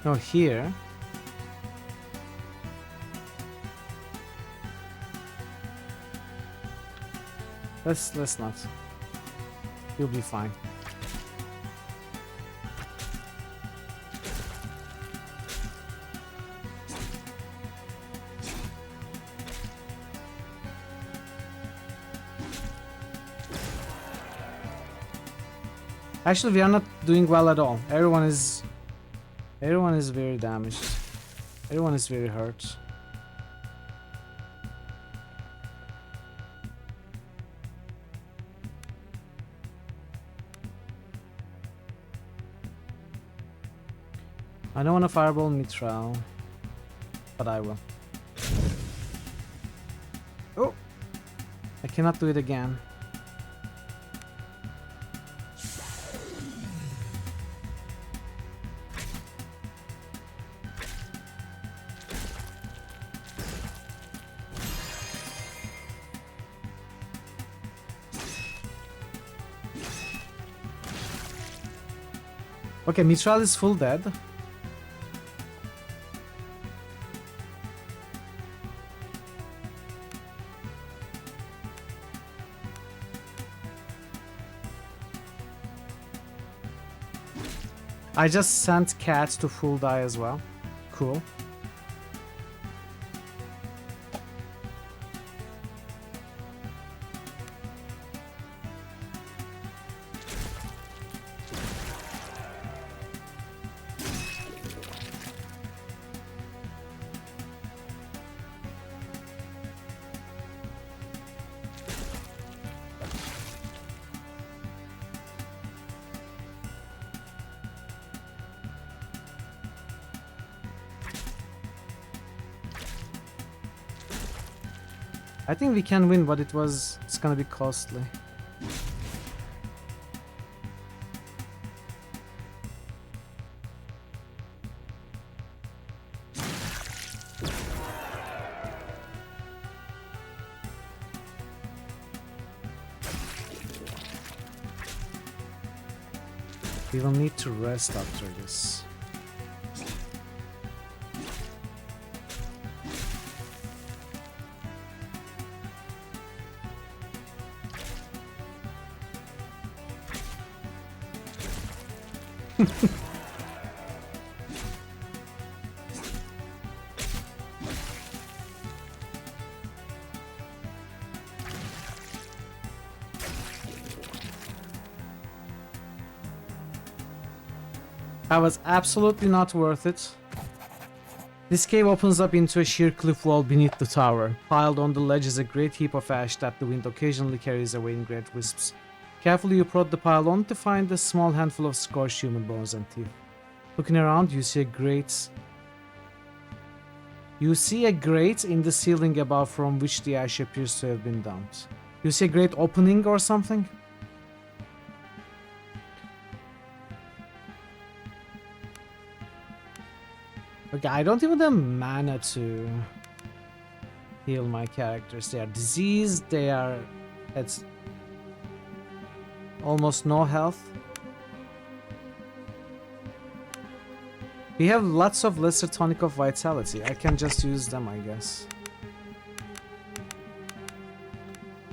Speaker 8: No, here. Let's not. You'll be fine. Actually, we are not doing well at all. Everyone is very damaged. Everyone is very hurt. I don't want to fireball Mithril, but I will. Oh! I cannot do it again. Okay, Mithril is full dead. I just sent Cat to full die as well. Cool. I think we can win, but it's gonna be costly. We will need to rest after this. That was absolutely not worth it. This cave opens up into a sheer cliff wall beneath the tower. Piled on the ledge is a great heap of ash that the wind occasionally carries away in great wisps. Carefully you prod the pile on to find a small handful of scorched human bones and teeth. Looking around, you see a grate in the ceiling above from which the ash appears to have been dumped. You see a great opening or something? Okay, I don't even have mana to heal my characters. They are diseased, they are at almost no health. We have lots of lesser tonic of vitality. I can just use them, I guess.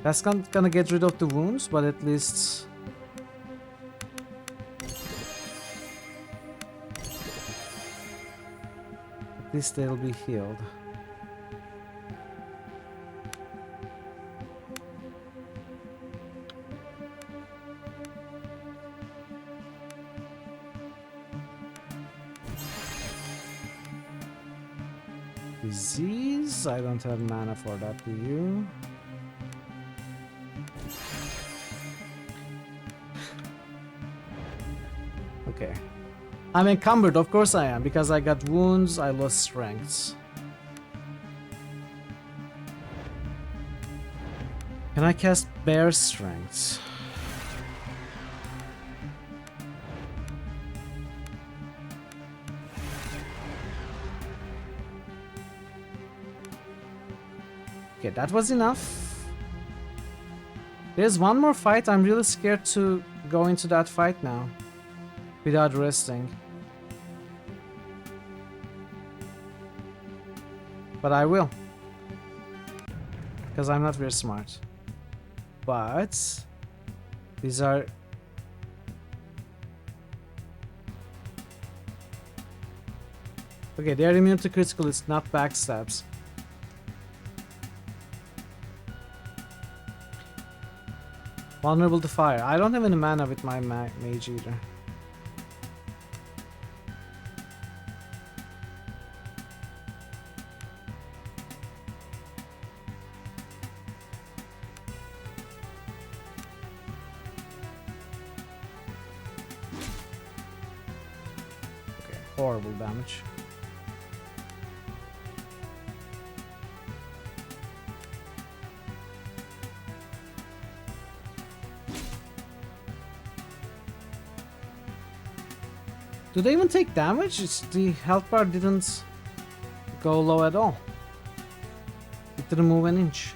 Speaker 8: That's gonna get rid of the wounds, but at least... At least they'll be healed. Disease? I don't have mana for that, do you? Okay. I'm encumbered, of course I am, because I got wounds, I lost strengths. Can I cast Bear Strength? Okay, that was enough. There's one more fight. I'm really scared to go into that fight now without resting. But I will. Because I'm not very smart. But these are... Okay, they are immune to critical, it's not backstabs. Vulnerable to fire. I don't have any mana with my mage either. Okay, horrible damage. Do they even take damage? The health bar didn't go low at all. It didn't move an inch.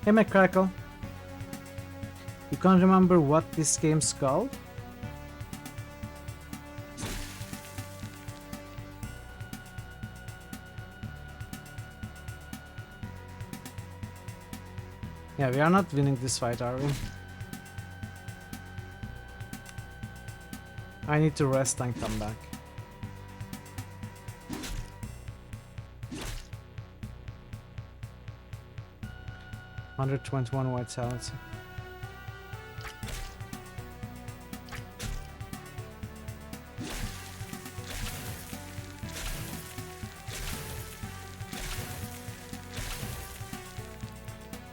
Speaker 8: Hey McCrackle. You can't remember what this game's called? Yeah, we are not winning this fight, are we? I need to rest and come back. $121 vitality.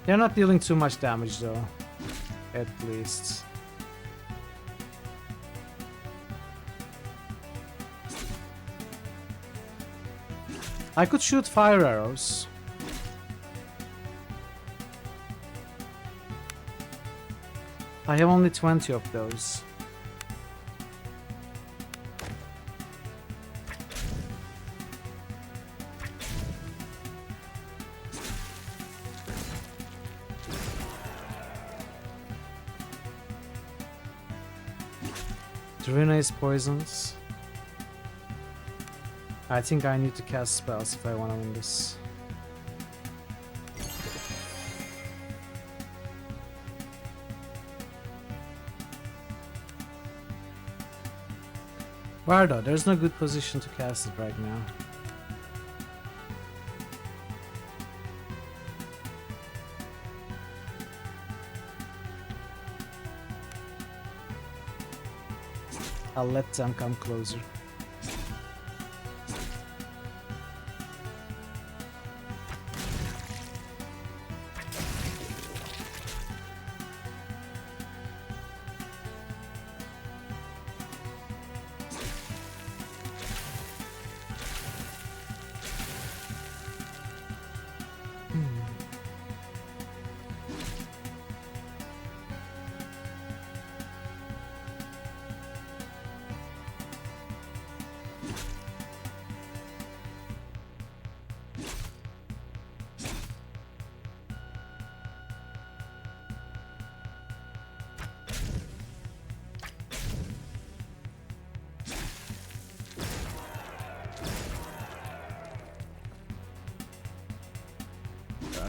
Speaker 8: They're not dealing too much damage though, at least. I could shoot fire arrows. I have only 20 of those. Drina is poisoned. I think I need to cast spells if I want to win this. Where though? There's no good position to cast it right now. I'll let them come closer.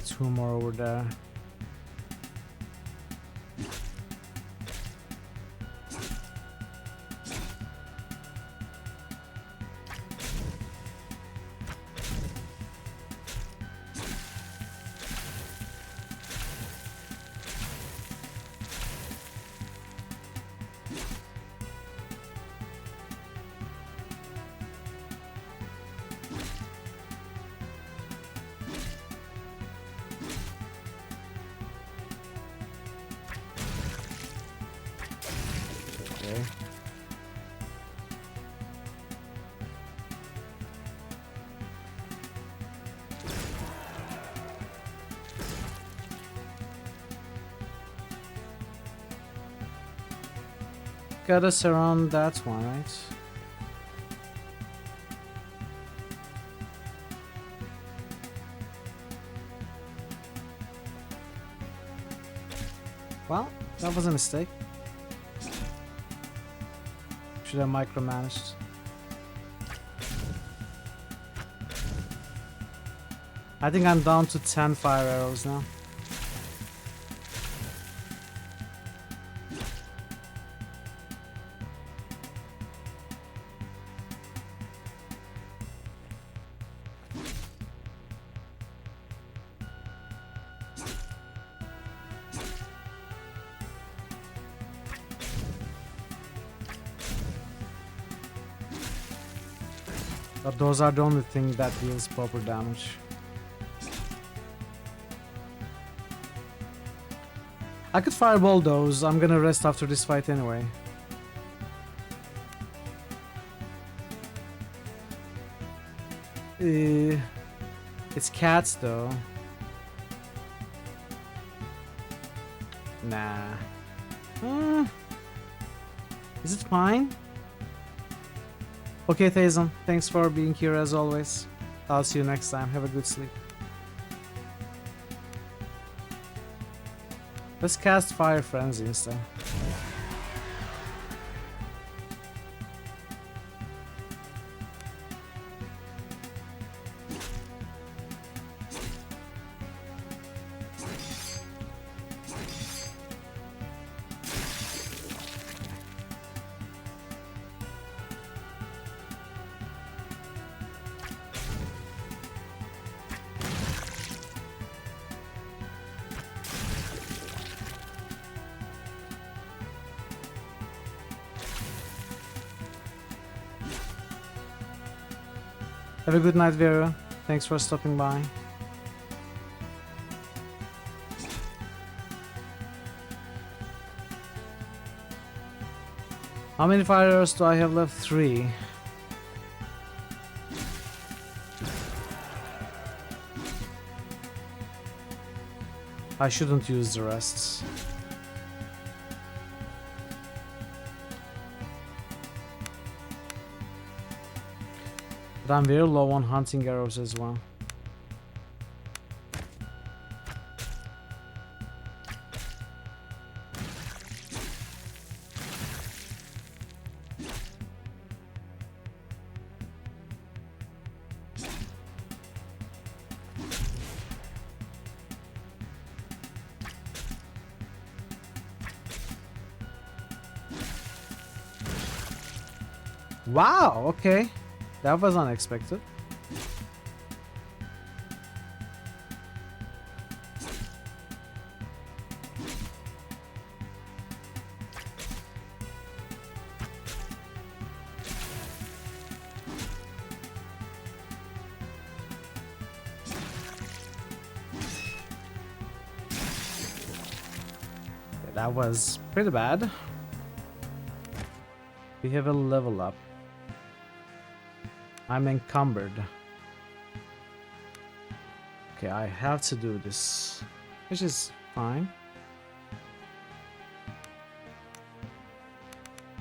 Speaker 8: Two more over there. Got us around that one, right? Well, that was a mistake. Should have micromanaged. I think I'm down to 10 fire arrows now. But those are the only thing that deals proper damage. I could fireball those. I'm gonna rest after this fight anyway. It's cats though. Nah. Is it fine? Okay, Thazon, thanks for being here as always. I'll see you next time. Have a good sleep. Let's cast Fire Frenzy instead. Have a good night, Vera. Thanks for stopping by. How many fire arrows do I have left? 3. I shouldn't use the rest. But I'm very low on hunting arrows as well. Wow, okay. That was unexpected. That was pretty bad. We have a level up. I'm encumbered. Okay, I have to do this, which is fine.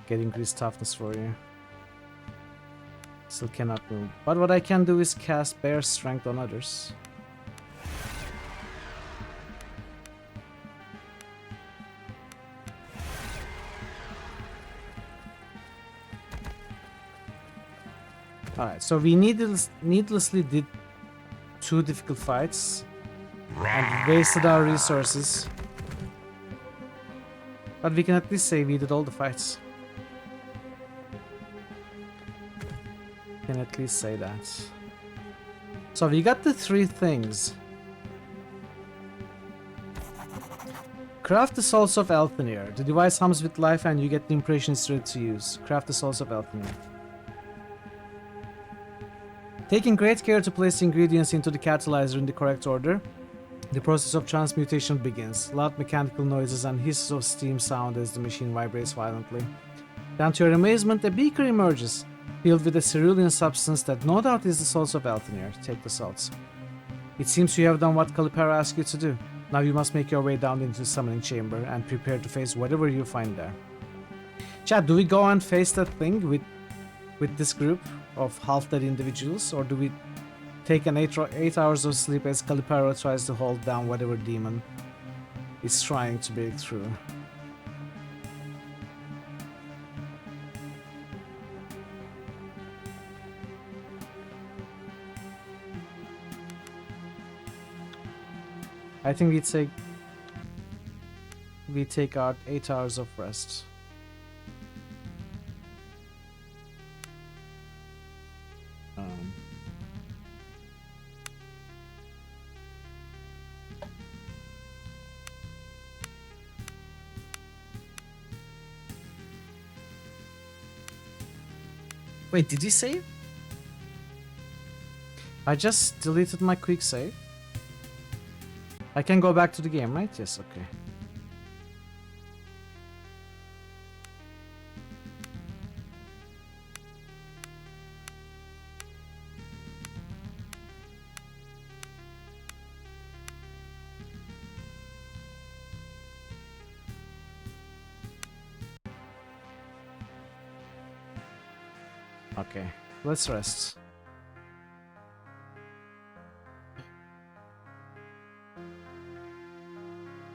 Speaker 8: Get increased toughness for you. Still cannot move. But what I can do is cast Bear Strength on others. Alright, so we needlessly did 2 difficult fights and wasted our resources. But we can at least say we did all the fights. Can at least say that. So we got the 3 things. Craft the Souls of Elfenir. The device hums with life and you get the impression it's ready to use. Craft the Souls of Elfenir. Taking great care to place the ingredients into the catalyzer in the correct order, the process of transmutation begins. Loud mechanical noises and hisses of steam sound as the machine vibrates violently. Then to your amazement, a beaker emerges, filled with a cerulean substance that no doubt is the Souls of Elfenir. Take the salts. It seems you have done what Calipara asked you to do. Now you must make your way down into the summoning chamber and prepare to face whatever you find there. Chat, do we go and face that thing with this group of half-dead individuals, or do we take an 8 hours of sleep as Caliparo tries to hold down whatever demon is trying to break through? I think we take out 8 hours of rest. Wait, did you save? I just deleted my quick save. I can go back to the game, right? Yes, okay. Okay, let's rest.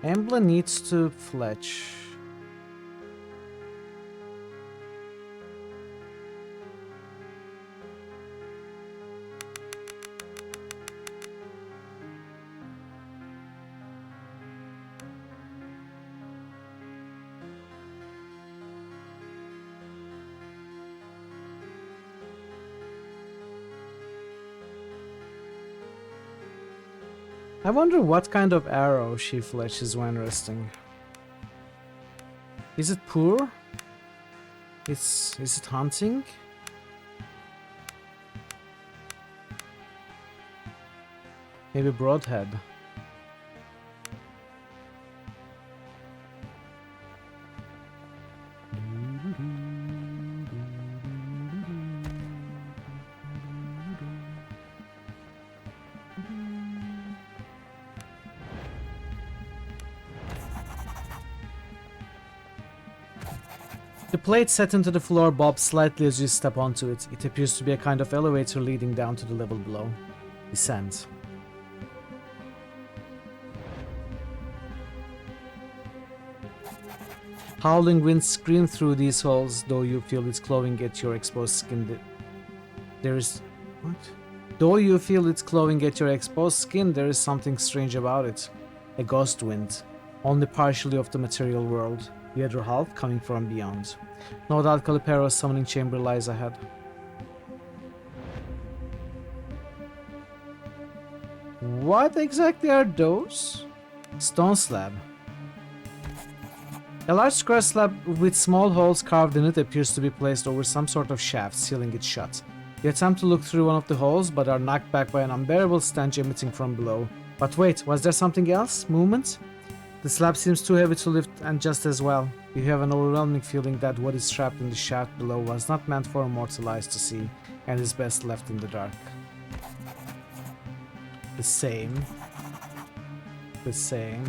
Speaker 8: Embla needs to fletch. I wonder what kind of arrow she fletches when resting. Is it poor? Is it hunting? Maybe broadhead. The plate set into the floor bobs slightly as you step onto it. It appears to be a kind of elevator leading down to the level below. Descend. Howling winds scream through these halls, though you feel it's clawing at your exposed skin. There is... what? Though you feel it's clawing at your exposed skin, there is something strange about it. A ghost wind. Only partially of the material world. The other half coming from beyond. No doubt Calipero's summoning chamber lies ahead. What exactly are those? Stone slab. A large square slab with small holes carved in it appears to be placed over some sort of shaft, sealing it shut. You attempt to look through one of the holes, but are knocked back by an unbearable stench emitting from below. But wait, was there something else? Movement? The slab seems too heavy to lift, and just as well. You have an overwhelming feeling that what is trapped in the shaft below was not meant for mortal eyes to see, and is best left in the dark. The same. The same.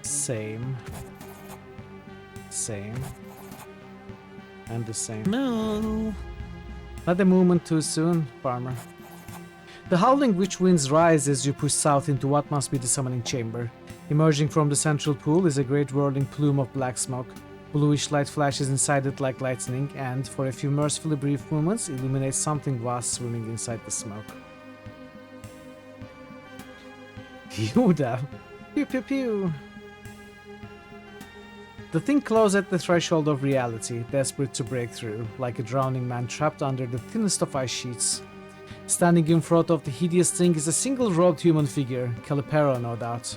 Speaker 8: Same. Same. And the same.
Speaker 22: No.
Speaker 8: Not a movement too soon, farmer. The howling witch winds rise as you push south into what must be the summoning chamber. Emerging from the central pool is a great whirling plume of black smoke. Bluish light flashes inside it like lightning and, for a few mercifully brief moments, illuminates something vast swimming inside the smoke. Yoda! Pew pew pew! The thing closed at the threshold of reality, desperate to break through, like a drowning man trapped under the thinnest of ice sheets. Standing in front of the hideous thing is a single-robed human figure, Calipero no doubt.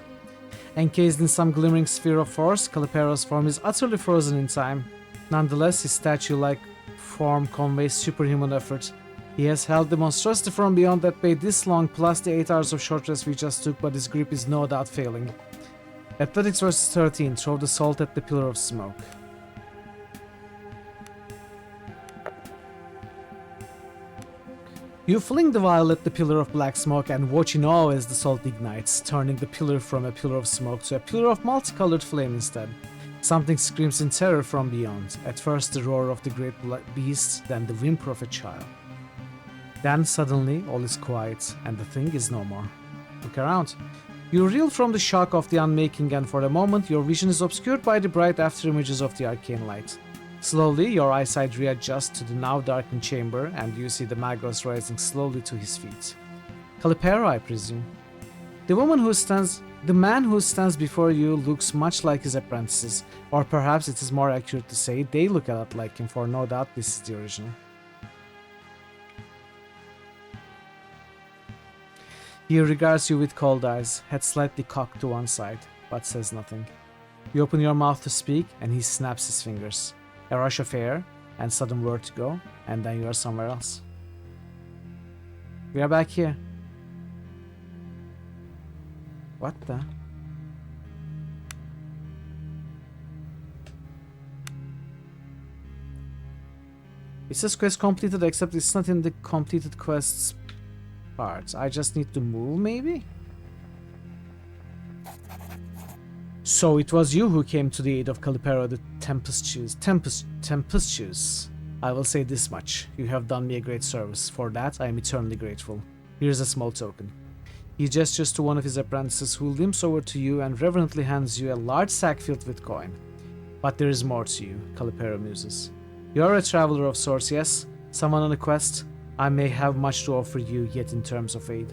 Speaker 8: Encased in some glimmering sphere of force, Calipero's form is utterly frozen in time. Nonetheless, his statue-like form conveys superhuman effort. He has held the monstrosity from beyond that bay this long, plus the 8 hours of short rest we just took, but his grip is no doubt failing. Athletics vs 13, throw the salt at the pillar of smoke. You fling the vial at the pillar of black smoke and watch in awe as the salt ignites, turning the pillar from a pillar of smoke to a pillar of multicolored flame instead. Something screams in terror from beyond, at first the roar of the great beast, then the whimper of a child. Then suddenly all is quiet, and the thing is no more. Look around. You reel from the shock of the unmaking, and for a moment your vision is obscured by the bright afterimages of the arcane light. Slowly, your eyesight readjusts to the now darkened chamber, and you see the Magos rising slowly to his feet. Calipero, I presume. The man who stands before you looks much like his apprentices, or perhaps it is more accurate to say they look a lot like him, for no doubt this is the original. He regards you with cold eyes, head slightly cocked to one side, but says nothing. You open your mouth to speak, and he snaps his fingers. A rush of air, and sudden vertigo, and then you are somewhere else. We are back here. What the? It says quest completed, except it's not in the completed quests part. I just need to move, maybe? So it was you who came to the aid of Calipero the Tempestuous. I will say this much. You have done me a great service. For that, I am eternally grateful. Here's a small token. He gestures to one of his apprentices, who limps over to you and reverently hands you a large sack filled with coin. But there is more to you, Calipero muses. You are a traveler of sorts, yes? Someone on a quest? I may have much to offer you, yet in terms of aid.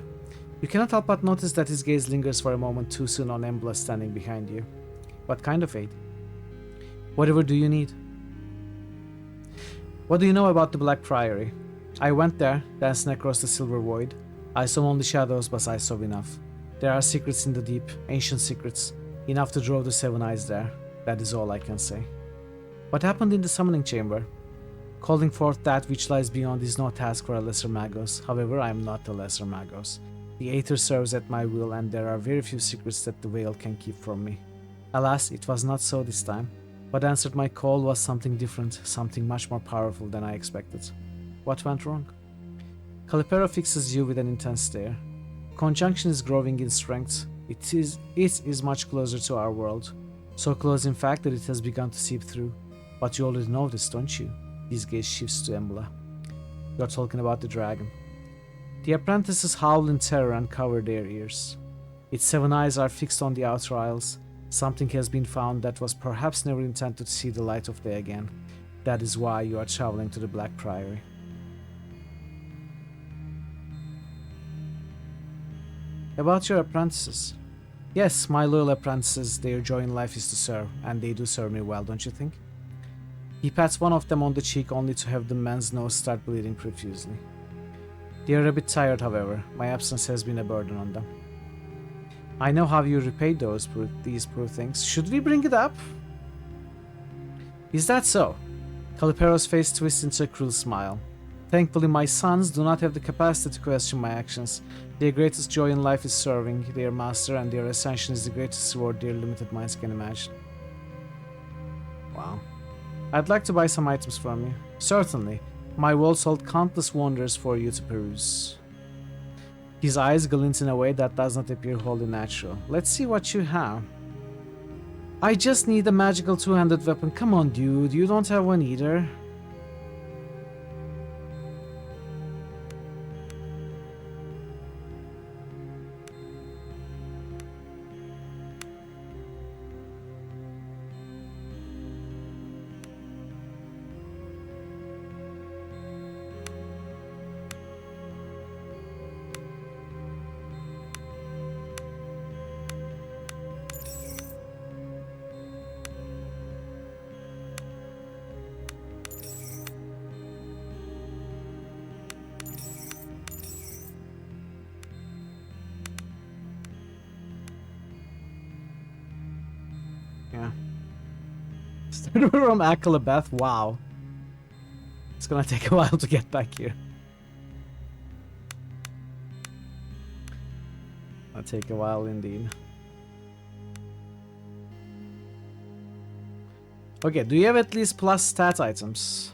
Speaker 8: You cannot help but notice that his gaze lingers for a moment too soon on Embla standing behind you. What kind of aid? Whatever do you need? What do you know about the Black Priory? I went there, dancing across the silver void. I saw only shadows, but I saw enough. There are secrets in the deep, ancient secrets, enough to draw the seven eyes there. That is all I can say. What happened in the summoning chamber? Calling forth that which lies beyond is no task for a lesser Magos. However, I am not a lesser Magos. The Aether serves at my will, and there are very few secrets that the veil can keep from me. Alas, it was not so this time. What answered my call was something different, something much more powerful than I expected. What went wrong? Calipero fixes you with an intense stare. Conjunction is growing in strength. It is much closer to our world. So close, in fact, that it has begun to seep through. But you already know this, don't you? His gaze shifts to Embla. You're talking about the dragon. The apprentices howl in terror and cover their ears. Its seven eyes are fixed on the outer aisles. Something has been found that was perhaps never intended to see the light of day again. That is why you are traveling to the Black Priory. About your apprentices. Yes, my loyal apprentices, their joy in life is to serve, and they do serve me well, don't you think? He pats one of them on the cheek only to have the man's nose start bleeding profusely. They are a bit tired, however. My absence has been a burden on them. I know how you repaid these poor things. Should we bring it up? Is that so? Calipero's face twists into a cruel smile. Thankfully, my sons do not have the capacity to question my actions. Their greatest joy in life is serving their master, and their ascension is the greatest reward their limited minds can imagine. Wow. I'd like to buy some items from you. Certainly. My walls hold countless wonders for you to peruse. His eyes glint in a way that does not appear wholly natural. Let's see what you have. I just need a magical two-handed weapon. Come on, dude. You don't have one either. Yeah. Started from Akalabeth. Wow. It's gonna take a while to get back here. It'll take a while indeed. Okay, do you have at least plus stat items?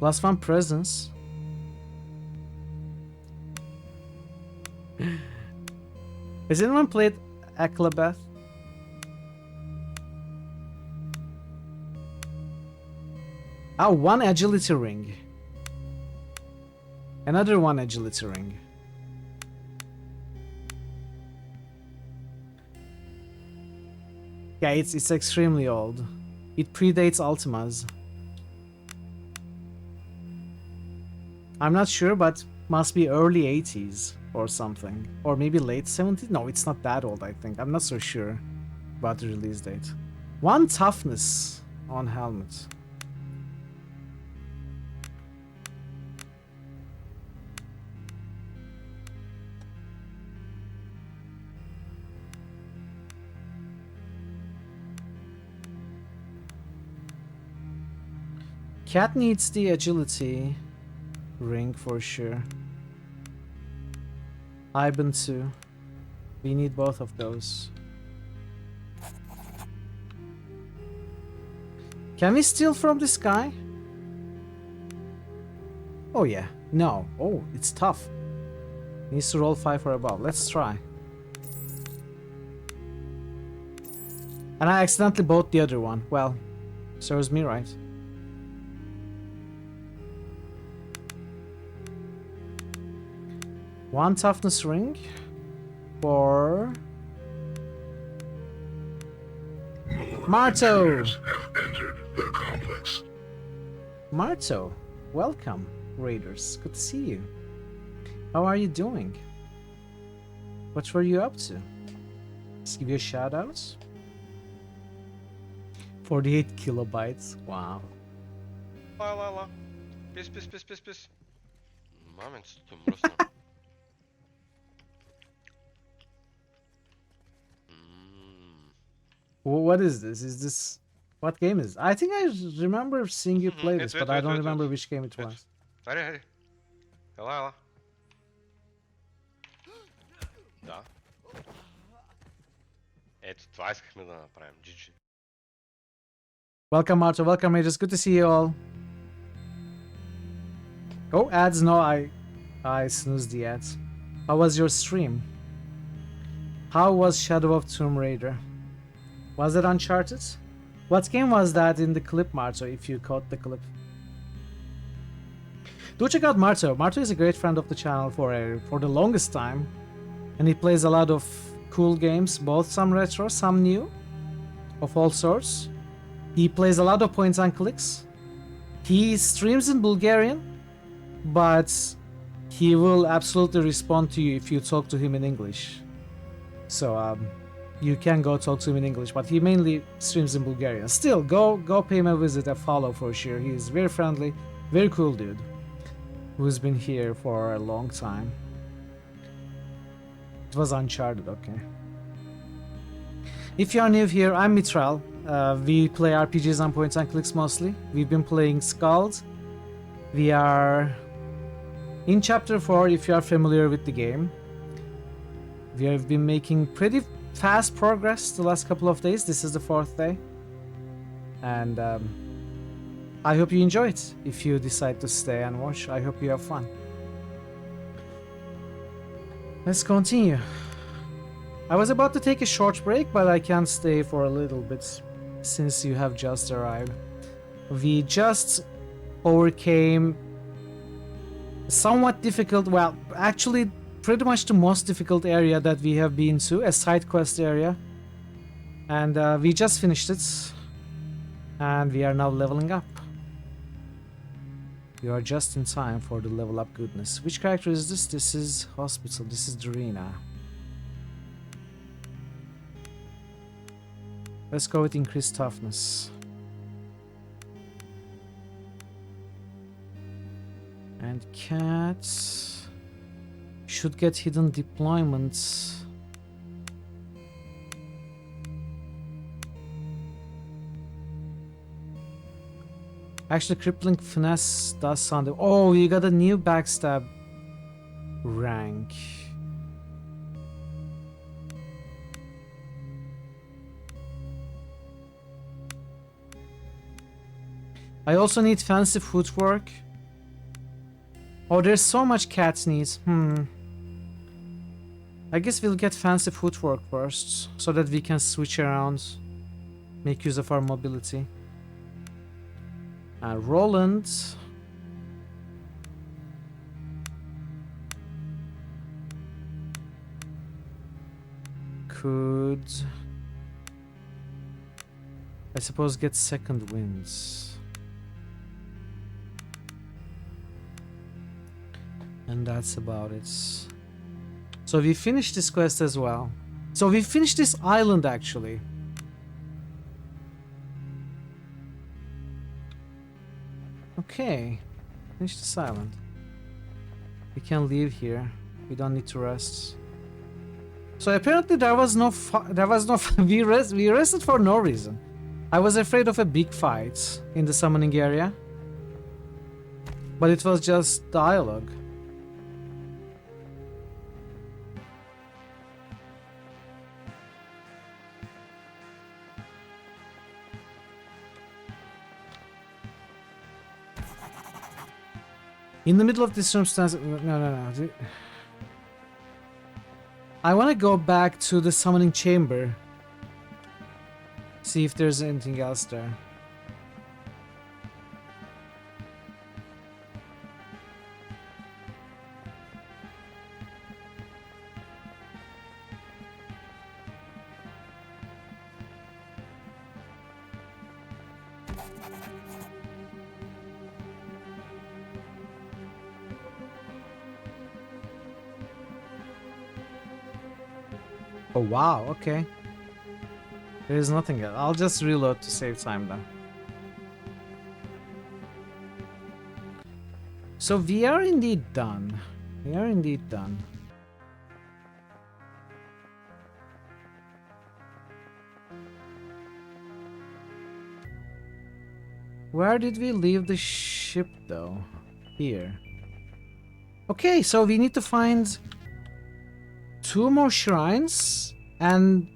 Speaker 8: +1 presence. Has anyone played Akalabeth? Oh, 1 agility ring. Another 1 agility ring. Yeah, it's extremely old. It predates Ultimas. I'm not sure, but must be early 80s or something. Or maybe late 70s? No, it's not that old, I think. I'm not so sure about the release date. 1 toughness on helmet. Cat needs the agility ring for sure. Ivan too. We need both of those. Can we steal from this guy? Oh yeah. No. Oh, it's tough. Needs to roll 5 or above. Let's try. And I accidentally bought the other one. Well, serves me right. One toughness ring for Marto. Marto, welcome, Raiders. Good to see you. How are you doing? What were you up to? Let's give you a shout out. 48 kilobytes. Wow.
Speaker 10: Ла. Пис. Момент, tu mrusno.
Speaker 8: What is this? Is this... What game is this? I think I remember seeing you play this, but I don't remember which game it was.
Speaker 10: Hadi. Ела. Да. Ето, това искахме да направим. GG.
Speaker 8: Welcome, Marto. Welcome, Raiders. Good to see you all. Oh, ads. No, I snoozed the ads. How was your stream? How was Shadow of Tomb Raider? Was it Uncharted? What game was that in the clip, Marto, if you caught the clip? Do check out Marto. Marto is a great friend of the channel for the longest time. And he plays a lot of cool games, both some retro, some new, of all sorts. He plays a lot of points and clicks. He streams in Bulgarian, but he will absolutely respond to you if you talk to him in English. So you can go talk to him in English, but he mainly streams in Bulgarian. Still, go pay him a visit, a follow for sure. He's very friendly, very cool dude, who's been here for a long time. It was Uncharted, okay. If you are new here, I'm Mitral. We play RPGs on point and clicks mostly. We've been playing SKALD. We are in chapter 4 if you are familiar with the game. We have been making pretty fast progress the last couple of days. This is the 4th day. And I hope you enjoy it. If you decide to stay and watch, I hope you have fun. Let's continue. I was about to take a short break, but I can't stay for a little bit since you have just arrived. We just overcame somewhat difficult, well, actually pretty much the most difficult area that we have been to, a side quest area. And we just finished it. And we are now leveling up. You are just in time for the level up goodness. Which character is this? This is Hospital. This is Dorina. Let's go with increased toughness. And cats should get hidden deployments. Actually, crippling finesse does sound. Oh, you got a new backstab rank. I also need fancy footwork. Oh, there's so much cats needs. I guess we'll get fancy footwork first, so that we can switch around, make use of our mobility. Roland. Could, I suppose, get second winds. And that's about it. So we finished this quest as well. So we finished this island actually. Okay, finish this island. We can leave here. We don't need to rest. So apparently there was no we rested for no reason. I was afraid of a big fight in the summoning area, but it was just dialogue. In the middle of this circumstance, no. I want to go back to the summoning chamber. See if there's anything else there. Oh wow, okay. There is nothing else. I'll just reload to save time then. So we are indeed done. We are indeed done. Where did we leave the ship though? Here. Okay, so we need to find 2 more shrines and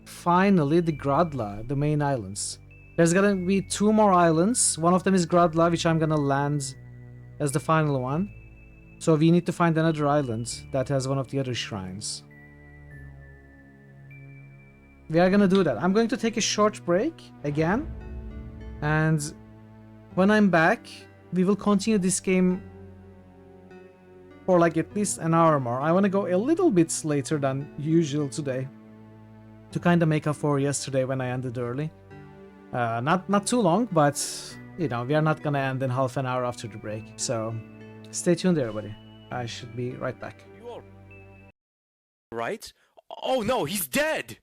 Speaker 8: finally the Gradla, the main islands. There's gonna be 2 more islands. One of them is Gradla, which I'm gonna land as the final one. So we need to find another island that has one of the other shrines. We are gonna do that. I'm going to take a short break again. And when I'm back, we will continue this game for like at least an hour more. I want to go a little bit later than usual today to kind of make up for yesterday when I ended early. Not too long, but you know, we are not gonna end in half an hour after the break. So stay tuned, everybody. I should be right back.
Speaker 3: You all right? Oh no, he's dead!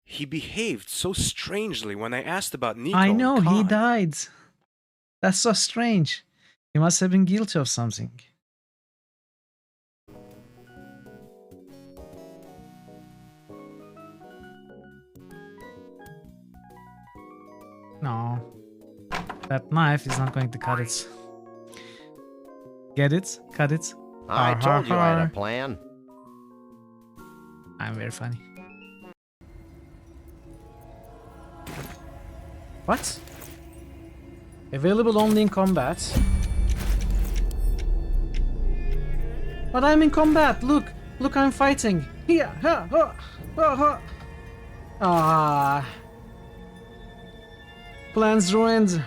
Speaker 3: He behaved so strangely when I asked about Nico.
Speaker 8: I know,
Speaker 3: and
Speaker 8: he
Speaker 3: Khan.
Speaker 8: died. That's so strange. He must have been guilty of something. No. That knife is not going to cut it. Get it? Cut it?
Speaker 23: I told you I had a plan.
Speaker 8: I'm very funny. What? Available only in combat. But I'm in combat. Look, look, I'm fighting. Here, ha, ha, ha, ha. Ah. Plans ruined.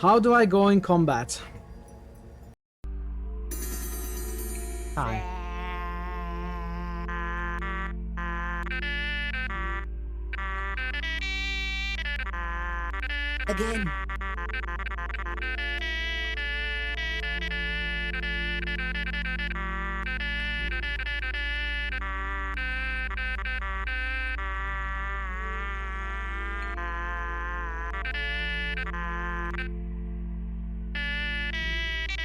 Speaker 8: How do I go in combat? Hi.
Speaker 15: Again.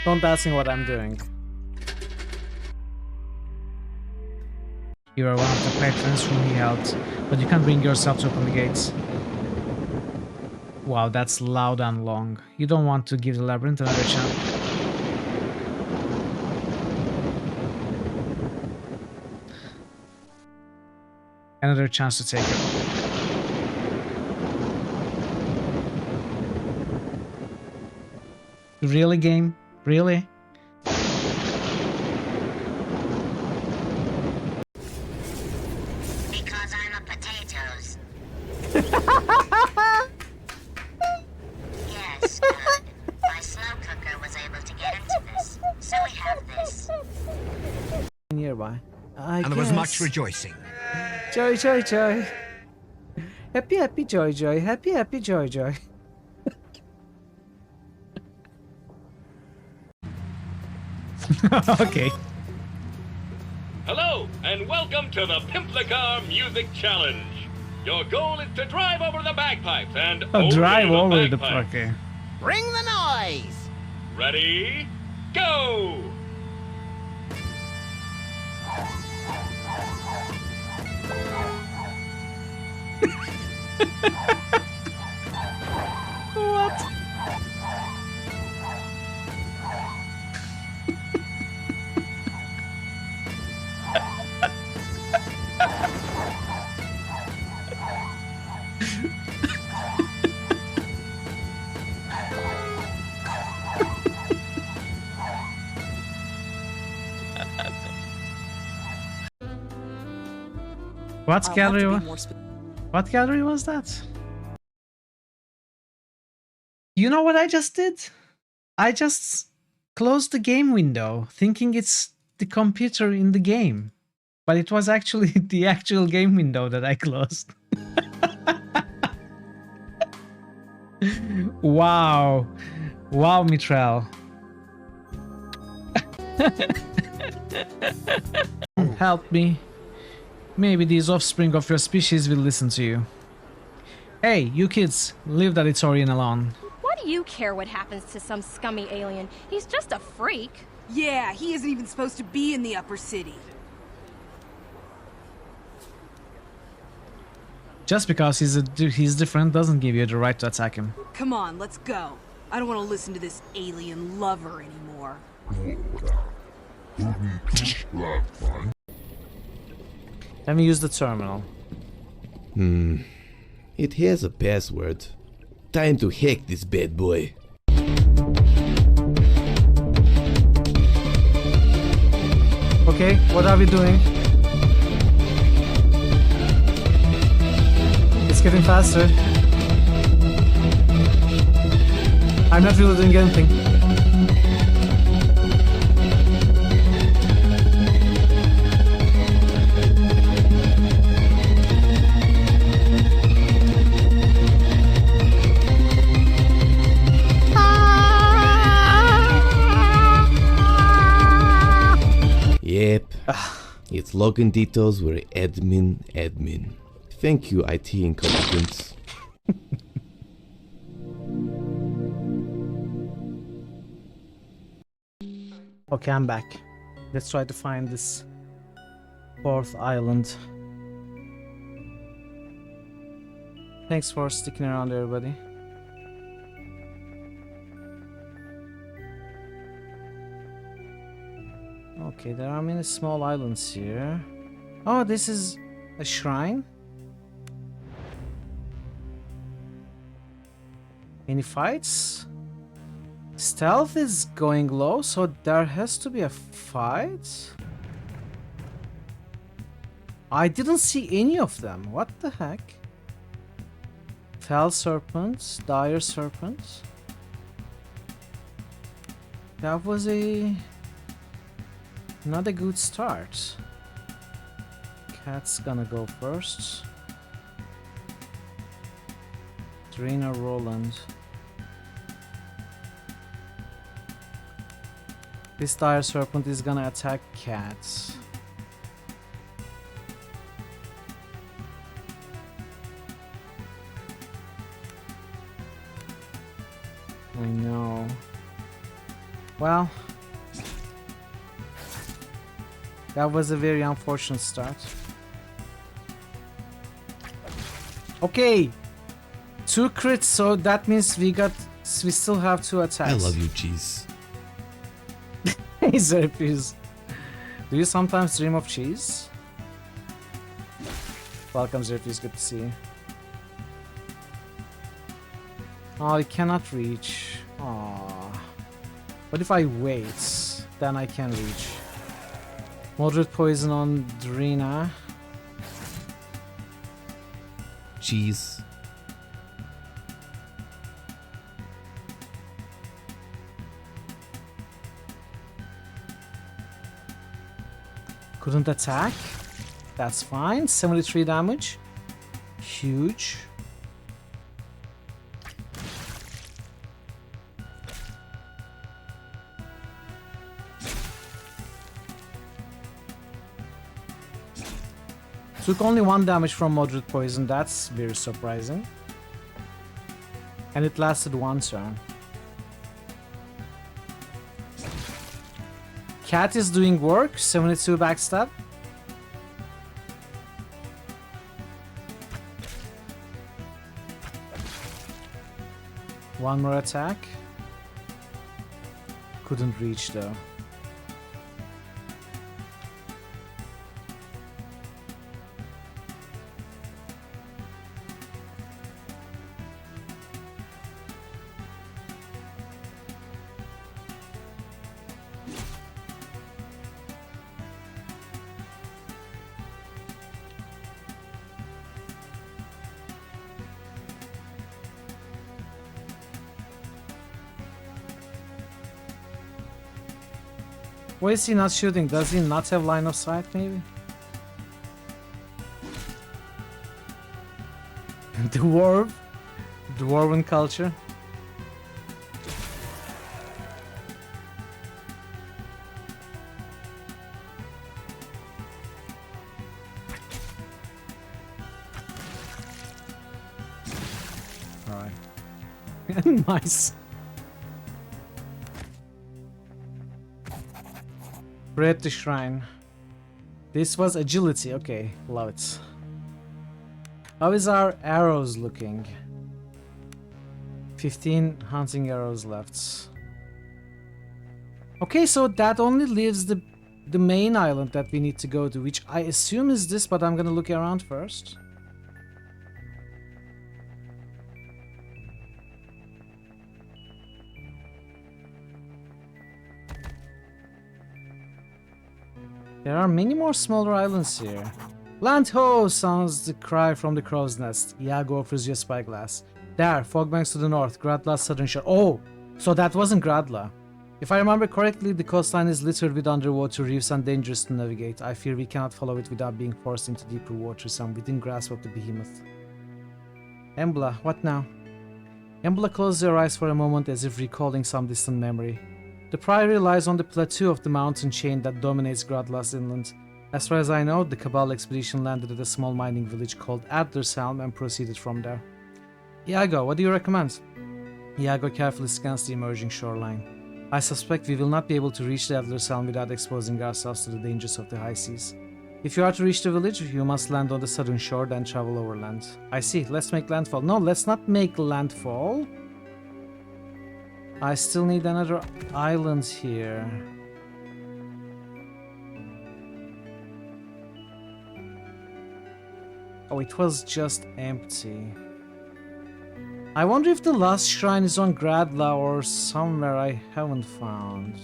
Speaker 8: Don't ask me what I'm doing. You are one of the patrons whom he helped, but you can't bring yourself to open the gates. Wow, that's loud and long. You don't want to give the labyrinth another chance. Another chance to take it. Really, game? Really?
Speaker 15: Because I'm a potatoes. Yes, good. My slow cooker was able to get into this, so we have this.
Speaker 8: Nearby.
Speaker 5: And there was much rejoicing.
Speaker 8: Joy, joy, joy. Happy, happy, joy, joy. Happy, happy, joy, joy. Okay.
Speaker 11: Hello, and welcome to the Pimplicar Music Challenge. Your goal is to drive over the bagpipes and
Speaker 8: Drive over the
Speaker 11: bagpipes.
Speaker 8: okay.
Speaker 23: Bring the noise!
Speaker 11: Ready, go!
Speaker 8: What? What gallery? What gallery was that? You know what I just did? I just closed the game window, thinking it's the computer in the game, but it was actually the actual game window that I closed. Wow, wow, Mithril. Help me. Maybe these offspring of your species will listen to you. Hey, you kids, leave that Itorian alone.
Speaker 9: Why do you care what happens to some scummy alien? He's just a freak.
Speaker 12: Yeah, he isn't even supposed to be in the upper city.
Speaker 8: Just because he's different doesn't give you the right to attack him.
Speaker 12: Come on, let's go. I don't want to listen to this alien lover anymore.
Speaker 8: Let me use the terminal.
Speaker 13: It has a password. Time to hack this bad boy.
Speaker 8: Okay, what are we doing? It's getting faster. I'm not really doing anything.
Speaker 13: Its login details were admin. Thank you, IT incompetence.
Speaker 8: Okay, I'm back. Let's try to find this 4th island. Thanks for sticking around, everybody. Okay, there are many small islands here. Oh, this is a shrine? Any fights? Stealth is going low, so there has to be a fight? I didn't see any of them. What the heck? Fell serpents, dire serpents. That was not a good start. Cat's gonna go first. Trainer Roland. This dire serpent is gonna attack cats. I know. Well, that was a very unfortunate start. Okay, 2 crits, so that means we still have 2 attacks.
Speaker 13: I love you, cheese.
Speaker 8: Hey, Zerpies. Do you sometimes dream of cheese? Welcome, Zerpies. Good to see you. Oh, I cannot reach. Aww. What if I wait? Then I can reach. Moderate poison on Drina.
Speaker 13: Cheese.
Speaker 8: Couldn't attack. That's fine. 73 damage. Huge. Took only 1 damage from moderate poison. That's very surprising. And it lasted 1 turn. Cat is doing work. 72 backstab. One more attack. Couldn't reach though. Why is he not shooting? Does he not have line of sight, maybe? Dwarven culture. Alright. Nice. Bread the shrine. This was agility. Okay, love it. How is our arrows looking? 15 hunting arrows left. Okay, so that only leaves the main island that we need to go to, which I assume is this, but I'm gonna look around first. There are many more smaller islands here. Land ho! Sounds the cry from the crow's nest. Iago offers you a spyglass. There, fogbanks to the north, Gradla's southern shore. Oh! So that wasn't Gradla. If I remember correctly, the coastline is littered with underwater reefs and dangerous to navigate. I fear we cannot follow it without being forced into deeper waters and within grasp of the behemoth. Embla, what now? Embla closed her eyes for a moment as if recalling some distant memory. The Priory lies on the plateau of the mountain chain that dominates Gradlas Inland. As far as I know, the Cabal expedition landed at a small mining village called Adlershelm and proceeded from there. Iago, what do you recommend? Iago carefully scans the emerging shoreline. I suspect we will not be able to reach the Adlershelm without exposing ourselves to the dangers of the high seas. If you are to reach the village, you must land on the southern shore, then travel overland. I see, let's make landfall. No, let's not make landfall. I still need another island here. Oh, it was just empty. I wonder if the last shrine is on Gradla or somewhere I haven't found.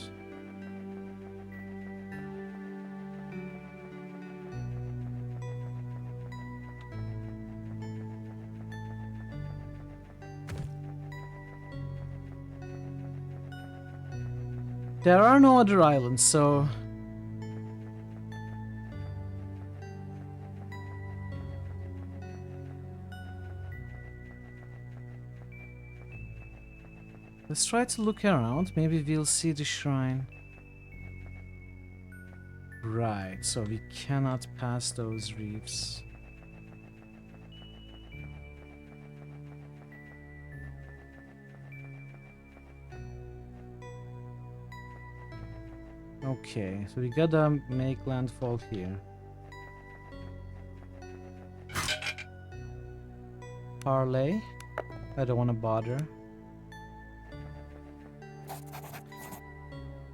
Speaker 8: There are no other islands, so... let's try to look around, maybe we'll see the shrine. Right, so we cannot pass those reefs. Okay, so we gotta make landfall here. Parlay. I don't wanna bother.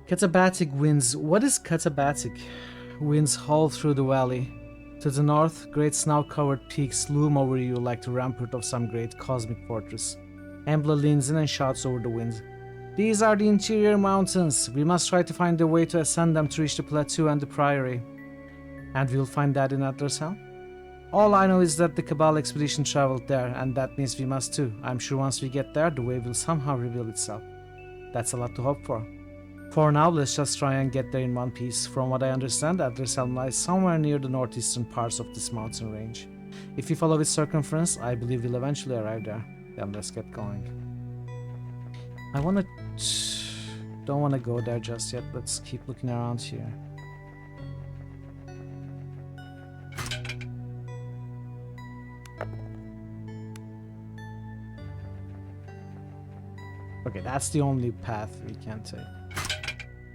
Speaker 8: Katabatic winds. What is Katabatic? Winds howl through the valley. To the north, great snow-covered peaks loom over you like the rampart of some great cosmic fortress. Embla leans in and shouts over the wind. These are the interior mountains. We must try to find a way to ascend them to reach the plateau and the Priory. And we'll find that in Adlershelm? All I know is that the Cabal expedition traveled there, and that means we must too. I'm sure once we get there, the way will somehow reveal itself. That's a lot to hope for. For now, let's just try and get there in one piece. From what I understand, Adlershelm lies somewhere near the northeastern parts of this mountain range. If we follow its circumference, I believe we'll eventually arrive there. Then let's get going. Don't wanna go there just yet. Let's keep looking around here. Okay, that's the only path we can take.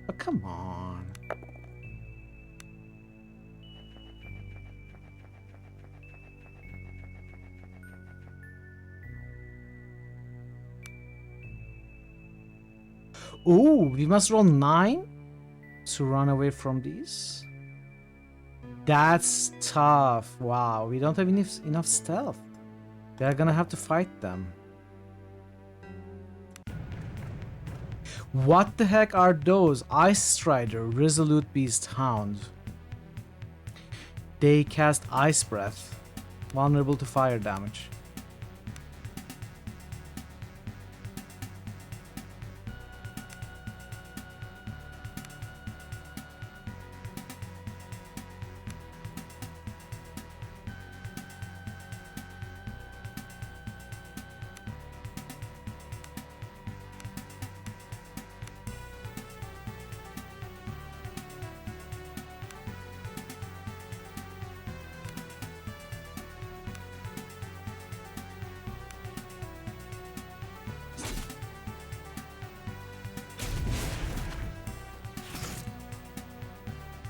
Speaker 8: Oh, come on. Ooh, we must roll 9 to run away from these. That's tough. Wow, we don't have enough stealth. They're gonna have to fight them. What the heck are those? Ice Strider, Resolute Beast, Hound. They cast Ice Breath, vulnerable to fire damage.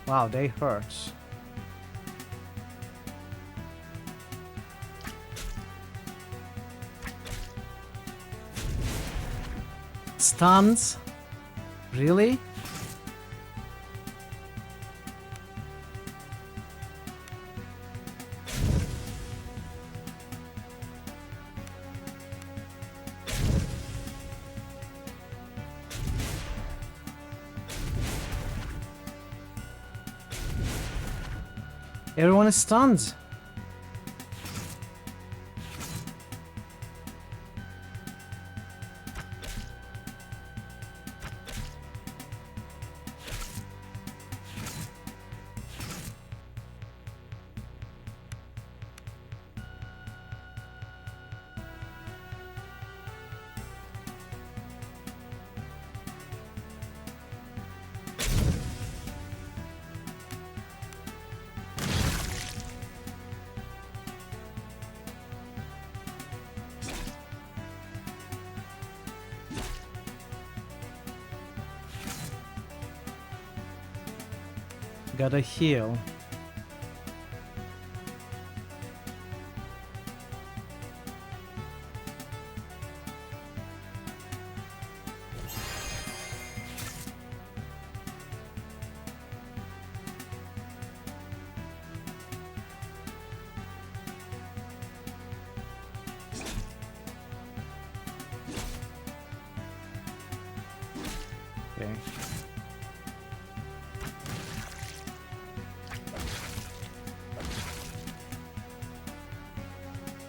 Speaker 8: Wow, they hurt. Stuns? Really? Everyone is stunned. Gotta heal. Okay.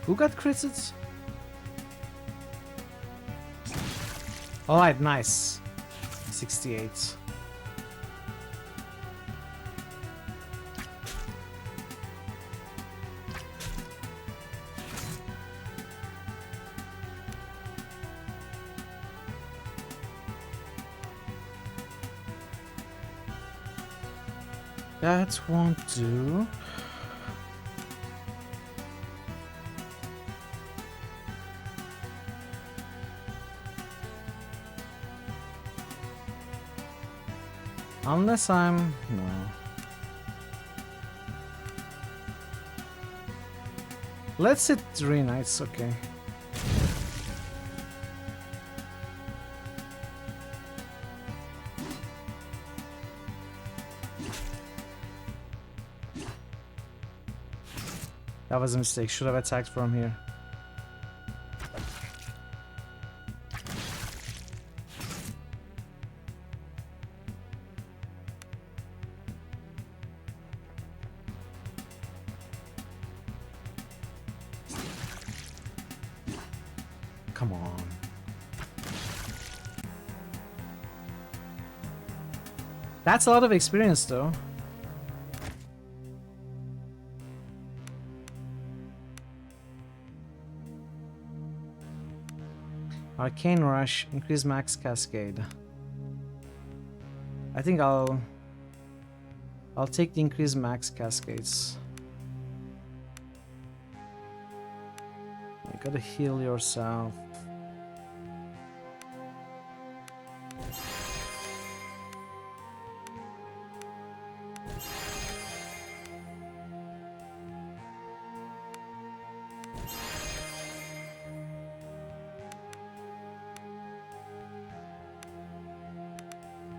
Speaker 8: Who got critted? Alright, nice. 68. That won't do. Unless I'm... no. Let's hit 3 knights, okay. That was a mistake, should have attacked from here. Come on. That's a lot of experience though. Arcane Rush, increase max cascade. I think I'll take the increased max cascades. You gotta heal yourself.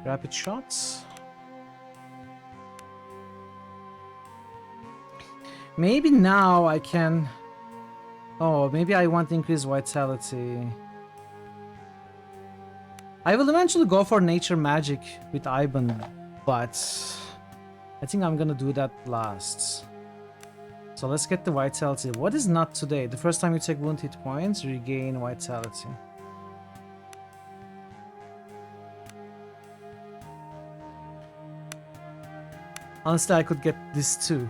Speaker 8: Rapid shots. Maybe now I can... oh, maybe I want to increase vitality. I will eventually go for nature magic with Ivan, but I think I'm gonna do that last. So let's get the vitality. What is not today? The first time you take wound hit points, regain vitality. Honestly, I could get this too.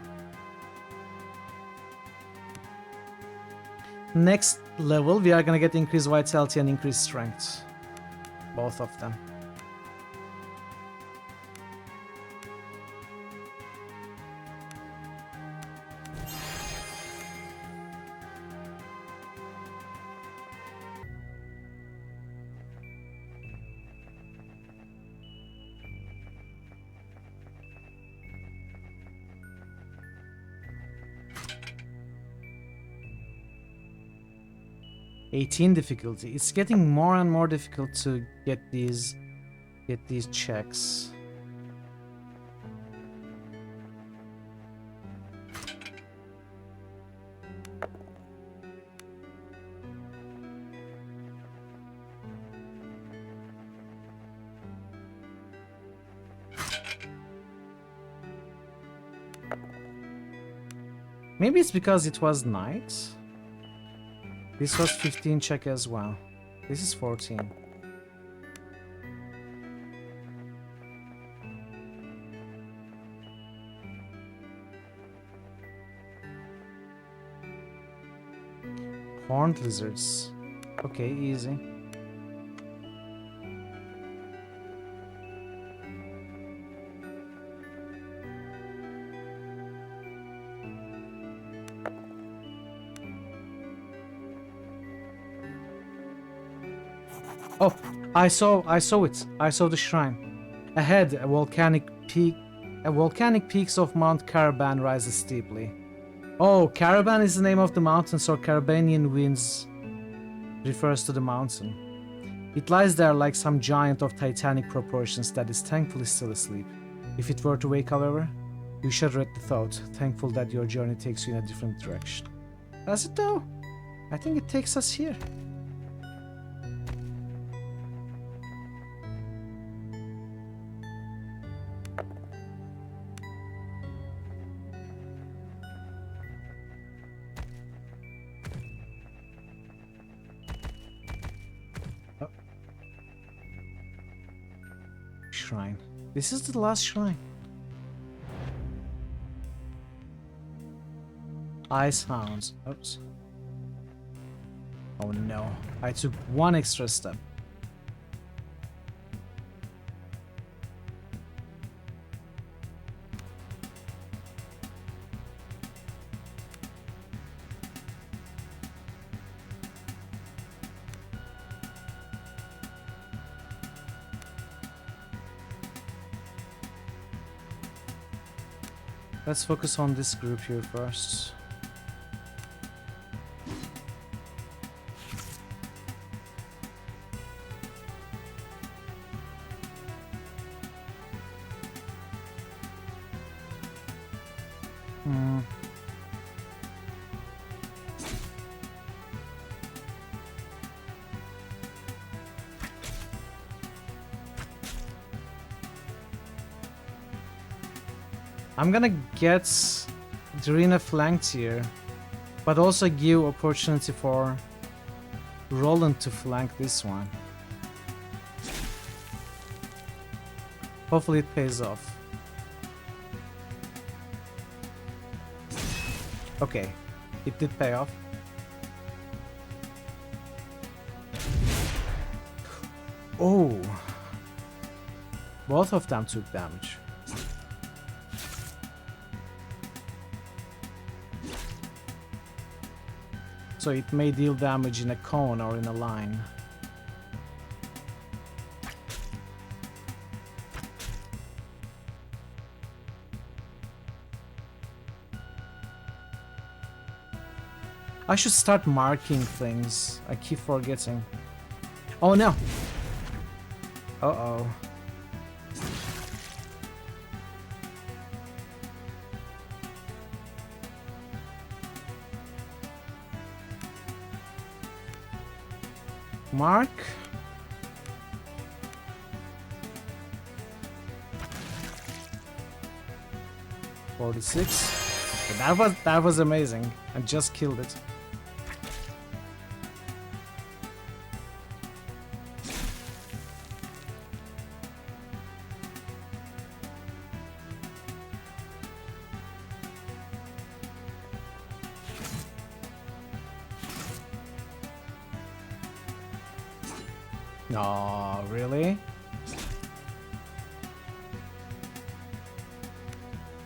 Speaker 8: Next level, we are gonna get increased vitality and increased strength. Both of them. Difficulty. It's getting more and more difficult to get these checks. Maybe it's because it was night. This was 15 check as well. This is 14. Horned lizards. Okay, easy. Oh, I saw it. I saw the shrine. Ahead, a volcanic peak A volcanic peaks of Mount Caravan rises steeply. Oh, Caravan is the name of the mountain, so Carabanian winds refers to the mountain. It lies there like some giant of titanic proportions that is thankfully still asleep. If it were to wake, however, you shudder at the thought, thankful that your journey takes you in a different direction. Does it though? I think it takes us here. Oh. Shrine. This is the last shrine. Ice hounds. Oops. Oh no. I took one extra step. Let's focus on this group here first. I'm gonna get Darina flanked here, but also give opportunity for Roland to flank this one. Hopefully it pays off. Okay, it did pay off. Oh, both of them took damage. So it may deal damage in a cone or in a line. I should start marking things. I keep forgetting. Oh no! Uh-oh. Mark. $46. Okay, that was amazing. I just killed it. No, really?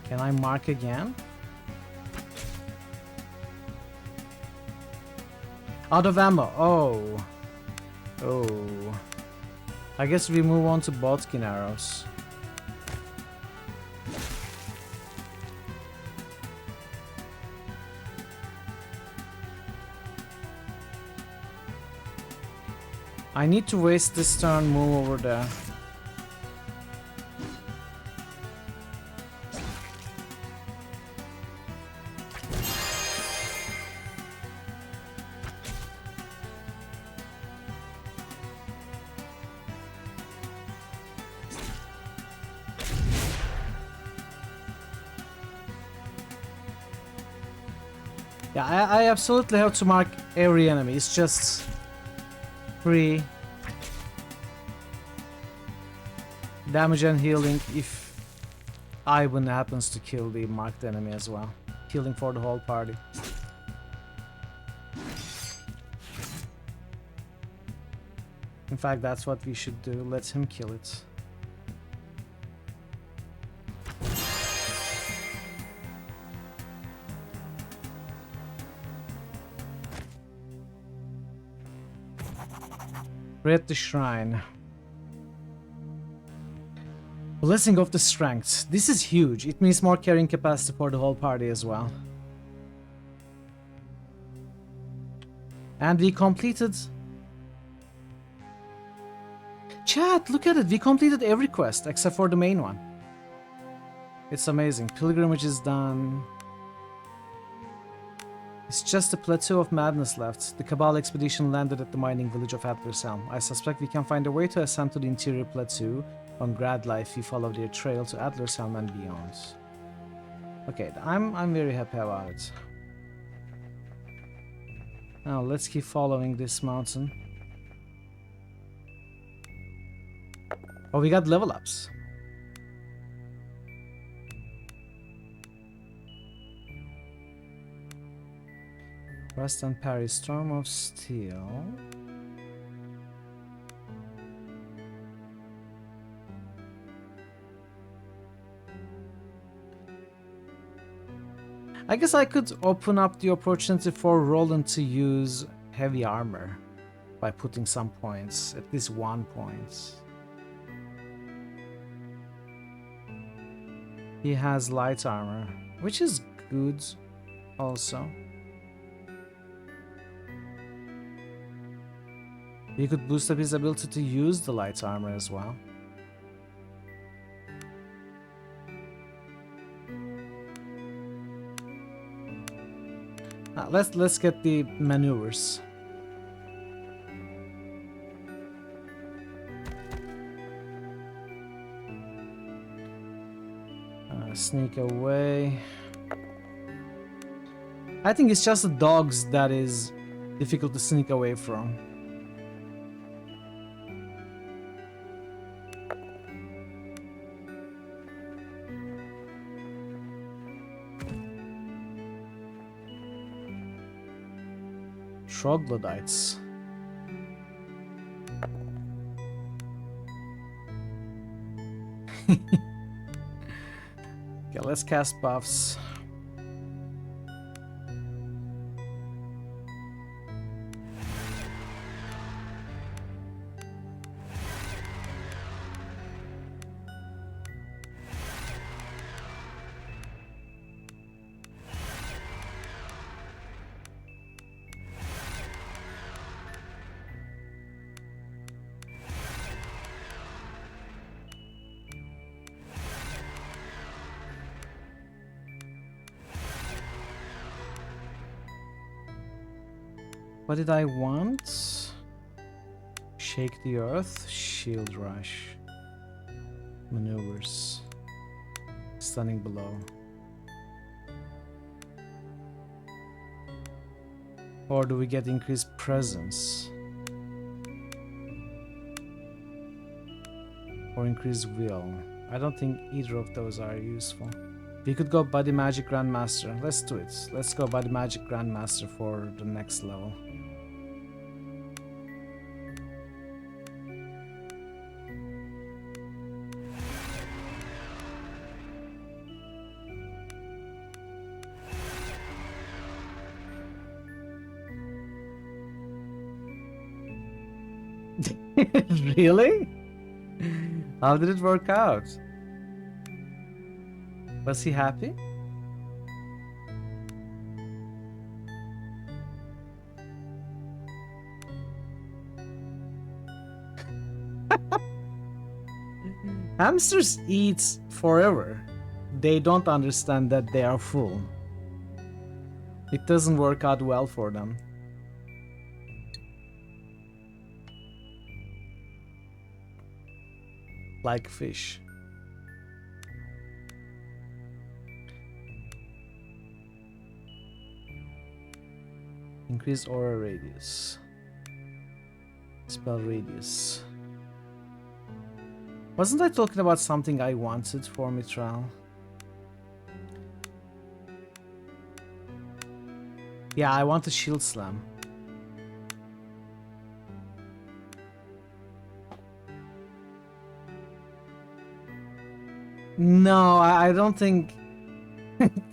Speaker 8: Can I mark again? Out of ammo. Oh. Oh. I guess we move on to Bodkin arrows. I need to waste this turn, move over there. Yeah, I absolutely have to mark every enemy. It's just free damage and healing if Ivan happens to kill the marked enemy as well. Healing for the whole party. In fact, that's what we should do. Let him kill it. We're at the shrine. Blessing of the Strength. This is huge. It means more carrying capacity for the whole party as well. And we completed... Chat, look at it. We completed every quest except for the main one. It's amazing. Pilgrimage is done. It's just a plateau of madness left. The Cabal expedition landed at the mining village of Atlas Helm. I suspect we can find a way to ascend to the interior plateau on Gradla if we follow their trail to Atlas Helm and beyond. Okay, I'm very happy about it. Now let's keep following this mountain. Oh, we got level ups. Rust and parry, Storm of Steel. I guess I could open up the opportunity for Roland to use heavy armor by putting some points, at least 1 point. He has light armor, which is good also. He could boost up his ability to use the light armor as well. Let's get the maneuvers. Sneak away. I think it's just the dogs that is difficult to sneak away from. Troglodytes. Okay, let's cast buffs. What did I want? Shake the earth, shield rush, maneuvers, stunning blow. Or do we get increased presence? Or increased will? I don't think either of those are useful. We could go Body Magic Grandmaster. Let's do it. Let's go Body Magic Grandmaster for the next level. Really? How did it work out? Was he happy? Hamsters eat forever. They don't understand that they are full. It doesn't work out well for them. Like fish. Increase aura radius. Spell radius. Wasn't I talking about something I wanted for Mithril? Yeah, I want a shield slam. No, I don't think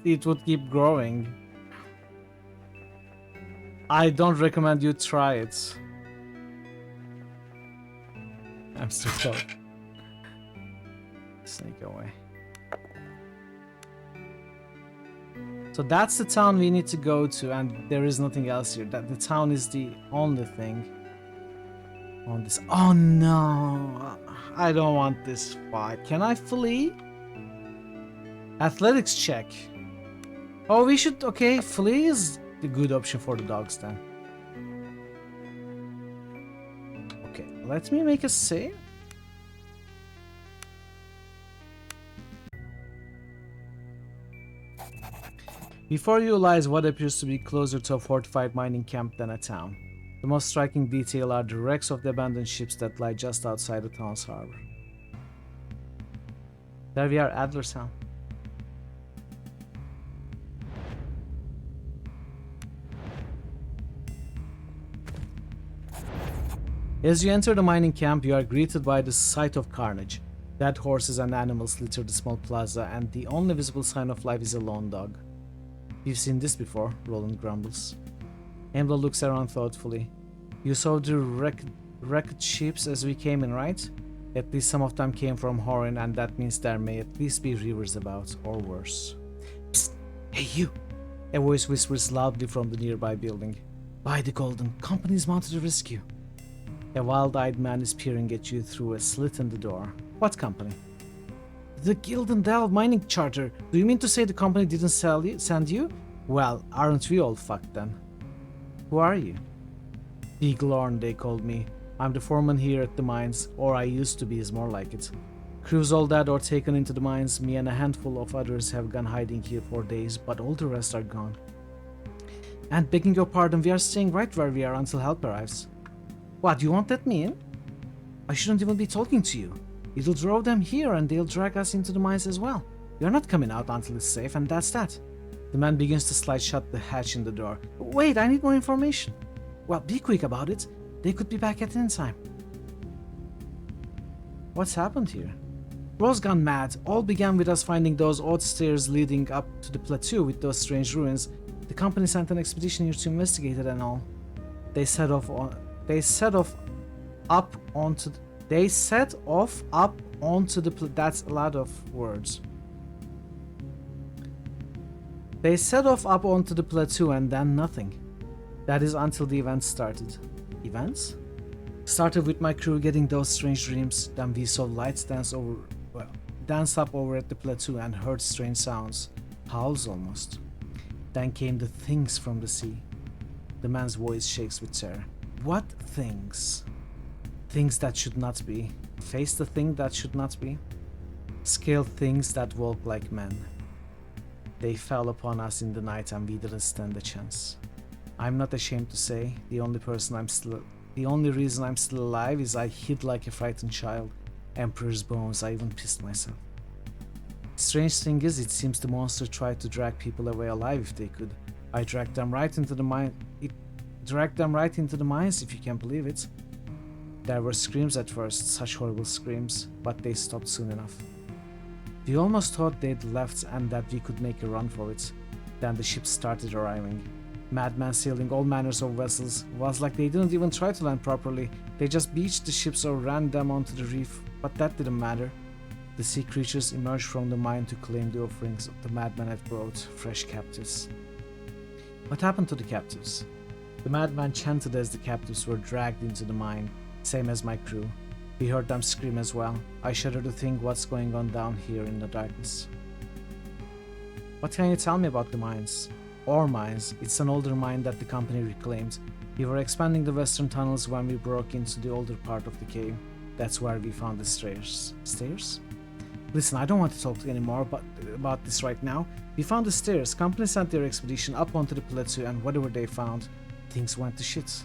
Speaker 8: it would keep growing. I don't recommend you try it. I'm still stuck. Sneak away. So that's the town we need to go to, and there is nothing else here. That the town is the only thing on this. Oh no! I don't want this fight. Can I flee? Athletics check. Oh, we should. Okay, flee is the good option for the dogs then. Okay, let me make a save. Before you lies what appears to be closer to a fortified mining camp than a town. The most striking detail are the wrecks of the abandoned ships that lie just outside the town's harbor. There we are, Adlerstown. As you enter the mining camp, you are greeted by the sight of carnage. Dead horses and animals litter the small plaza, and the only visible sign of life is a lone dog. You've seen this before, Roland grumbles. Embla looks around thoughtfully. You saw the wrecked ships as we came in, right? At least some of them came from Horin, and that means there may at least be rivers about, or worse. Psst! Hey you! A voice whispers loudly from the nearby building. By the Golden, company's mounted to rescue. A wild-eyed man is peering at you through a slit in the door. What company? The Gildan Delve mining charter. Do you mean to say the company didn't send you? Well, aren't we all fucked then? Who are you? Beaglehorn, they called me. I'm the foreman here at the mines, or I used to be is more like it. Crew's all dead or taken into the mines. Me and a handful of others have gone hiding here for days, but all the rest are gone. And begging your pardon, we are staying right where we are until help arrives. What, you won't let me in? I shouldn't even be talking to you. It'll draw them here and they'll drag us into the mines as well. You're not coming out until it's safe, and that's that. The man begins to slide shut the hatch in the door. Wait, I need more information. Well, be quick about it. They could be back at any time. What's happened here? Rose gone mad. All began with us finding those odd stairs leading up to the plateau with those strange ruins. The company sent an expedition here to investigate it and all. They set off up onto the that's a lot of words. They set off up onto the plateau and then nothing. That is until the events started. Events? Started with my crew getting those strange dreams, then we saw lights dance up over at the plateau and heard strange sounds, howls almost. Then came the things from the sea. The man's voice shakes with terror. What things? Things that should not be. Face the thing that should not be. Scaled things that walk like men. They fell upon us in the night and we didn't stand a chance. I'm not ashamed to say, the only reason I'm still alive is I hid like a frightened child. Emperor's bones, I even pissed myself. Strange thing is, it seems the monster tried to drag people away alive if they could. I dragged them right into the mine. It dragged them right into the mines, if you can believe it. There were screams at first, such horrible screams, but they stopped soon enough. We almost thought they'd left and that we could make a run for it. Then the ships started arriving. Madmen sailing all manners of vessels. Was like they didn't even try to land properly. They just beached the ships or ran them onto the reef, but that didn't matter. The sea creatures emerged from the mine to claim the offerings the madmen had brought, fresh captives. What happened to the captives? The madman chanted as the captives were dragged into the mine, same as my crew. We heard them scream as well. I shudder to think what's going on down here in the darkness. What can you tell me about the mines? Ore mines. It's an older mine that the company reclaimed. We were expanding the western tunnels when we broke into the older part of the cave. That's where we found the stairs. Stairs? Listen, I don't want to talk anymore about this right now. We found the stairs. Company sent their expedition up onto the plateau and whatever they found, things went to shit.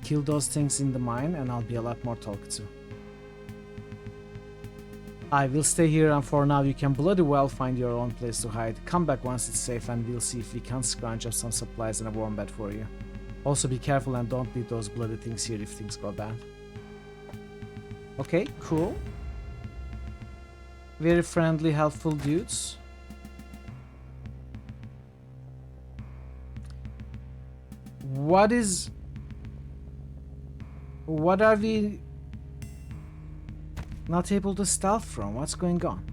Speaker 8: Kill those things in the mine and I'll be a lot more talkative. I will stay here and for now you can bloody well find your own place to hide. Come back once it's safe and we'll see if we can scrounge up some supplies and a warm bed for you. Also be careful and don't leave those bloody things here if things go bad. Okay, cool. Very friendly, helpful dudes. What are we... not able to stealth from? What's going on?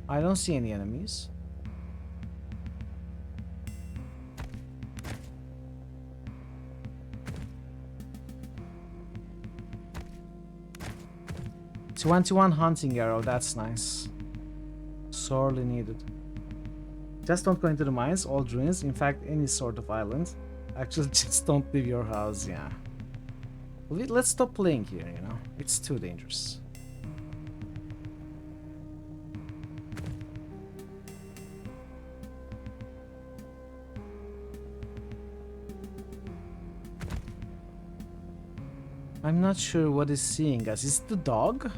Speaker 8: I don't see any enemies. It's 21 hunting arrow, that's nice. Sorely needed. Just don't go into the mines, all ruins, in fact any sort of island. Actually just don't leave your house, yeah. Let's stop playing here, you know. It's too dangerous. I'm not sure what is seeing us. Is it the dog?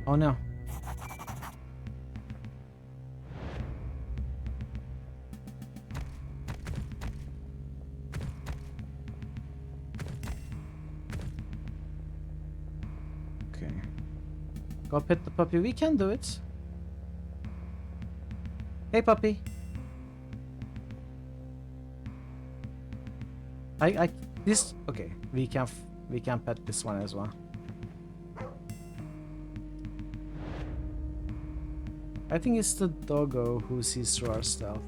Speaker 8: Oh no. Okay. Go pet the puppy. We can do it. Hey puppy. This okay. We can pet this one as well. I think it's the doggo who sees through our stealth.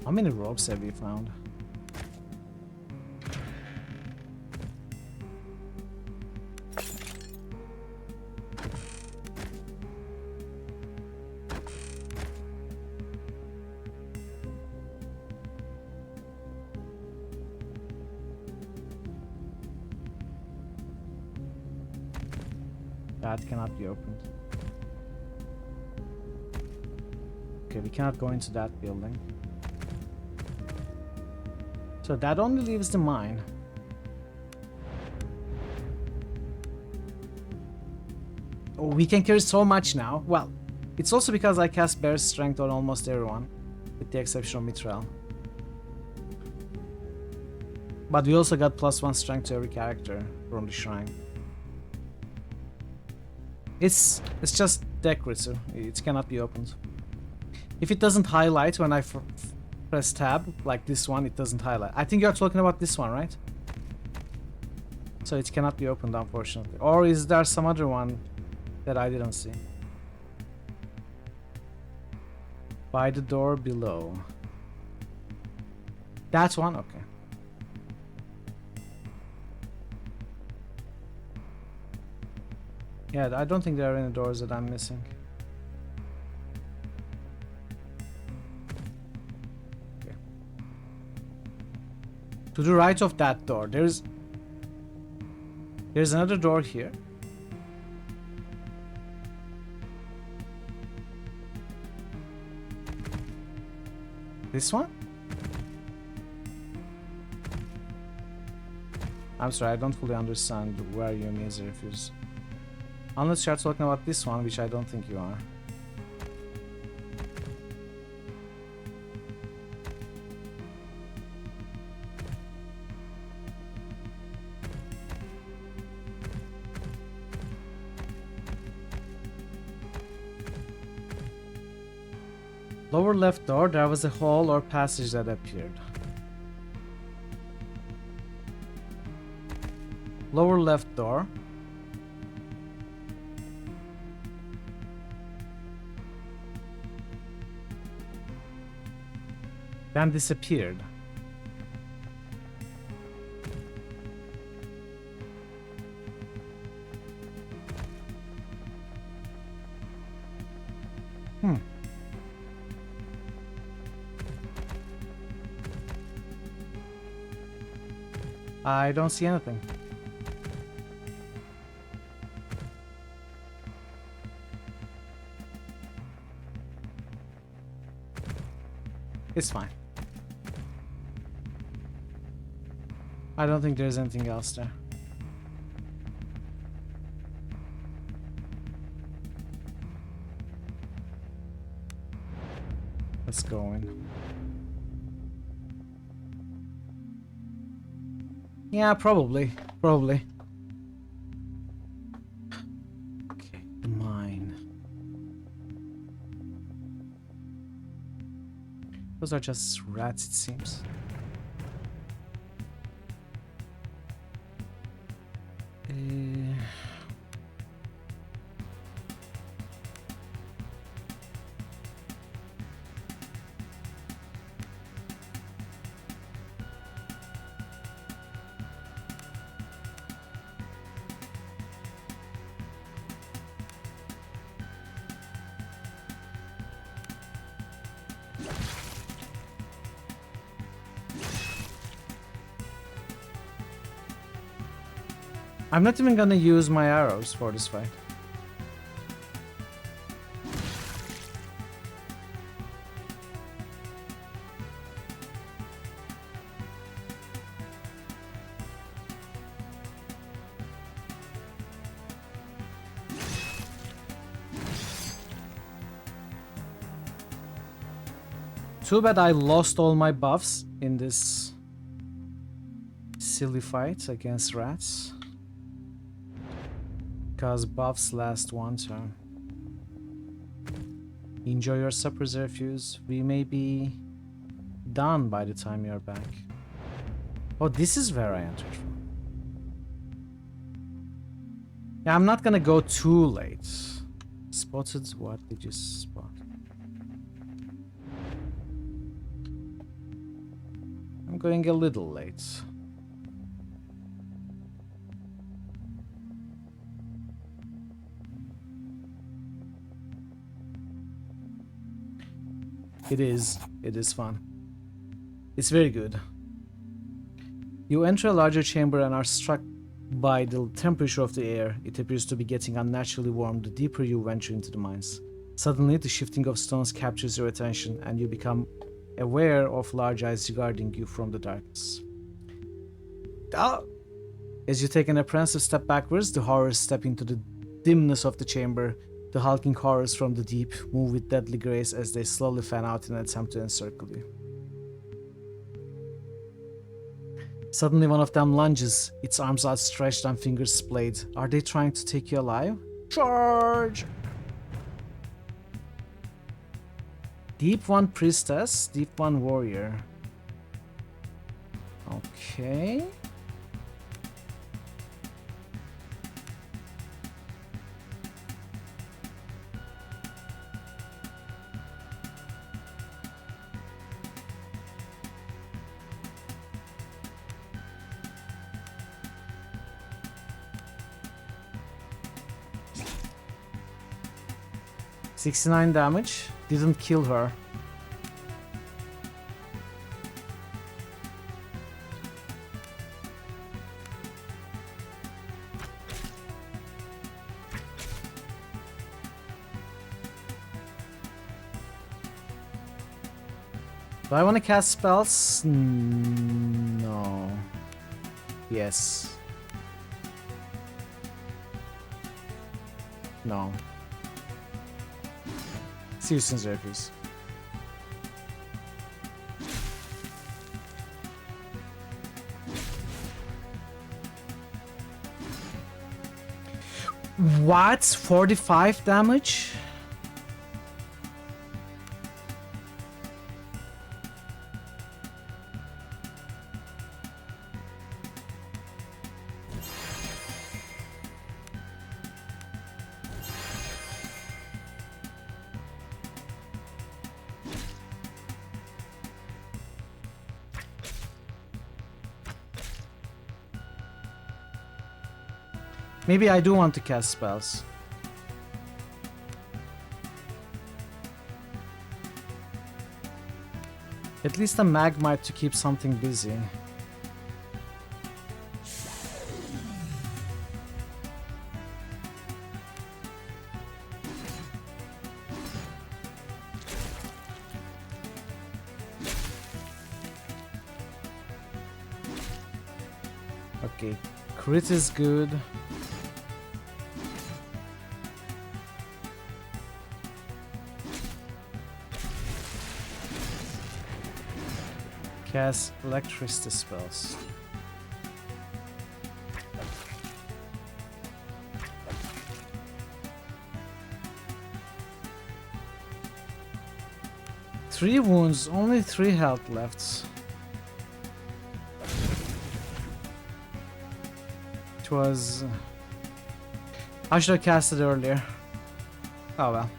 Speaker 8: How many ropes have we found? That cannot be opened. Okay, we cannot go into that building. So that only leaves the mine. Oh, we can carry so much now. Well, it's also because I cast Bear's Strength on almost everyone, with the exception of Mithril. But we also got +1 strength to every character from the shrine. It's just decorative. It cannot be opened. If it doesn't highlight when I press tab, like this one, it doesn't highlight. I think you're talking about this one, right? So it cannot be opened, unfortunately. Or is there some other one that I didn't see? By the door below. That one? Okay. Yeah, I don't think there are any doors that I'm missing. Okay. To the right of that door, there's another door here. This one? I'm sorry, I don't fully understand where you mean the refuse. Unless you're talking about this one, which I don't think you are. Lower left door, there was a hall or passage that appeared. Lower left door. Then disappeared. I don't see anything. It's fine. I don't think there's anything else there. Let's go in. Yeah, probably. Probably. Okay, the mine. Those are just rats, it seems. I'm not even gonna use my arrows for this fight. Too bad I lost all my buffs in this silly fight against rats. Because buffs last one turn. Enjoy your supper, Zerfuse. We may be done by the time you're back. Oh, this is where I entered from. Yeah, I'm not gonna go too late. Spotted? What did you spot? I'm going a little late. It is fun. It's very good. You enter a larger chamber and are struck by the temperature of the air. It appears to be getting unnaturally warm the deeper you venture into the mines. Suddenly, the shifting of stones captures your attention and you become aware of large eyes regarding you from the darkness. As you take an apprehensive step backwards, the horrors step into the dimness of the chamber. The hulking horrors from the deep move with deadly grace as they slowly fan out in an attempt to encircle you. Suddenly one of them lunges, its arms outstretched and fingers splayed. Are they trying to take you alive? Charge! Deep 1 priestess, deep 1 warrior. Okay. $69 damage. Didn't kill her. Do I want to cast spells? No. Yes. No. See you soon, Zerfus. What? 45 damage? Maybe I do want to cast spells. At least a Magmite to keep something busy. Okay, crit is good. Cast electricity spells. Three wounds, only 3 health left. It was... I should have cast it earlier. Oh well.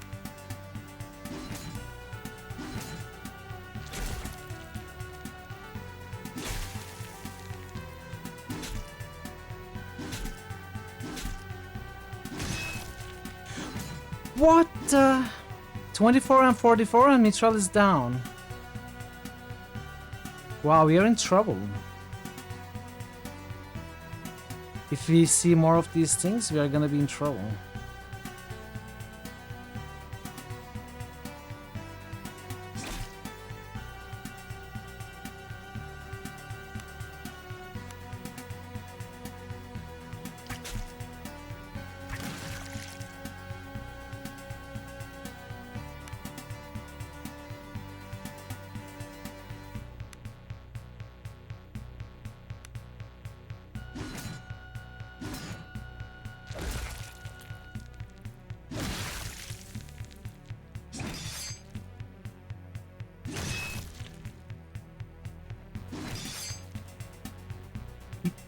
Speaker 8: What? 24 and 44 and Mithril is down. Wow, we are in trouble. If we see more of these things, we are gonna be in trouble.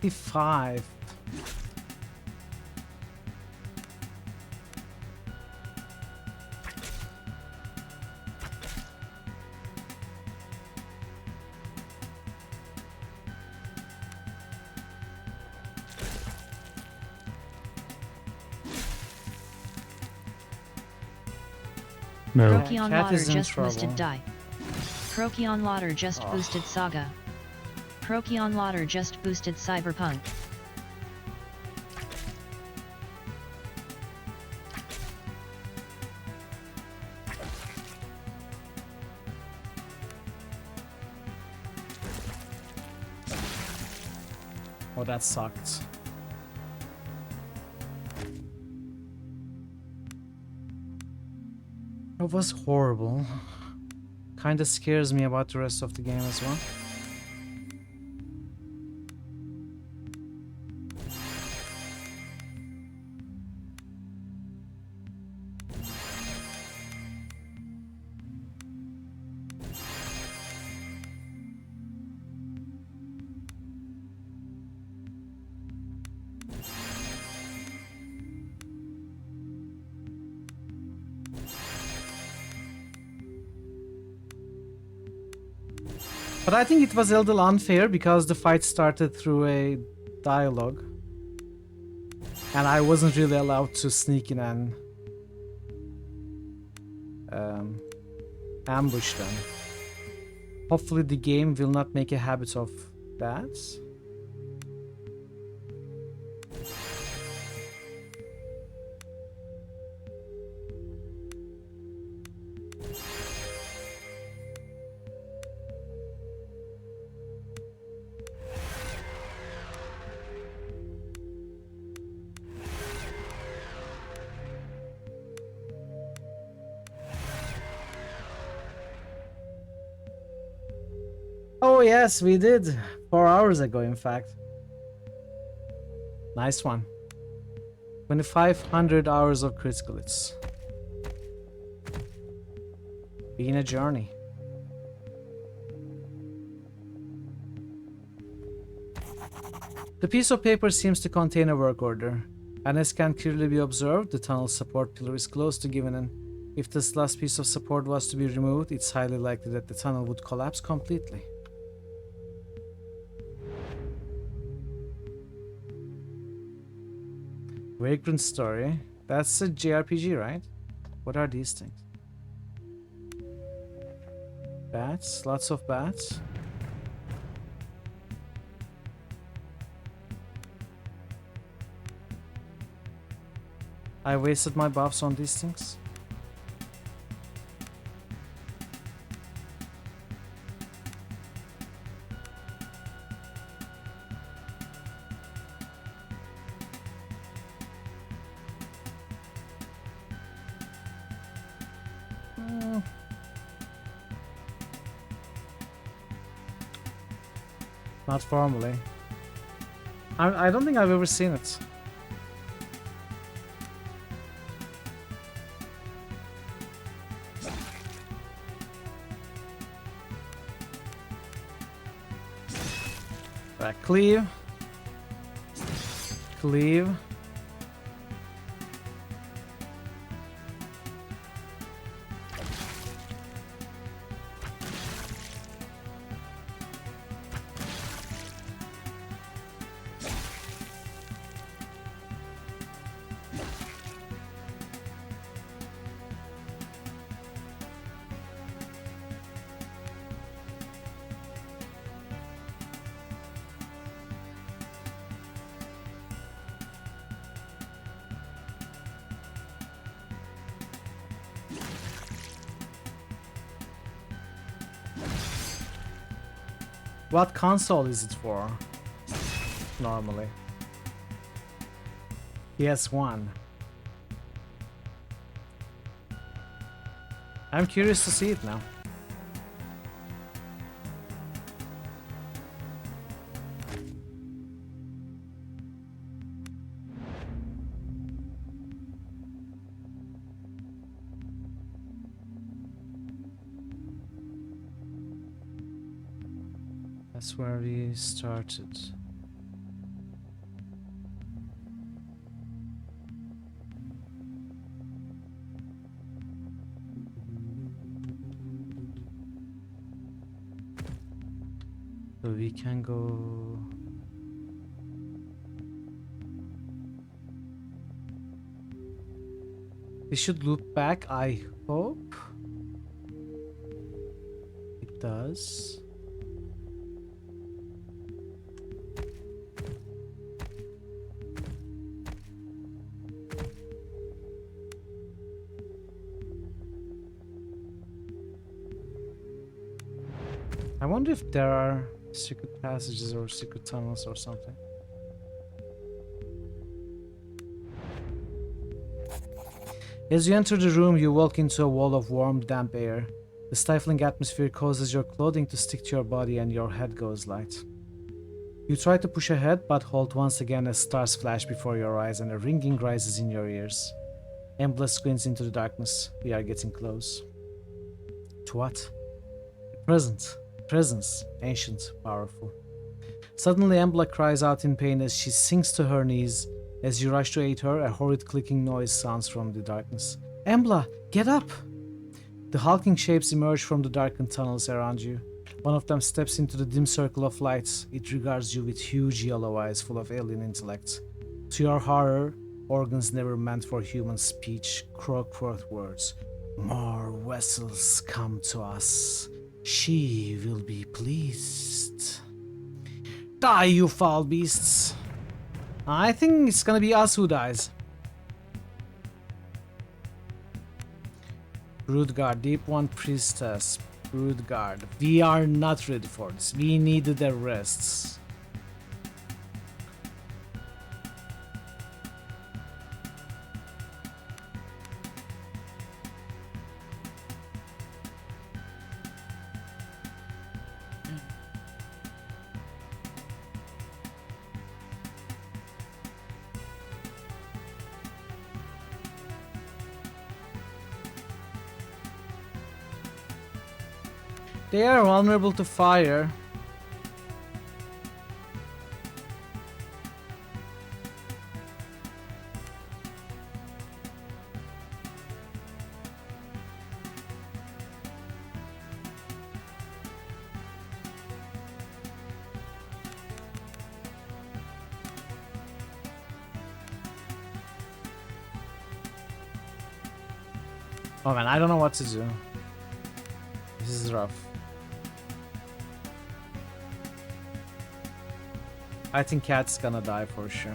Speaker 8: Five.
Speaker 1: No. Procyon Lauder just boosted die. Procyon Lauder just boosted Saga. Procyon Lauder just boosted Cyberpunk.
Speaker 8: Oh, that sucked. It was horrible. Kinda scares me about the rest of the game as well. But I think it was a little unfair because the fight started through a dialogue. And I wasn't really allowed to sneak in and ambush them. Hopefully the game will not make a habit of that. Oh yes, we did. 4 hours ago, in fact. Nice one. 2,500 hours of critical hits. Being a journey. The piece of paper seems to contain a work order. And as can clearly be observed, the tunnel's support pillar is close to giving in. If this last piece of support was to be removed, it's highly likely that the tunnel would collapse completely. Vagrant Story. That's a JRPG, right? What are these things? Bats? Lots of bats? I wasted my buffs on these things. Not formally. I don't think I've ever seen it. Right, cleave. Cleave. What console is it for? Normally. PS1. I'm curious to see it now. That's where we started. So we can go... We should loop back, I hope. It does. I wonder if there are secret passages or secret tunnels or something. As you enter the room, you walk into a wall of warm, damp air. The stifling atmosphere causes your clothing to stick to your body and your head goes light. You try to push ahead, but halt once again as stars flash before your eyes and a ringing rises in your ears. Embla squints into the darkness. We are getting close. To what? Present. Presence, ancient, powerful. Suddenly Embla cries out in pain as she sinks to her knees. As you rush to aid her, a horrid clicking noise sounds from the darkness. Embla, get up! The hulking shapes emerge from the darkened tunnels around you. One of them steps into the dim circle of light. It regards you with huge yellow eyes full of alien intellect. To your horror, organs never meant for human speech croak forth words. More vessels come to us. She will be pleased. Die, you foul beasts! I think it's gonna be us who dies. Broodguard, Deep One Priestess. Broodguard. We are not ready for this. We needed a rest. They are vulnerable to fire. Oh man, I don't know what to do. This is rough. I think Cat's gonna die for sure.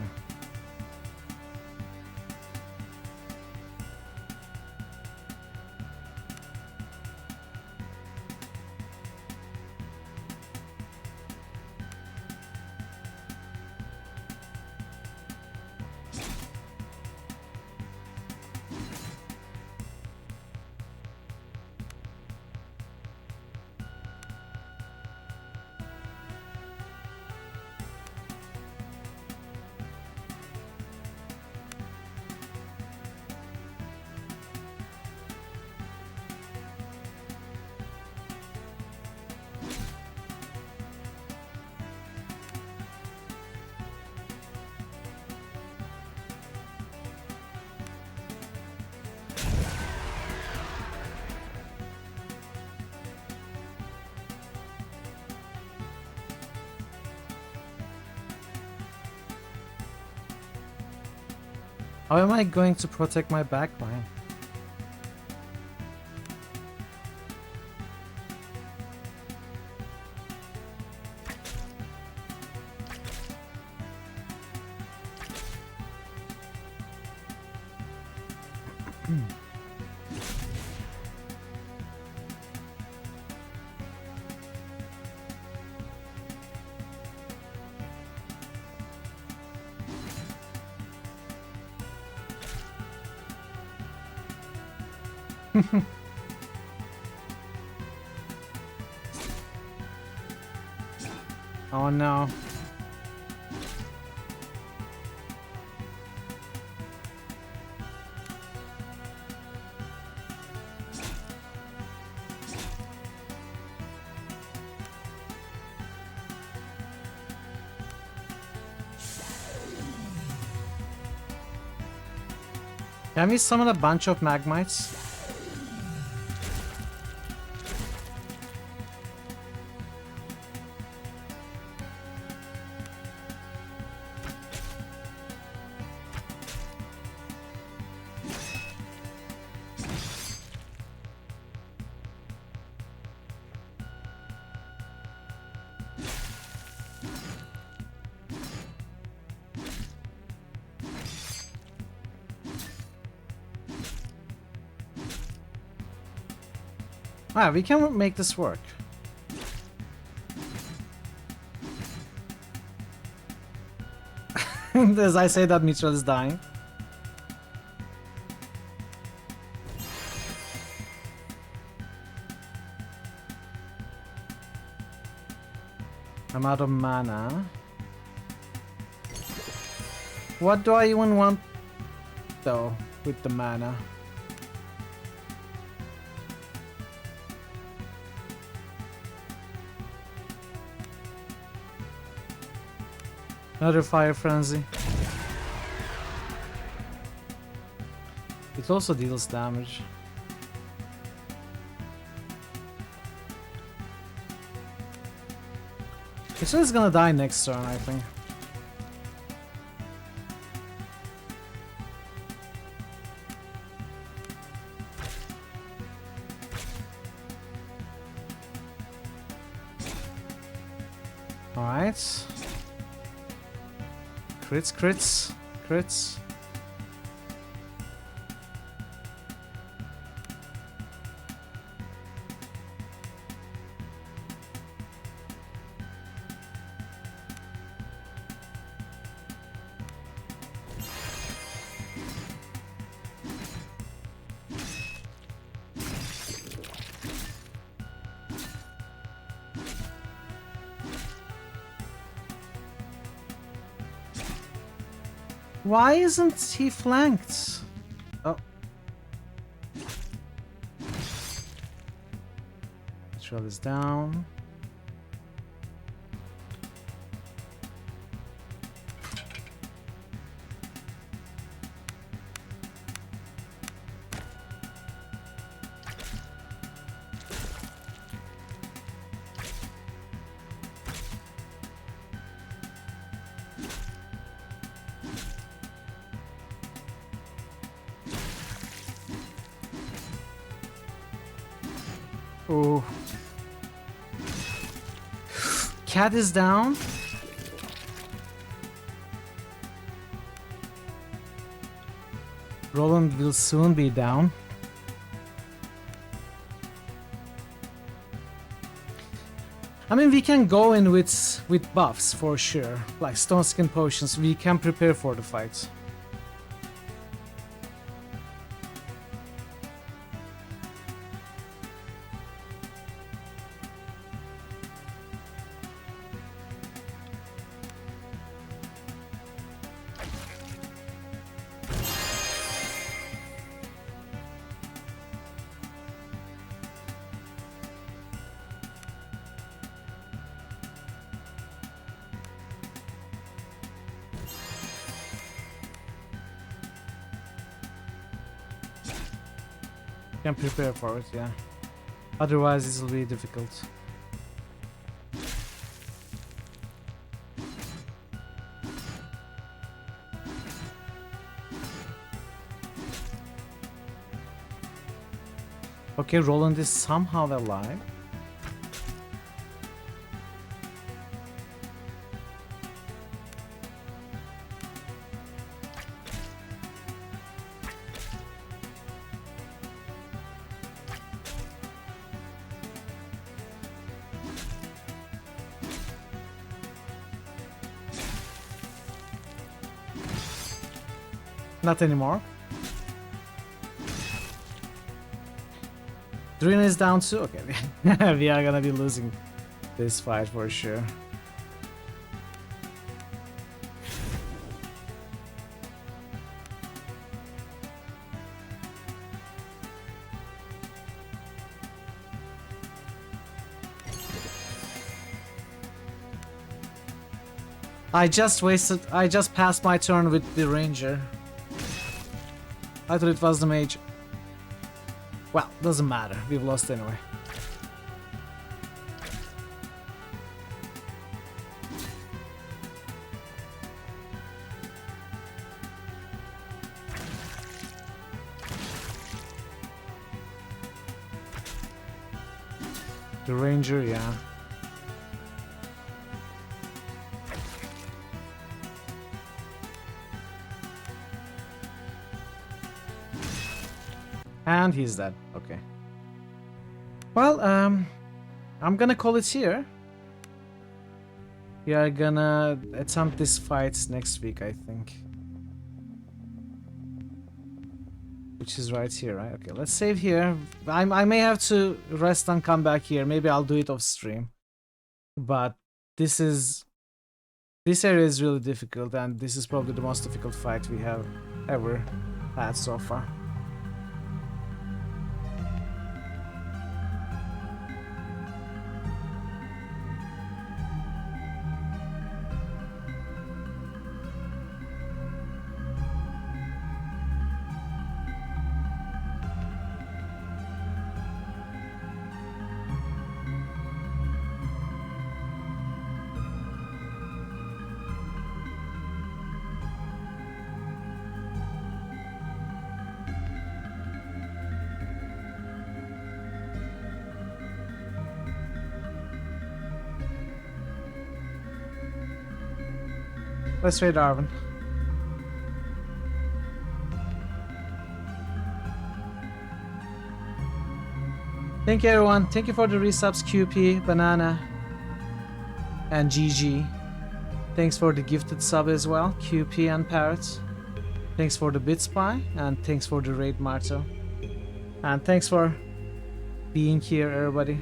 Speaker 8: How am I going to protect my backline? Oh no. Can we summon a bunch of Magmites? Ah, we can make this work. As I say that, Mitchell is dying. I'm out of mana. What do I even want, though, with the mana? Another Fire Frenzy. It also deals damage. This one's gonna die next turn, I think. Alright. Crits, crits, crits. Why isn't he flanked? Oh. Control is down. Oh. Cat is down. Roland will soon be down. I mean, we can go in with buffs for sure, like Stone Skin Potions. We can prepare for the fight. Can prepare for it, yeah. Otherwise, this will be difficult. Okay, Roland is somehow alive. Not anymore. Drina is down too. Okay, we are gonna be losing this fight for sure. I just passed my turn with the ranger. I thought it was the mage. Well, doesn't matter. We've lost anyway. The ranger, yeah. And he's dead. Okay. Well, I'm gonna call it here. We are gonna attempt this fight next week, I think. Which is right here, right? Okay, let's save here. I may have to rest and come back here. Maybe I'll do it off stream. But this area is really difficult, and this is probably the most difficult fight we have ever had so far. Let's trade Arvin. Thank you everyone. Thank you for the resubs, QP, Banana, and GG. Thanks for the gifted sub as well, QP and Parrot. Thanks for the bit spy, and thanks for the raid, Marto. And thanks for being here, everybody,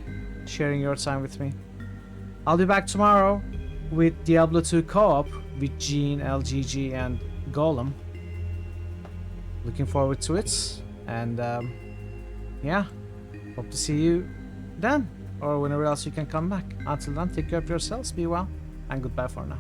Speaker 8: sharing your time with me. I'll be back tomorrow with Diablo 2 co-op with Jean, LGG, and Golem. Looking forward to it, and yeah, hope to see you then, or whenever else you can come back. Until then, take care of yourselves, be well, and goodbye for now.